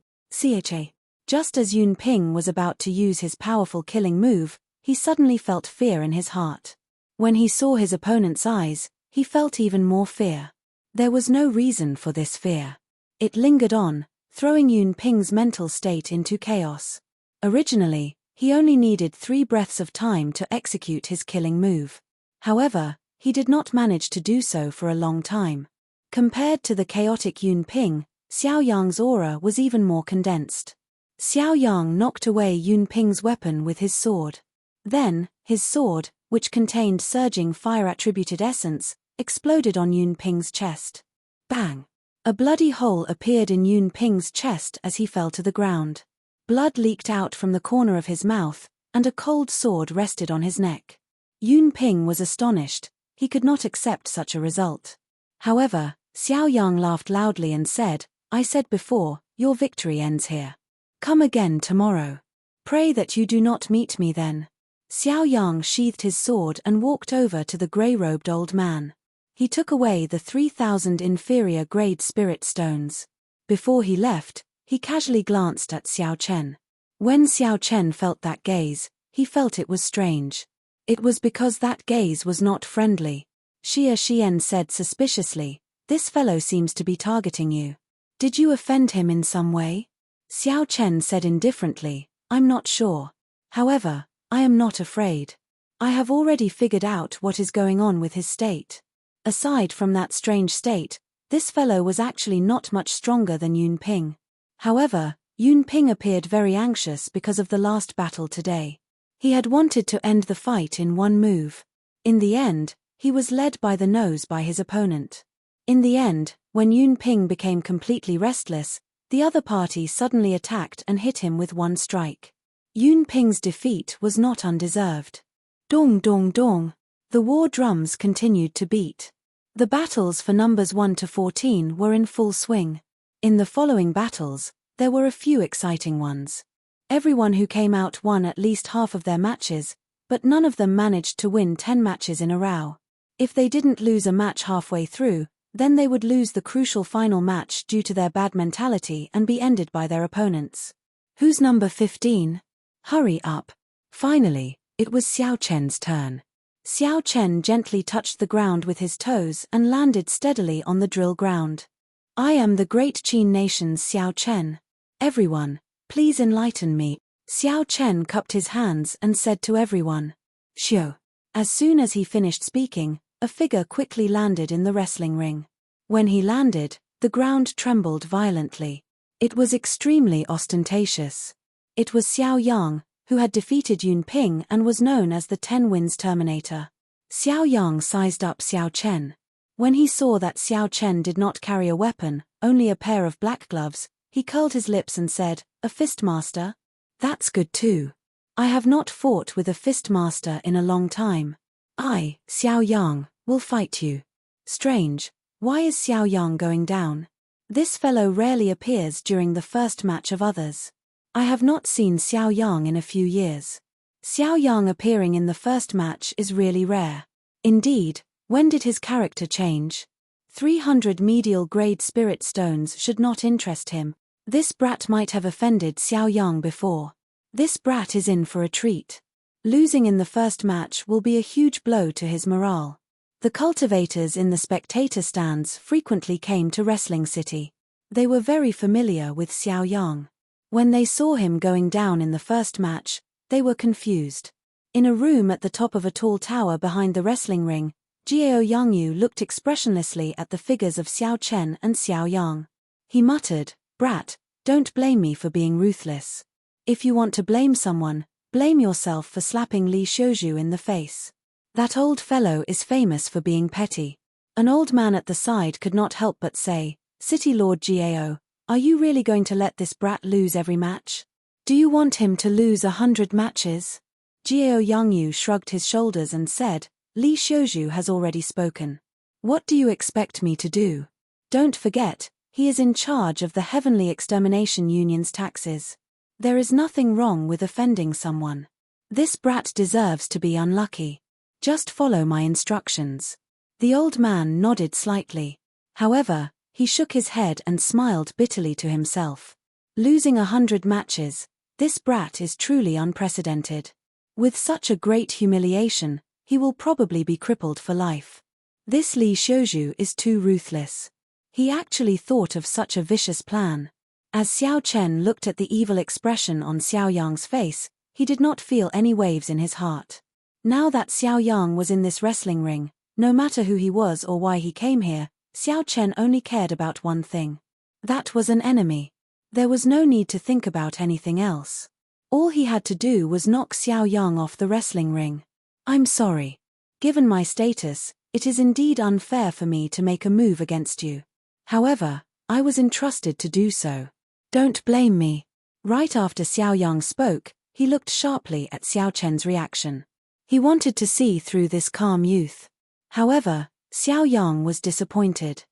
Just as Yun Ping was about to use his powerful killing move, he suddenly felt fear in his heart. When he saw his opponent's eyes, he felt even more fear. There was no reason for this fear. It lingered on, throwing Yun Ping's mental state into chaos. Originally, he only needed 3 breaths of time to execute his killing move. However, he did not manage to do so for a long time. Compared to the chaotic Yun Ping, Xiao Yang's aura was even more condensed. Xiao Yang knocked away Yun Ping's weapon with his sword. Then, his sword, which contained surging fire-attributed essence, exploded on Yun Ping's chest. Bang! A bloody hole appeared in Yun Ping's chest as he fell to the ground. Blood leaked out from the corner of his mouth, and a cold sword rested on his neck. Yun Ping was astonished. He could not accept such a result. However, Xiao Yang laughed loudly and said, "I said before, your victory ends here. Come again tomorrow. Pray that you do not meet me then." Xiao Yang sheathed his sword and walked over to the grey-robed old man. He took away the 3,000 inferior grade spirit stones. Before he left, he casually glanced at Xiao Chen. When Xiao Chen felt that gaze, he felt it was strange. It was because that gaze was not friendly. Xia Xian said suspiciously, "This fellow seems to be targeting you. Did you offend him in some way?" Xiao Chen said indifferently, "I'm not sure. However, I am not afraid. I have already figured out what is going on with his state. Aside from that strange state, this fellow was actually not much stronger than Yun Ping. However, Yun Ping appeared very anxious because of the last battle today. He had wanted to end the fight in one move. In the end, he was led by the nose by his opponent. In the end, when Yun Ping became completely restless, the other party suddenly attacked and hit him with one strike. Yun Ping's defeat was not undeserved. Dong dong dong. The war drums continued to beat. The battles for numbers 1 to 14 were in full swing. In the following battles, there were a few exciting ones. Everyone who came out won at least half of their matches, but none of them managed to win 10 matches in a row. If they didn't lose a match halfway through, then they would lose the crucial final match due to their bad mentality and be ended by their opponents. Who's number 15? Hurry up. Finally, it was Xiao Chen's turn. Xiao Chen gently touched the ground with his toes and landed steadily on the drill ground. I am the great Qin nation's Xiao Chen. Everyone, please enlighten me. Xiao Chen cupped his hands and said to everyone, Xiao. As soon as he finished speaking, a figure quickly landed in the wrestling ring. When he landed, the ground trembled violently. It was extremely ostentatious. It was Xiao Yang, who had defeated Yun Ping and was known as the 10 Winds Terminator. Xiao Yang sized up Xiao Chen. When he saw that Xiao Chen did not carry a weapon, only a pair of black gloves, he curled his lips and said, A fistmaster? That's good too. I have not fought with a fistmaster in a long time. I, Xiao Yang, will fight you. Strange, why is Xiao Yang going down? This fellow rarely appears during the first match of others. I have not seen Xiao Yang in a few years. Xiao Yang appearing in the first match is really rare. Indeed, when did his character change? 300 medial grade spirit stones should not interest him. This brat might have offended Xiao Yang before. This brat is in for a treat. Losing in the first match will be a huge blow to his morale. The cultivators in the spectator stands frequently came to Wrestling City. They were very familiar with Xiao Yang. When they saw him going down in the first match, they were confused. In a room at the top of a tall tower behind the wrestling ring, Jiao Yangyu looked expressionlessly at the figures of Xiao Chen and Xiao Yang. He muttered, Brat, don't blame me for being ruthless. If you want to blame someone, blame yourself for slapping Li Xiuzhu in the face. That old fellow is famous for being petty. An old man at the side could not help but say, City Lord Jiao, are you really going to let this brat lose every match? Do you want him to lose 100 matches? Jiao Yangyu shrugged his shoulders and said, Li Xiuzhu has already spoken. What do you expect me to do? Don't forget, he is in charge of the Heavenly Extermination Union's taxes. There is nothing wrong with offending someone. This brat deserves to be unlucky. Just follow my instructions. The old man nodded slightly. However, he shook his head and smiled bitterly to himself. Losing 100 matches, this brat is truly unprecedented. With such a great humiliation, he will probably be crippled for life. This Li Xiuzhu is too ruthless. He actually thought of such a vicious plan. As Xiao Chen looked at the evil expression on Xiao Yang's face, he did not feel any waves in his heart. Now that Xiao Yang was in this wrestling ring, no matter who he was or why he came here, Xiao Chen only cared about one thing. That was an enemy. There was no need to think about anything else. All he had to do was knock Xiao Yang off the wrestling ring. I'm sorry. Given my status, it is indeed unfair for me to make a move against you. However, I was entrusted to do so. Don't blame me. Right after Xiao Yang spoke, he looked sharply at Xiao Chen's reaction. He wanted to see through this calm youth. However, Xiao Yang was disappointed.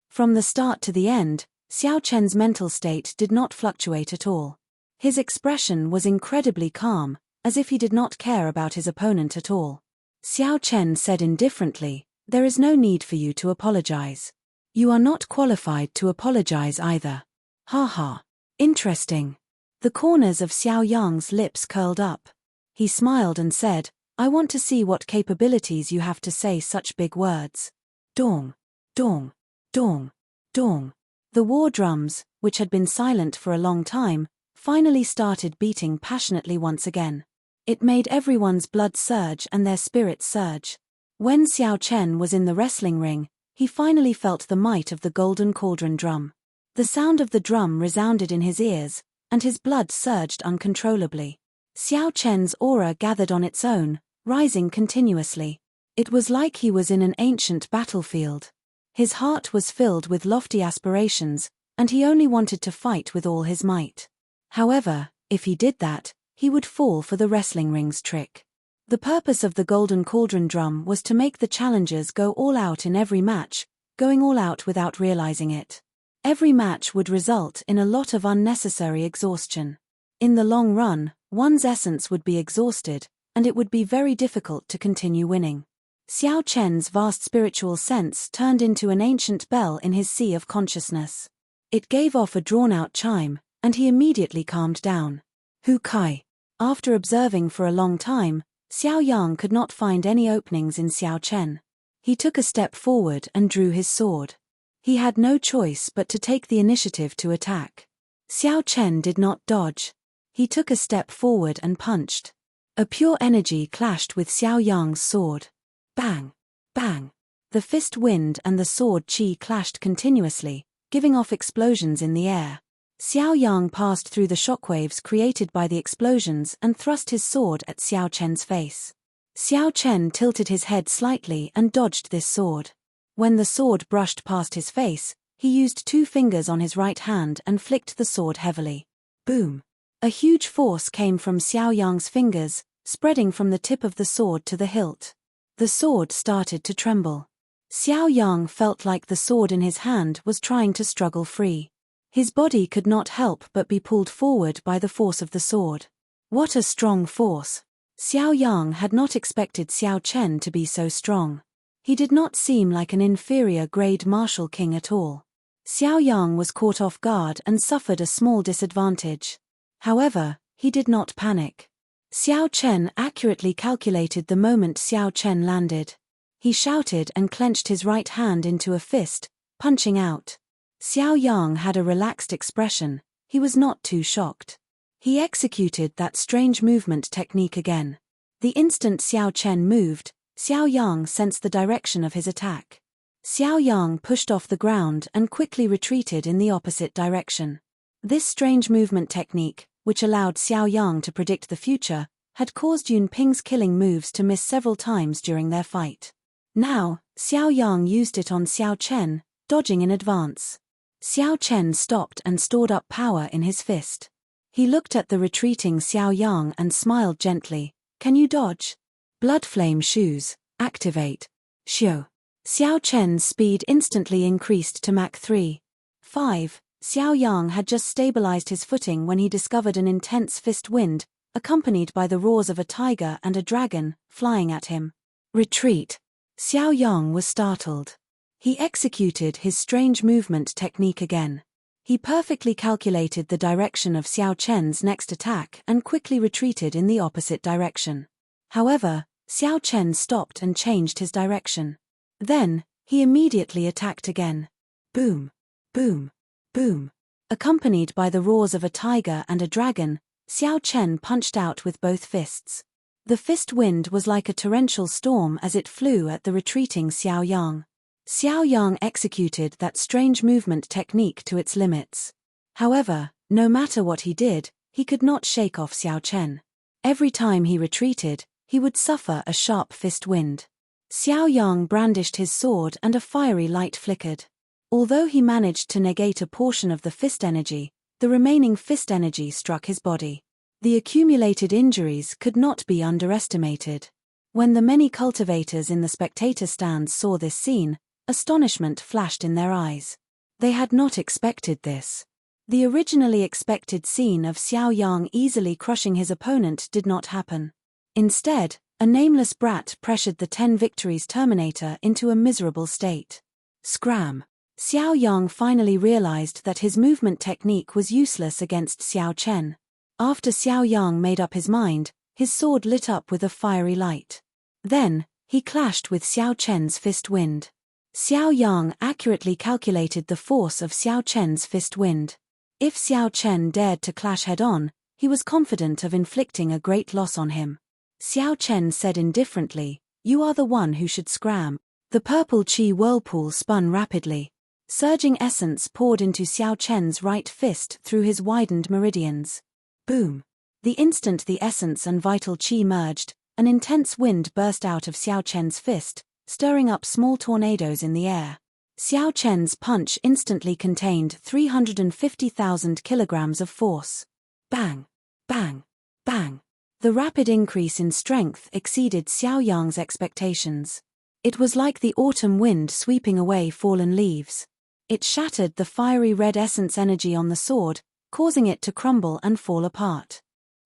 From the start to the end, Xiao Chen's mental state did not fluctuate at all. His expression was incredibly calm, as if he did not care about his opponent at all. Xiao Chen said indifferently, There is no need for you to apologize. You are not qualified to apologize either. Ha ha. Interesting. The corners of Xiao Yang's lips curled up. He smiled and said, I want to see what capabilities you have to say such big words. Dong, dong, dong, dong. The war drums, which had been silent for a long time, finally started beating passionately once again. It made everyone's blood surge and their spirits surge. When Xiao Chen was in the wrestling ring, he finally felt the might of the golden cauldron drum. The sound of the drum resounded in his ears, and his blood surged uncontrollably. Xiao Chen's aura gathered on its own, rising continuously. It was like he was in an ancient battlefield. His heart was filled with lofty aspirations, and he only wanted to fight with all his might. However, if he did that, he would fall for the wrestling ring's trick. The purpose of the Golden Cauldron drum was to make the challengers go all out in every match, going all out without realizing it. Every match would result in a lot of unnecessary exhaustion. In the long run, one's essence would be exhausted, and it would be very difficult to continue winning. Xiao Chen's vast spiritual sense turned into an ancient bell in his sea of consciousness. It gave off a drawn-out chime, and he immediately calmed down. Hu Kai. After observing for a long time, Xiao Yang could not find any openings in Xiao Chen. He took a step forward and drew his sword. He had no choice but to take the initiative to attack. Xiao Chen did not dodge. He took a step forward and punched. A pure energy clashed with Xiao Yang's sword. Bang! Bang! The fist wind and the sword qi clashed continuously, giving off explosions in the air. Xiao Yang passed through the shockwaves created by the explosions and thrust his sword at Xiao Chen's face. Xiao Chen tilted his head slightly and dodged this sword. When the sword brushed past his face, he used 2 fingers on his right hand and flicked the sword heavily. Boom! A huge force came from Xiao Yang's fingers, spreading from the tip of the sword to the hilt. The sword started to tremble. Xiao Yang felt like the sword in his hand was trying to struggle free. His body could not help but be pulled forward by the force of the sword. What a strong force! Xiao Yang had not expected Xiao Chen to be so strong. He did not seem like an inferior-grade martial king at all. Xiao Yang was caught off guard and suffered a small disadvantage. However, he did not panic. Xiao Chen accurately calculated the moment Xiao Chen landed. He shouted and clenched his right hand into a fist, punching out. Xiao Yang had a relaxed expression. He was not too shocked. He executed that strange movement technique again. The instant Xiao Chen moved, Xiao Yang sensed the direction of his attack. Xiao Yang pushed off the ground and quickly retreated in the opposite direction. This strange movement technique, which allowed Xiao Yang to predict the future, had caused Yun Ping's killing moves to miss several times during their fight. Now, Xiao Yang used it on Xiao Chen, dodging in advance. Xiao Chen stopped and stored up power in his fist. He looked at the retreating Xiao Yang and smiled gently. Can you dodge? Blood Flame Shoes, activate. Xiao. Xiao Chen's speed instantly increased to Mach 3. 5. Xiao Yang had just stabilized his footing when he discovered an intense fist wind, accompanied by the roars of a tiger and a dragon, flying at him. Retreat. Xiao Yang was startled. He executed his strange movement technique again. He perfectly calculated the direction of Xiao Chen's next attack and quickly retreated in the opposite direction. However, Xiao Chen stopped and changed his direction. Then, he immediately attacked again. Boom! Boom! Boom! Accompanied by the roars of a tiger and a dragon, Xiao Chen punched out with both fists. The fist wind was like a torrential storm as it flew at the retreating Xiao Yang. Xiao Yang executed that strange movement technique to its limits. However, no matter what he did, he could not shake off Xiao Chen. Every time he retreated, he would suffer a sharp fist wind. Xiao Yang brandished his sword and a fiery light flickered. Although he managed to negate a portion of the fist energy, the remaining fist energy struck his body. The accumulated injuries could not be underestimated. When the many cultivators in the spectator stands saw this scene, astonishment flashed in their eyes. They had not expected this. The originally expected scene of Xiao Yang easily crushing his opponent did not happen. Instead, a nameless brat pressured the 10 victories Terminator into a miserable state. Scram. Xiao Yang finally realized that his movement technique was useless against Xiao Chen. After Xiao Yang made up his mind, his sword lit up with a fiery light. Then, he clashed with Xiao Chen's fist wind. Xiao Yang accurately calculated the force of Xiao Chen's fist wind. If Xiao Chen dared to clash head-on, he was confident of inflicting a great loss on him. Xiao Chen said indifferently, "You are the one who should scram." The purple qi whirlpool spun rapidly. Surging essence poured into Xiao Chen's right fist through his widened meridians. Boom! The instant the essence and vital qi merged, an intense wind burst out of Xiao Chen's fist, stirring up small tornadoes in the air. Xiao Chen's punch instantly contained 350,000 kilograms of force. Bang! Bang! Bang! The rapid increase in strength exceeded Xiao Yang's expectations. It was like the autumn wind sweeping away fallen leaves. It shattered the fiery red essence energy on the sword, causing it to crumble and fall apart.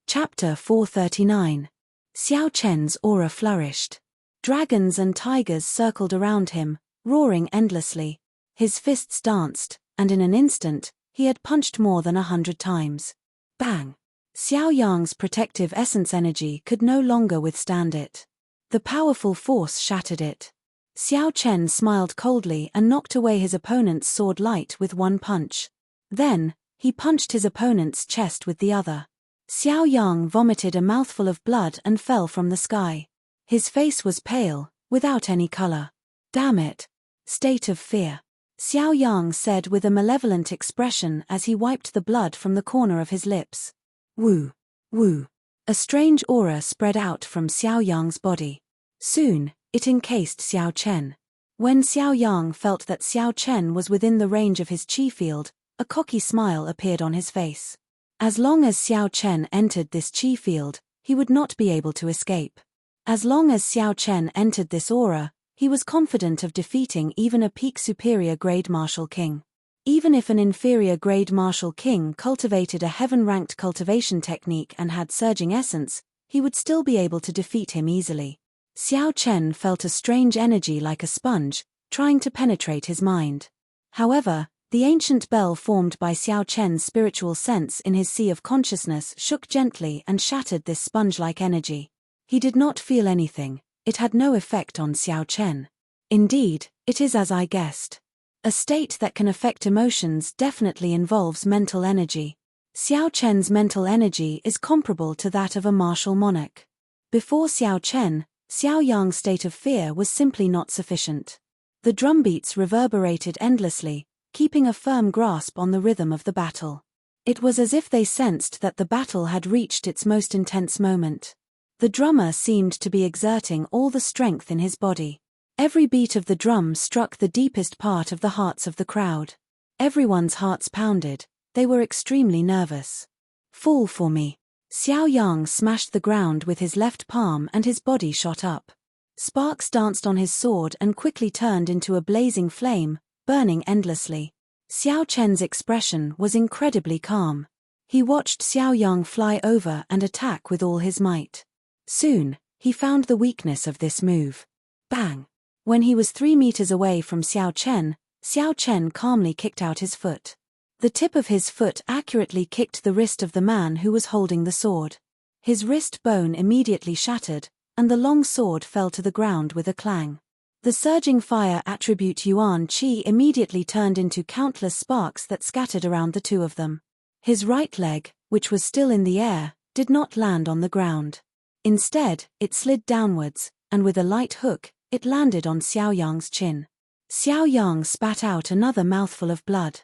Chapter 439. Xiao Chen's aura flourished. Dragons and tigers circled around him, roaring endlessly. His fists danced, and in an instant, he had punched more than 100 times. Bang! Xiao Yang's protective essence energy could no longer withstand it. The powerful force shattered it. Xiao Chen smiled coldly and knocked away his opponent's sword light with one punch. Then, he punched his opponent's chest with the other. Xiao Yang vomited a mouthful of blood and fell from the sky. His face was pale, without any color. Damn it! State of fear. Xiao Yang said with a malevolent expression as he wiped the blood from the corner of his lips. Woo! Woo! A strange aura spread out from Xiao Yang's body. Soon, it encased Xiao Chen. When Xiao Yang felt that Xiao Chen was within the range of his chi field, a cocky smile appeared on his face. As long as Xiao Chen entered this chi field, he would not be able to escape. As long as Xiao Chen entered this aura, he was confident of defeating even a peak superior grade martial king. Even if an inferior grade martial king cultivated a heaven-ranked cultivation technique and had surging essence, he would still be able to defeat him easily. Xiao Chen felt a strange energy like a sponge, trying to penetrate his mind. However, the ancient bell formed by Xiao Chen's spiritual sense in his sea of consciousness shook gently and shattered this sponge-like energy. He did not feel anything. It had no effect on Xiao Chen. Indeed, it is as I guessed. A state that can affect emotions definitely involves mental energy. Xiao Chen's mental energy is comparable to that of a martial monarch. Before Xiao Chen, Xiao Yang's state of fear was simply not sufficient. The drumbeats reverberated endlessly, keeping a firm grasp on the rhythm of the battle. It was as if they sensed that the battle had reached its most intense moment. The drummer seemed to be exerting all the strength in his body. Every beat of the drum struck the deepest part of the hearts of the crowd. Everyone's hearts pounded. They were extremely nervous. Fall for me. Xiao Yang smashed the ground with his left palm and his body shot up. Sparks danced on his sword and quickly turned into a blazing flame, burning endlessly. Xiao Chen's expression was incredibly calm. He watched Xiao Yang fly over and attack with all his might. Soon, he found the weakness of this move. Bang! When he was 3 meters away from Xiao Chen calmly kicked out his foot. The tip of his foot accurately kicked the wrist of the man who was holding the sword. His wrist bone immediately shattered, and the long sword fell to the ground with a clang. The surging fire attribute Yuan Qi immediately turned into countless sparks that scattered around the two of them. His right leg, which was still in the air, did not land on the ground. Instead, it slid downwards, and with a light hook, it landed on Xiao Yang's chin. Xiao Yang spat out another mouthful of blood.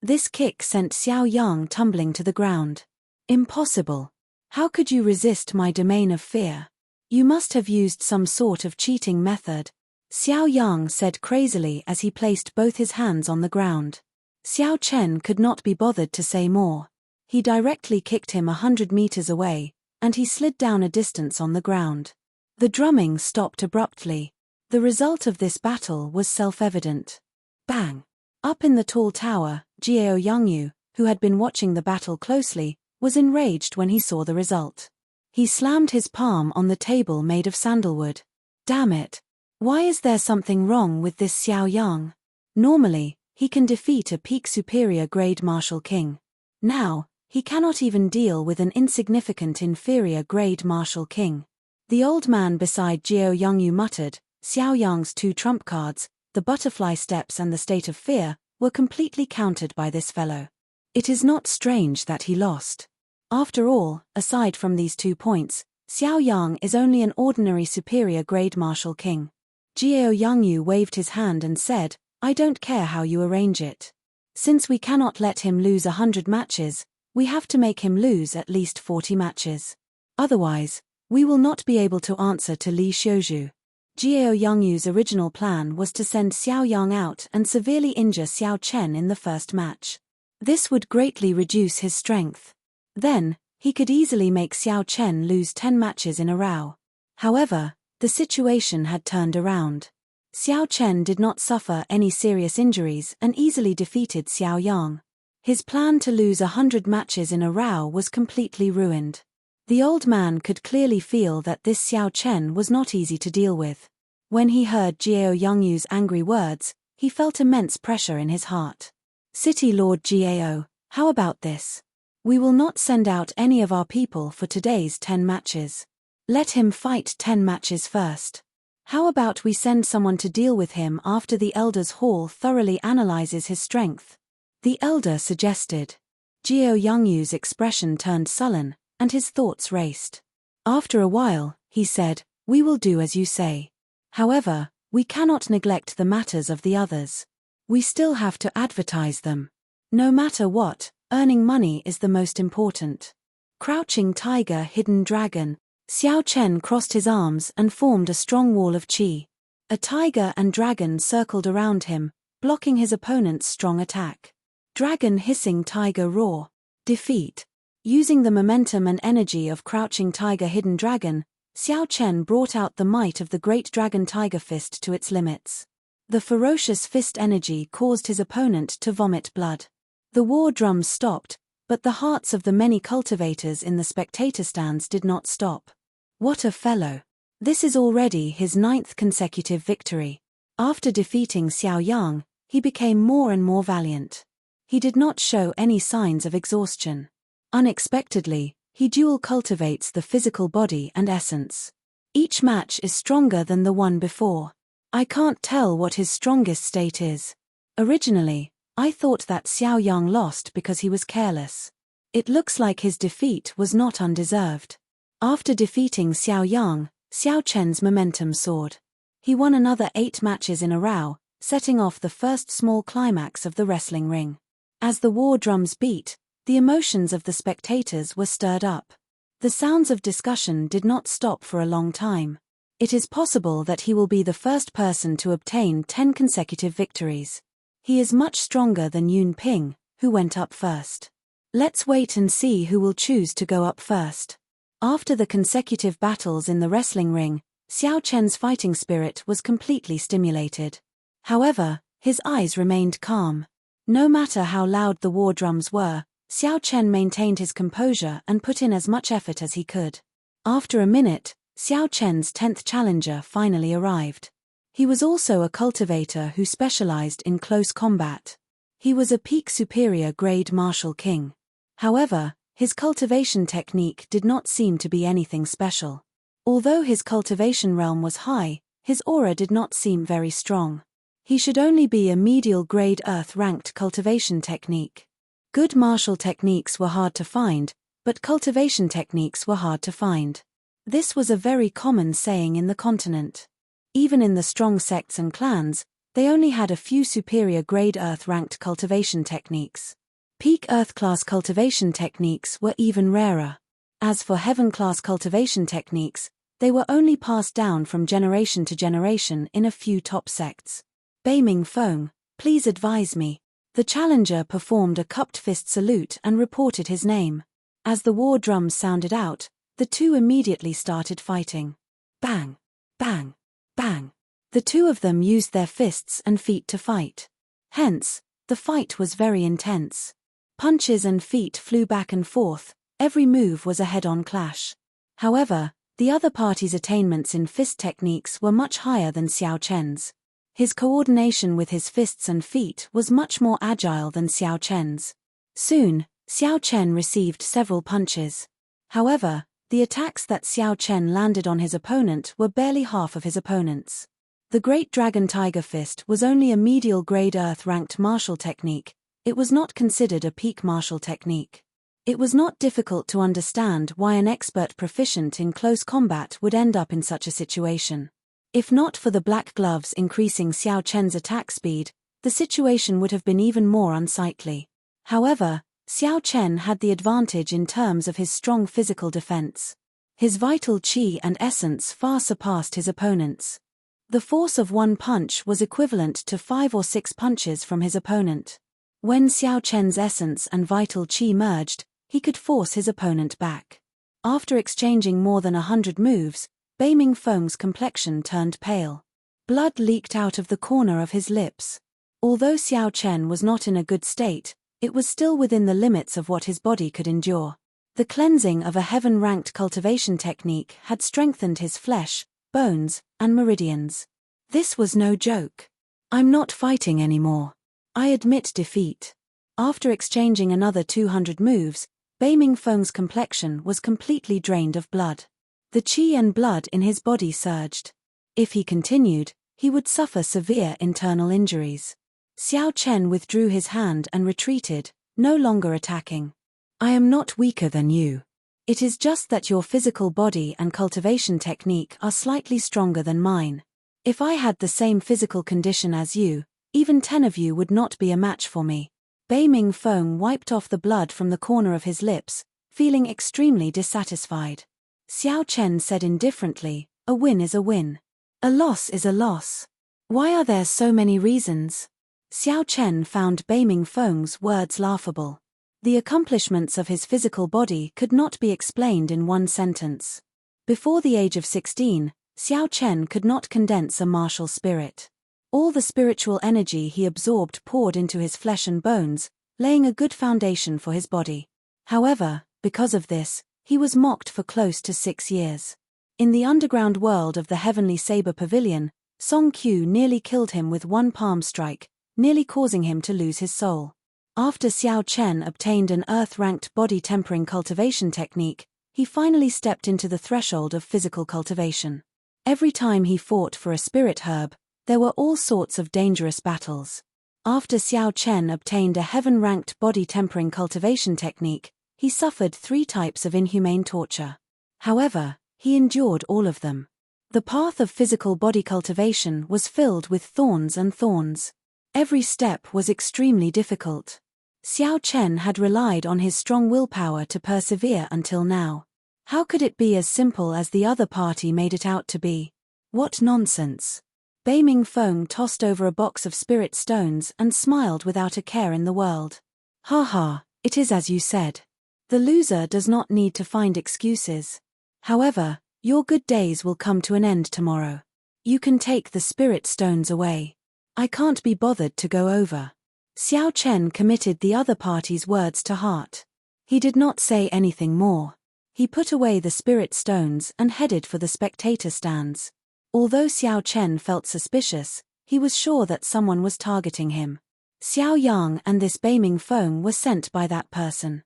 This kick sent Xiao Yang tumbling to the ground. Impossible. How could you resist my domain of fear? You must have used some sort of cheating method. Xiao Yang said crazily as he placed both his hands on the ground. Xiao Chen could not be bothered to say more. He directly kicked him 100 meters away, and he slid down a distance on the ground. The drumming stopped abruptly. The result of this battle was self-evident. Bang! Up in the tall tower, Jiao Yangyu, who had been watching the battle closely, was enraged when he saw the result. He slammed his palm on the table made of sandalwood. Damn it! Why is there something wrong with this Xiao Yang? Normally, he can defeat a peak superior grade martial king. Now, he cannot even deal with an insignificant inferior grade martial king. The old man beside Jiao Yangyu muttered, Xiao Yang's 2 trump cards, the butterfly steps and the state of fear, were completely countered by this fellow. It is not strange that he lost. After all, aside from these 2 points, Xiao Yang is only an ordinary superior grade martial king. Jiao Yangyu waved his hand and said, I don't care how you arrange it. Since we cannot let him lose 100 matches, we have to make him lose at least 40 matches. Otherwise, we will not be able to answer to Li Xiuzhu. Jiao Yangyu's original plan was to send Xiao Yang out and severely injure Xiao Chen in the first match. This would greatly reduce his strength. Then, He could easily make Xiao Chen lose 10 matches in a row. However, the situation had turned around. Xiao Chen did not suffer any serious injuries and easily defeated Xiao Yang. His plan to lose 100 matches in a row was completely ruined. The old man could clearly feel that this Xiao Chen was not easy to deal with. When he heard Jiao Yangyu's angry words, he felt immense pressure in his heart. City Lord Jiao, how about this? We will not send out any of our people for today's 10 matches. Let him fight 10 matches first. How about we send someone to deal with him after the Elder's Hall thoroughly analyzes his strength? The Elder suggested. Jiao Yangyu's expression turned sullen, and his thoughts raced. After a while, he said, "We will do as you say. However, we cannot neglect the matters of the others. We still have to advertise them. No matter what, earning money is the most important." Crouching Tiger, Hidden Dragon. Xiao Chen crossed his arms and formed a strong wall of qi. A tiger and dragon circled around him, blocking his opponent's strong attack. Dragon hissing, tiger roar. Defeat. Using the momentum and energy of Crouching Tiger, Hidden Dragon, Xiao Chen brought out the might of the Great Dragon Tiger Fist to its limits. The ferocious fist energy caused his opponent to vomit blood. The war drums stopped, but the hearts of the many cultivators in the spectator stands did not stop. What a fellow! This is already his 9th consecutive victory. After defeating Xiao Yang, he became more and more valiant. He did not show any signs of exhaustion. Unexpectedly, he dual cultivates the physical body and essence. Each match is stronger than the one before. I can't tell what his strongest state is. Originally, I thought that Xiao Yang lost because he was careless. It looks like his defeat was not undeserved. After defeating Xiao Yang, Xiao Chen's momentum soared. He won another 8 matches in a row, setting off the first small climax of the wrestling ring. As the war drums beat, the emotions of the spectators were stirred up. The sounds of discussion did not stop for a long time. It is possible that he will be the first person to obtain 10 consecutive victories. He is much stronger than Yun Ping, who went up first. Let's wait and see who will choose to go up first. After the consecutive battles in the wrestling ring, Xiao Chen's fighting spirit was completely stimulated. However, his eyes remained calm. No matter how loud the war drums were, Xiao Chen maintained his composure and put in as much effort as he could. After a minute, Xiao Chen's 10th challenger finally arrived. He was also a cultivator who specialized in close combat. He was a peak superior grade martial king. However, his cultivation technique did not seem to be anything special. Although his cultivation realm was high, his aura did not seem very strong. He should only be a medial grade earth-ranked cultivation technique. Good martial techniques were hard to find, but cultivation techniques were hard to find. This was a very common saying in the continent. Even in the strong sects and clans, they only had a few superior grade earth-ranked cultivation techniques. Peak Earth-class cultivation techniques were even rarer. As for Heaven-class cultivation techniques, they were only passed down from generation to generation in a few top sects. Beiming Feng, please advise me. The challenger performed a cupped fist salute and reported his name. As the war drums sounded out, the two immediately started fighting. Bang! Bang! Bang! The two of them used their fists and feet to fight. Hence, the fight was very intense. Punches and feet flew back and forth, every move was a head-on clash. However, the other party's attainments in fist techniques were much higher than Xiao Chen's. His coordination with his fists and feet was much more agile than Xiao Chen's. Soon, Xiao Chen received several punches. However, the attacks that Xiao Chen landed on his opponent were barely half of his opponent's. The Great Dragon Tiger Fist was only a medial grade earth-ranked martial technique. It was not considered a peak martial technique. It was not difficult to understand why an expert proficient in close combat would end up in such a situation. If not for the black gloves increasing Xiao Chen's attack speed, the situation would have been even more unsightly. However, Xiao Chen had the advantage in terms of his strong physical defense. His vital qi and essence far surpassed his opponent's. The force of one punch was equivalent to 5 or 6 punches from his opponent. When Xiao Chen's essence and vital qi merged, he could force his opponent back. After exchanging more than 100 moves, Bei Ming Feng's complexion turned pale. Blood leaked out of the corner of his lips. Although Xiao Chen was not in a good state, it was still within the limits of what his body could endure. The cleansing of a heaven-ranked cultivation technique had strengthened his flesh, bones, and meridians. This was no joke. I'm not fighting anymore. I admit defeat. After exchanging another 200 moves, Bei Ming Feng's complexion was completely drained of blood. The qi and blood in his body surged. If he continued, he would suffer severe internal injuries. Xiao Chen withdrew his hand and retreated, no longer attacking. I am not weaker than you. It is just that your physical body and cultivation technique are slightly stronger than mine. If I had the same physical condition as you, even 10 of you would not be a match for me. Bei Ming Feng wiped off the blood from the corner of his lips, feeling extremely dissatisfied. Xiao Chen said indifferently, a win is a win. A loss is a loss. Why are there so many reasons? Xiao Chen found Bei Ming Feng's words laughable. The accomplishments of his physical body could not be explained in one sentence. Before the age of 16, Xiao Chen could not condense a martial spirit. All the spiritual energy he absorbed poured into his flesh and bones, laying a good foundation for his body. However, because of this, he was mocked for close to 6 years. In the underground world of the Heavenly Saber Pavilion, Song Qiu nearly killed him with one palm strike, nearly causing him to lose his soul. After Xiao Chen obtained an earth-ranked body-tempering cultivation technique, he finally stepped into the threshold of physical cultivation. Every time he fought for a spirit herb, there were all sorts of dangerous battles. After Xiao Chen obtained a heaven-ranked body-tempering cultivation technique, he suffered 3 types of inhumane torture. However, he endured all of them. The path of physical body cultivation was filled with thorns and thorns. Every step was extremely difficult. Xiao Chen had relied on his strong willpower to persevere until now. How could it be as simple as the other party made it out to be? What nonsense. Bei Ming Feng tossed over a box of spirit stones and smiled without a care in the world. Ha ha, it is as you said. The loser does not need to find excuses. However, your good days will come to an end tomorrow. You can take the spirit stones away. I can't be bothered to go over. Xiao Chen committed the other party's words to heart. He did not say anything more. He put away the spirit stones and headed for the spectator stands. Although Xiao Chen felt suspicious, he was sure that someone was targeting him. Xiao Yang and this Bei Ming Feng were sent by that person.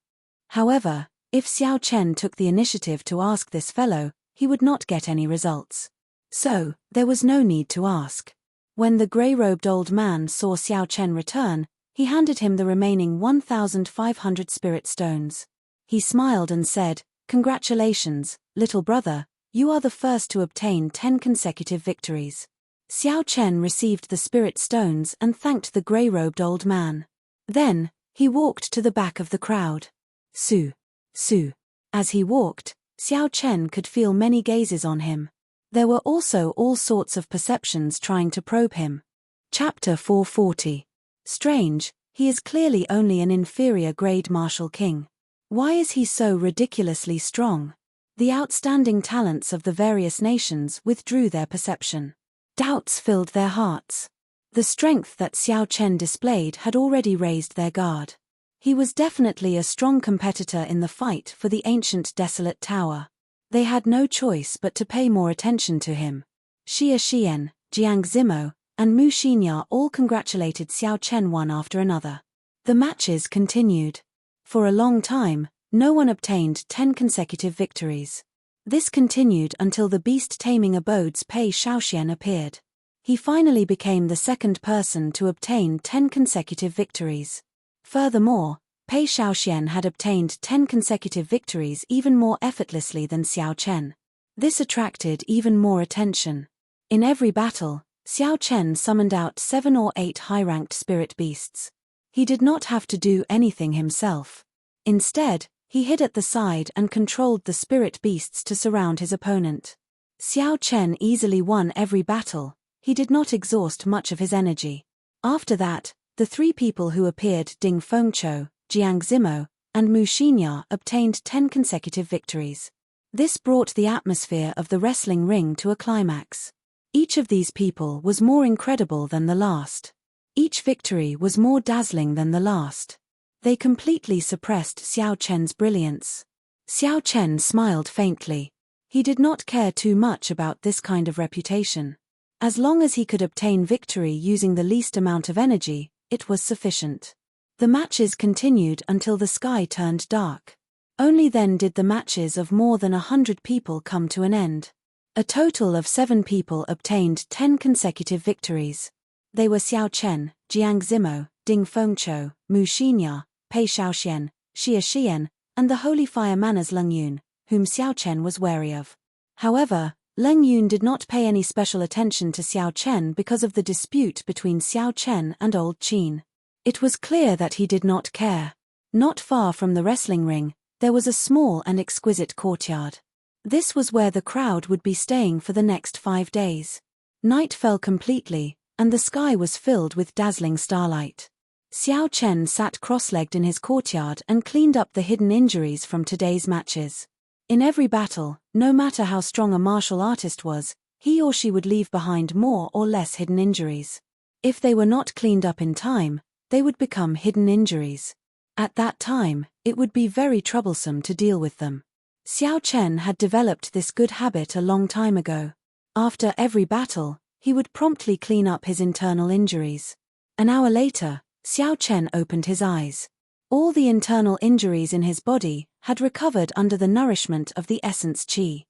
However, if Xiao Chen took the initiative to ask this fellow, he would not get any results. So, there was no need to ask. When the grey-robed old man saw Xiao Chen return, he handed him the remaining 1,500 spirit stones. He smiled and said, "Congratulations, little brother, you are the first to obtain 10 consecutive victories." Xiao Chen received the spirit stones and thanked the grey-robed old man. Then, he walked to the back of the crowd. Su. Su. As he walked, Xiao Chen could feel many gazes on him. There were also all sorts of perceptions trying to probe him. Chapter 440. Strange, he is clearly only an inferior grade martial king. Why is he so ridiculously strong? The outstanding talents of the various nations withdrew their perception. Doubts filled their hearts. The strength that Xiao Chen displayed had already raised their guard. He was definitely a strong competitor in the fight for the ancient desolate tower. They had no choice but to pay more attention to him. Xia Xian, Jiang Zimo, and Mu Xinya all congratulated Xiao Chen one after another. The matches continued. For a long time, no one obtained 10 consecutive victories. This continued until the beast-taming abode's Pei Shaoxian appeared. He finally became the second person to obtain 10 consecutive victories. Furthermore, Pei Shaoxian had obtained 10 consecutive victories even more effortlessly than Xiao Chen. This attracted even more attention. In every battle, Xiao Chen summoned out 7 or 8 high-ranked spirit beasts. He did not have to do anything himself. Instead, he hid at the side and controlled the spirit beasts to surround his opponent. Xiao Chen easily won every battle. He did not exhaust much of his energy. After that, the 3 people who appeared, Ding Fengqiu, Jiang Zimo, and Mu Xinya obtained 10 consecutive victories. This brought the atmosphere of the wrestling ring to a climax. Each of these people was more incredible than the last. Each victory was more dazzling than the last. They completely suppressed Xiao Chen's brilliance. Xiao Chen smiled faintly. He did not care too much about this kind of reputation. As long as he could obtain victory using the least amount of energy, it was sufficient. The matches continued until the sky turned dark. Only then did the matches of more than 100 people come to an end. A total of 7 people obtained 10 consecutive victories. They were Xiao Chen, Jiang Zimo, Ding Fengqiu, Mu Xinya, Pei Shaoxian, Xia Xian, and the holy fire manners Leng Yun, whom Xiao Chen was wary of. However, Leng Yun did not pay any special attention to Xiao Chen because of the dispute between Xiao Chen and Old Qin. It was clear that he did not care. Not far from the wrestling ring, there was a small and exquisite courtyard. This was where the crowd would be staying for the next 5 days. Night fell completely, and the sky was filled with dazzling starlight. Xiao Chen sat cross-legged in his courtyard and cleaned up the hidden injuries from today's matches. In every battle, no matter how strong a martial artist was, he or she would leave behind more or less hidden injuries. If they were not cleaned up in time, they would become hidden injuries. At that time, it would be very troublesome to deal with them. Xiao Chen had developed this good habit a long time ago. After every battle, he would promptly clean up his internal injuries. An hour later, Xiao Chen opened his eyes. All the internal injuries in his body had recovered under the nourishment of the essence qi.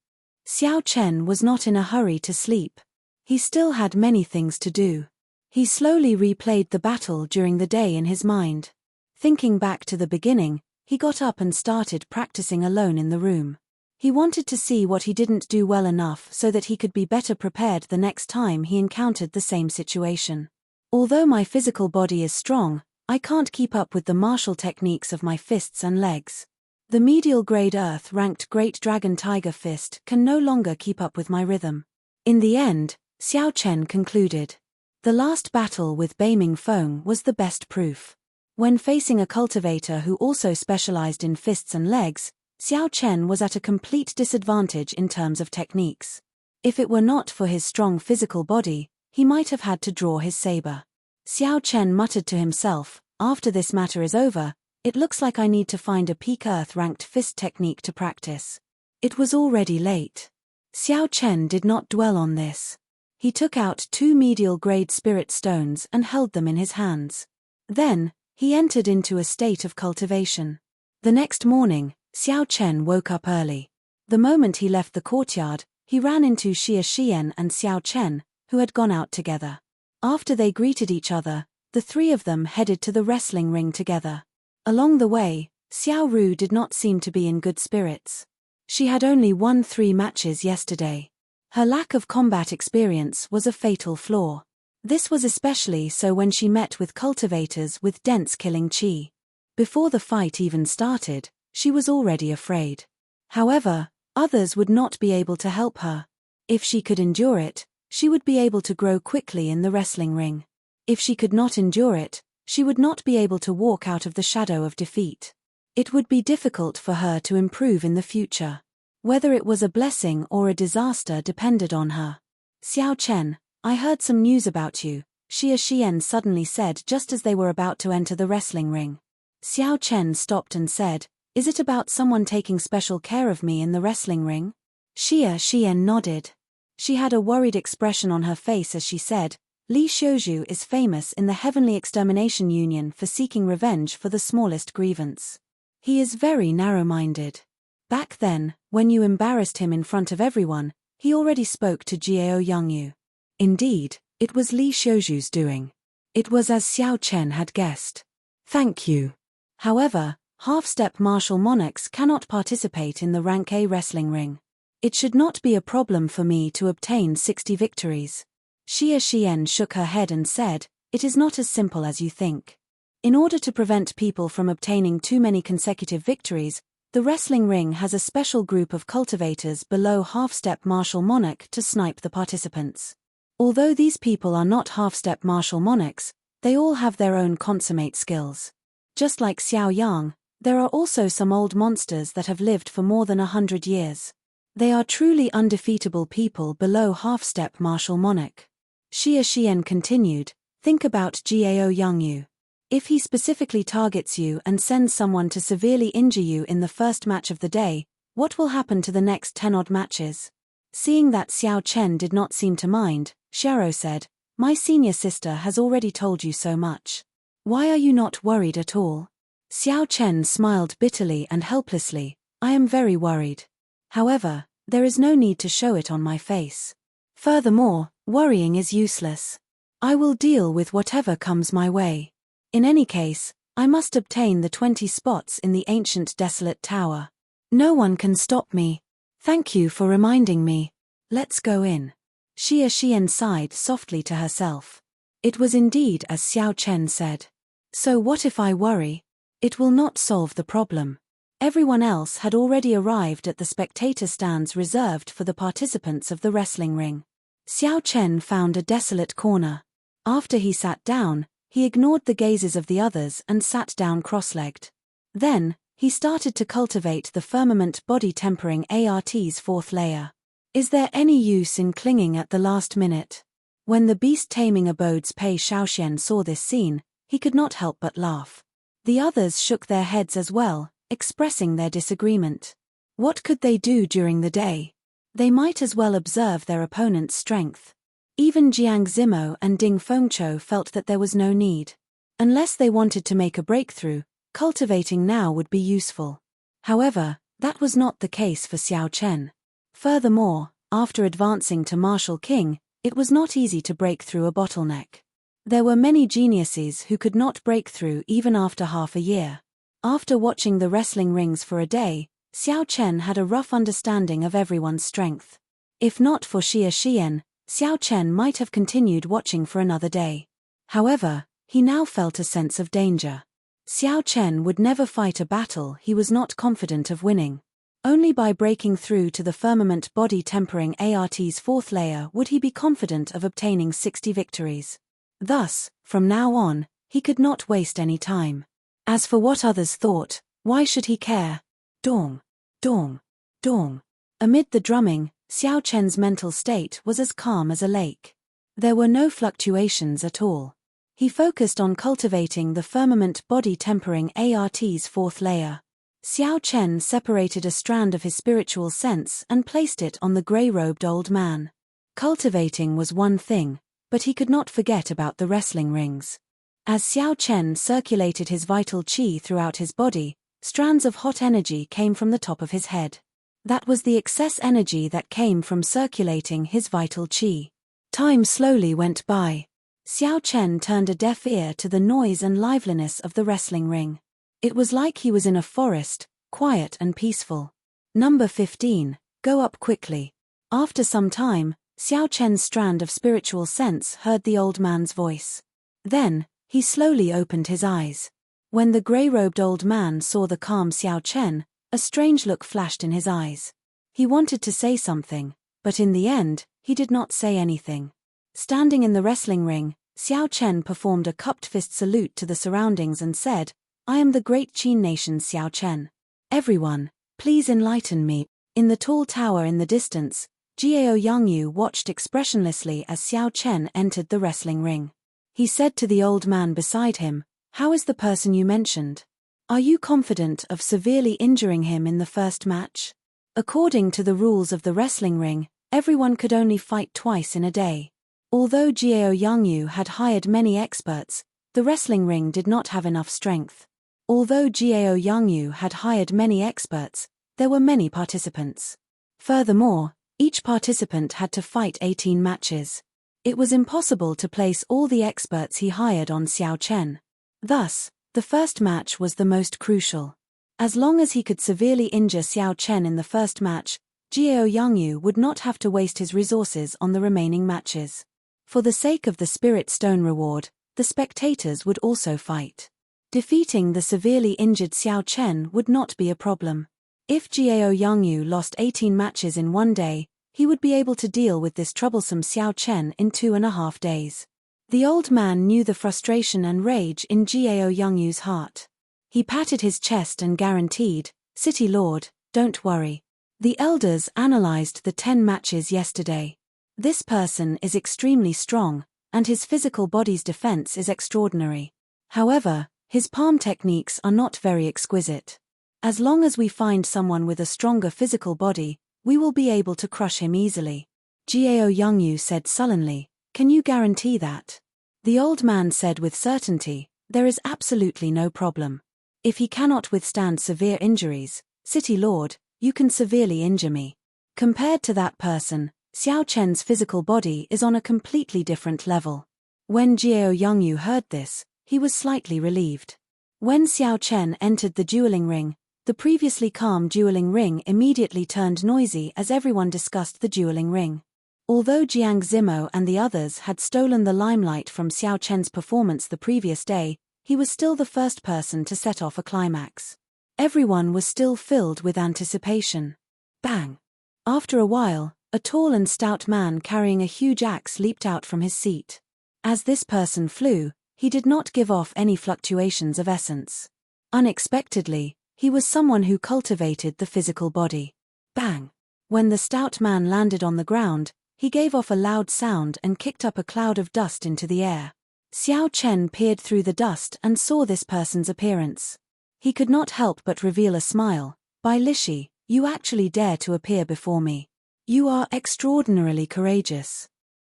Xiao Chen was not in a hurry to sleep. He still had many things to do. He slowly replayed the battle during the day in his mind. Thinking back to the beginning, he got up and started practicing alone in the room. He wanted to see what he didn't do well enough so that he could be better prepared the next time he encountered the same situation. Although my physical body is strong, I can't keep up with the martial techniques of my fists and legs. The medial grade earth-ranked Great Dragon Tiger Fist can no longer keep up with my rhythm. In the end, Xiao Chen concluded. The last battle with Beiming Feng was the best proof. When facing a cultivator who also specialized in fists and legs, Xiao Chen was at a complete disadvantage in terms of techniques. If it were not for his strong physical body, he might have had to draw his saber. Xiao Chen muttered to himself, after this matter is over, it looks like I need to find a peak earth-ranked fist technique to practice. It was already late. Xiao Chen did not dwell on this. He took out 2 medial-grade spirit stones and held them in his hands. Then, he entered into a state of cultivation. The next morning, Xiao Chen woke up early. The moment he left the courtyard, he ran into Xia Xian and Xiao Chen, who had gone out together. After they greeted each other, the 3 of them headed to the wrestling ring together. Along the way, Xiao Ru did not seem to be in good spirits. She had only won 3 matches yesterday. Her lack of combat experience was a fatal flaw. This was especially so when she met with cultivators with dense killing qi. Before the fight even started, she was already afraid. However, others would not be able to help her. If she could endure it, she would be able to grow quickly in the wrestling ring. If she could not endure it, she would not be able to walk out of the shadow of defeat. It would be difficult for her to improve in the future. Whether it was a blessing or a disaster depended on her. Xiao Chen, I heard some news about you, Xia Xian suddenly said just as they were about to enter the wrestling ring. Xiao Chen stopped and said, is it about someone taking special care of me in the wrestling ring? Xia Xian nodded. She had a worried expression on her face as she said, Li Xiuzhu is famous in the Heavenly Extermination Union for seeking revenge for the smallest grievance. He is very narrow-minded. Back then, when you embarrassed him in front of everyone, he already spoke to Jiao Yangyu. Indeed, it was Li Xiuzhu's doing. It was as Xiao Chen had guessed. Thank you. However, half-step martial monarchs cannot participate in the rank A wrestling ring. It should not be a problem for me to obtain 60 victories. Xia Xian shook her head and said, it is not as simple as you think. In order to prevent people from obtaining too many consecutive victories, the wrestling ring has a special group of cultivators below half-step martial monarch to snipe the participants. Although these people are not half-step martial monarchs, they all have their own consummate skills. Just like Xiao Yang, There are also some old monsters that have lived for more than 100 years. They are truly undefeatable people below half-step martial monarch. Xia Xian continued, think about Gao Yangyu. If he specifically targets you and sends someone to severely injure you in the first match of the day, what will happen to the next 10-odd matches? Seeing that Xiao Chen did not seem to mind, Xiao said, my senior sister has already told you so much. Why are you not worried at all? Xiao Chen smiled bitterly and helplessly, I am very worried. However, there is no need to show it on my face. Furthermore, worrying is useless. I will deal with whatever comes my way. In any case, I must obtain the 20 spots in the ancient desolate tower. No one can stop me. Thank you for reminding me. Let's go in. Xia Xian sighed softly to herself. It was indeed as Xiao Chen said. So what if I worry? It will not solve the problem. Everyone else had already arrived at the spectator stands reserved for the participants of the wrestling ring. Xiao Chen found a desolate corner. After he sat down, he ignored the gazes of the others and sat down cross-legged. Then, he started to cultivate the firmament body tempering ART's fourth layer. Is there any use in clinging at the last minute? When the beast-taming abode's Pei Shaoxian saw this scene, he could not help but laugh. The others shook their heads as well, expressing their disagreement. What could they do during the day? They might as well observe their opponent's strength. Even Jiang Zimo and Ding Fengqiu felt that there was no need. Unless they wanted to make a breakthrough, cultivating now would be useful. However, that was not the case for Xiao Chen. Furthermore, after advancing to Martial King, it was not easy to break through a bottleneck. There were many geniuses who could not break through even after half a year. After watching the wrestling rings for a day, Xiao Chen had a rough understanding of everyone's strength. If not for Xia Xian, Xiao Chen might have continued watching for another day. However, he now felt a sense of danger. Xiao Chen would never fight a battle he was not confident of winning. Only by breaking through to the firmament body tempering ART's fourth layer would he be confident of obtaining 60 victories. Thus, from now on, he could not waste any time. As for what others thought, why should he care? Dong, dong, dong. Amid the drumming, Xiao Chen's mental state was as calm as a lake. There were no fluctuations at all. He focused on cultivating the firmament body tempering ART's fourth layer. Xiao Chen separated a strand of his spiritual sense and placed it on the grey-robed old man. Cultivating was one thing, but he could not forget about the wrestling rings. As Xiao Chen circulated his vital qi throughout his body, strands of hot energy came from the top of his head. That was the excess energy that came from circulating his vital qi. Time slowly went by. Xiao Chen turned a deaf ear to the noise and liveliness of the wrestling ring. It was like he was in a forest, quiet and peaceful. Number 15, go up quickly. After some time, Xiao Chen's strand of spiritual sense heard the old man's voice. Then, he slowly opened his eyes. When the grey-robed old man saw the calm Xiao Chen, a strange look flashed in his eyes. He wanted to say something, but in the end, he did not say anything. Standing in the wrestling ring, Xiao Chen performed a cupped fist salute to the surroundings and said, I am the great Qin nation Xiao Chen. Everyone, please enlighten me. In the tall tower in the distance, Gao Yangyu watched expressionlessly as Xiao Chen entered the wrestling ring. He said to the old man beside him, how is the person you mentioned? Are you confident of severely injuring him in the first match? According to the rules of the wrestling ring, everyone could only fight twice in a day. Although Gao Yangyu had hired many experts, the wrestling ring did not have enough strength. Although Gao Yangyu had hired many experts, there were many participants. Furthermore, each participant had to fight 18 matches. It was impossible to place all the experts he hired on Xiao Chen. Thus, the first match was the most crucial. As long as he could severely injure Xiao Chen in the first match, Gao Yangyu would not have to waste his resources on the remaining matches. For the sake of the Spirit Stone reward, the spectators would also fight. Defeating the severely injured Xiao Chen would not be a problem. If Gao Yangyu lost 18 matches in one day, he would be able to deal with this troublesome Xiao Chen in 2.5 days. The old man knew the frustration and rage in Gao Yangyu's heart. He patted his chest and guaranteed, "City Lord, don't worry. The elders analyzed the 10 matches yesterday. This person is extremely strong, and his physical body's defense is extraordinary. However, his palm techniques are not very exquisite. As long as we find someone with a stronger physical body, we will be able to crush him easily." Gao Yongyu said sullenly, "Can you guarantee that?" The old man said with certainty, "There is absolutely no problem. If he cannot withstand severe injuries, City Lord, you can severely injure me." Compared to that person, Xiao Chen's physical body is on a completely different level. When Gao Yongyu heard this, he was slightly relieved. When Xiao Chen entered the dueling ring, the previously calm dueling ring immediately turned noisy as everyone discussed the dueling ring. Although Jiang Zimo and the others had stolen the limelight from Xiao Chen's performance the previous day, he was still the first person to set off a climax. Everyone was still filled with anticipation. Bang! After a while, a tall and stout man carrying a huge axe leaped out from his seat. As this person flew, he did not give off any fluctuations of essence. Unexpectedly, he was someone who cultivated the physical body. Bang! When the stout man landed on the ground, he gave off a loud sound and kicked up a cloud of dust into the air. Xiao Chen peered through the dust and saw this person's appearance. He could not help but reveal a smile. "Bai Lishi, you actually dare to appear before me. You are extraordinarily courageous."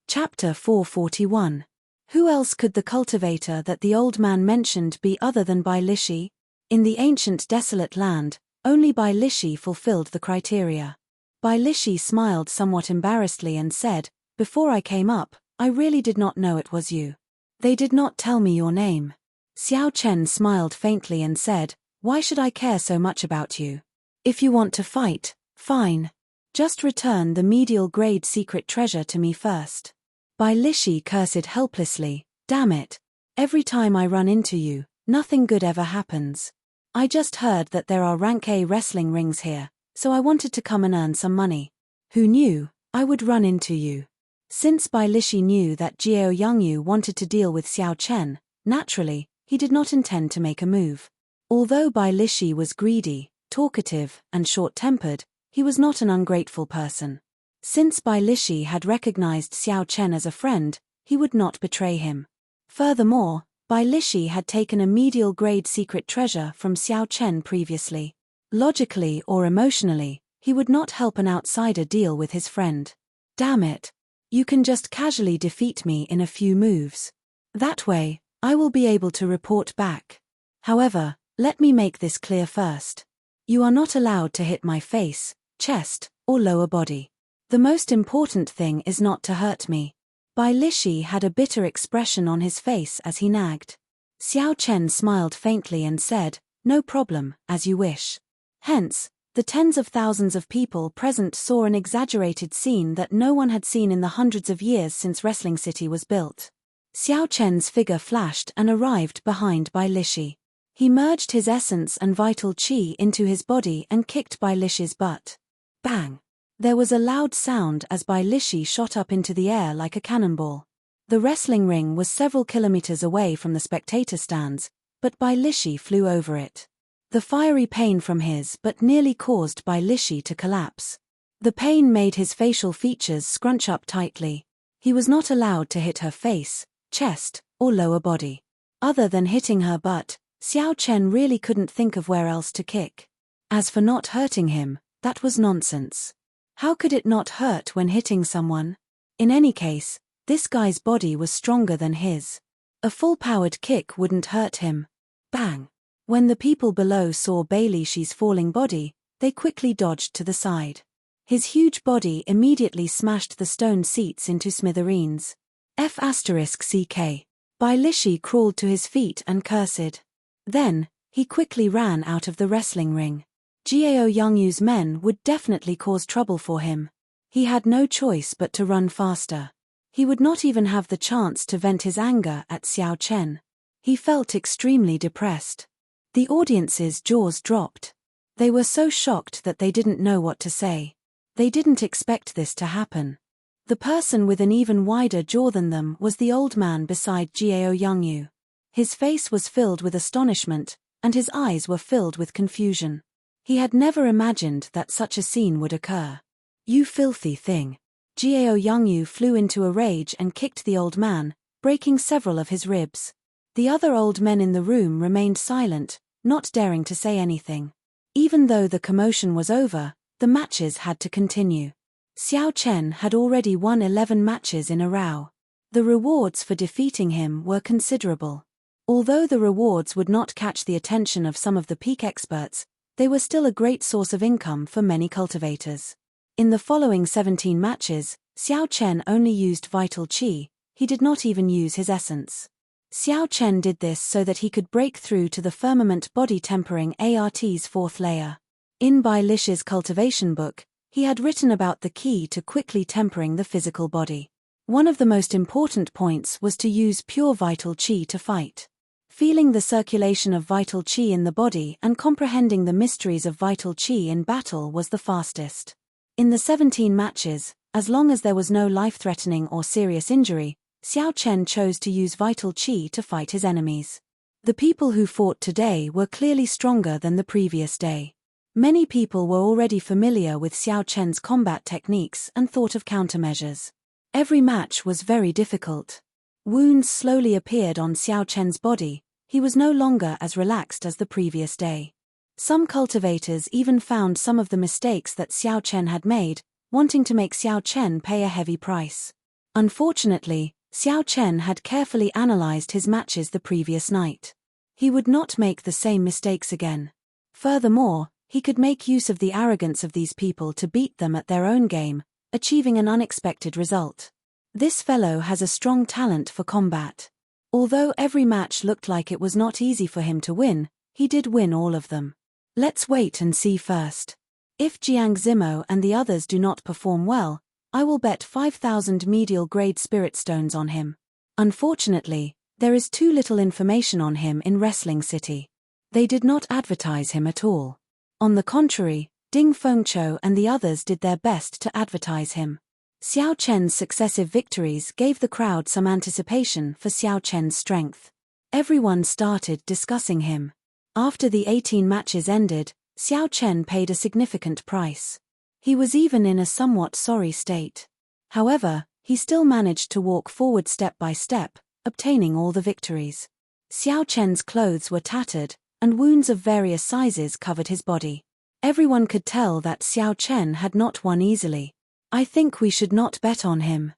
Chapter 441. Who else could the cultivator that the old man mentioned be other than Bai Lishi? In the ancient desolate land, only Bai Lishi fulfilled the criteria. Bai Lishi smiled somewhat embarrassedly and said, "Before I came up, I really did not know it was you. They did not tell me your name." Xiao Chen smiled faintly and said, "Why should I care so much about you? If you want to fight, fine. Just return the medial grade secret treasure to me first." Bai Lishi cursed helplessly, "Damn it. Every time I run into you, nothing good ever happens. I just heard that there are rank A wrestling rings here, so I wanted to come and earn some money. Who knew I would run into you?" Since Bai Lishi knew that Gao Yongyu wanted to deal with Xiao Chen, naturally, he did not intend to make a move. Although Bai Lishi was greedy, talkative, and short-tempered, he was not an ungrateful person. Since Bai Lishi had recognized Xiao Chen as a friend, he would not betray him. Furthermore, Bai Lishi had taken a medial grade secret treasure from Xiao Chen previously. Logically or emotionally, he would not help an outsider deal with his friend. "Damn it. You can just casually defeat me in a few moves. That way, I will be able to report back. However, let me make this clear first. You are not allowed to hit my face, chest, or lower body. The most important thing is not to hurt me." Bai Lishi had a bitter expression on his face as he nagged. Xiao Chen smiled faintly and said, "No problem, as you wish." Hence, the tens of thousands of people present saw an exaggerated scene that no one had seen in the hundreds of years since Wrestling City was built. Xiao Chen's figure flashed and arrived behind Bai Lishi. He merged his essence and vital qi into his body and kicked Bai Lishi's butt. Bang! There was a loud sound as Bai Lishi shot up into the air like a cannonball. The wrestling ring was several kilometers away from the spectator stands, but Bai Lishi flew over it. The fiery pain from his but nearly caused Bai Lishi to collapse. The pain made his facial features scrunch up tightly. He was not allowed to hit her face, chest, or lower body. Other than hitting her butt, Xiao Chen really couldn't think of where else to kick. As for not hurting him, that was nonsense. How could it not hurt when hitting someone? In any case, this guy's body was stronger than his. A full-powered kick wouldn't hurt him. Bang! When the people below saw Bai Lishi's falling body, they quickly dodged to the side. His huge body immediately smashed the stone seats into smithereens. F***CK. Bai Lishi crawled to his feet and cursed. Then, he quickly ran out of the wrestling ring. Gao Yongyu's men would definitely cause trouble for him. He had no choice but to run faster. He would not even have the chance to vent his anger at Xiao Chen. He felt extremely depressed. The audience's jaws dropped. They were so shocked that they didn't know what to say. They didn't expect this to happen. The person with an even wider jaw than them was the old man beside Gao Yongyu. His face was filled with astonishment, and his eyes were filled with confusion. He had never imagined that such a scene would occur. "You filthy thing!" Jiao Yangyu flew into a rage and kicked the old man, breaking several of his ribs. The other old men in the room remained silent, not daring to say anything. Even though the commotion was over, the matches had to continue. Xiao Chen had already won 11 matches in a row. The rewards for defeating him were considerable. Although the rewards would not catch the attention of some of the peak experts, they were still a great source of income for many cultivators. In the following 17 matches, Xiao Chen only used vital qi, he did not even use his essence. Xiao Chen did this so that he could break through to the firmament body tempering ART's 4th layer. In Bai Lish's cultivation book, he had written about the key to quickly tempering the physical body. One of the most important points was to use pure vital qi to fight. Feeling the circulation of vital qi in the body and comprehending the mysteries of vital qi in battle was the fastest. In the 17 matches, as long as there was no life-threatening or serious injury, Xiao Chen chose to use vital qi to fight his enemies. The people who fought today were clearly stronger than the previous day. Many people were already familiar with Xiao Chen's combat techniques and thought of countermeasures. Every match was very difficult. Wounds slowly appeared on Xiao Chen's body, he was no longer as relaxed as the previous day. Some cultivators even found some of the mistakes that Xiao Chen had made, wanting to make Xiao Chen pay a heavy price. Unfortunately, Xiao Chen had carefully analyzed his matches the previous night. He would not make the same mistakes again. Furthermore, he could make use of the arrogance of these people to beat them at their own game, achieving an unexpected result. This fellow has a strong talent for combat. Although every match looked like it was not easy for him to win, he did win all of them. Let's wait and see first. If Jiang Zimo and the others do not perform well, I will bet 5,000 medial grade spirit stones on him. Unfortunately, there is too little information on him in Wrestling City. They did not advertise him at all. On the contrary, Ding Fengqiu and the others did their best to advertise him. Xiao Chen's successive victories gave the crowd some anticipation for Xiao Chen's strength. Everyone started discussing him. After the 18 matches ended, Xiao Chen paid a significant price. He was even in a somewhat sorry state. However, he still managed to walk forward step by step, obtaining all the victories. Xiao Chen's clothes were tattered, and wounds of various sizes covered his body. Everyone could tell that Xiao Chen had not won easily. I think we should not bet on him.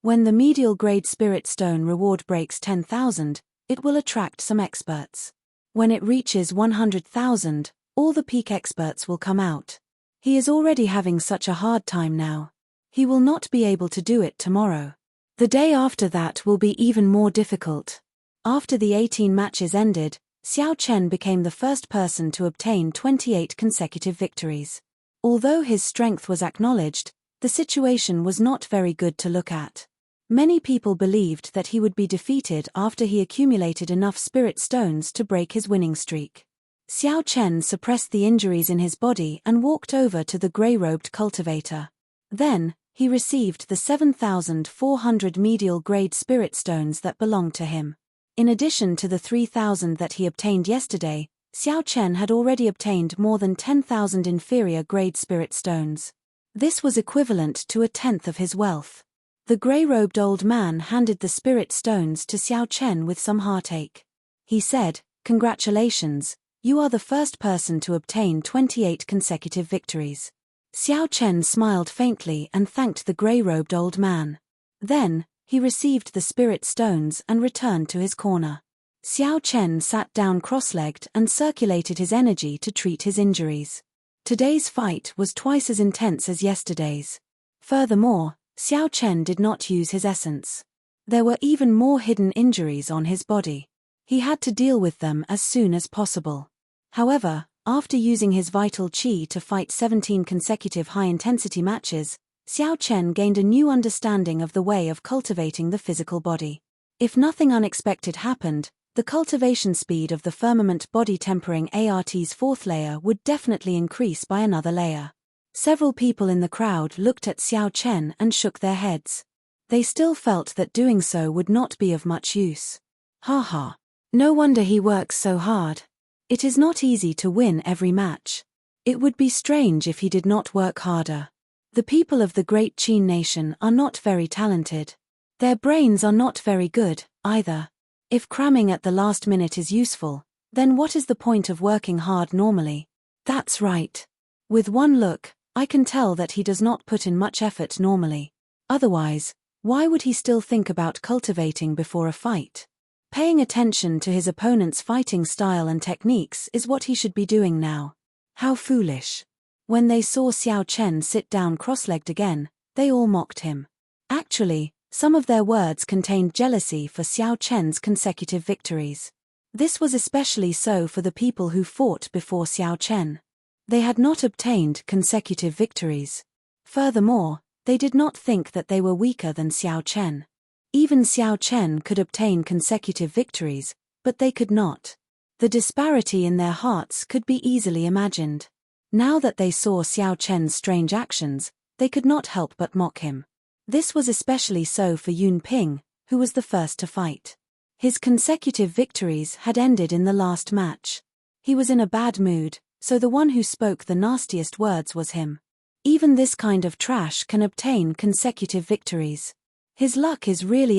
When the medial grade spirit stone reward breaks 10,000, it will attract some experts. When it reaches 100,000, all the peak experts will come out. He is already having such a hard time now. He will not be able to do it tomorrow. The day after that will be even more difficult. After the 18 matches ended, Xiao Chen became the first person to obtain 28 consecutive victories. Although his strength was acknowledged, the situation was not very good to look at. Many people believed that he would be defeated after he accumulated enough spirit stones to break his winning streak. Xiao Chen suppressed the injuries in his body and walked over to the grey-robed cultivator. Then, he received the 7,400 medial grade spirit stones that belonged to him. In addition to the 3,000 that he obtained yesterday, Xiao Chen had already obtained more than 10,000 inferior grade spirit stones. This was equivalent to a tenth of his wealth. The grey-robed old man handed the spirit stones to Xiao Chen with some heartache. He said, "Congratulations, you are the first person to obtain 28 consecutive victories." Xiao Chen smiled faintly and thanked the grey-robed old man. Then, he received the spirit stones and returned to his corner. Xiao Chen sat down cross-legged and circulated his energy to treat his injuries. Today's fight was twice as intense as yesterday's. Furthermore, Xiao Chen did not use his essence. There were even more hidden injuries on his body. He had to deal with them as soon as possible. However, after using his vital qi to fight 17 consecutive high-intensity matches, Xiao Chen gained a new understanding of the way of cultivating the physical body. If nothing unexpected happened, the cultivation speed of the firmament body tempering ART's 4th layer would definitely increase by another layer. Several people in the crowd looked at Xiao Chen and shook their heads. They still felt that doing so would not be of much use. Ha ha. No wonder he works so hard. It is not easy to win every match. It would be strange if he did not work harder. The people of the great Qin nation are not very talented. Their brains are not very good, either. If cramming at the last minute is useful, then what is the point of working hard normally? That's right. With one look, I can tell that he does not put in much effort normally. Otherwise, why would he still think about cultivating before a fight? Paying attention to his opponent's fighting style and techniques is what he should be doing now. How foolish. When they saw Xiao Chen sit down cross-legged again, they all mocked him. Actually, some of their words contained jealousy for Xiao Chen's consecutive victories. This was especially so for the people who fought before Xiao Chen. They had not obtained consecutive victories. Furthermore, they did not think that they were weaker than Xiao Chen. Even Xiao Chen could obtain consecutive victories, but they could not. The disparity in their hearts could be easily imagined. Now that they saw Xiao Chen's strange actions, they could not help but mock him. This was especially so for Yun Ping, who was the first to fight. His consecutive victories had ended in the last match. He was in a bad mood, so the one who spoke the nastiest words was him. Even this kind of trash can obtain consecutive victories. His luck is really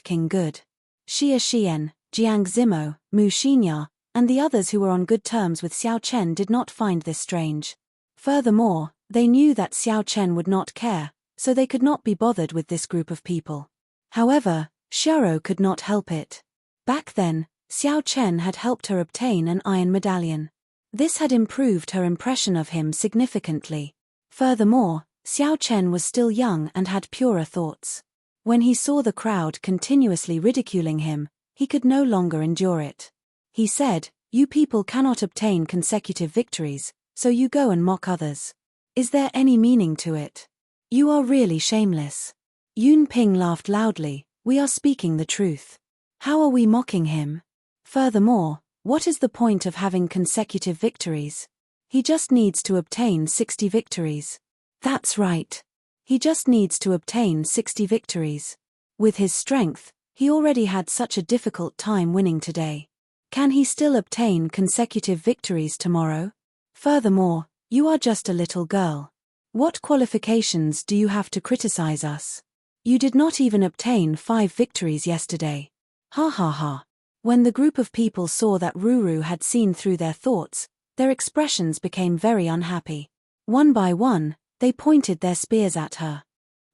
King good. Xia Xian, Jiang Zimo, Mu Xinya, and the others who were on good terms with Xiao Chen did not find this strange. Furthermore, they knew that Xiao Chen would not care, so they could not be bothered with this group of people. However, Xiao could not help it. Back then, Xiao Chen had helped her obtain an iron medallion. This had improved her impression of him significantly. Furthermore, Xiao Chen was still young and had purer thoughts. When he saw the crowd continuously ridiculing him, he could no longer endure it. He said, "You people cannot obtain consecutive victories, so you go and mock others. Is there any meaning to it? You are really shameless." Yun Ping laughed loudly. "We are speaking the truth. How are we mocking him? Furthermore, what is the point of having consecutive victories? He just needs to obtain 60 victories. That's right. He just needs to obtain 60 victories. With his strength, he already had such a difficult time winning today. Can he still obtain consecutive victories tomorrow? Furthermore, you are just a little girl. What qualifications do you have to criticize us? You did not even obtain 5 victories yesterday. Ha ha ha." When the group of people saw that Ruru had seen through their thoughts, their expressions became very unhappy. One by one, they pointed their spears at her.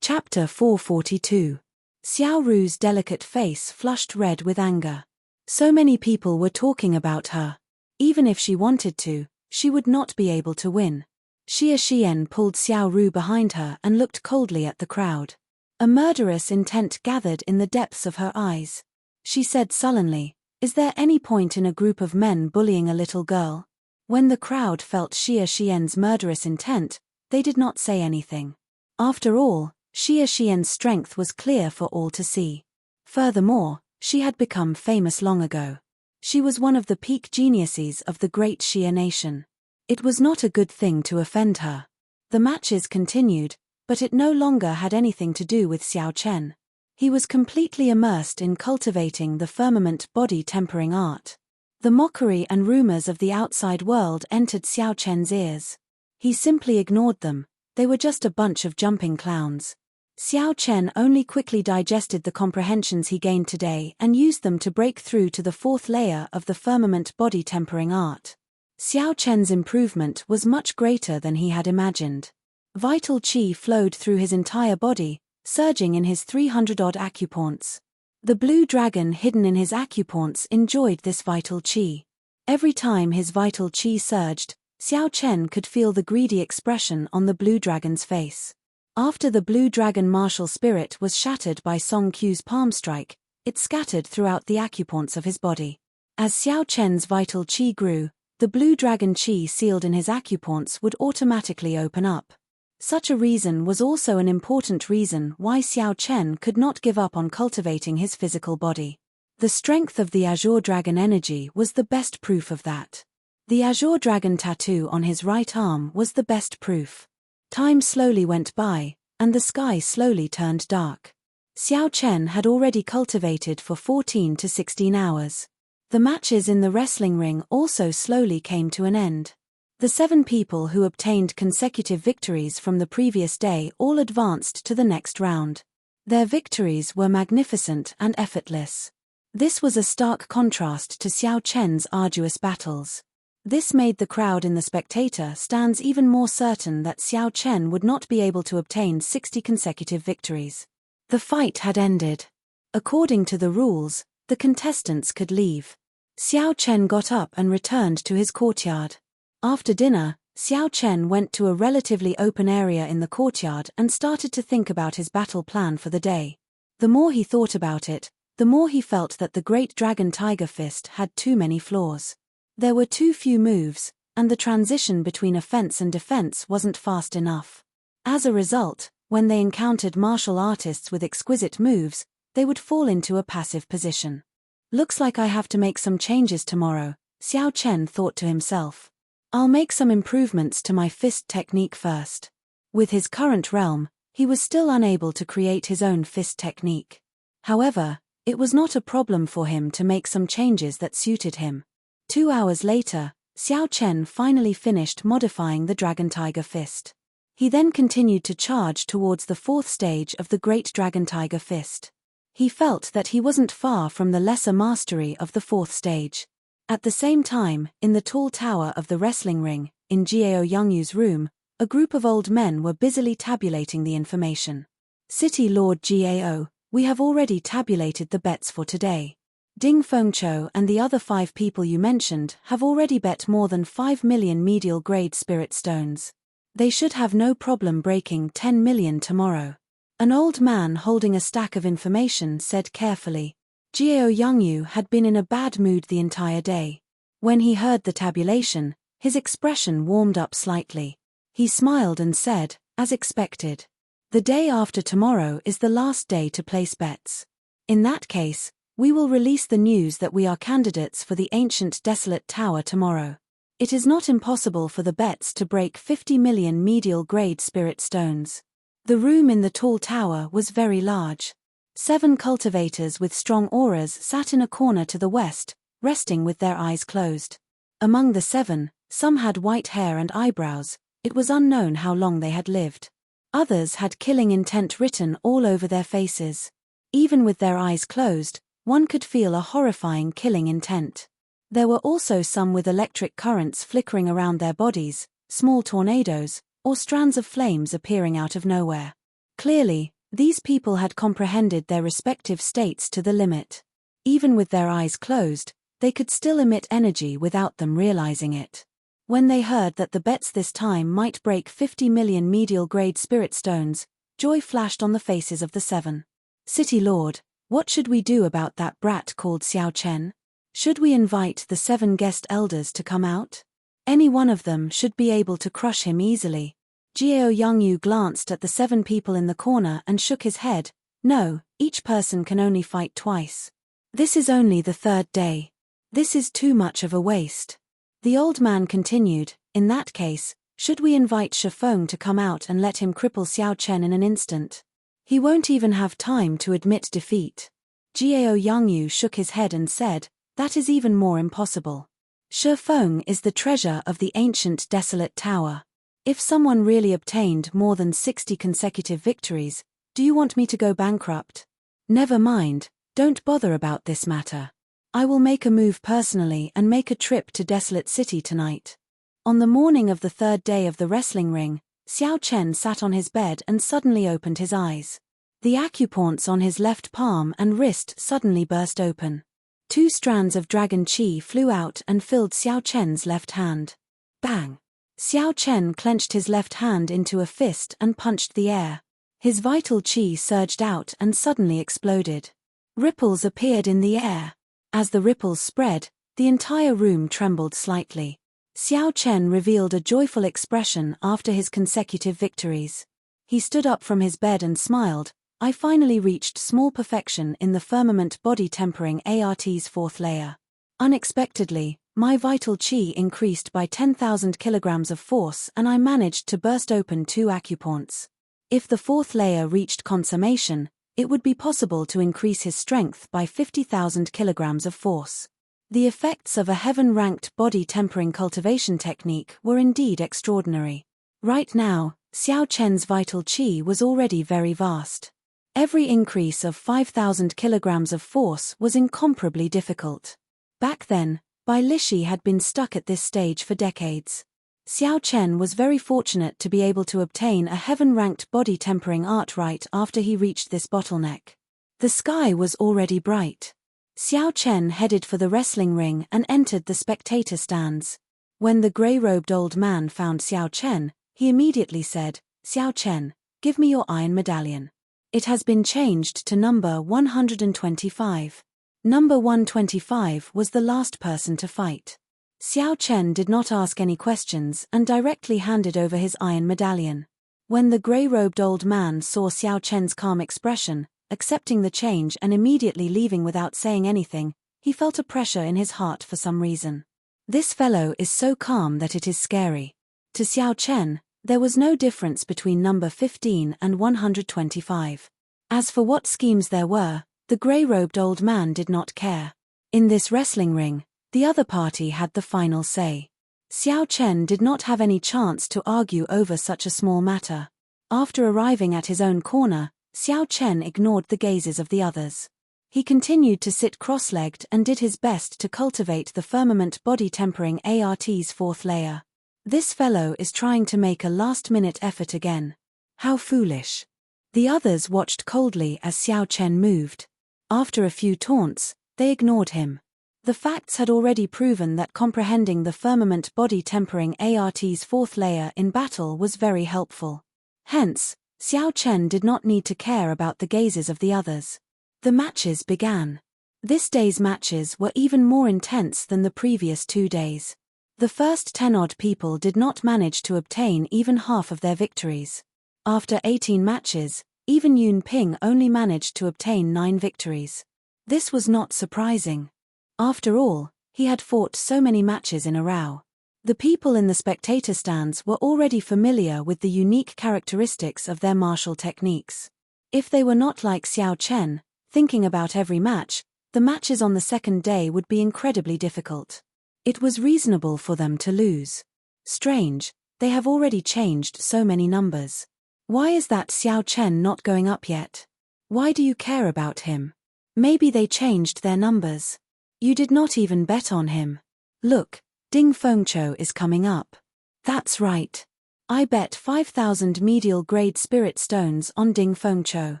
Chapter 442. Xiao Ru's delicate face flushed red with anger. So many people were talking about her. Even if she wanted to, she would not be able to win. Xia Xian pulled Xiao Ru behind her and looked coldly at the crowd. A murderous intent gathered in the depths of her eyes. She said sullenly, "Is there any point in a group of men bullying a little girl?" When the crowd felt Xia Xian's murderous intent, they did not say anything. After all, Xia Xian's strength was clear for all to see. Furthermore, she had become famous long ago. She was one of the peak geniuses of the great Xia nation. It was not a good thing to offend her. The matches continued, but it no longer had anything to do with Xiao Chen. He was completely immersed in cultivating the firmament body tempering art. The mockery and rumors of the outside world entered Xiao Chen's ears. He simply ignored them. They were just a bunch of jumping clowns. Xiao Chen only quickly digested the comprehensions he gained today and used them to break through to the 4th layer of the firmament body tempering art. Xiao Chen's improvement was much greater than he had imagined. Vital qi flowed through his entire body, surging in his 300-odd acupoints. The blue dragon hidden in his acupoints enjoyed this vital qi. Every time his vital qi surged, Xiao Chen could feel the greedy expression on the blue dragon's face. After the blue dragon martial spirit was shattered by Song Q's palm strike, it scattered throughout the acupoints of his body. As Xiao Chen's vital qi grew, the blue dragon qi sealed in his acupoints would automatically open up. Such a reason was also an important reason why Xiao Chen could not give up on cultivating his physical body. The strength of the Azure Dragon energy was the best proof of that. The Azure Dragon tattoo on his right arm was the best proof. Time slowly went by, and the sky slowly turned dark. Xiao Chen had already cultivated for 14 to 16 hours. The matches in the wrestling ring also slowly came to an end. The 7 people who obtained consecutive victories from the previous day all advanced to the next round. Their victories were magnificent and effortless. This was a stark contrast to Xiao Chen's arduous battles. This made the crowd in the spectator stands even more certain that Xiao Chen would not be able to obtain 60 consecutive victories. The fight had ended. According to the rules, the contestants could leave. Xiao Chen got up and returned to his courtyard. After dinner, Xiao Chen went to a relatively open area in the courtyard and started to think about his battle plan for the day. The more he thought about it, the more he felt that the Great Dragon Tiger Fist had too many flaws. There were too few moves, and the transition between offense and defense wasn't fast enough. As a result, when they encountered martial artists with exquisite moves, they would fall into a passive position. Looks like I have to make some changes tomorrow, Xiao Chen thought to himself. I'll make some improvements to my fist technique first. With his current realm, he was still unable to create his own fist technique. However, it was not a problem for him to make some changes that suited him. 2 hours later, Xiao Chen finally finished modifying the Dragon Tiger Fist. He then continued to charge towards the 4th stage of the Great Dragon Tiger Fist. He felt that he wasn't far from the lesser mastery of the 4th stage. At the same time, in the tall tower of the wrestling ring, in Jiao Yongyu's room, a group of old men were busily tabulating the information. City Lord Jiao, we have already tabulated the bets for today. Ding Fengqiu and the other 5 people you mentioned have already bet more than 5 million medial grade spirit stones. They should have no problem breaking 10 million tomorrow. An old man holding a stack of information said carefully. Jiao Yongyu had been in a bad mood the entire day. When he heard the tabulation, his expression warmed up slightly. He smiled and said, as expected. The day after tomorrow is the last day to place bets. In that case, we will release the news that we are candidates for the ancient desolate tower tomorrow. It is not impossible for the bets to break 50 million medial grade spirit stones. The room in the tall tower was very large. 7 cultivators with strong auras sat in a corner to the west, resting with their eyes closed. Among the 7, some had white hair and eyebrows. It was unknown how long they had lived. Others had killing intent written all over their faces. Even with their eyes closed, one could feel a horrifying killing intent. There were also some with electric currents flickering around their bodies, small tornadoes, or strands of flames appearing out of nowhere. Clearly, these people had comprehended their respective states to the limit. Even with their eyes closed, they could still emit energy without them realizing it. When they heard that the bets this time might break 50 million medial grade spirit stones, joy flashed on the faces of the 7. City Lord, what should we do about that brat called Xiao Chen? Should we invite the 7 guest elders to come out? Any one of them should be able to crush him easily. Jiao Yongyu glanced at the 7 people in the corner and shook his head. No, each person can only fight twice. This is only the 3rd day. This is too much of a waste. The old man continued, in that case, should we invite Shifeng to come out and let him cripple Xiao Chen in an instant? He won't even have time to admit defeat. Jiao Yongyu shook his head and said, that is even more impossible. Shifeng is the treasure of the ancient desolate tower. If someone really obtained more than 60 consecutive victories, do you want me to go bankrupt? Never mind, don't bother about this matter. I will make a move personally and make a trip to Desolate City tonight. On the morning of the 3rd day of the wrestling ring, Xiao Chen sat on his bed and suddenly opened his eyes. The acupoints on his left palm and wrist suddenly burst open. 2 strands of dragon qi flew out and filled Xiao Chen's left hand. Bang! Xiao Chen clenched his left hand into a fist and punched the air. His vital qi surged out and suddenly exploded. Ripples appeared in the air. As the ripples spread, the entire room trembled slightly. Xiao Chen revealed a joyful expression after his consecutive victories. He stood up from his bed and smiled. I finally reached small perfection in the firmament body tempering ART's 4th layer. Unexpectedly, my vital qi increased by 10,000 kilograms of force and I managed to burst open 2 acupoints. If the 4th layer reached consummation, it would be possible to increase his strength by 50,000 kilograms of force. The effects of a heaven-ranked body-tempering cultivation technique were indeed extraordinary. Right now, Xiao Chen's vital qi was already very vast. Every increase of 5,000 kilograms of force was incomparably difficult. Back then, Bai Lishi had been stuck at this stage for decades. Xiao Chen was very fortunate to be able to obtain a heaven-ranked body-tempering art right after he reached this bottleneck. The sky was already bright. Xiao Chen headed for the wrestling ring and entered the spectator stands. When the grey-robed old man found Xiao Chen, he immediately said, "Xiao Chen, give me your iron medallion. It has been changed to number 125. Number 125 was the last person to fight. Xiao Chen did not ask any questions and directly handed over his iron medallion. When the grey-robed old man saw Xiao Chen's calm expression, accepting the change and immediately leaving without saying anything, he felt a pressure in his heart for some reason. This fellow is so calm that it is scary. To Xiao Chen, there was no difference between number 15 and 125. As for what schemes there were, the grey-robed old man did not care. In this wrestling ring, the other party had the final say. Xiao Chen did not have any chance to argue over such a small matter. After arriving at his own corner, Xiao Chen ignored the gazes of the others. He continued to sit cross-legged and did his best to cultivate the firmament body-tempering ART's fourth layer. This fellow is trying to make a last-minute effort again. How foolish. The others watched coldly as Xiao Chen moved. After a few taunts, they ignored him. The facts had already proven that comprehending the firmament body-tempering ART's fourth layer in battle was very helpful. Hence, Xiao Chen did not need to care about the gazes of the others. The matches began. This day's matches were even more intense than the previous 2 days. The first 10-odd people did not manage to obtain even half of their victories. After 18 matches, even Yun Ping only managed to obtain 9 victories. This was not surprising. After all, he had fought so many matches in a row. The people in the spectator stands were already familiar with the unique characteristics of their martial techniques. If they were not like Xiao Chen, thinking about every match, the matches on the second day would be incredibly difficult. It was reasonable for them to lose. Strange, they have already changed so many numbers. Why is that Xiao Chen not going up yet? Why do you care about him? Maybe they changed their numbers. You did not even bet on him. Look, Ding Fengqiu is coming up. That's right. I bet 5,000 medial grade spirit stones on Ding Fengqiu.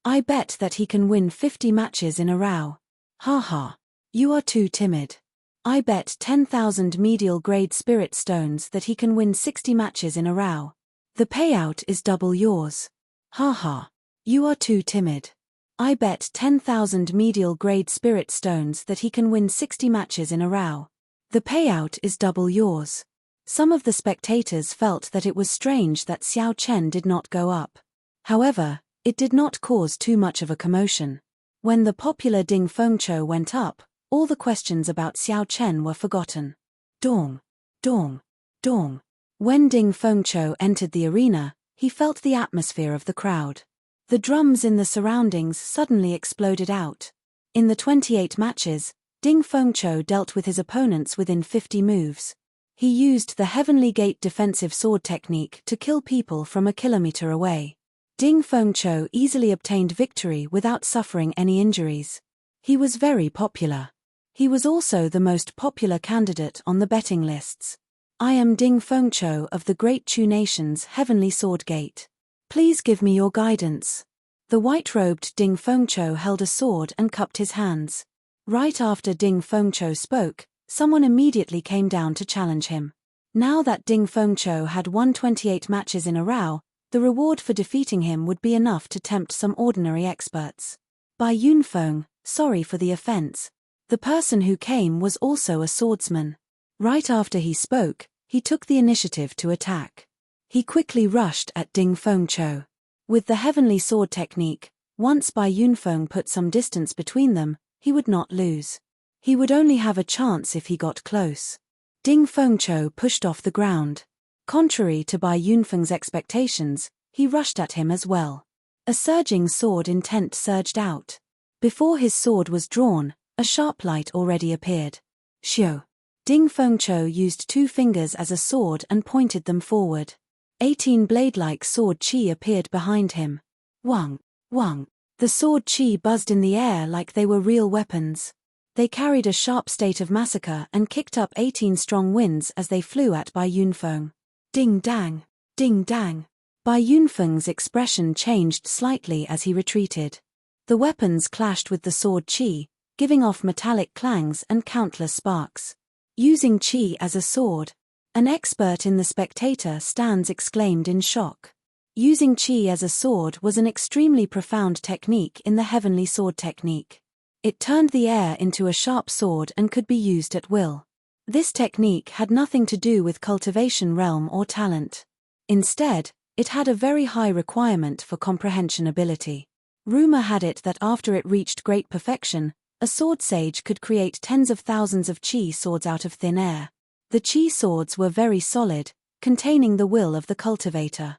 I bet that he can win 50 matches in a row. Ha ha. You are too timid. I bet 10,000 medial grade spirit stones that he can win 60 matches in a row. The payout is double yours. Ha ha. You are too timid. I bet 10,000 medial grade spirit stones that he can win 60 matches in a row. The payout is double yours. Some of the spectators felt that it was strange that Xiao Chen did not go up. However, it did not cause too much of a commotion. When the popular Ding Fengqiu went up, all the questions about Xiao Chen were forgotten. Dong, dong, dong. When Ding Fengqiu entered the arena, he felt the atmosphere of the crowd. The drums in the surroundings suddenly exploded out. In the 28 matches, Ding Fengqiu dealt with his opponents within 50 moves. He used the Heavenly Gate defensive sword technique to kill people from a kilometer away. Ding Fengqiu easily obtained victory without suffering any injuries. He was very popular. He was also the most popular candidate on the betting lists. I am Ding Fengqiu of the Great Chu Nation's Heavenly Sword Gate. Please give me your guidance. The white-robed Ding Fengqiu held a sword and cupped his hands. Right after Ding Fengqiu spoke, someone immediately came down to challenge him. Now that Ding Fengqiu had won 28 matches in a row, the reward for defeating him would be enough to tempt some ordinary experts. Bai Yunfeng, sorry for the offense. The person who came was also a swordsman. Right after he spoke, he took the initiative to attack. He quickly rushed at Ding Fengqiu. With the heavenly sword technique, once Bai Yunfeng put some distance between them, he would not lose. He would only have a chance if he got close. Ding Fengqiu pushed off the ground. Contrary to Bai Yunfeng's expectations, he rushed at him as well. A surging sword intent surged out. Before his sword was drawn, a sharp light already appeared. Xiu. Ding Fengqiu used 2 fingers as a sword and pointed them forward. 18 blade-like sword qi appeared behind him. Wang, wang. The sword qi buzzed in the air like they were real weapons. They carried a sharp state of massacre and kicked up 18 strong winds as they flew at Bai Yunfeng. Ding dang, ding dang. Bai Yunfeng's expression changed slightly as he retreated. The weapons clashed with the sword qi, giving off metallic clangs and countless sparks. Using qi as a sword. An expert in the spectator stands exclaimed in shock. Using qi as a sword was an extremely profound technique in the heavenly sword technique. It turned the air into a sharp sword and could be used at will. This technique had nothing to do with cultivation realm or talent. Instead, it had a very high requirement for comprehension ability. Rumor had it that after it reached great perfection, a sword sage could create tens of thousands of qi swords out of thin air. The qi swords were very solid, containing the will of the cultivator.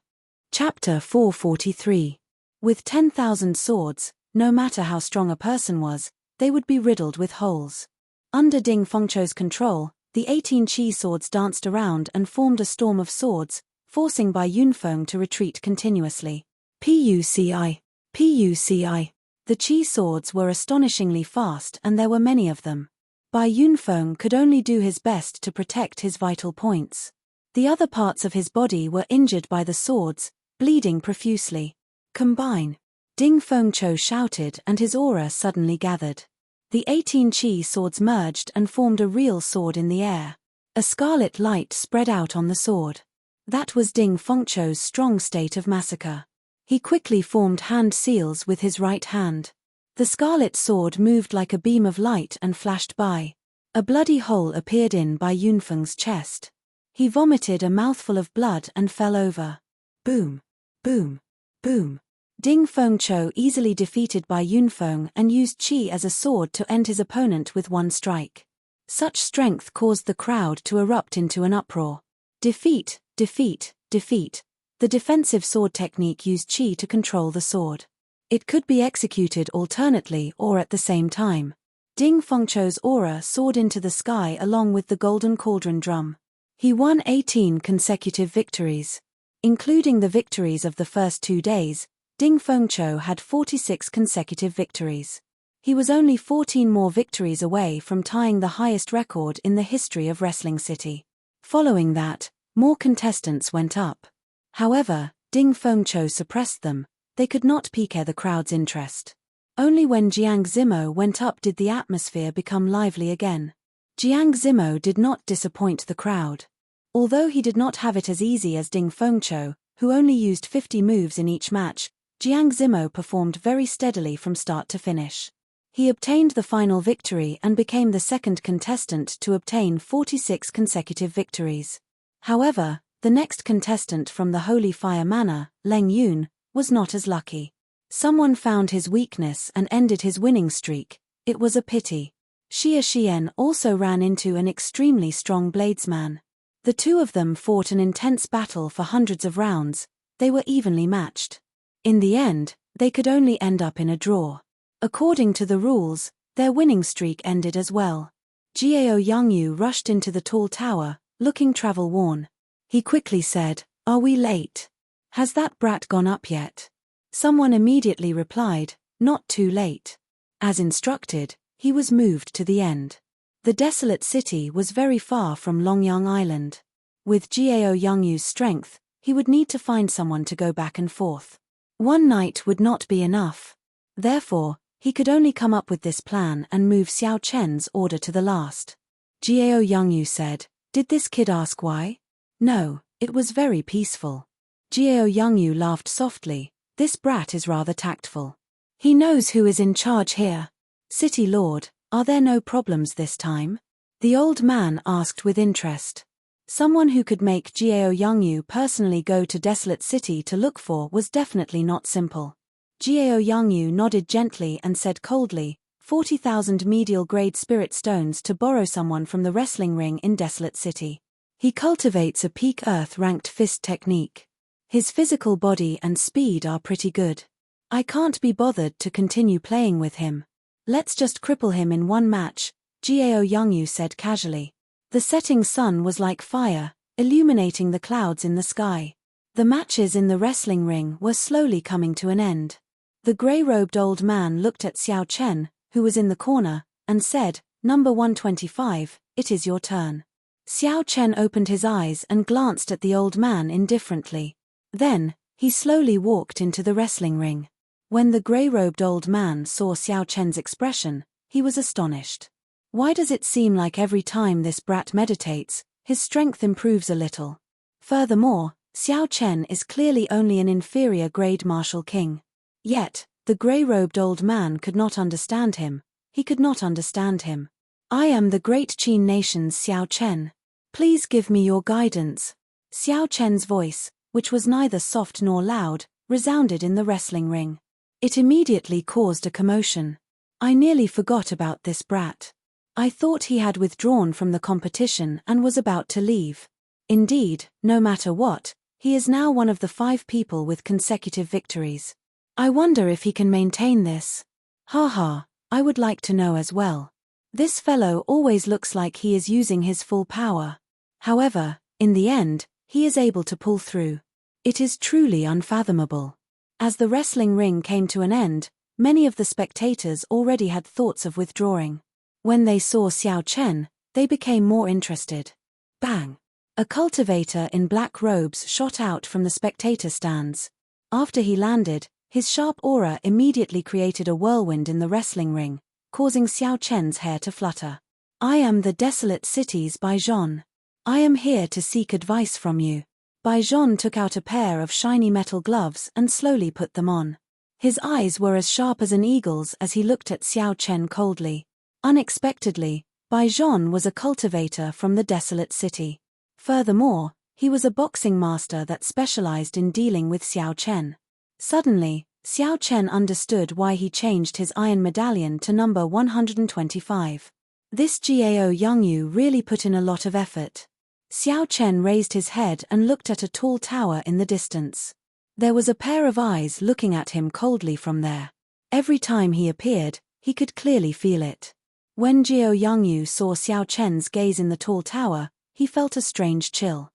Chapter 443. With 10,000 swords, no matter how strong a person was, they would be riddled with holes. Under Ding Fengqiu's control, the 18 qi swords danced around and formed a storm of swords, forcing Bai Yunfeng to retreat continuously. Puci. Puci. The qi swords were astonishingly fast and there were many of them. Bai Yunfeng could only do his best to protect his vital points. The other parts of his body were injured by the swords, bleeding profusely. Combine. Ding Fengqiu shouted and his aura suddenly gathered. The 18 qi swords merged and formed a real sword in the air. A scarlet light spread out on the sword. That was Ding Fengqiu's strong state of massacre. He quickly formed hand seals with his right hand. The scarlet sword moved like a beam of light and flashed by. A bloody hole appeared in Bai Yunfeng's chest. He vomited a mouthful of blood and fell over. Boom, boom, boom. Ding Fengqiu easily defeated Bai Yunfeng and used qi as a sword to end his opponent with one strike. Such strength caused the crowd to erupt into an uproar. Defeat, defeat, defeat. The defensive sword technique used qi to control the sword. It could be executed alternately or at the same time. Ding Fengqiu's aura soared into the sky along with the golden cauldron drum. He won 18 consecutive victories. Including the victories of the first 2 days, Ding Fengqiu had 46 consecutive victories. He was only 14 more victories away from tying the highest record in the history of Wrestling City. Following that, more contestants went up. However, Ding Fengqiu suppressed them. They could not pique the crowd's interest. Only when Jiang Zimo went up did the atmosphere become lively again. Jiang Zimo did not disappoint the crowd. Although he did not have it as easy as Ding Fengqiu, who only used 50 moves in each match, Jiang Zimo performed very steadily from start to finish. He obtained the final victory and became the second contestant to obtain 46 consecutive victories. However, the next contestant from the Holy Fire Manor, Leng Yun, was not as lucky. Someone found his weakness and ended his winning streak. It was a pity. Xia Xian also ran into an extremely strong bladesman. The two of them fought an intense battle for hundreds of rounds. They were evenly matched. In the end, they could only end up in a draw. According to the rules, their winning streak ended as well. Jiao Yangyu rushed into the tall tower, looking travel-worn. He quickly said, "Are we late? Has that brat gone up yet?" Someone immediately replied, "Not too late." As instructed, he was moved to the end. The desolate city was very far from Longyang Island. With Jiao Yangyu's strength, he would need to find someone to go back and forth. One night would not be enough. Therefore, he could only come up with this plan and move Xiao Chen's order to the last. Jiao Yangyu said, "Did this kid ask why?" "No, it was very peaceful." Jiao Yangyu laughed softly. "This brat is rather tactful. He knows who is in charge here." "City Lord, are there no problems this time?" the old man asked with interest. Someone who could make Jiao Yangyu personally go to Desolate City to look for was definitely not simple. Jiao Yangyu nodded gently and said coldly, 40,000 medial-grade spirit stones to borrow someone from the wrestling ring in Desolate City. He cultivates a peak earth-ranked fist technique. His physical body and speed are pretty good. I can't be bothered to continue playing with him. Let's just cripple him in one match. Gao Yongyu said casually. The setting sun was like fire, illuminating the clouds in the sky. The matches in the wrestling ring were slowly coming to an end. The grey-robed old man looked at Xiao Chen, who was in the corner, and said, "Number 125, it is your turn." Xiao Chen opened his eyes and glanced at the old man indifferently. Then, he slowly walked into the wrestling ring. When the grey-robed old man saw Xiao Chen's expression, he was astonished. Why does it seem like every time this brat meditates, his strength improves a little? Furthermore, Xiao Chen is clearly only an inferior grade martial king. Yet, the grey-robed old man could not understand him. He could not understand him. "I am the great Qin nation's Xiao Chen. Please give me your guidance." Xiao Chen's voice, which was neither soft nor loud, resounded in the wrestling ring. It immediately caused a commotion. "I nearly forgot about this brat. I thought he had withdrawn from the competition and was about to leave. Indeed, no matter what, he is now one of the 5 people with consecutive victories. I wonder if he can maintain this. Haha, I would like to know as well. This fellow always looks like he is using his full power. However, in the end, he is able to pull through. It is truly unfathomable." As the wrestling ring came to an end, many of the spectators already had thoughts of withdrawing. When they saw Xiao Chen, they became more interested. Bang! A cultivator in black robes shot out from the spectator stands. After he landed, his sharp aura immediately created a whirlwind in the wrestling ring, causing Xiao Chen's hair to flutter. "I am the desolate city's Baijian. I am here to seek advice from you." Baijian took out a pair of shiny metal gloves and slowly put them on. His eyes were as sharp as an eagle's as he looked at Xiao Chen coldly. Unexpectedly, Baijian was a cultivator from the desolate city. Furthermore, he was a boxing master that specialized in dealing with Xiao Chen. Suddenly, Xiao Chen understood why he changed his iron medallion to number 125. This Gao Yongyu really put in a lot of effort. Xiao Chen raised his head and looked at a tall tower in the distance. There was a pair of eyes looking at him coldly from there. Every time he appeared, he could clearly feel it. When Gao Yongyu saw Xiao Chen's gaze in the tall tower, he felt a strange chill.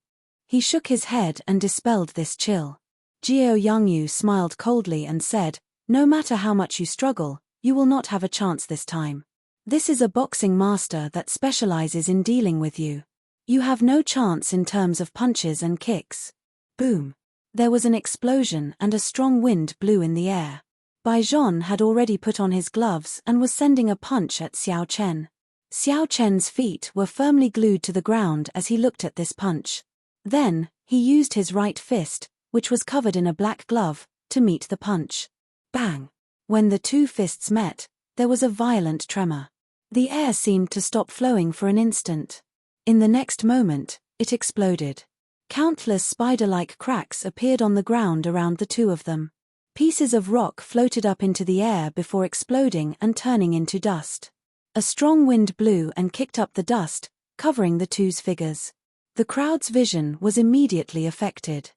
He shook his head and dispelled this chill. Gao Yongyu smiled coldly and said, "No matter how much you struggle, you will not have a chance this time. This is a boxing master that specializes in dealing with you. You have no chance in terms of punches and kicks." Boom! There was an explosion and a strong wind blew in the air. Baijian had already put on his gloves and was sending a punch at Xiao Chen. Xiao Chen's feet were firmly glued to the ground as he looked at this punch. Then, he used his right fist, which was covered in a black glove, to meet the punch. Bang! When the 2 fists met, there was a violent tremor. The air seemed to stop flowing for an instant. In the next moment, it exploded. Countless spider-like cracks appeared on the ground around the 2 of them. Pieces of rock floated up into the air before exploding and turning into dust. A strong wind blew and kicked up the dust, covering the 2's figures. The crowd's vision was immediately affected.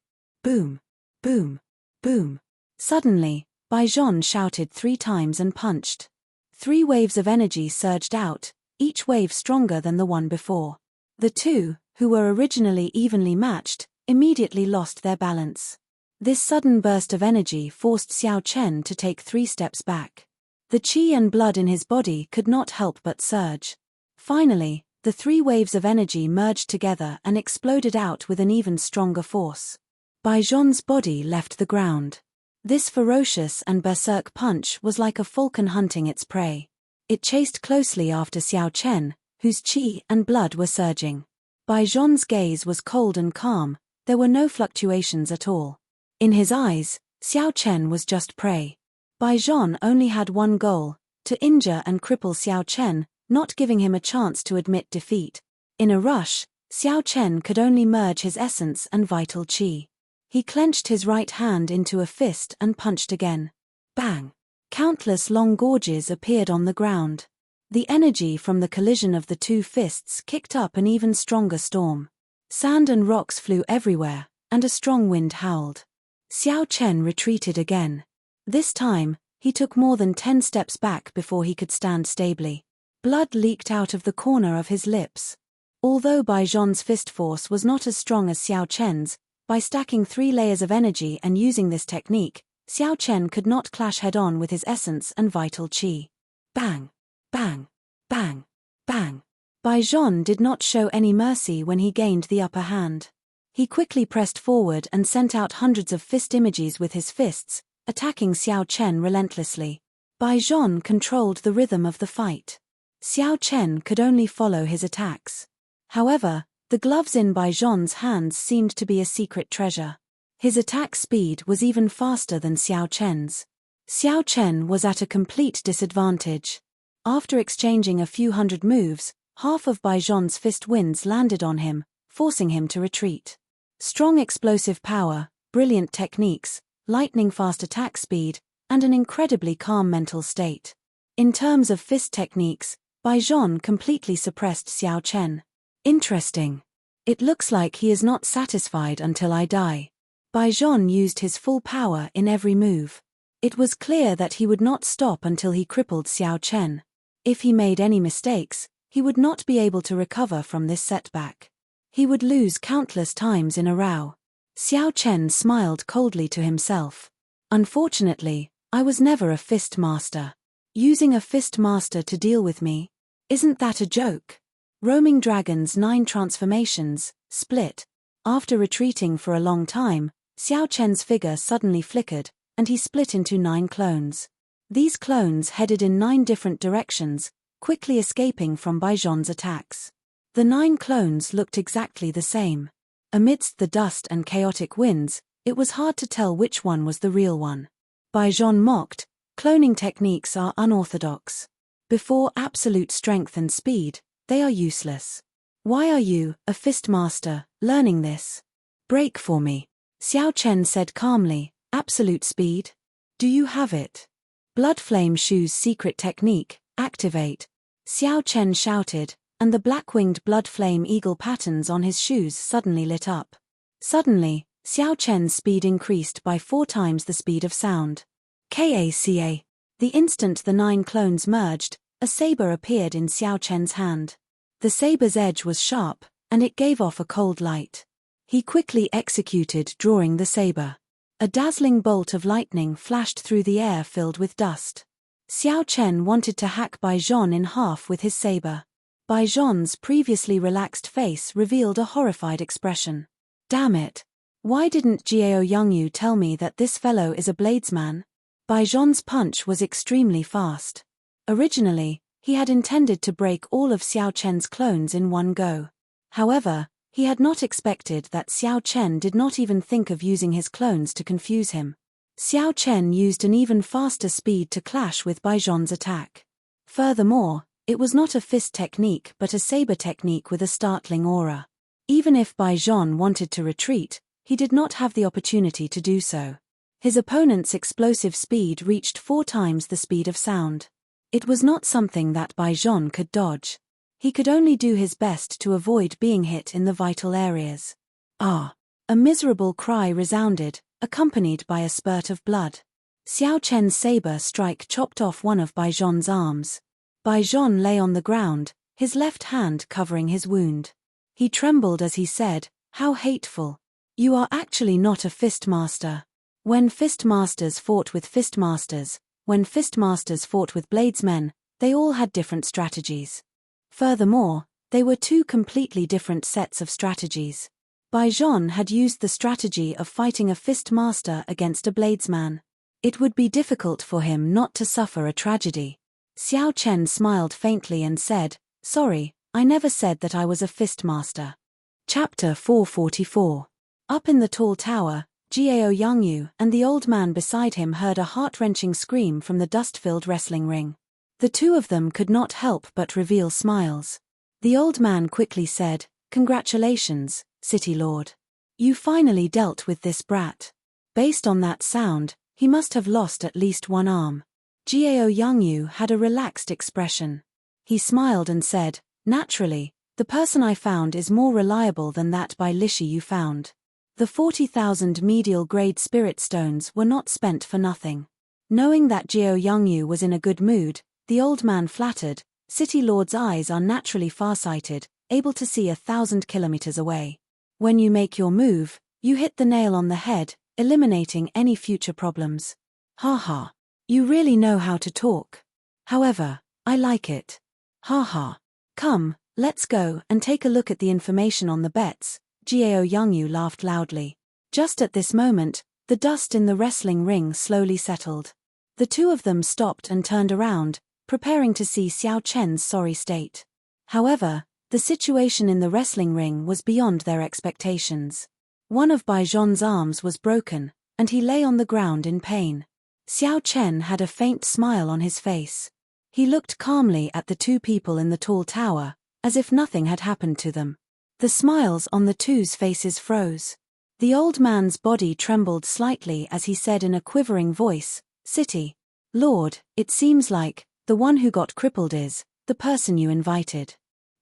Boom! Boom! Boom! Suddenly, Baijian shouted 3 times and punched. 3 waves of energy surged out, each wave stronger than the one before. The 2, who were originally evenly matched, immediately lost their balance. This sudden burst of energy forced Xiao Chen to take 3 steps back. The qi and blood in his body could not help but surge. Finally, the 3 waves of energy merged together and exploded out with an even stronger force. Baijian's body left the ground. This ferocious and berserk punch was like a falcon hunting its prey. It chased closely after Xiao Chen, whose qi and blood were surging. Baijian's gaze was cold and calm, there were no fluctuations at all. In his eyes, Xiao Chen was just prey. Baijian only had one goal, to injure and cripple Xiao Chen, not giving him a chance to admit defeat. In a rush, Xiao Chen could only merge his essence and vital qi. He clenched his right hand into a fist and punched again. Bang! Countless long gorges appeared on the ground. The energy from the collision of the 2 fists kicked up an even stronger storm. Sand and rocks flew everywhere, and a strong wind howled. Xiao Chen retreated again. This time, he took more than 10 steps back before he could stand stably. Blood leaked out of the corner of his lips. Although Bai Zhan's fist force was not as strong as Xiao Chen's, by stacking 3 layers of energy and using this technique, Xiao Chen could not clash head-on with his essence and vital qi. Bang! Bang! Bang! Bang! Bai Zhan did not show any mercy when he gained the upper hand. He quickly pressed forward and sent out hundreds of fist images with his fists, attacking Xiao Chen relentlessly. Bai Zhan controlled the rhythm of the fight. Xiao Chen could only follow his attacks. However, the gloves in Bai Zhan's hands seemed to be a secret treasure. His attack speed was even faster than Xiao Chen's. Xiao Chen was at a complete disadvantage. After exchanging a few hundred moves, half of Bai Zhan's fist winds landed on him, forcing him to retreat. Strong explosive power, brilliant techniques, lightning-fast attack speed, and an incredibly calm mental state. In terms of fist techniques, Bai Zhan completely suppressed Xiao Chen. Interesting. It looks like he is not satisfied until I die. Bai Zhan used his full power in every move. It was clear that he would not stop until he crippled Xiao Chen. If he made any mistakes, he would not be able to recover from this setback. He would lose countless times in a row. Xiao Chen smiled coldly to himself. Unfortunately, I was never a fist master. Using a fist master to deal with me? Isn't that a joke? Roaming Dragon's 9 transformations, split. After retreating for a long time, Xiao Chen's figure suddenly flickered, and he split into 9 clones. These clones headed in 9 different directions, quickly escaping from Bai Zhan's attacks. The 9 clones looked exactly the same. Amidst the dust and chaotic winds, it was hard to tell which one was the real one. Bai Zhan mocked, "Cloning techniques are unorthodox. Before absolute strength and speed, they are useless. Why are you, a fist master, learning this? Break for me." Xiao Chen said calmly, "Absolute speed? Do you have it? Blood Flame Shu's secret technique, activate." Xiao Chen shouted, and the black-winged blood flame eagle patterns on his shoes suddenly lit up. Suddenly, Xiao Chen's speed increased by 4 times the speed of sound. Kaca. The instant the 9 clones merged, a saber appeared in Xiao Chen's hand. The saber's edge was sharp, and it gave off a cold light. He quickly executed drawing the saber. A dazzling bolt of lightning flashed through the air filled with dust. Xiao Chen wanted to hack Bai Zhan in half with his saber. Bai Zhan's previously relaxed face revealed a horrified expression. Damn it! Why didn't Jiao Yangyu tell me that this fellow is a bladesman? Bai Zhan's punch was extremely fast. Originally, he had intended to break all of Xiao Chen's clones in one go. However, he had not expected that Xiao Chen did not even think of using his clones to confuse him. Xiao Chen used an even faster speed to clash with Bai Zhan's attack. Furthermore, it was not a fist technique but a saber technique with a startling aura. Even if Bai Zhan wanted to retreat, he did not have the opportunity to do so. His opponent's explosive speed reached 4 times the speed of sound. It was not something that Bai Zhan could dodge. He could only do his best to avoid being hit in the vital areas. Ah! A miserable cry resounded, accompanied by a spurt of blood. Xiao Chen's saber strike chopped off one of Bai Zhan's arms. Bai Zhan lay on the ground, his left hand covering his wound. He trembled as he said, "How hateful. You are actually not a fist master." When fist masters fought with fist masters, when fist masters fought with bladesmen, they all had different strategies. Furthermore, they were 2 completely different sets of strategies. Bai Zhan had used the strategy of fighting a fist master against a bladesman. It would be difficult for him not to suffer a tragedy. Xiao Chen smiled faintly and said, "Sorry, I never said that I was a fist master." Chapter 444. Up in the tall tower, Jiao Yangyu and the old man beside him heard a heart-wrenching scream from the dust-filled wrestling ring. The 2 of them could not help but reveal smiles. The old man quickly said, "Congratulations, City Lord. You finally dealt with this brat." Based on that sound, he must have lost at least 1 arm. Jiao Yangyu had a relaxed expression. He smiled and said, "Naturally, the person I found is more reliable than that Bai Lishi you found. The 40,000 medial-grade spirit stones were not spent for nothing." Knowing that Jiao Yangyu was in a good mood, the old man flattered, City Lord's eyes are naturally farsighted, able to see 1,000 kilometers away. When you make your move, you hit the nail on the head, eliminating any future problems. Haha. You really know how to talk. However, I like it. Haha. Come, let's go and take a look at the information on the bets. Gao Yongyu laughed loudly. Just at this moment, the dust in the wrestling ring slowly settled. The two of them stopped and turned around, preparing to see Xiao Chen's sorry state. However, the situation in the wrestling ring was beyond their expectations. One of Bai Zhon's arms was broken, and he lay on the ground in pain. Xiao Chen had a faint smile on his face. He looked calmly at the two people in the tall tower, as if nothing had happened to them. The smiles on the two's faces froze. The old man's body trembled slightly as he said in a quivering voice, "City Lord, it seems like the one who got crippled is the person you invited."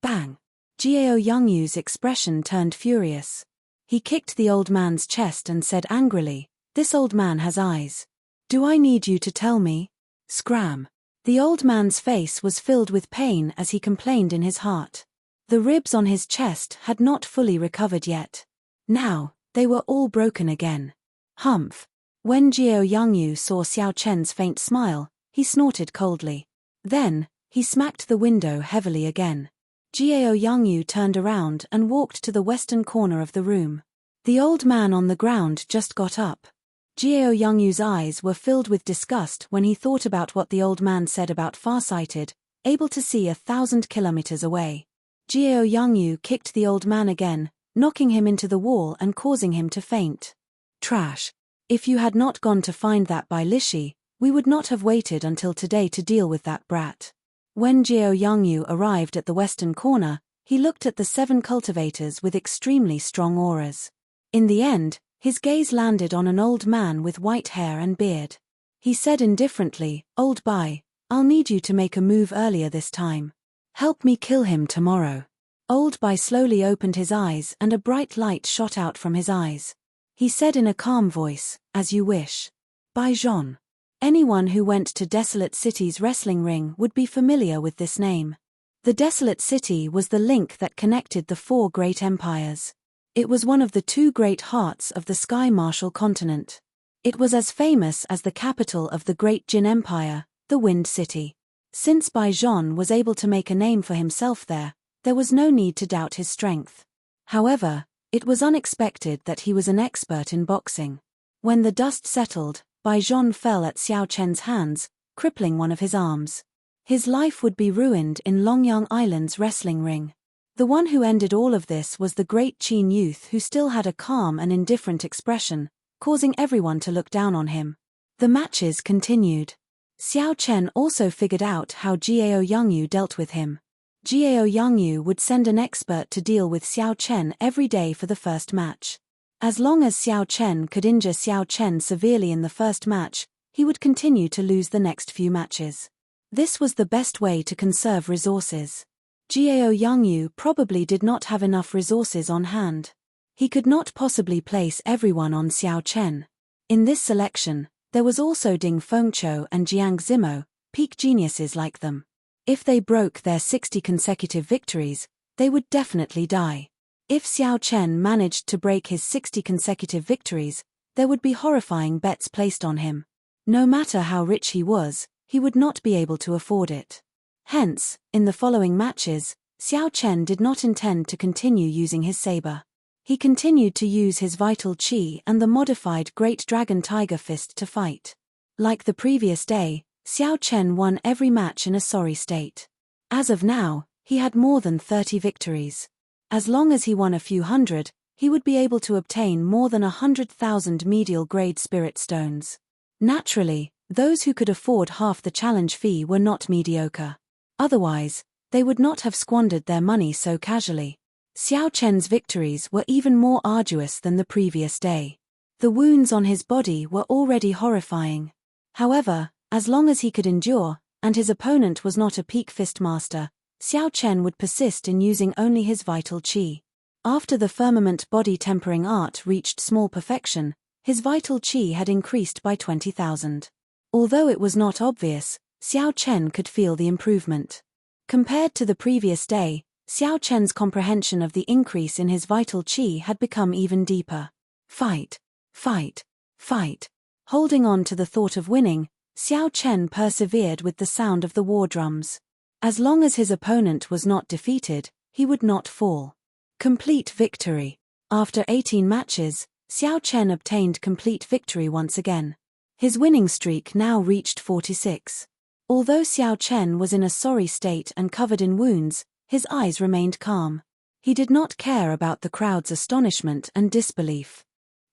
Bang! Gao Yongyu's expression turned furious. He kicked the old man's chest and said angrily, "This old man has eyes. Do I need you to tell me?" Scram! The old man's face was filled with pain as he complained in his heart. The ribs on his chest had not fully recovered yet. Now, they were all broken again. Humph! When Gao Yongyu saw Xiao Chen's faint smile, he snorted coldly. Then, he smacked the window heavily again. Gao Yongyu turned around and walked to the western corner of the room. The old man on the ground just got up. Gao Yongyu's eyes were filled with disgust when he thought about what the old man said about farsighted, able to see 1,000 kilometers away. Gao Yongyu kicked the old man again, knocking him into the wall and causing him to faint. Trash. If you had not gone to find that Bai Lishi, we would not have waited until today to deal with that brat. When Gao Yongyu arrived at the western corner, he looked at the 7 cultivators with extremely strong auras. In the end, his gaze landed on an old man with white hair and beard. He said indifferently, "Old Bai, I'll need you to make a move earlier this time. Help me kill him tomorrow." Old Bai slowly opened his eyes and a bright light shot out from his eyes. He said in a calm voice, "As you wish." Bai Zhon. Anyone who went to Desolate City's wrestling ring would be familiar with this name. The Desolate City was the link that connected the 4 great empires. It was one of the 2 great hearts of the Sky Martial continent. It was as famous as the capital of the Great Jin Empire, the Wind City. Since Bai Zhon was able to make a name for himself there was no need to doubt his strength. However, it was unexpected that he was an expert in boxing. When the dust settled, Bai Zhon fell at Xiao Chen's hands, crippling one of his arms. His life would be ruined in Longyang Island's wrestling ring. The one who ended all of this was the great Qin youth who still had a calm and indifferent expression, causing everyone to look down on him. The matches continued. Xiao Chen also figured out how Gao Yongyu dealt with him. Gao Yongyu would send an expert to deal with Xiao Chen every day for the first match. As long as Xiao Chen could injure Xiao Chen severely in the first match, he would continue to lose the next few matches. This was the best way to conserve resources. Gao Yongyu probably did not have enough resources on hand. He could not possibly place everyone on Xiao Chen. In this selection, there was also Ding Fengqiu and Jiang Zimo, peak geniuses like them. If they broke their 60 consecutive victories, they would definitely die. If Xiao Chen managed to break his 60 consecutive victories, there would be horrifying bets placed on him. No matter how rich he was, he would not be able to afford it. Hence, in the following matches, Xiao Chen did not intend to continue using his saber. He continued to use his vital qi and the modified Great Dragon Tiger Fist to fight. Like the previous day, Xiao Chen won every match in a sorry state. As of now, he had more than 30 victories. As long as he won a few hundred, he would be able to obtain more than 100,000 medial-grade spirit stones. Naturally, those who could afford half the challenge fee were not mediocre. Otherwise, they would not have squandered their money so casually. Xiao Chen's victories were even more arduous than the previous day. The wounds on his body were already horrifying. However, as long as he could endure, and his opponent was not a peak fist master, Xiao Chen would persist in using only his vital qi. After the firmament body tempering art reached small perfection, his vital qi had increased by 20,000. Although it was not obvious, Xiao Chen could feel the improvement. Compared to the previous day, Xiao Chen's comprehension of the increase in his vital qi had become even deeper. Fight, fight, fight. Holding on to the thought of winning, Xiao Chen persevered with the sound of the war drums. As long as his opponent was not defeated, he would not fall. Complete victory. After 18 matches, Xiao Chen obtained complete victory once again. His winning streak now reached 46. Although Xiao Chen was in a sorry state and covered in wounds, his eyes remained calm. He did not care about the crowd's astonishment and disbelief.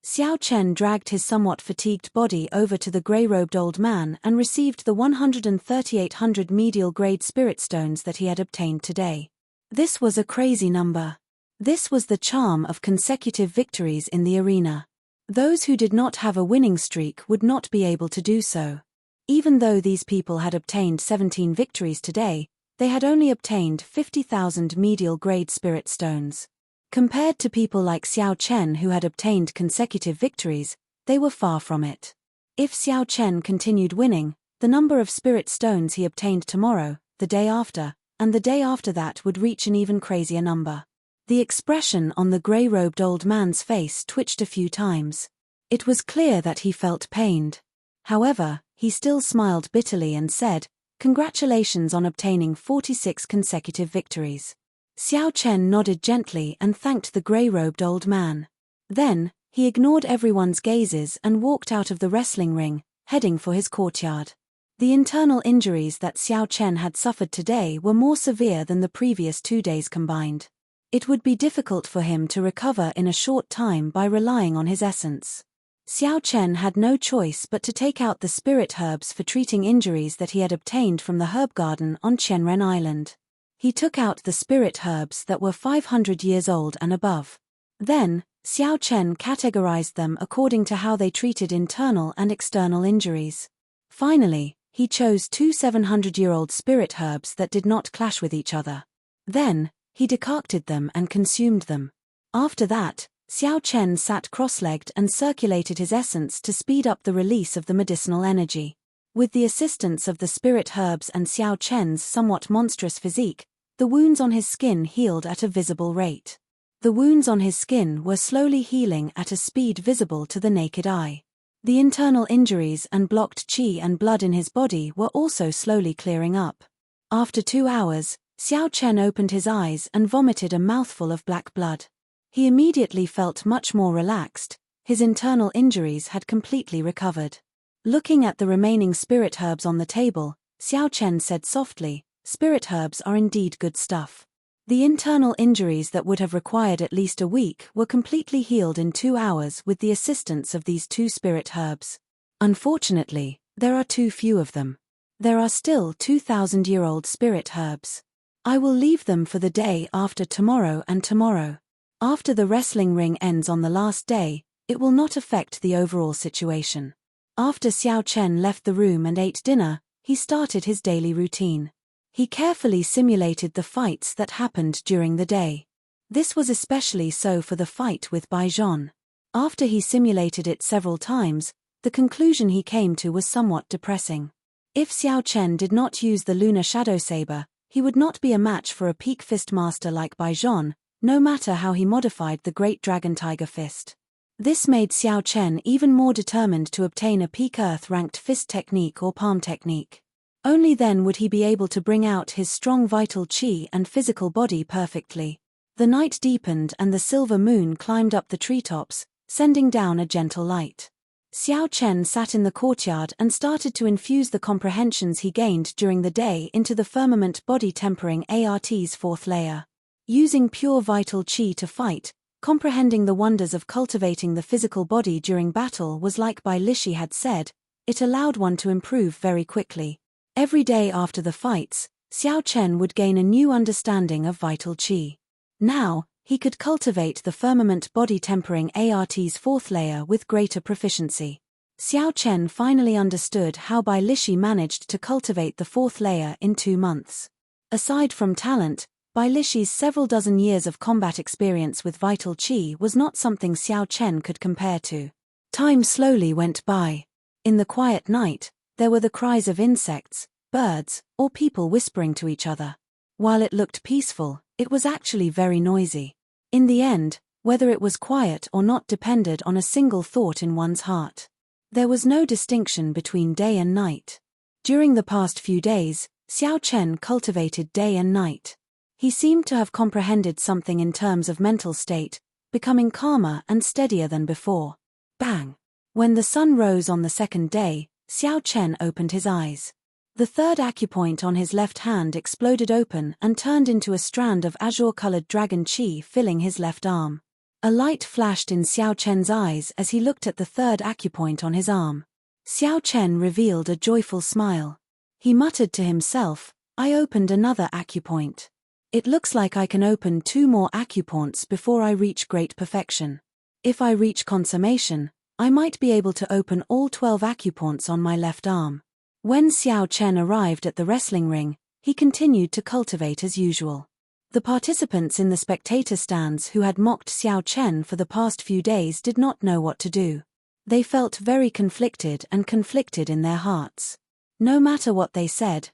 Xiao Chen dragged his somewhat fatigued body over to the grey-robed old man and received the 13800 medial grade spirit stones that he had obtained today. This was a crazy number. This was the charm of consecutive victories in the arena. Those who did not have a winning streak would not be able to do so. Even though these people had obtained 17 victories today, they had only obtained 50,000 medial grade spirit stones. Compared to people like Xiao Chen who had obtained consecutive victories, they were far from it. If Xiao Chen continued winning, the number of spirit stones he obtained tomorrow, the day after, and the day after that would reach an even crazier number. The expression on the grey-robed old man's face twitched a few times. It was clear that he felt pained. However, he still smiled bitterly and said, "Congratulations on obtaining 46 consecutive victories." Xiao Chen nodded gently and thanked the grey-robed old man. Then, he ignored everyone's gazes and walked out of the wrestling ring, heading for his courtyard. The internal injuries that Xiao Chen had suffered today were more severe than the previous 2 days combined. It would be difficult for him to recover in a short time by relying on his essence. Xiao Chen had no choice but to take out the spirit herbs for treating injuries that he had obtained from the herb garden on Qianren Island. He took out the spirit herbs that were 500 years old and above. Then, Xiao Chen categorized them according to how they treated internal and external injuries. Finally, he chose 2 700-year-old spirit herbs that did not clash with each other. Then, he decocted them and consumed them. After that, Xiao Chen sat cross-legged and circulated his essence to speed up the release of the medicinal energy. With the assistance of the spirit herbs and Xiao Chen's somewhat monstrous physique, the wounds on his skin healed at a visible rate. The wounds on his skin were slowly healing at a speed visible to the naked eye. The internal injuries and blocked qi and blood in his body were also slowly clearing up. After 2 hours, Xiao Chen opened his eyes and vomited a mouthful of black blood. He immediately felt much more relaxed. His internal injuries had completely recovered. Looking at the remaining spirit herbs on the table, Xiao Chen said softly, "Spirit herbs are indeed good stuff." The internal injuries that would have required at least a week were completely healed in 2 hours with the assistance of these 2 spirit herbs. Unfortunately, there are too few of them. There are still 2,000-year-old spirit herbs. I will leave them for the day after tomorrow and tomorrow. After the wrestling ring ends on the last day, it will not affect the overall situation. After Xiao Chen left the room and ate dinner, he started his daily routine. He carefully simulated the fights that happened during the day. This was especially so for the fight with Bai Zhong. After he simulated it several times, the conclusion he came to was somewhat depressing. If Xiao Chen did not use the lunar shadow saber, he would not be a match for a peak fist master like Bai Zhong, no matter how he modified the Great Dragon Tiger Fist. This made Xiao Chen even more determined to obtain a peak earth-ranked fist technique or palm technique. Only then would he be able to bring out his strong vital qi and physical body perfectly. The night deepened and the silver moon climbed up the treetops, sending down a gentle light. Xiao Chen sat in the courtyard and started to infuse the comprehensions he gained during the day into the firmament body tempering ART's 4th layer. Using pure vital qi to fight, comprehending the wonders of cultivating the physical body during battle was like Bai Lishi had said, it allowed one to improve very quickly. Every day after the fights, Xiao Chen would gain a new understanding of vital qi. Now, he could cultivate the firmament body tempering ART's 4th layer with greater proficiency. Xiao Chen finally understood how Bai Lishi managed to cultivate the 4th layer in 2 months. Aside from talent, Bai Lishi's several dozen years of combat experience with vital qi was not something Xiao Chen could compare to. Time slowly went by. In the quiet night, there were the cries of insects, birds, or people whispering to each other. While it looked peaceful, it was actually very noisy. In the end, whether it was quiet or not depended on a single thought in one's heart. There was no distinction between day and night. During the past few days, Xiao Chen cultivated day and night. He seemed to have comprehended something in terms of mental state, becoming calmer and steadier than before. Bang! When the sun rose on the second day, Xiao Chen opened his eyes. The third acupoint on his left hand exploded open and turned into a strand of azure-colored dragon qi filling his left arm. A light flashed in Xiao Chen's eyes as he looked at the third acupoint on his arm. Xiao Chen revealed a joyful smile. He muttered to himself, "I opened another acupoint. It looks like I can open 2 more acupoints before I reach great perfection. If I reach consummation, I might be able to open all 12 acupoints on my left arm." When Xiao Chen arrived at the wrestling ring, he continued to cultivate as usual. The participants in the spectator stands who had mocked Xiao Chen for the past few days did not know what to do. They felt very conflicted in their hearts. No matter what they said,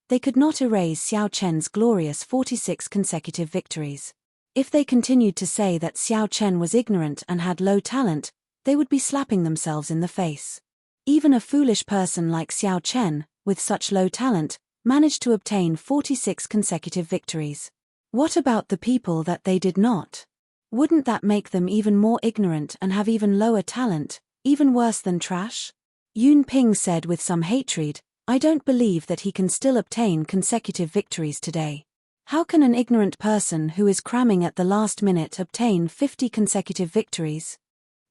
they could not erase Xiao Chen's glorious 46 consecutive victories. If they continued to say that Xiao Chen was ignorant and had low talent, they would be slapping themselves in the face. Even a foolish person like Xiao Chen, with such low talent, managed to obtain 46 consecutive victories. What about the people that they did not? Wouldn't that make them even more ignorant and have even lower talent, even worse than trash? Yun Ping said with some hatred, "I don't believe that he can still obtain consecutive victories today. How can an ignorant person who is cramming at the last minute obtain 50 consecutive victories?"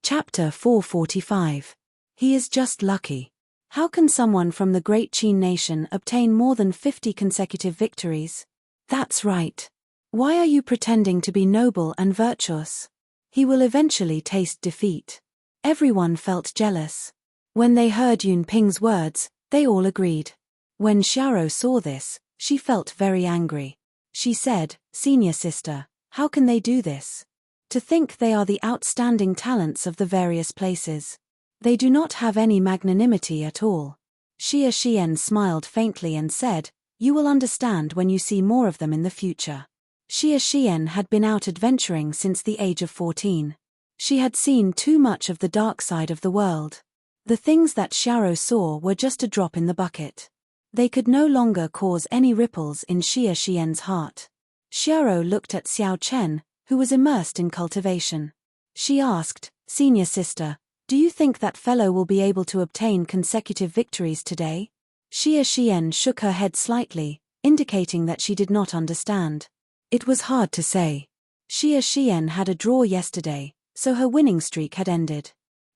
Chapter 445. He is just lucky. How can someone from the great Qin nation obtain more than 50 consecutive victories? That's right. Why are you pretending to be noble and virtuous? He will eventually taste defeat. Everyone felt jealous. When they heard Yun Ping's words, they all agreed. When Xiao saw this, she felt very angry. She said, "Senior sister, how can they do this? To think they are the outstanding talents of the various places. They do not have any magnanimity at all." Xia Xian smiled faintly and said, "You will understand when you see more of them in the future." Xia Xian had been out adventuring since the age of 14. She had seen too much of the dark side of the world. The things that Xiao saw were just a drop in the bucket. They could no longer cause any ripples in Xia Xian's heart. Xiao looked at Xiao Chen, who was immersed in cultivation. She asked, "Senior sister, do you think that fellow will be able to obtain consecutive victories today?" Xia Xian shook her head slightly, indicating that she did not understand. It was hard to say. Xia Xian had a draw yesterday, so her winning streak had ended.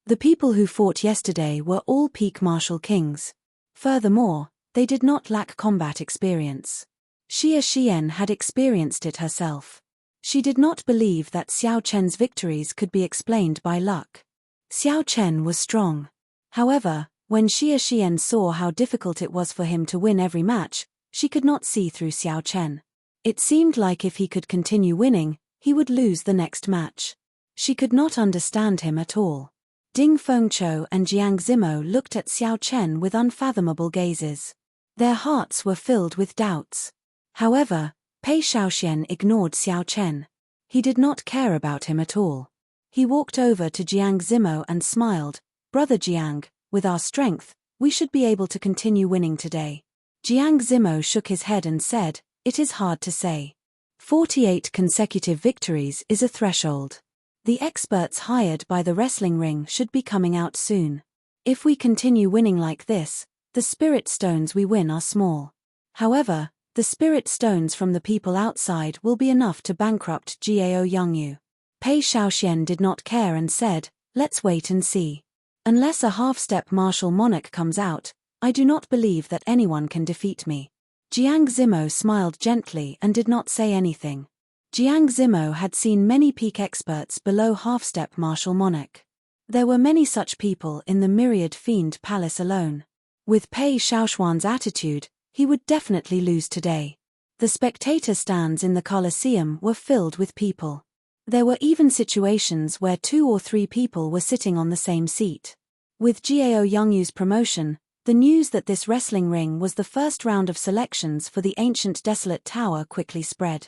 The people who fought yesterday were all peak martial kings. Furthermore, they did not lack combat experience. Xia Xian had experienced it herself. She did not believe that Xiao Chen's victories could be explained by luck. Xiao Chen was strong. However, when Xia Xian saw how difficult it was for him to win every match, she could not see through Xiao Chen. It seemed like if he could continue winning, he would lose the next match. She could not understand him at all. Ding Fengqiu and Jiang Zimo looked at Xiao Chen with unfathomable gazes. Their hearts were filled with doubts. However, Pei Shaoxian ignored Xiao Chen. He did not care about him at all. He walked over to Jiang Zimo and smiled, "Brother Jiang, with our strength, we should be able to continue winning today." Jiang Zimo shook his head and said, "It is hard to say. 48 consecutive victories is a threshold. The experts hired by the wrestling ring should be coming out soon. If we continue winning like this, the spirit stones we win are small. However, the spirit stones from the people outside will be enough to bankrupt Gao Yangyu." Pei Shaoxian did not care and said, "Let's wait and see. Unless a half-step martial monarch comes out, I do not believe that anyone can defeat me." Jiang Zimo smiled gently and did not say anything. Jiang Zimo had seen many peak experts below half-step martial monarch. There were many such people in the Myriad Fiend Palace alone. With Pei Shaoxuan's attitude, he would definitely lose today. The spectator stands in the Colosseum were filled with people. There were even situations where 2 or 3 people were sitting on the same seat. With Gao Yangyu's promotion, The news that this wrestling ring was the first round of selections for the ancient desolate tower quickly spread.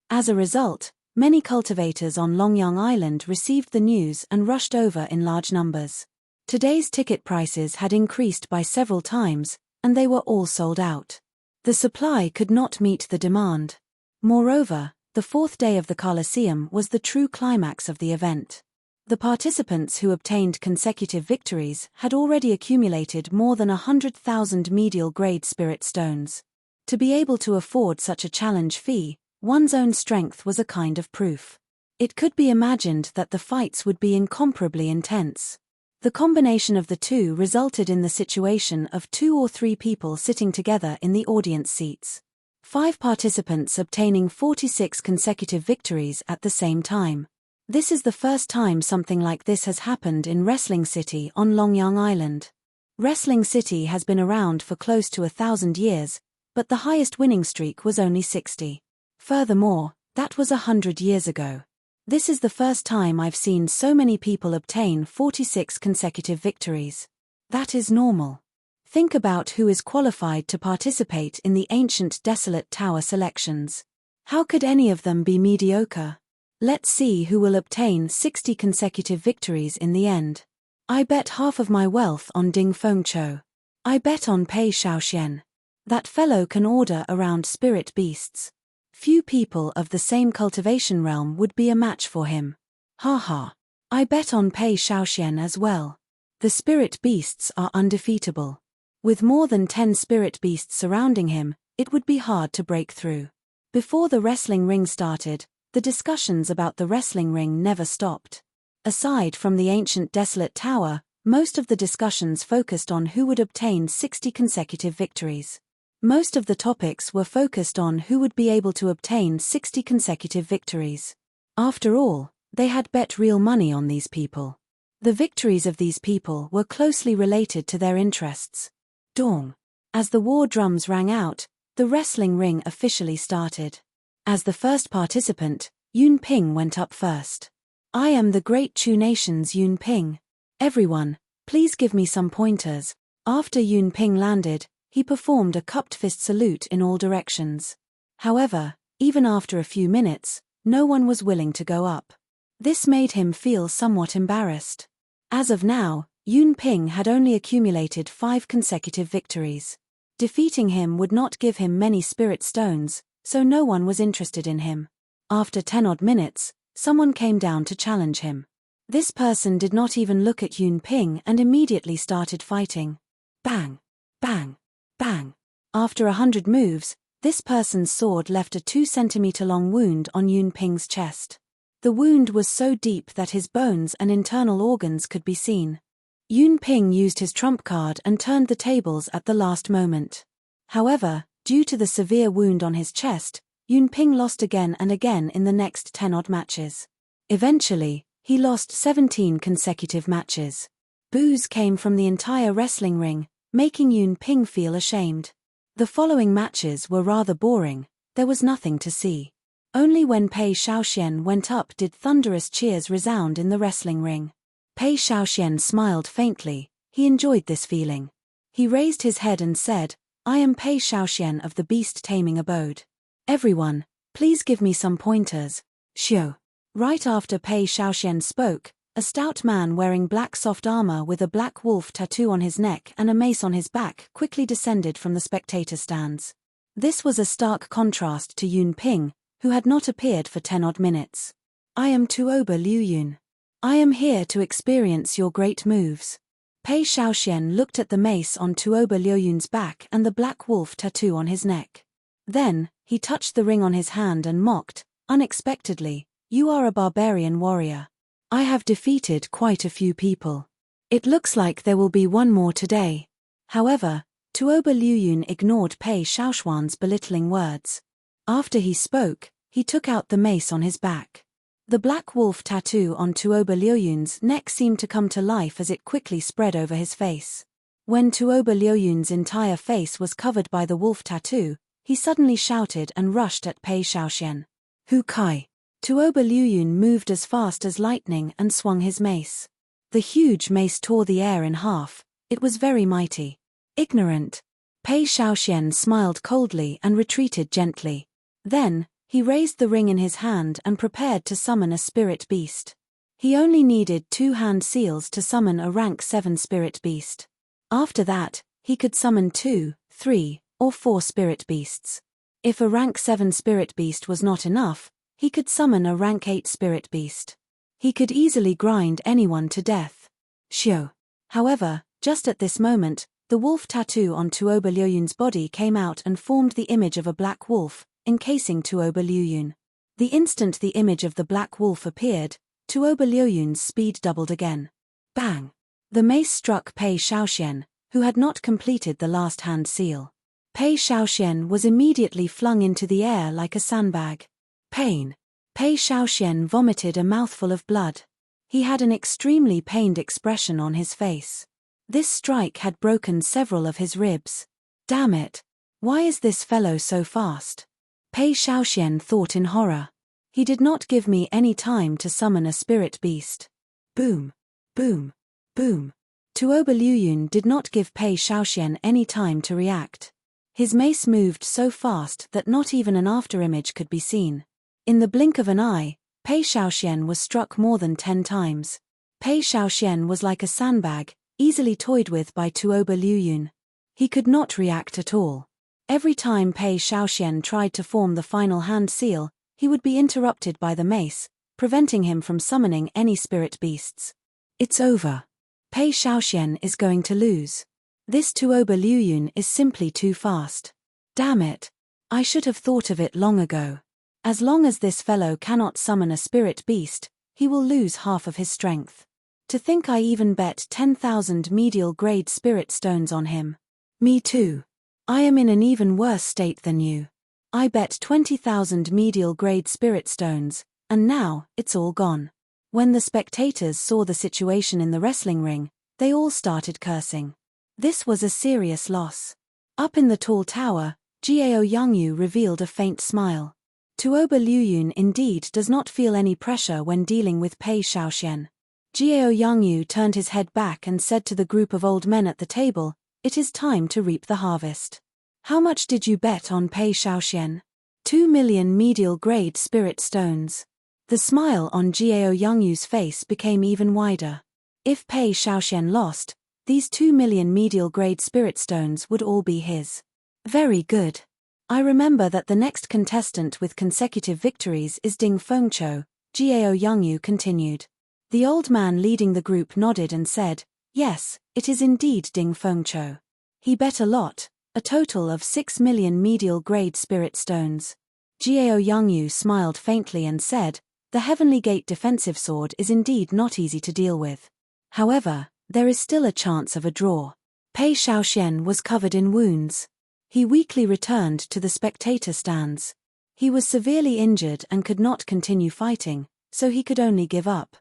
As a result, many cultivators on Longyang Island received the news and rushed over in large numbers. Today's ticket prices had increased by several times, and they were all sold out. The supply could not meet the demand. Moreover, the fourth day of the Colosseum was the true climax of the event. The participants who obtained consecutive victories had already accumulated more than 100,000 medial-grade spirit stones. To be able to afford such a challenge fee, one's own strength was a kind of proof. It could be imagined that the fights would be incomparably intense. The combination of the two resulted in the situation of 2 or 3 people sitting together in the audience seats. 5 participants obtaining 46 consecutive victories at the same time. This is the first time something like this has happened in Wrestling City on Longyang Island. Wrestling City has been around for close to 1,000 years, but the highest winning streak was only 60. Furthermore, that was 100 years ago. This is the first time I've seen so many people obtain 46 consecutive victories. That is normal. Think about who is qualified to participate in the ancient desolate tower selections. How could any of them be mediocre? Let's see who will obtain 60 consecutive victories in the end. I bet half of my wealth on Ding Fengqiu. I bet on Pei Shaoxian. That fellow can order around spirit beasts. Few people of the same cultivation realm would be a match for him. Ha. I bet on Pei Shaoxian as well. The spirit beasts are undefeatable. With more than 10 spirit beasts surrounding him, it would be hard to break through. Before the wrestling ring started, the discussions about the wrestling ring never stopped. Aside from the ancient desolate tower, most of the discussions focused on who would obtain 60 consecutive victories. Most of the topics were focused on who would be able to obtain 60 consecutive victories. After all, they had bet real money on these people. The victories of these people were closely related to their interests. Dong. As the war drums rang out, the wrestling ring officially started. As the first participant, Yun Ping went up first. I am the great Chu Nation's Yun Ping. Everyone, please give me some pointers. After Yun Ping landed, he performed a cupped fist salute in all directions. However, even after a few minutes, no one was willing to go up. This made him feel somewhat embarrassed. As of now, Yun Ping had only accumulated 5 consecutive victories. Defeating him would not give him many spirit stones, so no one was interested in him. After 10 odd minutes, someone came down to challenge him. This person did not even look at Yun Ping and immediately started fighting. Bang! Bang! Bang! After 100 moves, this person's sword left a 2-centimeter-long wound on Yun Ping's chest. The wound was so deep that his bones and internal organs could be seen. Yun Ping used his trump card and turned the tables at the last moment. However, due to the severe wound on his chest, Yun Ping lost again and again in the next 10-odd matches. Eventually, he lost 17 consecutive matches. Boos came from the entire wrestling ring, making Yun Ping feel ashamed. The following matches were rather boring, there was nothing to see. Only when Pei Shaoxian went up did thunderous cheers resound in the wrestling ring. Pei Shaoxian smiled faintly, he enjoyed this feeling. He raised his head and said, I am Pei Shaoxian of the beast-taming abode. Everyone, please give me some pointers. Xiu. Right after Pei Shaoxian spoke, a stout man wearing black soft armor with a black wolf tattoo on his neck and a mace on his back quickly descended from the spectator stands. This was a stark contrast to Yun Ping, who had not appeared for 10-odd minutes. I am Tuoba Liu Yun. I am here to experience your great moves. Pei Shaoxian looked at the mace on Tuoba Liu Yun's back and the black wolf tattoo on his neck. Then, he touched the ring on his hand and mocked, unexpectedly, you are a barbarian warrior. I have defeated quite a few people. It looks like there will be one more today. However, Tuoba Liu Yun ignored Pei Shaoxian's belittling words. After he spoke, he took out the mace on his back. The black wolf tattoo on Tuoba Liu Yun's neck seemed to come to life as it quickly spread over his face. When Tuoba Liu Yun's entire face was covered by the wolf tattoo, he suddenly shouted and rushed at Pei Shaoxian. Hu Kai. Tuoba Liu Yun moved as fast as lightning and swung his mace. The huge mace tore the air in half, it was very mighty. Ignorant. Pei Shaoxian smiled coldly and retreated gently. Then, he raised the ring in his hand and prepared to summon a spirit beast. He only needed 2 hand seals to summon a rank 7 spirit beast. After that, he could summon 2, 3, or 4 spirit beasts. If a rank 7 spirit beast was not enough, he could summon a rank 8 spirit beast. He could easily grind anyone to death. Xiu. However, just at this moment, the wolf tattoo on Tuoba Liuyun's body came out and formed the image of a black wolf, encasing Tuoba Liuyun. The instant the image of the black wolf appeared, Tuoba Liuyun's speed doubled again. Bang! The mace struck Pei Shaoxian, who had not completed the last hand seal. Pei Shaoxian was immediately flung into the air like a sandbag. Pain. Pei Shaoxian vomited a mouthful of blood. He had an extremely pained expression on his face. This strike had broken several of his ribs. Damn it! Why is this fellow so fast? Pei Shaoxian thought in horror. He did not give me any time to summon a spirit beast. Boom! Boom! Boom! Tuoba Liuyun did not give Pei Shaoxian any time to react. His mace moved so fast that not even an afterimage could be seen. In the blink of an eye, Pei Shaoxian was struck more than 10 times. Pei Shaoxian was like a sandbag, easily toyed with by Tuoba Liuyun. He could not react at all. Every time Pei Shaoxian tried to form the final hand seal, he would be interrupted by the mace, preventing him from summoning any spirit beasts. It's over. Pei Shaoxian is going to lose. This Tuoba Liuyun is simply too fast. Damn it. I should have thought of it long ago. As long as this fellow cannot summon a spirit beast, he will lose half of his strength. To think I even bet 10,000 medial grade spirit stones on him. Me too. I am in an even worse state than you. I bet 20,000 medial grade spirit stones, and now, it's all gone. When the spectators saw the situation in the wrestling ring, they all started cursing. This was a serious loss. Up in the tall tower, Jiao Yangyu revealed a faint smile. Tuoba Liuyun indeed does not feel any pressure when dealing with Pei Shaoxian. Jiao Yangyu turned his head back and said to the group of old men at the table, "It is time to reap the harvest. How much did you bet on Pei Shaoxian?" 2 million medial grade spirit stones. The smile on Jiao Yangyu's face became even wider. If Pei Shaoxian lost, these 2 million medial grade spirit stones would all be his. Very good. I remember that the next contestant with consecutive victories is Ding Fengqiu, Jiao Yangyu continued. The old man leading the group nodded and said, "Yes, it is indeed Ding Fengqiu. He bet a lot, a total of 6 million medial grade spirit stones." Jiao Yangyu smiled faintly and said, "The Heavenly Gate defensive sword is indeed not easy to deal with. However, there is still a chance of a draw." Pei Shaoxian was covered in wounds. He weakly returned to the spectator stands. He was severely injured and could not continue fighting, so he could only give up.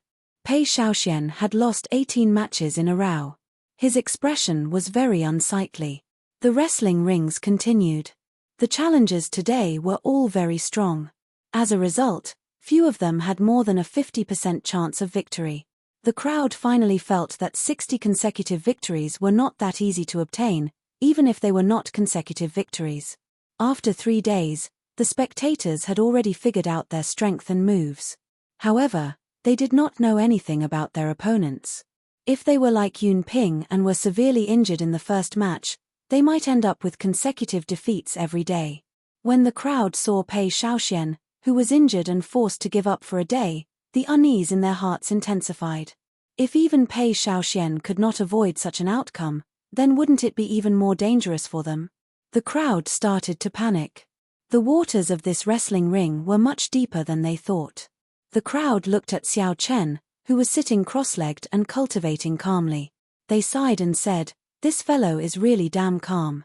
Pei Shaoxian had lost 18 matches in a row. His expression was very unsightly. The wrestling rings continued. The challengers today were all very strong. As a result, few of them had more than a 50% chance of victory. The crowd finally felt that 60 consecutive victories were not that easy to obtain, even if they were not consecutive victories. After 3 days, the spectators had already figured out their strength and moves. However, they did not know anything about their opponents. If they were like Yun Ping and were severely injured in the first match, they might end up with consecutive defeats every day. When the crowd saw Pei Shaoxian, who was injured and forced to give up for a day, the unease in their hearts intensified. If even Pei Shaoxian could not avoid such an outcome, then wouldn't it be even more dangerous for them? The crowd started to panic. The waters of this wrestling ring were much deeper than they thought. The crowd looked at Xiao Chen, who was sitting cross-legged and cultivating calmly. They sighed and said, "This fellow is really damn calm."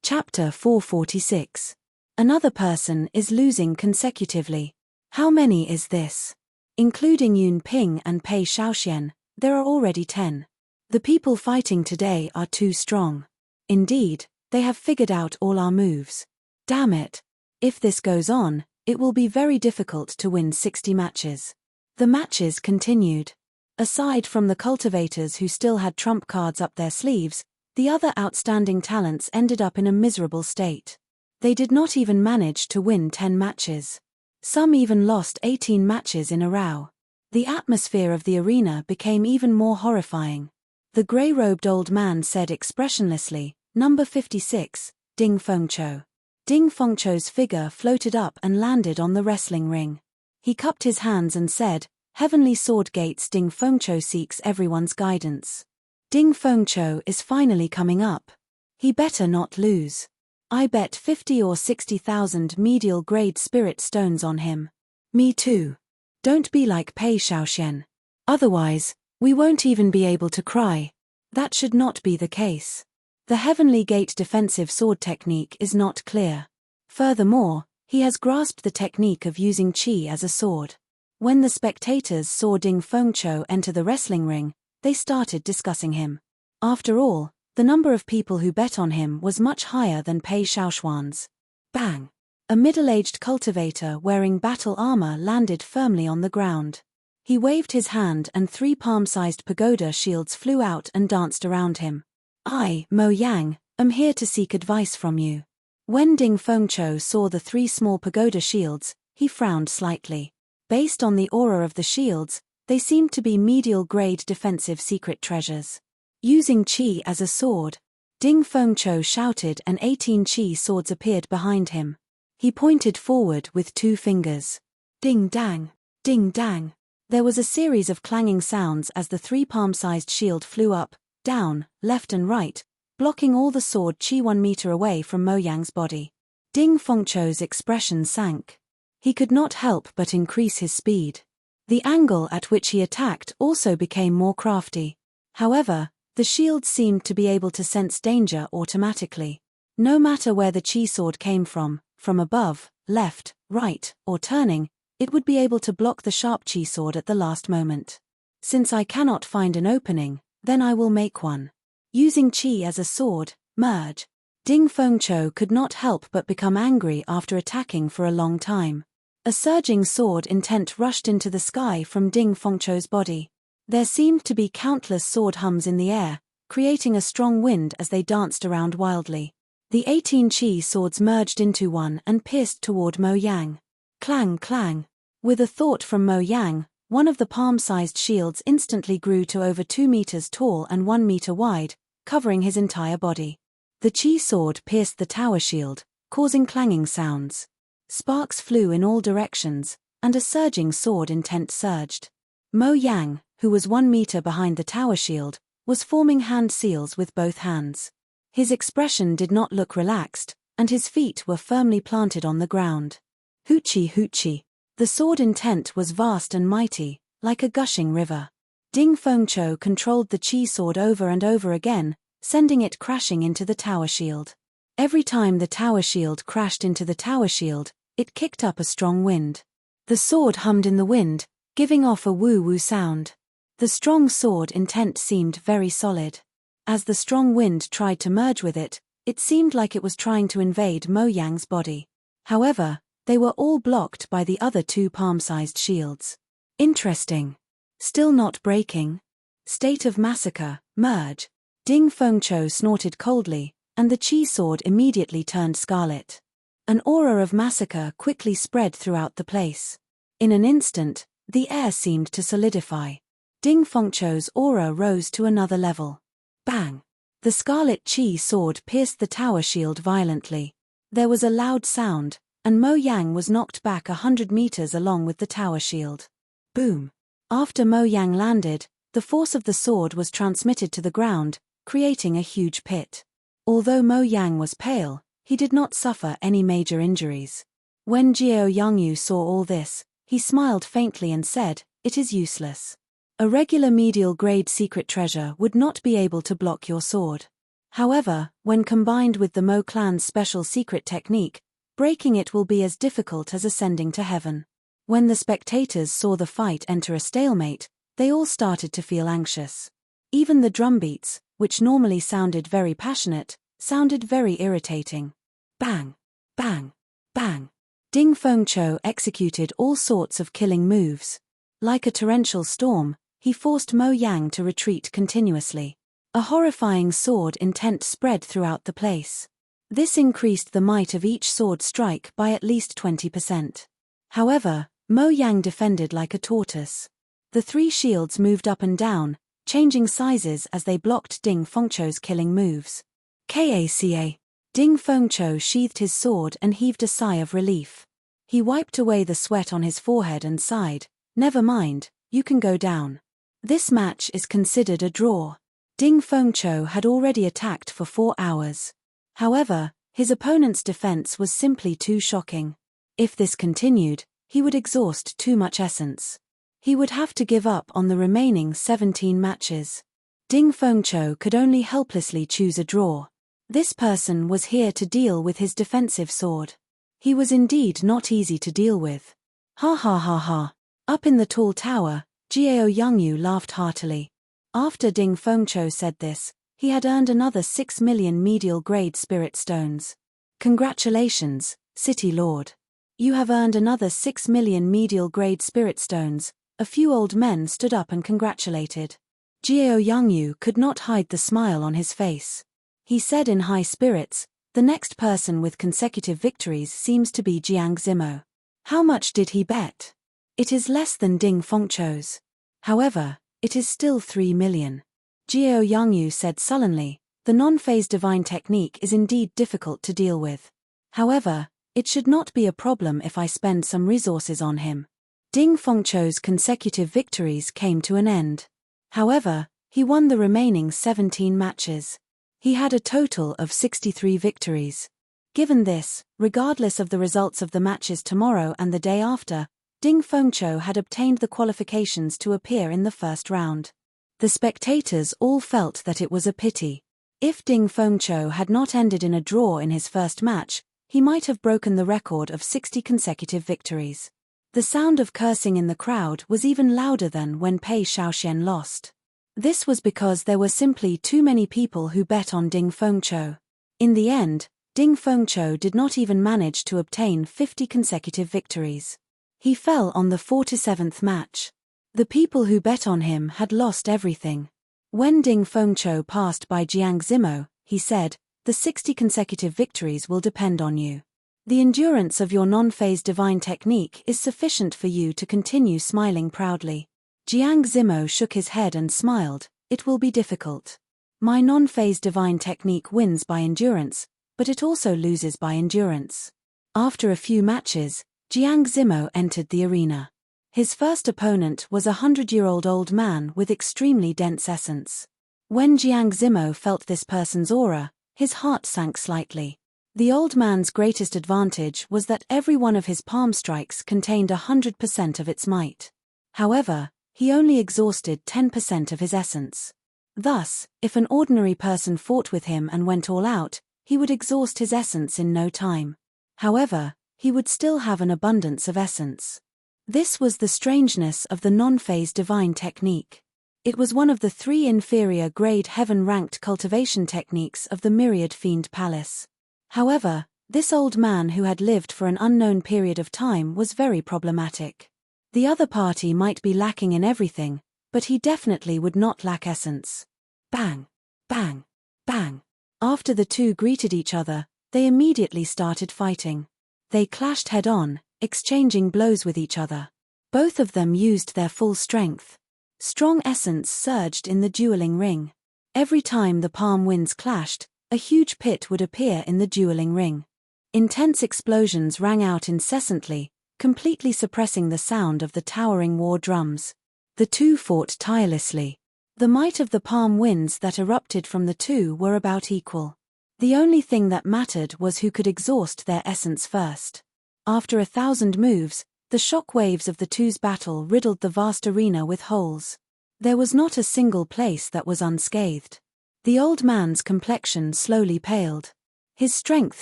Chapter 446. Another person is losing consecutively. How many is this? Including Yun Ping and Pei Shaoxian, there are already 10. The people fighting today are too strong. Indeed, they have figured out all our moves. Damn it. If this goes on, it will be very difficult to win 60 matches. The matches continued. Aside from the cultivators who still had trump cards up their sleeves, The other outstanding talents ended up in a miserable state. They did not even manage to win 10 matches. Some even lost 18 matches in a row. The atmosphere of the arena became even more horrifying. The grey-robed old man said expressionlessly, "Number 56, Ding Fengqiu." Ding Fengqiu's figure floated up and landed on the wrestling ring. He cupped his hands and said, "Heavenly Sword Gates, Ding Fengqiu seeks everyone's guidance. Ding Fengqiu is finally coming up. He better not lose. I bet 50 or 60,000 medial grade spirit stones on him." "Me too. Don't be like Pei Shaoxian. Otherwise, we won't even be able to cry." That should not be the case. The Heavenly Gate defensive sword technique is not clear. Furthermore, he has grasped the technique of using qi as a sword. When the spectators saw Ding Fengqiu enter the wrestling ring, they started discussing him. After all, the number of people who bet on him was much higher than Pei Shaoxuan's. Bang! A middle-aged cultivator wearing battle armor landed firmly on the ground. He waved his hand and 3 palm-sized pagoda shields flew out and danced around him. "I, Mo Yang, am here to seek advice from you." When Ding Fengqiu saw the 3 small pagoda shields, he frowned slightly. Based on the aura of the shields, they seemed to be medial-grade defensive secret treasures. Using qi as a sword, Ding Fengqiu shouted and 18 qi swords appeared behind him. He pointed forward with 2 fingers. Ding dang, ding dang. There was a series of clanging sounds as the 3 palm-sized shield flew up, down, left and right, blocking all the sword qi 1 meter away from Mo Yang's body. Ding Fengqiu's expression sank. He could not help but increase his speed. The angle at which he attacked also became more crafty. However, the shield seemed to be able to sense danger automatically. No matter where the qi sword came from above, left, right, or turning, it would be able to block the sharp qi sword at the last moment. "Since I cannot find an opening, then I will make one. Using qi as a sword, merge." Ding Fengqiu could not help but become angry after attacking for a long time. A surging sword intent rushed into the sky from Ding Fengqiu's body. There seemed to be countless sword hums in the air, creating a strong wind as they danced around wildly. The 18 qi swords merged into one and pierced toward Mo Yang. Clang clang. With a thought from Mo Yang, one of the palm-sized shields instantly grew to over 2 meters tall and 1 meter wide, covering his entire body. The qi sword pierced the tower shield, causing clanging sounds. Sparks flew in all directions, and a surging sword intent surged. Mo Yang, who was 1 meter behind the tower shield, was forming hand seals with both hands. His expression did not look relaxed, and his feet were firmly planted on the ground. Hoochie hoochie. The sword intent was vast and mighty, like a gushing river. Ding Fengqiu controlled the qi sword over and over again, sending it crashing into the tower shield. Every time the tower shield crashed into the tower shield, it kicked up a strong wind. The sword hummed in the wind, giving off a woo-woo sound. The strong sword intent seemed very solid. As the strong wind tried to merge with it, it seemed like it was trying to invade Mo Yang's body. However, they were all blocked by the other 2 palm-sized shields. Interesting. Still not breaking. State of massacre, merge. Ding Fengqiu snorted coldly, and the qi sword immediately turned scarlet. An aura of massacre quickly spread throughout the place. In an instant, the air seemed to solidify. Ding Fengqiu's aura rose to another level. Bang! The scarlet qi sword pierced the tower shield violently. There was a loud sound, and Mo Yang was knocked back 100 meters along with the tower shield. Boom! After Mo Yang landed, the force of the sword was transmitted to the ground, creating a huge pit. Although Mo Yang was pale, he did not suffer any major injuries. When Jiao Yangyu saw all this, he smiled faintly and said, "It is useless. A regular medial-grade secret treasure would not be able to block your sword. However, when combined with the Mo clan's special secret technique, breaking it will be as difficult as ascending to heaven." When the spectators saw the fight enter a stalemate, they all started to feel anxious. Even the drumbeats, which normally sounded very passionate, sounded very irritating. Bang! Bang! Bang! Ding Fengqiu executed all sorts of killing moves. Like a torrential storm, he forced Mo Yang to retreat continuously. A horrifying sword intent spread throughout the place. This increased the might of each sword strike by at least 20%. However, Mo Yang defended like a tortoise. The three shields moved up and down, changing sizes as they blocked Ding Fengchou's killing moves. Kaka. Ding Fengchou sheathed his sword and heaved a sigh of relief. He wiped away the sweat on his forehead and sighed, "Never mind, you can go down. This match is considered a draw." Ding Fengchou had already attacked for 4 hours. However, his opponent's defense was simply too shocking. If this continued, he would exhaust too much essence. He would have to give up on the remaining 17 matches. Ding Fengchou could only helplessly choose a draw. This person was here to deal with his defensive sword. He was indeed not easy to deal with. Ha ha ha ha. Up in the tall tower, Jiao Yangyu laughed heartily. After Ding Fengchou said this, he had earned another 6 million medial grade spirit stones. Congratulations, City Lord. You have earned another 6 million medial grade spirit stones. A few old men stood up and congratulated. Jiao Yangyu could not hide the smile on his face. He said in high spirits, "The next person with consecutive victories seems to be Jiang Zimo. How much did he bet?" "It is less than Ding Fengchou's. However, it is still 3 million. Jiao Yangyu said sullenly, "The non-phase divine technique is indeed difficult to deal with. However, it should not be a problem if I spend some resources on him." Ding Fengchou's consecutive victories came to an end. However, he won the remaining 17 matches. He had a total of 63 victories. Given this, regardless of the results of the matches tomorrow and the day after, Ding Fengchou had obtained the qualifications to appear in the first round. The spectators all felt that it was a pity. If Ding Fengchou had not ended in a draw in his first match, he might have broken the record of 60 consecutive victories. The sound of cursing in the crowd was even louder than when Pei Shaoxian lost. This was because there were simply too many people who bet on Ding Fengchou. In the end, Ding Fengchou did not even manage to obtain 50 consecutive victories. He fell on the 47th match. The people who bet on him had lost everything. When Ding Fengchou passed by Jiang Zimo, he said, "The 60 consecutive victories will depend on you. The endurance of your non-phase divine technique is sufficient for you to continue smiling proudly." Jiang Zimo shook his head and smiled, "It will be difficult. My non-phase divine technique wins by endurance, but it also loses by endurance." After a few matches, Jiang Zimo entered the arena. His first opponent was a 100-year-old old man with extremely dense essence. When Jiang Zimo felt this person's aura, his heart sank slightly. The old man's greatest advantage was that every one of his palm strikes contained 100% of its might. However, he only exhausted 10% of his essence. Thus, if an ordinary person fought with him and went all out, he would exhaust his essence in no time. However, he would still have an abundance of essence. This was the strangeness of the non-phase divine technique. It was one of the 3 inferior grade heaven-ranked cultivation techniques of the Myriad Fiend Palace. However, this old man who had lived for an unknown period of time was very problematic. The other party might be lacking in everything, but he definitely would not lack essence. Bang! Bang! Bang! After the two greeted each other, they immediately started fighting. They clashed head-on, exchanging blows with each other. Both of them used their full strength. Strong essence surged in the dueling ring. Every time the palm winds clashed, a huge pit would appear in the dueling ring. Intense explosions rang out incessantly, completely suppressing the sound of the towering war drums. The two fought tirelessly. The might of the palm winds that erupted from the two were about equal. The only thing that mattered was who could exhaust their essence first. After 1,000 moves, the shock waves of the two's battle riddled the vast arena with holes. There was not a single place that was unscathed. The old man's complexion slowly paled. His strength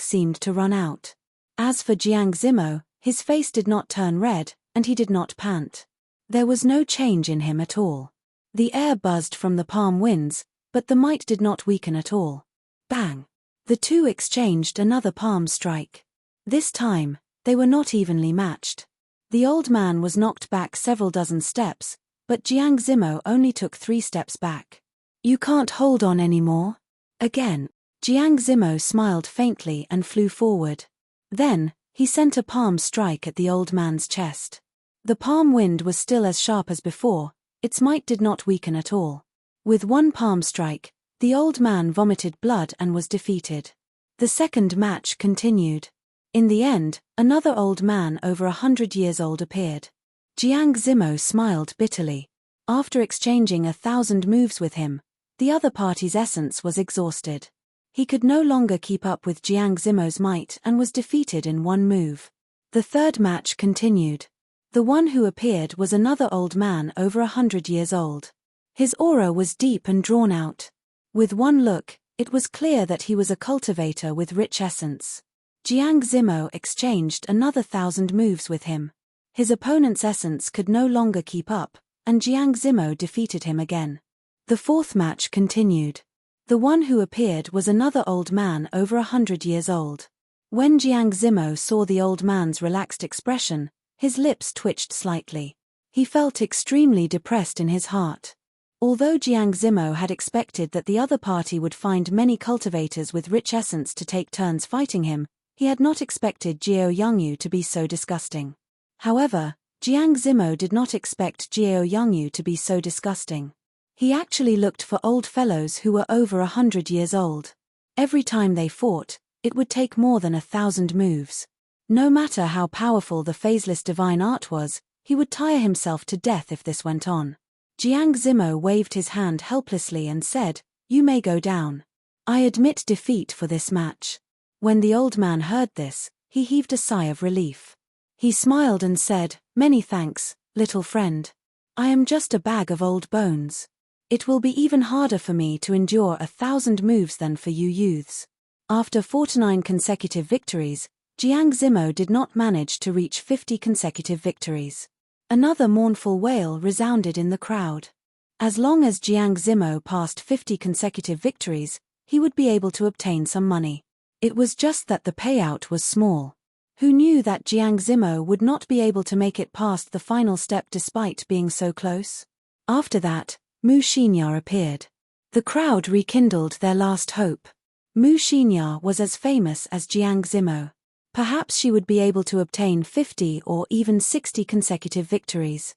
seemed to run out. As for Jiang Zimo, his face did not turn red, and he did not pant. There was no change in him at all. The air buzzed from the palm winds, but the might did not weaken at all. Bang! The two exchanged another palm strike. This time, they were not evenly matched. The old man was knocked back several dozen steps, but Jiang Zimo only took 3 steps back. You can't hold on anymore? Again. Jiang Zimo smiled faintly and flew forward. Then, he sent a palm strike at the old man's chest. The palm wind was still as sharp as before, its might did not weaken at all. With one palm strike, the old man vomited blood and was defeated. The second match continued. In the end, another old man over 100 years old appeared. Jiang Zimo smiled bitterly. After exchanging 1,000 moves with him, the other party's essence was exhausted. He could no longer keep up with Jiang Zimo's might and was defeated in one move. The third match continued. The one who appeared was another old man over 100 years old. His aura was deep and drawn out. With one look, it was clear that he was a cultivator with rich essence. Jiang Zimo exchanged another 1,000 moves with him. His opponent's essence could no longer keep up, and Jiang Zimo defeated him again. The fourth match continued. The one who appeared was another old man over 100 years old. When Jiang Zimo saw the old man's relaxed expression, his lips twitched slightly. He felt extremely depressed in his heart. Although Jiang Zimo had expected that the other party would find many cultivators with rich essence to take turns fighting him, he had not expected Jiao Yangyu to be so disgusting. However, Jiang Zimo did not expect Jiao Yangyu to be so disgusting. He actually looked for old fellows who were over 100 years old. Every time they fought, it would take more than 1,000 moves. No matter how powerful the phaseless divine art was, he would tire himself to death if this went on. Jiang Zimo waved his hand helplessly and said, "You may go down. I admit defeat for this match." When the old man heard this, he heaved a sigh of relief. He smiled and said, "Many thanks, little friend. I am just a bag of old bones. It will be even harder for me to endure 1,000 moves than for you youths." After 49 consecutive victories, Jiang Zimo did not manage to reach 50 consecutive victories. Another mournful wail resounded in the crowd. As long as Jiang Zimo passed 50 consecutive victories, he would be able to obtain some money. It was just that the payout was small. Who knew that Jiang Zimo would not be able to make it past the final step despite being so close? After that, Mu Xinya appeared. The crowd rekindled their last hope. Mu Xinya was as famous as Jiang Zimo. Perhaps she would be able to obtain 50 or even 60 consecutive victories.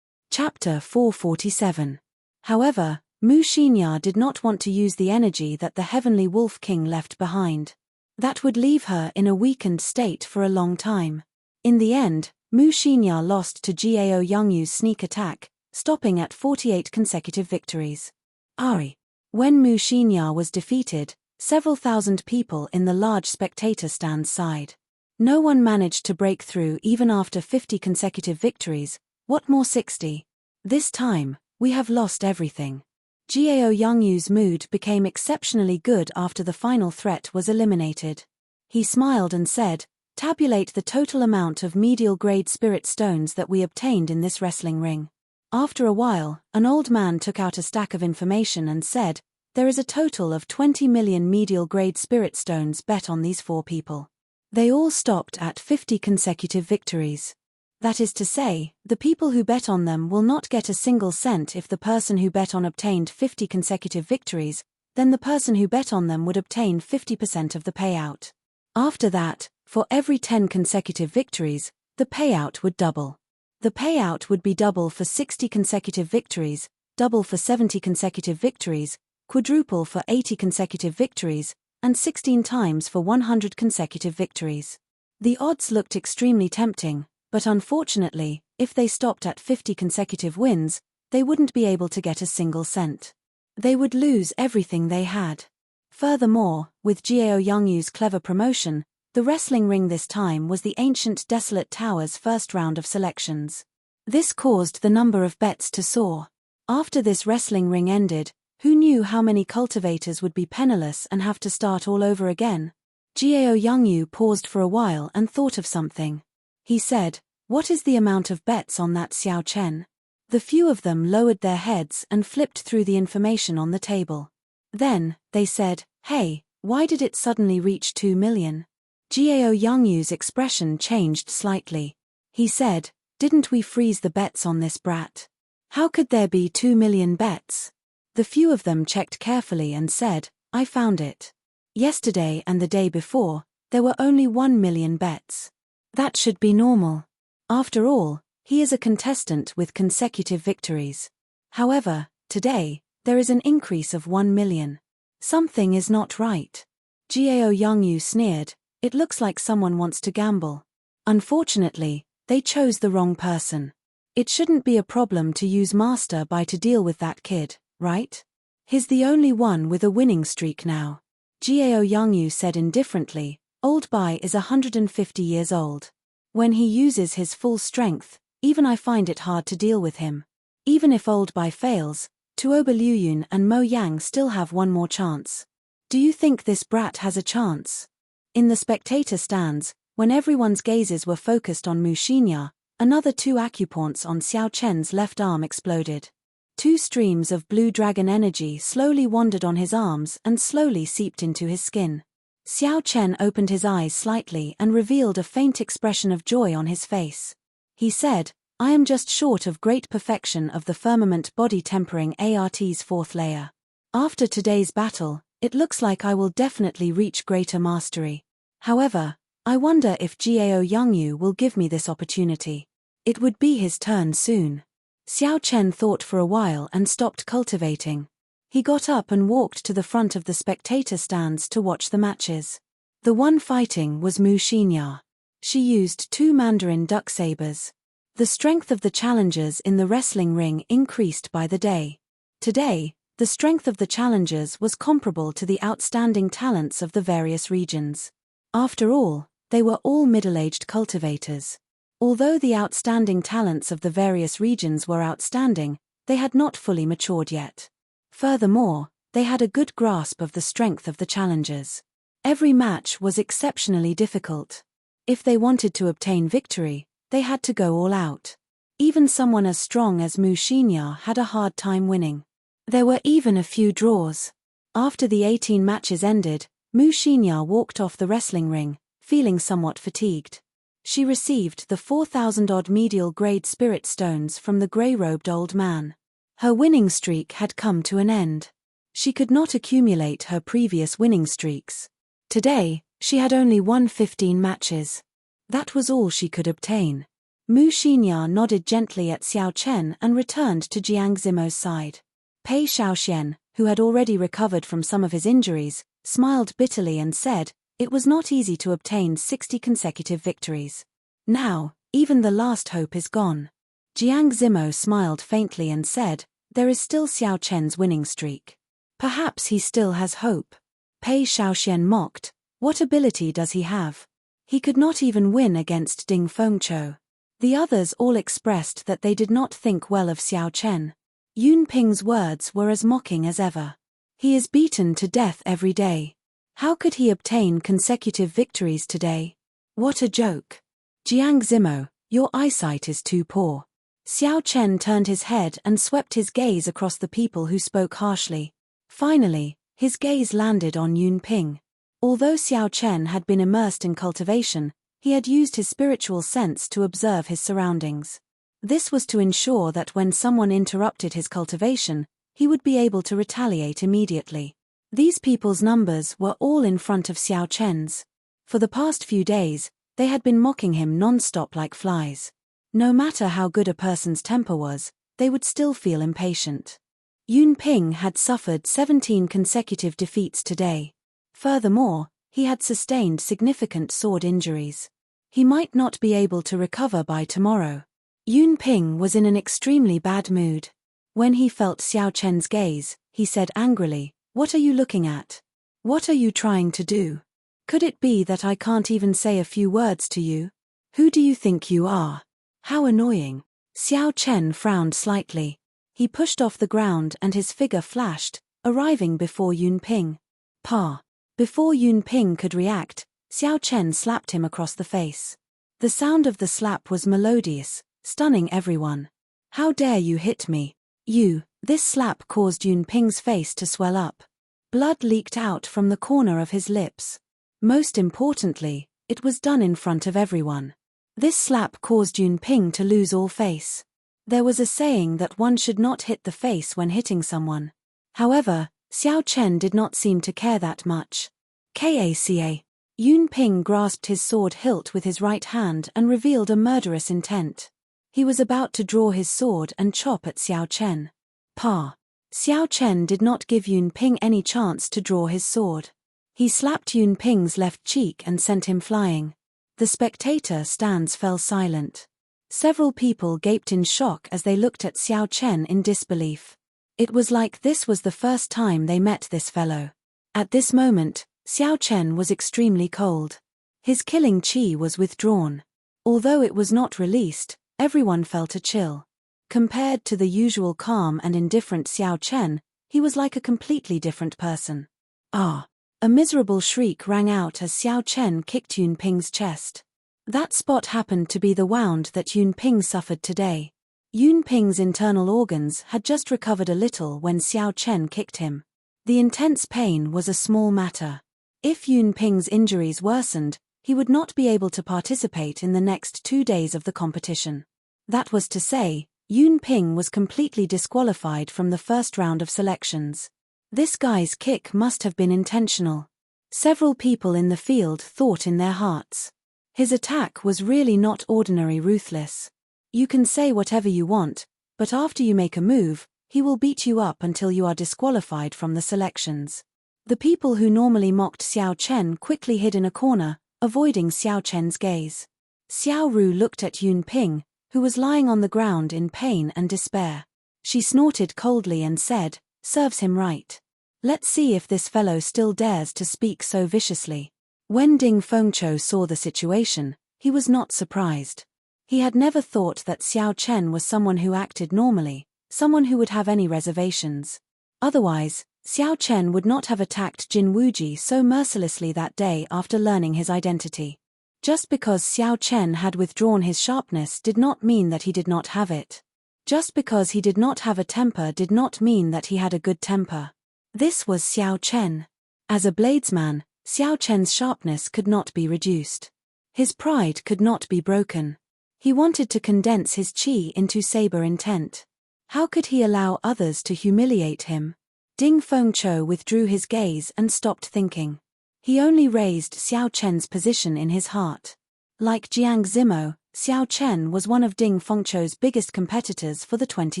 Chapter 447. However, Mu Xinya did not want to use the energy that the Heavenly Wolf King left behind. That would leave her in a weakened state for a long time. In the end, Mu Xinya lost to Jiao Yangyu's sneak attack, stopping at 48 consecutive victories. When Mu Xinya was defeated, several thousand people in the large spectator stand sighed. No one managed to break through even after 50 consecutive victories, what more 60? This time, we have lost everything. Jiao Yangyu's mood became exceptionally good after the final threat was eliminated. He smiled and said, "Tabulate the total amount of medial-grade spirit stones that we obtained in this wrestling ring." After a while, an old man took out a stack of information and said, "There is a total of 20 million medial-grade spirit stones bet on these four people. They all stopped at 50 consecutive victories. That is to say, the people who bet on them will not get a single cent if the person who bet on obtained 50 consecutive victories, then the person who bet on them would obtain 50% of the payout. After that, for every 10 consecutive victories, the payout would double. The payout would be double for 60 consecutive victories, double for 70 consecutive victories, quadruple for 80 consecutive victories, and 16 times for 100 consecutive victories. The odds looked extremely tempting, but unfortunately, if they stopped at 50 consecutive wins, they wouldn't be able to get a single cent. They would lose everything they had. Furthermore, with Jiao Yangyu's clever promotion, the wrestling ring this time was the ancient Desolate Tower's first round of selections. This caused the number of bets to soar. After this wrestling ring ended, who knew how many cultivators would be penniless and have to start all over again? Jiao Yangyu paused for a while and thought of something. He said, "What is the amount of bets on that Xiao Chen?" The few of them lowered their heads and flipped through the information on the table. Then, they said, "Hey, why did it suddenly reach 2 million? Jiao Yangyu's expression changed slightly. He said, "Didn't we freeze the bets on this brat? How could there be 2 million bets?" The few of them checked carefully and said, I found it. Yesterday and the day before, there were only 1 million bets. That should be normal. After all, he is a contestant with consecutive victories. However, today, there is an increase of 1 million. Something is not right. Gao Yongyu sneered, it looks like someone wants to gamble. Unfortunately, they chose the wrong person. It shouldn't be a problem to use Master Bai to deal with that kid, right? He's the only one with a winning streak now. Gao Yongyu said indifferently, Old Bai is 150 years old. When he uses his full strength, even I find it hard to deal with him. Even if Old Bai fails, Tuoba Liuyun and Mo Yang still have one more chance. Do you think this brat has a chance? In the spectator stands, when everyone's gazes were focused on Mu Xinya, another 2 acupoints on Xiao Chen's left arm exploded. 2 streams of blue dragon energy slowly wandered on his arms and slowly seeped into his skin. Xiao Chen opened his eyes slightly and revealed a faint expression of joy on his face. He said, I am just short of great perfection of the firmament body tempering ART's 4th layer. After today's battle, it looks like I will definitely reach greater mastery. However, I wonder if Gao Yongyu will give me this opportunity. It would be his turn soon. Xiao Chen thought for a while and stopped cultivating. He got up and walked to the front of the spectator stands to watch the matches. The one fighting was Mu Xinya. She used 2 Mandarin duck sabers. The strength of the challengers in the wrestling ring increased by the day. Today, the strength of the challengers was comparable to the outstanding talents of the various regions. After all, they were all middle-aged cultivators. Although the outstanding talents of the various regions were outstanding, they had not fully matured yet. Furthermore, they had a good grasp of the strength of the challengers. Every match was exceptionally difficult. If they wanted to obtain victory, they had to go all out. Even someone as strong as Mu Xinya had a hard time winning. There were even a few draws. After the 18 matches ended, Mu Xinya walked off the wrestling ring, feeling somewhat fatigued. She received the 4,000-odd medial grade spirit stones from the grey-robed old man. Her winning streak had come to an end. She could not accumulate her previous winning streaks. Today, she had only won 15 matches. That was all she could obtain. Mu Xinya nodded gently at Xiao Chen and returned to Jiang Zimo's side. Pei Shaoxian, who had already recovered from some of his injuries, smiled bitterly and said, it was not easy to obtain 60 consecutive victories. Now, even the last hope is gone. Jiang Zimo smiled faintly and said, there is still Xiao Chen's winning streak. Perhaps he still has hope. Pei Shaoxian mocked, what ability does he have? He could not even win against Ding Fengqiu. The others all expressed that they did not think well of Xiao Chen. Yun Ping's words were as mocking as ever. He is beaten to death every day. How could he obtain consecutive victories today? What a joke. Jiang Zimo, your eyesight is too poor. Xiao Chen turned his head and swept his gaze across the people who spoke harshly. Finally, his gaze landed on Yun Ping. Although Xiao Chen had been immersed in cultivation, he had used his spiritual sense to observe his surroundings. This was to ensure that when someone interrupted his cultivation, he would be able to retaliate immediately. These people's numbers were all in front of Xiao Chen's. For the past few days, they had been mocking him non-stop like flies. No matter how good a person's temper was, they would still feel impatient. Yun Ping had suffered 17 consecutive defeats today. Furthermore, he had sustained significant sword injuries. He might not be able to recover by tomorrow. Yun Ping was in an extremely bad mood. When he felt Xiao Chen's gaze, he said angrily, what are you looking at? What are you trying to do? Could it be that I can't even say a few words to you? Who do you think you are? How annoying. Xiao Chen frowned slightly. He pushed off the ground and his figure flashed, arriving before Yun Ping. Pa. Before Yun Ping could react, Xiao Chen slapped him across the face. The sound of the slap was melodious, stunning everyone. How dare you hit me? You. This slap caused Yun Ping's face to swell up. Blood leaked out from the corner of his lips. Most importantly, it was done in front of everyone. This slap caused Yun Ping to lose all face. There was a saying that one should not hit the face when hitting someone. However, Xiao Chen did not seem to care that much. Kaca. Yun Ping grasped his sword hilt with his right hand and revealed a murderous intent. He was about to draw his sword and chop at Xiao Chen. Pa. Xiao Chen did not give Yun Ping any chance to draw his sword. He slapped Yun Ping's left cheek and sent him flying. The spectator stands fell silent. Several people gaped in shock as they looked at Xiao Chen in disbelief. It was like this was the first time they met this fellow. At this moment, Xiao Chen was extremely cold. His killing chi was withdrawn. Although it was not released, everyone felt a chill. Compared to the usual calm and indifferent Xiao Chen, he was like a completely different person. Ah! A miserable shriek rang out as Xiao Chen kicked Yun Ping's chest. That spot happened to be the wound that Yun Ping suffered today. Yun Ping's internal organs had just recovered a little when Xiao Chen kicked him. The intense pain was a small matter. If Yun Ping's injuries worsened, he would not be able to participate in the next 2 days of the competition. That was to say, Yun Ping was completely disqualified from the first round of selections. This guy's kick must have been intentional. Several people in the field thought in their hearts. His attack was really not ordinary ruthless. You can say whatever you want, but after you make a move, he will beat you up until you are disqualified from the selections. The people who normally mocked Xiao Chen quickly hid in a corner, avoiding Xiao Chen's gaze. Xiao Ru looked at Yun Ping, who was lying on the ground in pain and despair. She snorted coldly and said, "Serves him right. Let's see if this fellow still dares to speak so viciously." When Ding Fengqiu saw the situation, he was not surprised. He had never thought that Xiao Chen was someone who acted normally, someone who would have any reservations. Otherwise, Xiao Chen would not have attacked Jin Wuji so mercilessly that day after learning his identity. Just because Xiao Chen had withdrawn his sharpness did not mean that he did not have it. Just because he did not have a temper did not mean that he had a good temper. This was Xiao Chen. As a bladesman, Xiao Chen's sharpness could not be reduced. His pride could not be broken. He wanted to condense his chi into saber intent. How could he allow others to humiliate him? Ding Fengqiu withdrew his gaze and stopped thinking. He only raised Xiao Chen's position in his heart. Like Jiang Zimo, Xiao Chen was one of Ding Fengqiu's biggest competitors for the 20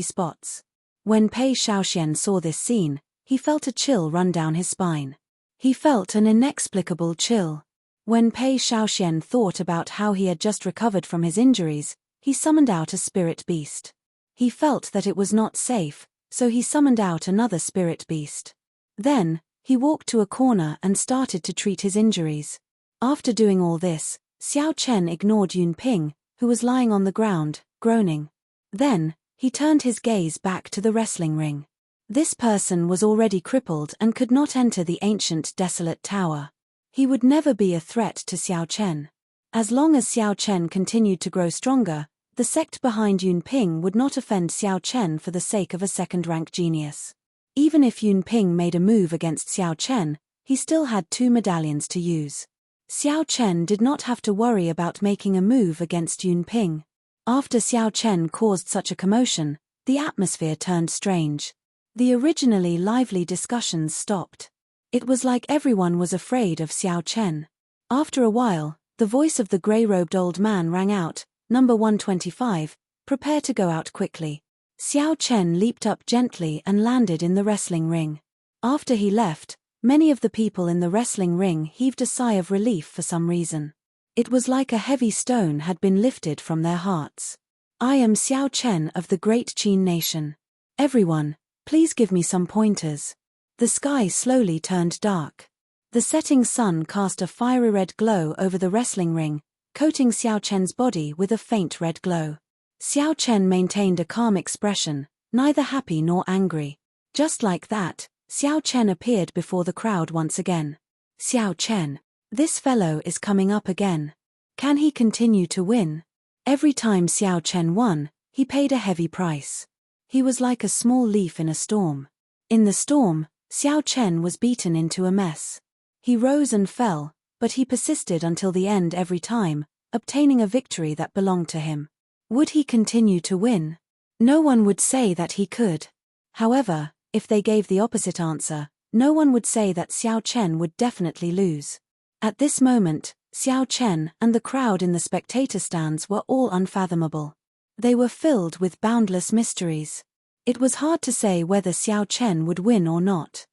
spots. When Pei Shaoxian saw this scene, he felt a chill run down his spine. He felt an inexplicable chill. When Pei Shaoxian thought about how he had just recovered from his injuries, he summoned out a spirit beast. He felt that it was not safe, so he summoned out another spirit beast. Then, he walked to a corner and started to treat his injuries. After doing all this, Xiao Chen ignored Yun Ping, who was lying on the ground, groaning. Then, he turned his gaze back to the wrestling ring. This person was already crippled and could not enter the ancient desolate tower. He would never be a threat to Xiao Chen. As long as Xiao Chen continued to grow stronger, the sect behind Yun Ping would not offend Xiao Chen for the sake of a second-rank genius. Even if Yun Ping made a move against Xiao Chen, he still had 2 medallions to use. Xiao Chen did not have to worry about making a move against Yun Ping. After Xiao Chen caused such a commotion, the atmosphere turned strange. The originally lively discussions stopped. It was like everyone was afraid of Xiao Chen. After a while, the voice of the grey-robed old man rang out, "Number 125, prepare to go out quickly." Xiao Chen leaped up gently and landed in the wrestling ring. After he left, many of the people in the wrestling ring heaved a sigh of relief for some reason. It was like a heavy stone had been lifted from their hearts. "I am Xiao Chen of the great Qin nation. Everyone, please give me some pointers." The sky slowly turned dark. The setting sun cast a fiery red glow over the wrestling ring, coating Xiao Chen's body with a faint red glow. Xiao Chen maintained a calm expression, neither happy nor angry. Just like that, Xiao Chen appeared before the crowd once again. "Xiao Chen. This fellow is coming up again. Can he continue to win?" Every time Xiao Chen won, he paid a heavy price. He was like a small leaf in a storm. In the storm, Xiao Chen was beaten into a mess. He rose and fell, but he persisted until the end every time, obtaining a victory that belonged to him. Would he continue to win? No one would say that he could. However, If they gave the opposite answer, no one would say that Xiao Chen would definitely lose. At this moment, Xiao Chen and the crowd in the spectator stands were all unfathomable. They were filled with boundless mysteries. It was hard to say whether Xiao Chen would win or not.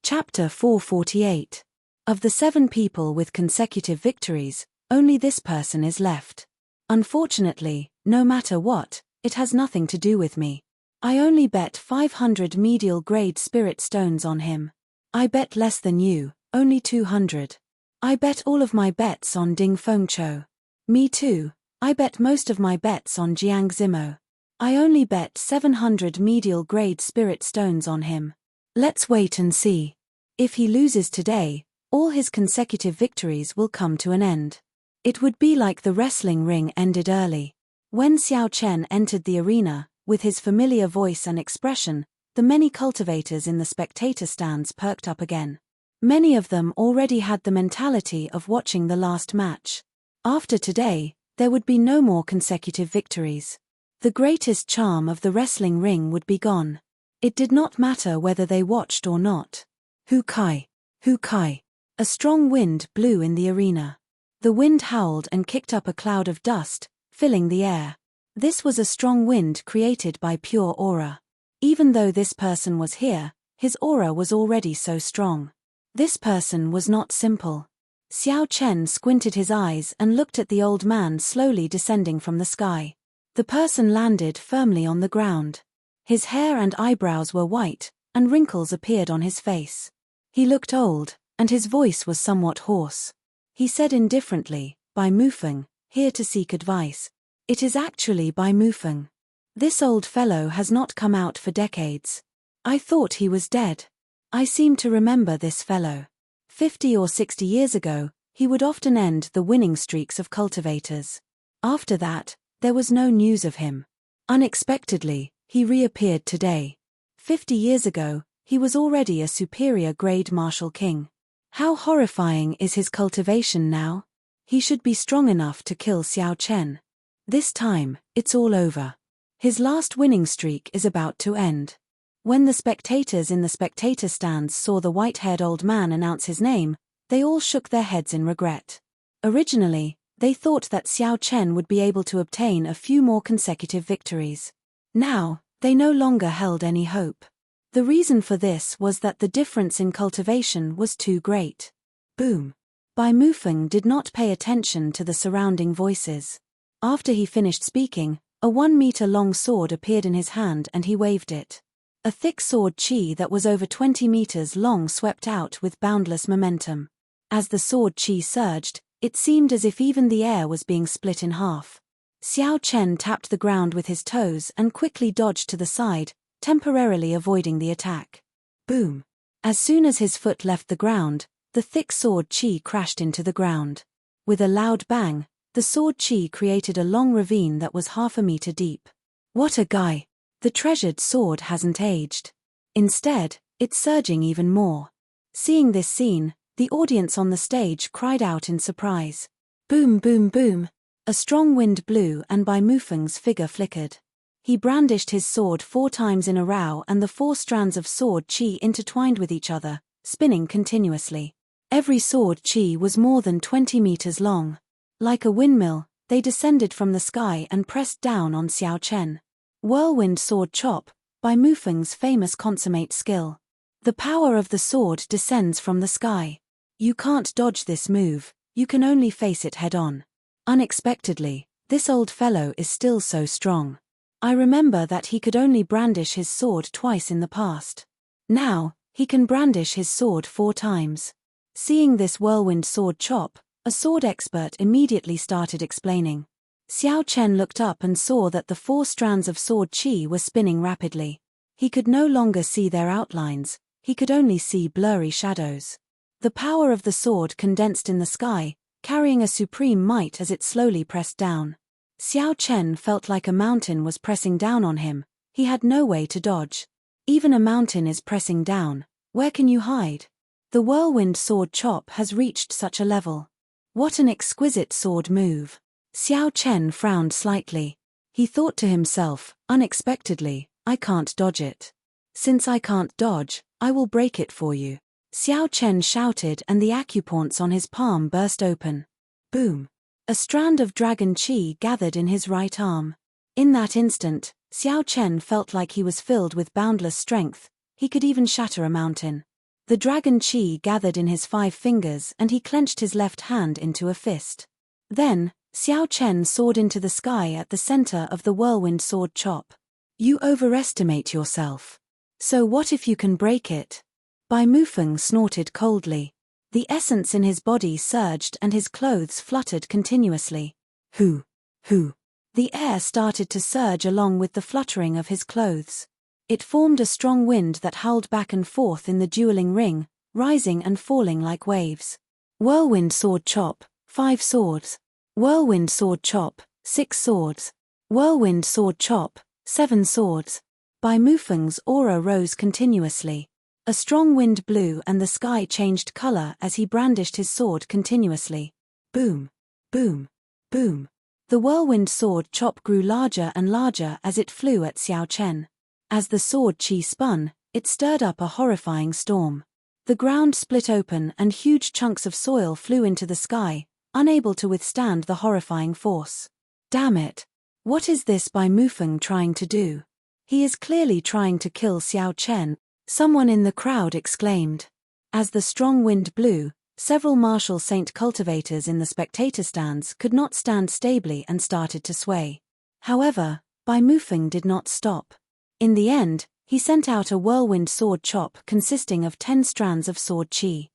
Chapter 448. Of the 7 people with consecutive victories, only this person is left. Unfortunately, no matter what, it has nothing to do with me. I only bet 500 medial grade spirit stones on him. I bet less than you, only 200. I bet all of my bets on Ding Fengqiu. Me too, I bet most of my bets on Jiang Zimo. I only bet 700 medial grade spirit stones on him. Let's wait and see. If he loses today, all his consecutive victories will come to an end. It would be like the wrestling ring ended early. When Xiao Chen entered the arena, with his familiar voice and expression, the many cultivators in the spectator stands perked up again. Many of them already had the mentality of watching the last match. After today, there would be no more consecutive victories. The greatest charm of the wrestling ring would be gone. It did not matter whether they watched or not. Hu Kai! Hu Kai! A strong wind blew in the arena. The wind howled and kicked up a cloud of dust, filling the air. This was a strong wind created by pure aura. Even though this person was here, his aura was already so strong. This person was not simple. Xiao Chen squinted his eyes and looked at the old man slowly descending from the sky. The person landed firmly on the ground. His hair and eyebrows were white, and wrinkles appeared on his face. He looked old, and his voice was somewhat hoarse. He said indifferently, "Bai Mufeng, here to seek advice." It is actually Bai Mufeng. This old fellow has not come out for decades. I thought he was dead. I seem to remember this fellow. 50 or 60 years ago, he would often end the winning streaks of cultivators. After that, there was no news of him. Unexpectedly, he reappeared today. 50 years ago, he was already a superior grade martial king. How horrifying is his cultivation now? He should be strong enough to kill Xiao Chen. This time, it's all over. His last winning streak is about to end. When the spectators in the spectator stands saw the white-haired old man announce his name, they all shook their heads in regret. Originally, they thought that Xiao Chen would be able to obtain a few more consecutive victories. Now, they no longer held any hope. The reason for this was that the difference in cultivation was too great. Boom. Bai Mufeng did not pay attention to the surrounding voices. After he finished speaking, a 1-meter-long sword appeared in his hand and he waved it. A thick sword chi that was over 20 meters long swept out with boundless momentum. As the sword chi surged, it seemed as if even the air was being split in half. Xiao Chen tapped the ground with his toes and quickly dodged to the side, temporarily avoiding the attack. Boom. As soon as his foot left the ground, the thick sword chi crashed into the ground. With a loud bang, the sword chi created a long ravine that was half a meter deep. What a guy! The treasured sword hasn't aged. Instead, it's surging even more. Seeing this scene, the audience on the stage cried out in surprise. Boom, boom, boom. A strong wind blew and Bai Mufeng's figure flickered. He brandished his sword 4 times in a row and the 4 strands of sword chi intertwined with each other, spinning continuously. Every sword chi was more than 20 meters long. Like a windmill, they descended from the sky and pressed down on Xiao Chen. Whirlwind sword chop, Bai Mufeng's famous consummate skill. The power of the sword descends from the sky. You can't dodge this move, you can only face it head-on. Unexpectedly, this old fellow is still so strong. I remember that he could only brandish his sword twice in the past. Now, he can brandish his sword 4 times. Seeing this whirlwind sword chop, a sword expert immediately started explaining. Xiao Chen looked up and saw that the 4 strands of sword chi were spinning rapidly. He could no longer see their outlines, he could only see blurry shadows. The power of the sword condensed in the sky, carrying a supreme might as it slowly pressed down. Xiao Chen felt like a mountain was pressing down on him, he had no way to dodge. Even a mountain is pressing down, where can you hide? The whirlwind sword chop has reached such a level. What an exquisite sword move. Xiao Chen frowned slightly. He thought to himself, unexpectedly, I can't dodge it. Since I can't dodge, I will break it for you. Xiao Chen shouted, and the acupoints on his palm burst open. Boom! A strand of dragon qi gathered in his right arm. In that instant, Xiao Chen felt like he was filled with boundless strength. He could even shatter a mountain. The dragon qi gathered in his 5 fingers, and he clenched his left hand into a fist. Then, Xiao Chen soared into the sky at the center of the whirlwind sword chop. You overestimate yourself. So what if you can break it? Bai Mufeng snorted coldly. The essence in his body surged and his clothes fluttered continuously. Hoo! Hoo! The air started to surge along with the fluttering of his clothes. It formed a strong wind that howled back and forth in the dueling ring, rising and falling like waves. Whirlwind sword chop, 5 swords. Whirlwind sword chop, 6 swords. Whirlwind sword chop, 7 swords. Bai Mufeng's aura rose continuously. A strong wind blew and the sky changed color as he brandished his sword continuously. Boom! Boom! Boom! The whirlwind sword chop grew larger and larger as it flew at Xiao Chen. As the sword qi spun, it stirred up a horrifying storm. The ground split open and huge chunks of soil flew into the sky, unable to withstand the horrifying force. Damn it! What is this Bai Mufeng trying to do? He is clearly trying to kill Xiao Chen, someone in the crowd exclaimed. As the strong wind blew, several martial saint cultivators in the spectator stands could not stand stably and started to sway. However, Bai Mufeng did not stop. In the end, he sent out a whirlwind sword chop consisting of 10 strands of sword qi.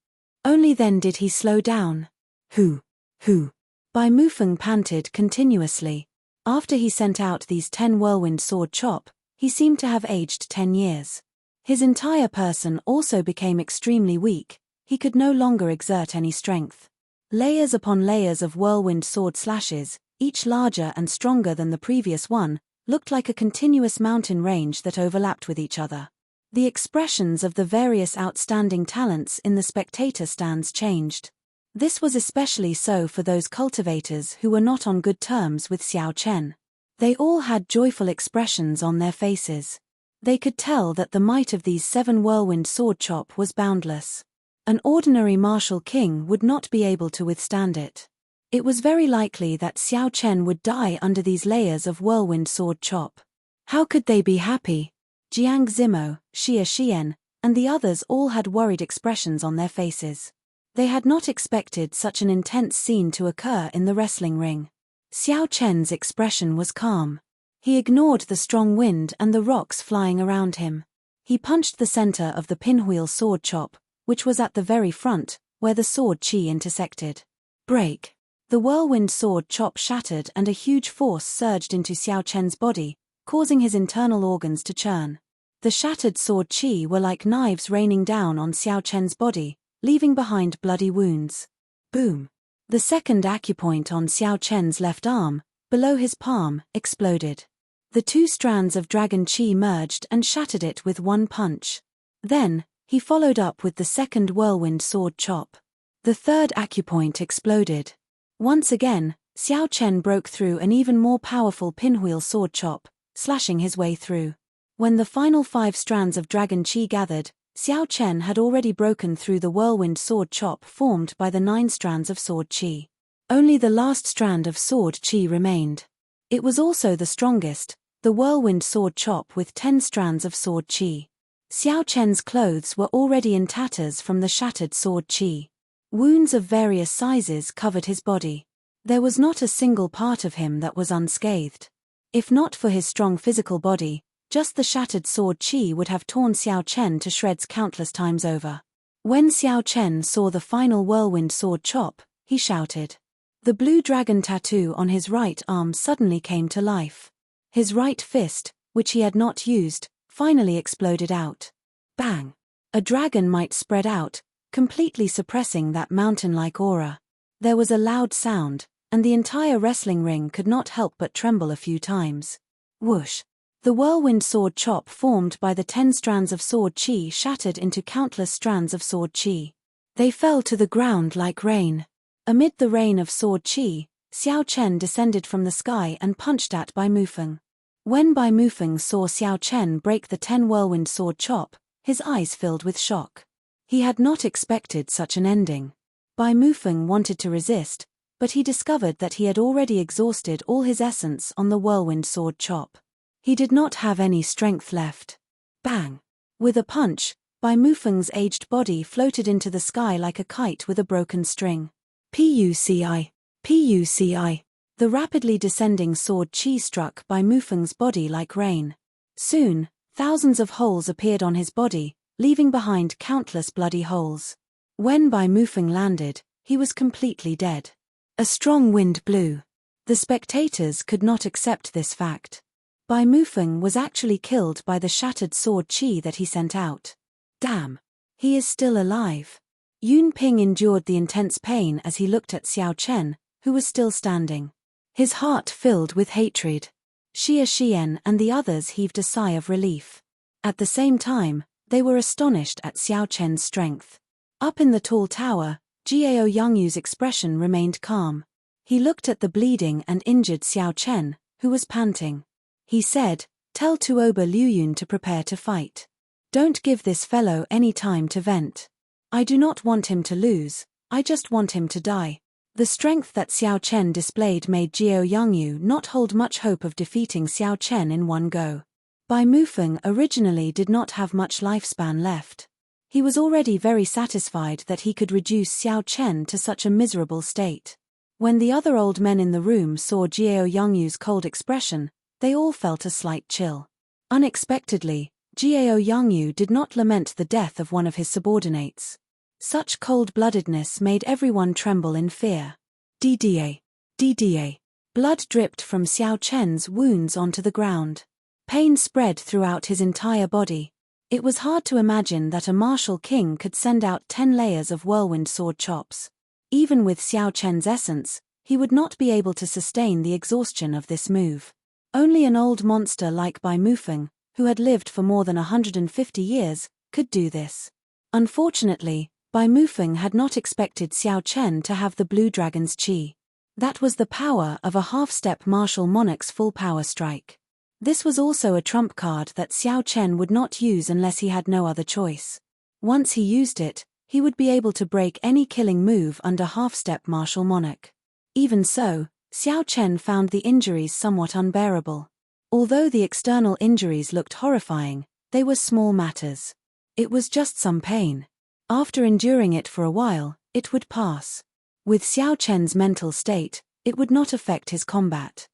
Only then did he slow down. Hoo! Hoo! Bai Mufeng panted continuously. After he sent out these 10 whirlwind sword chop, he seemed to have aged 10 years. His entire person also became extremely weak. He could no longer exert any strength. Layers upon layers of whirlwind sword slashes, each larger and stronger than the previous one, looked like a continuous mountain range that overlapped with each other. The expressions of the various outstanding talents in the spectator stands changed. This was especially so for those cultivators who were not on good terms with Xiao Chen. They all had joyful expressions on their faces. They could tell that the might of these 7 whirlwind sword chop was boundless. An ordinary martial king would not be able to withstand it. It was very likely that Xiao Chen would die under these layers of whirlwind sword chop. How could they be happy? Jiang Zimo, Xia Xian, and the others all had worried expressions on their faces. They had not expected such an intense scene to occur in the wrestling ring. Xiao Chen's expression was calm. He ignored the strong wind and the rocks flying around him. He punched the center of the pinwheel sword chop, which was at the very front, where the sword qi intersected. Break! The whirlwind sword chop shattered and a huge force surged into Xiao Chen's body, causing his internal organs to churn. The shattered sword qi were like knives raining down on Xiao Chen's body, leaving behind bloody wounds. Boom! The second acupoint on Xiao Chen's left arm, below his palm, exploded. The 2 strands of dragon qi merged and shattered it with one punch. Then, he followed up with the second whirlwind sword chop. The third acupoint exploded. Once again, Xiao Chen broke through an even more powerful pinwheel sword chop, slashing his way through. When the final 5 strands of dragon qi gathered, Xiao Chen had already broken through the whirlwind sword chop formed by the 9 strands of sword qi. Only the last strand of sword qi remained. It was also the strongest, the whirlwind sword chop with 10 strands of sword qi. Xiao Chen's clothes were already in tatters from the shattered sword qi. Wounds of various sizes covered his body. There was not a single part of him that was unscathed. If not for his strong physical body, just the shattered sword qi would have torn Xiao Chen to shreds countless times over. When Xiao Chen saw the final whirlwind sword chop, he shouted. The blue dragon tattoo on his right arm suddenly came to life. His right fist, which he had not used, finally exploded out. Bang! A dragon might spread out, completely suppressing that mountain-like aura. There was a loud sound, and the entire wrestling ring could not help but tremble a few times. Whoosh! The whirlwind sword chop formed by the 10 strands of sword qi shattered into countless strands of sword qi. They fell to the ground like rain. Amid the rain of sword qi, Xiao Chen descended from the sky and punched at Bai Mufeng. When Bai Mufeng saw Xiao Chen break the 10 whirlwind sword chop, his eyes filled with shock. He had not expected such an ending. Bai Mufeng wanted to resist, but he discovered that he had already exhausted all his essence on the whirlwind sword chop. He did not have any strength left. Bang! With a punch, Bai Mufeng's aged body floated into the sky like a kite with a broken string. Puci! Puci! The rapidly descending sword chi struck Bai Mufeng's body like rain. Soon, thousands of holes appeared on his body, leaving behind countless bloody holes. When Bai Mufeng landed, he was completely dead. A strong wind blew. The spectators could not accept this fact. Bai Mufeng was actually killed by the shattered sword chi that he sent out. Damn! He is still alive. Yun Ping endured the intense pain as he looked at Xiao Chen, who was still standing. His heart filled with hatred. Xia Xian and the others heaved a sigh of relief. At the same time, they were astonished at Xiao Chen's strength. Up in the tall tower, Jiao Yangyu's expression remained calm. He looked at the bleeding and injured Xiao Chen, who was panting. He said, "Tell Tuoba Liuyun to prepare to fight. Don't give this fellow any time to vent. I do not want him to lose, I just want him to die." The strength that Xiao Chen displayed made Jiao Yangyu not hold much hope of defeating Xiao Chen in one go. Bai Mufeng originally did not have much lifespan left. He was already very satisfied that he could reduce Xiao Chen to such a miserable state. When the other old men in the room saw Jiao Yangyu's cold expression, they all felt a slight chill. Unexpectedly, Jiao Yangyu did not lament the death of one of his subordinates. Such cold-bloodedness made everyone tremble in fear. DDA. DDA. Blood dripped from Xiao Chen's wounds onto the ground. Pain spread throughout his entire body. It was hard to imagine that a martial king could send out 10 layers of whirlwind sword chops. Even with Xiao Chen's essence, he would not be able to sustain the exhaustion of this move. Only an old monster like Bai Mufeng, who had lived for more than 150 years, could do this. Unfortunately, Bai Mufeng had not expected Xiao Chen to have the Blue Dragon's chi. That was the power of a half-step martial monarch's full power strike. This was also a trump card that Xiao Chen would not use unless he had no other choice. Once he used it, he would be able to break any killing move under half-step martial monarch. Even so, Xiao Chen found the injuries somewhat unbearable. Although the external injuries looked horrifying, they were small matters. It was just some pain. After enduring it for a while, it would pass. With Xiao Chen's mental state, it would not affect his combat.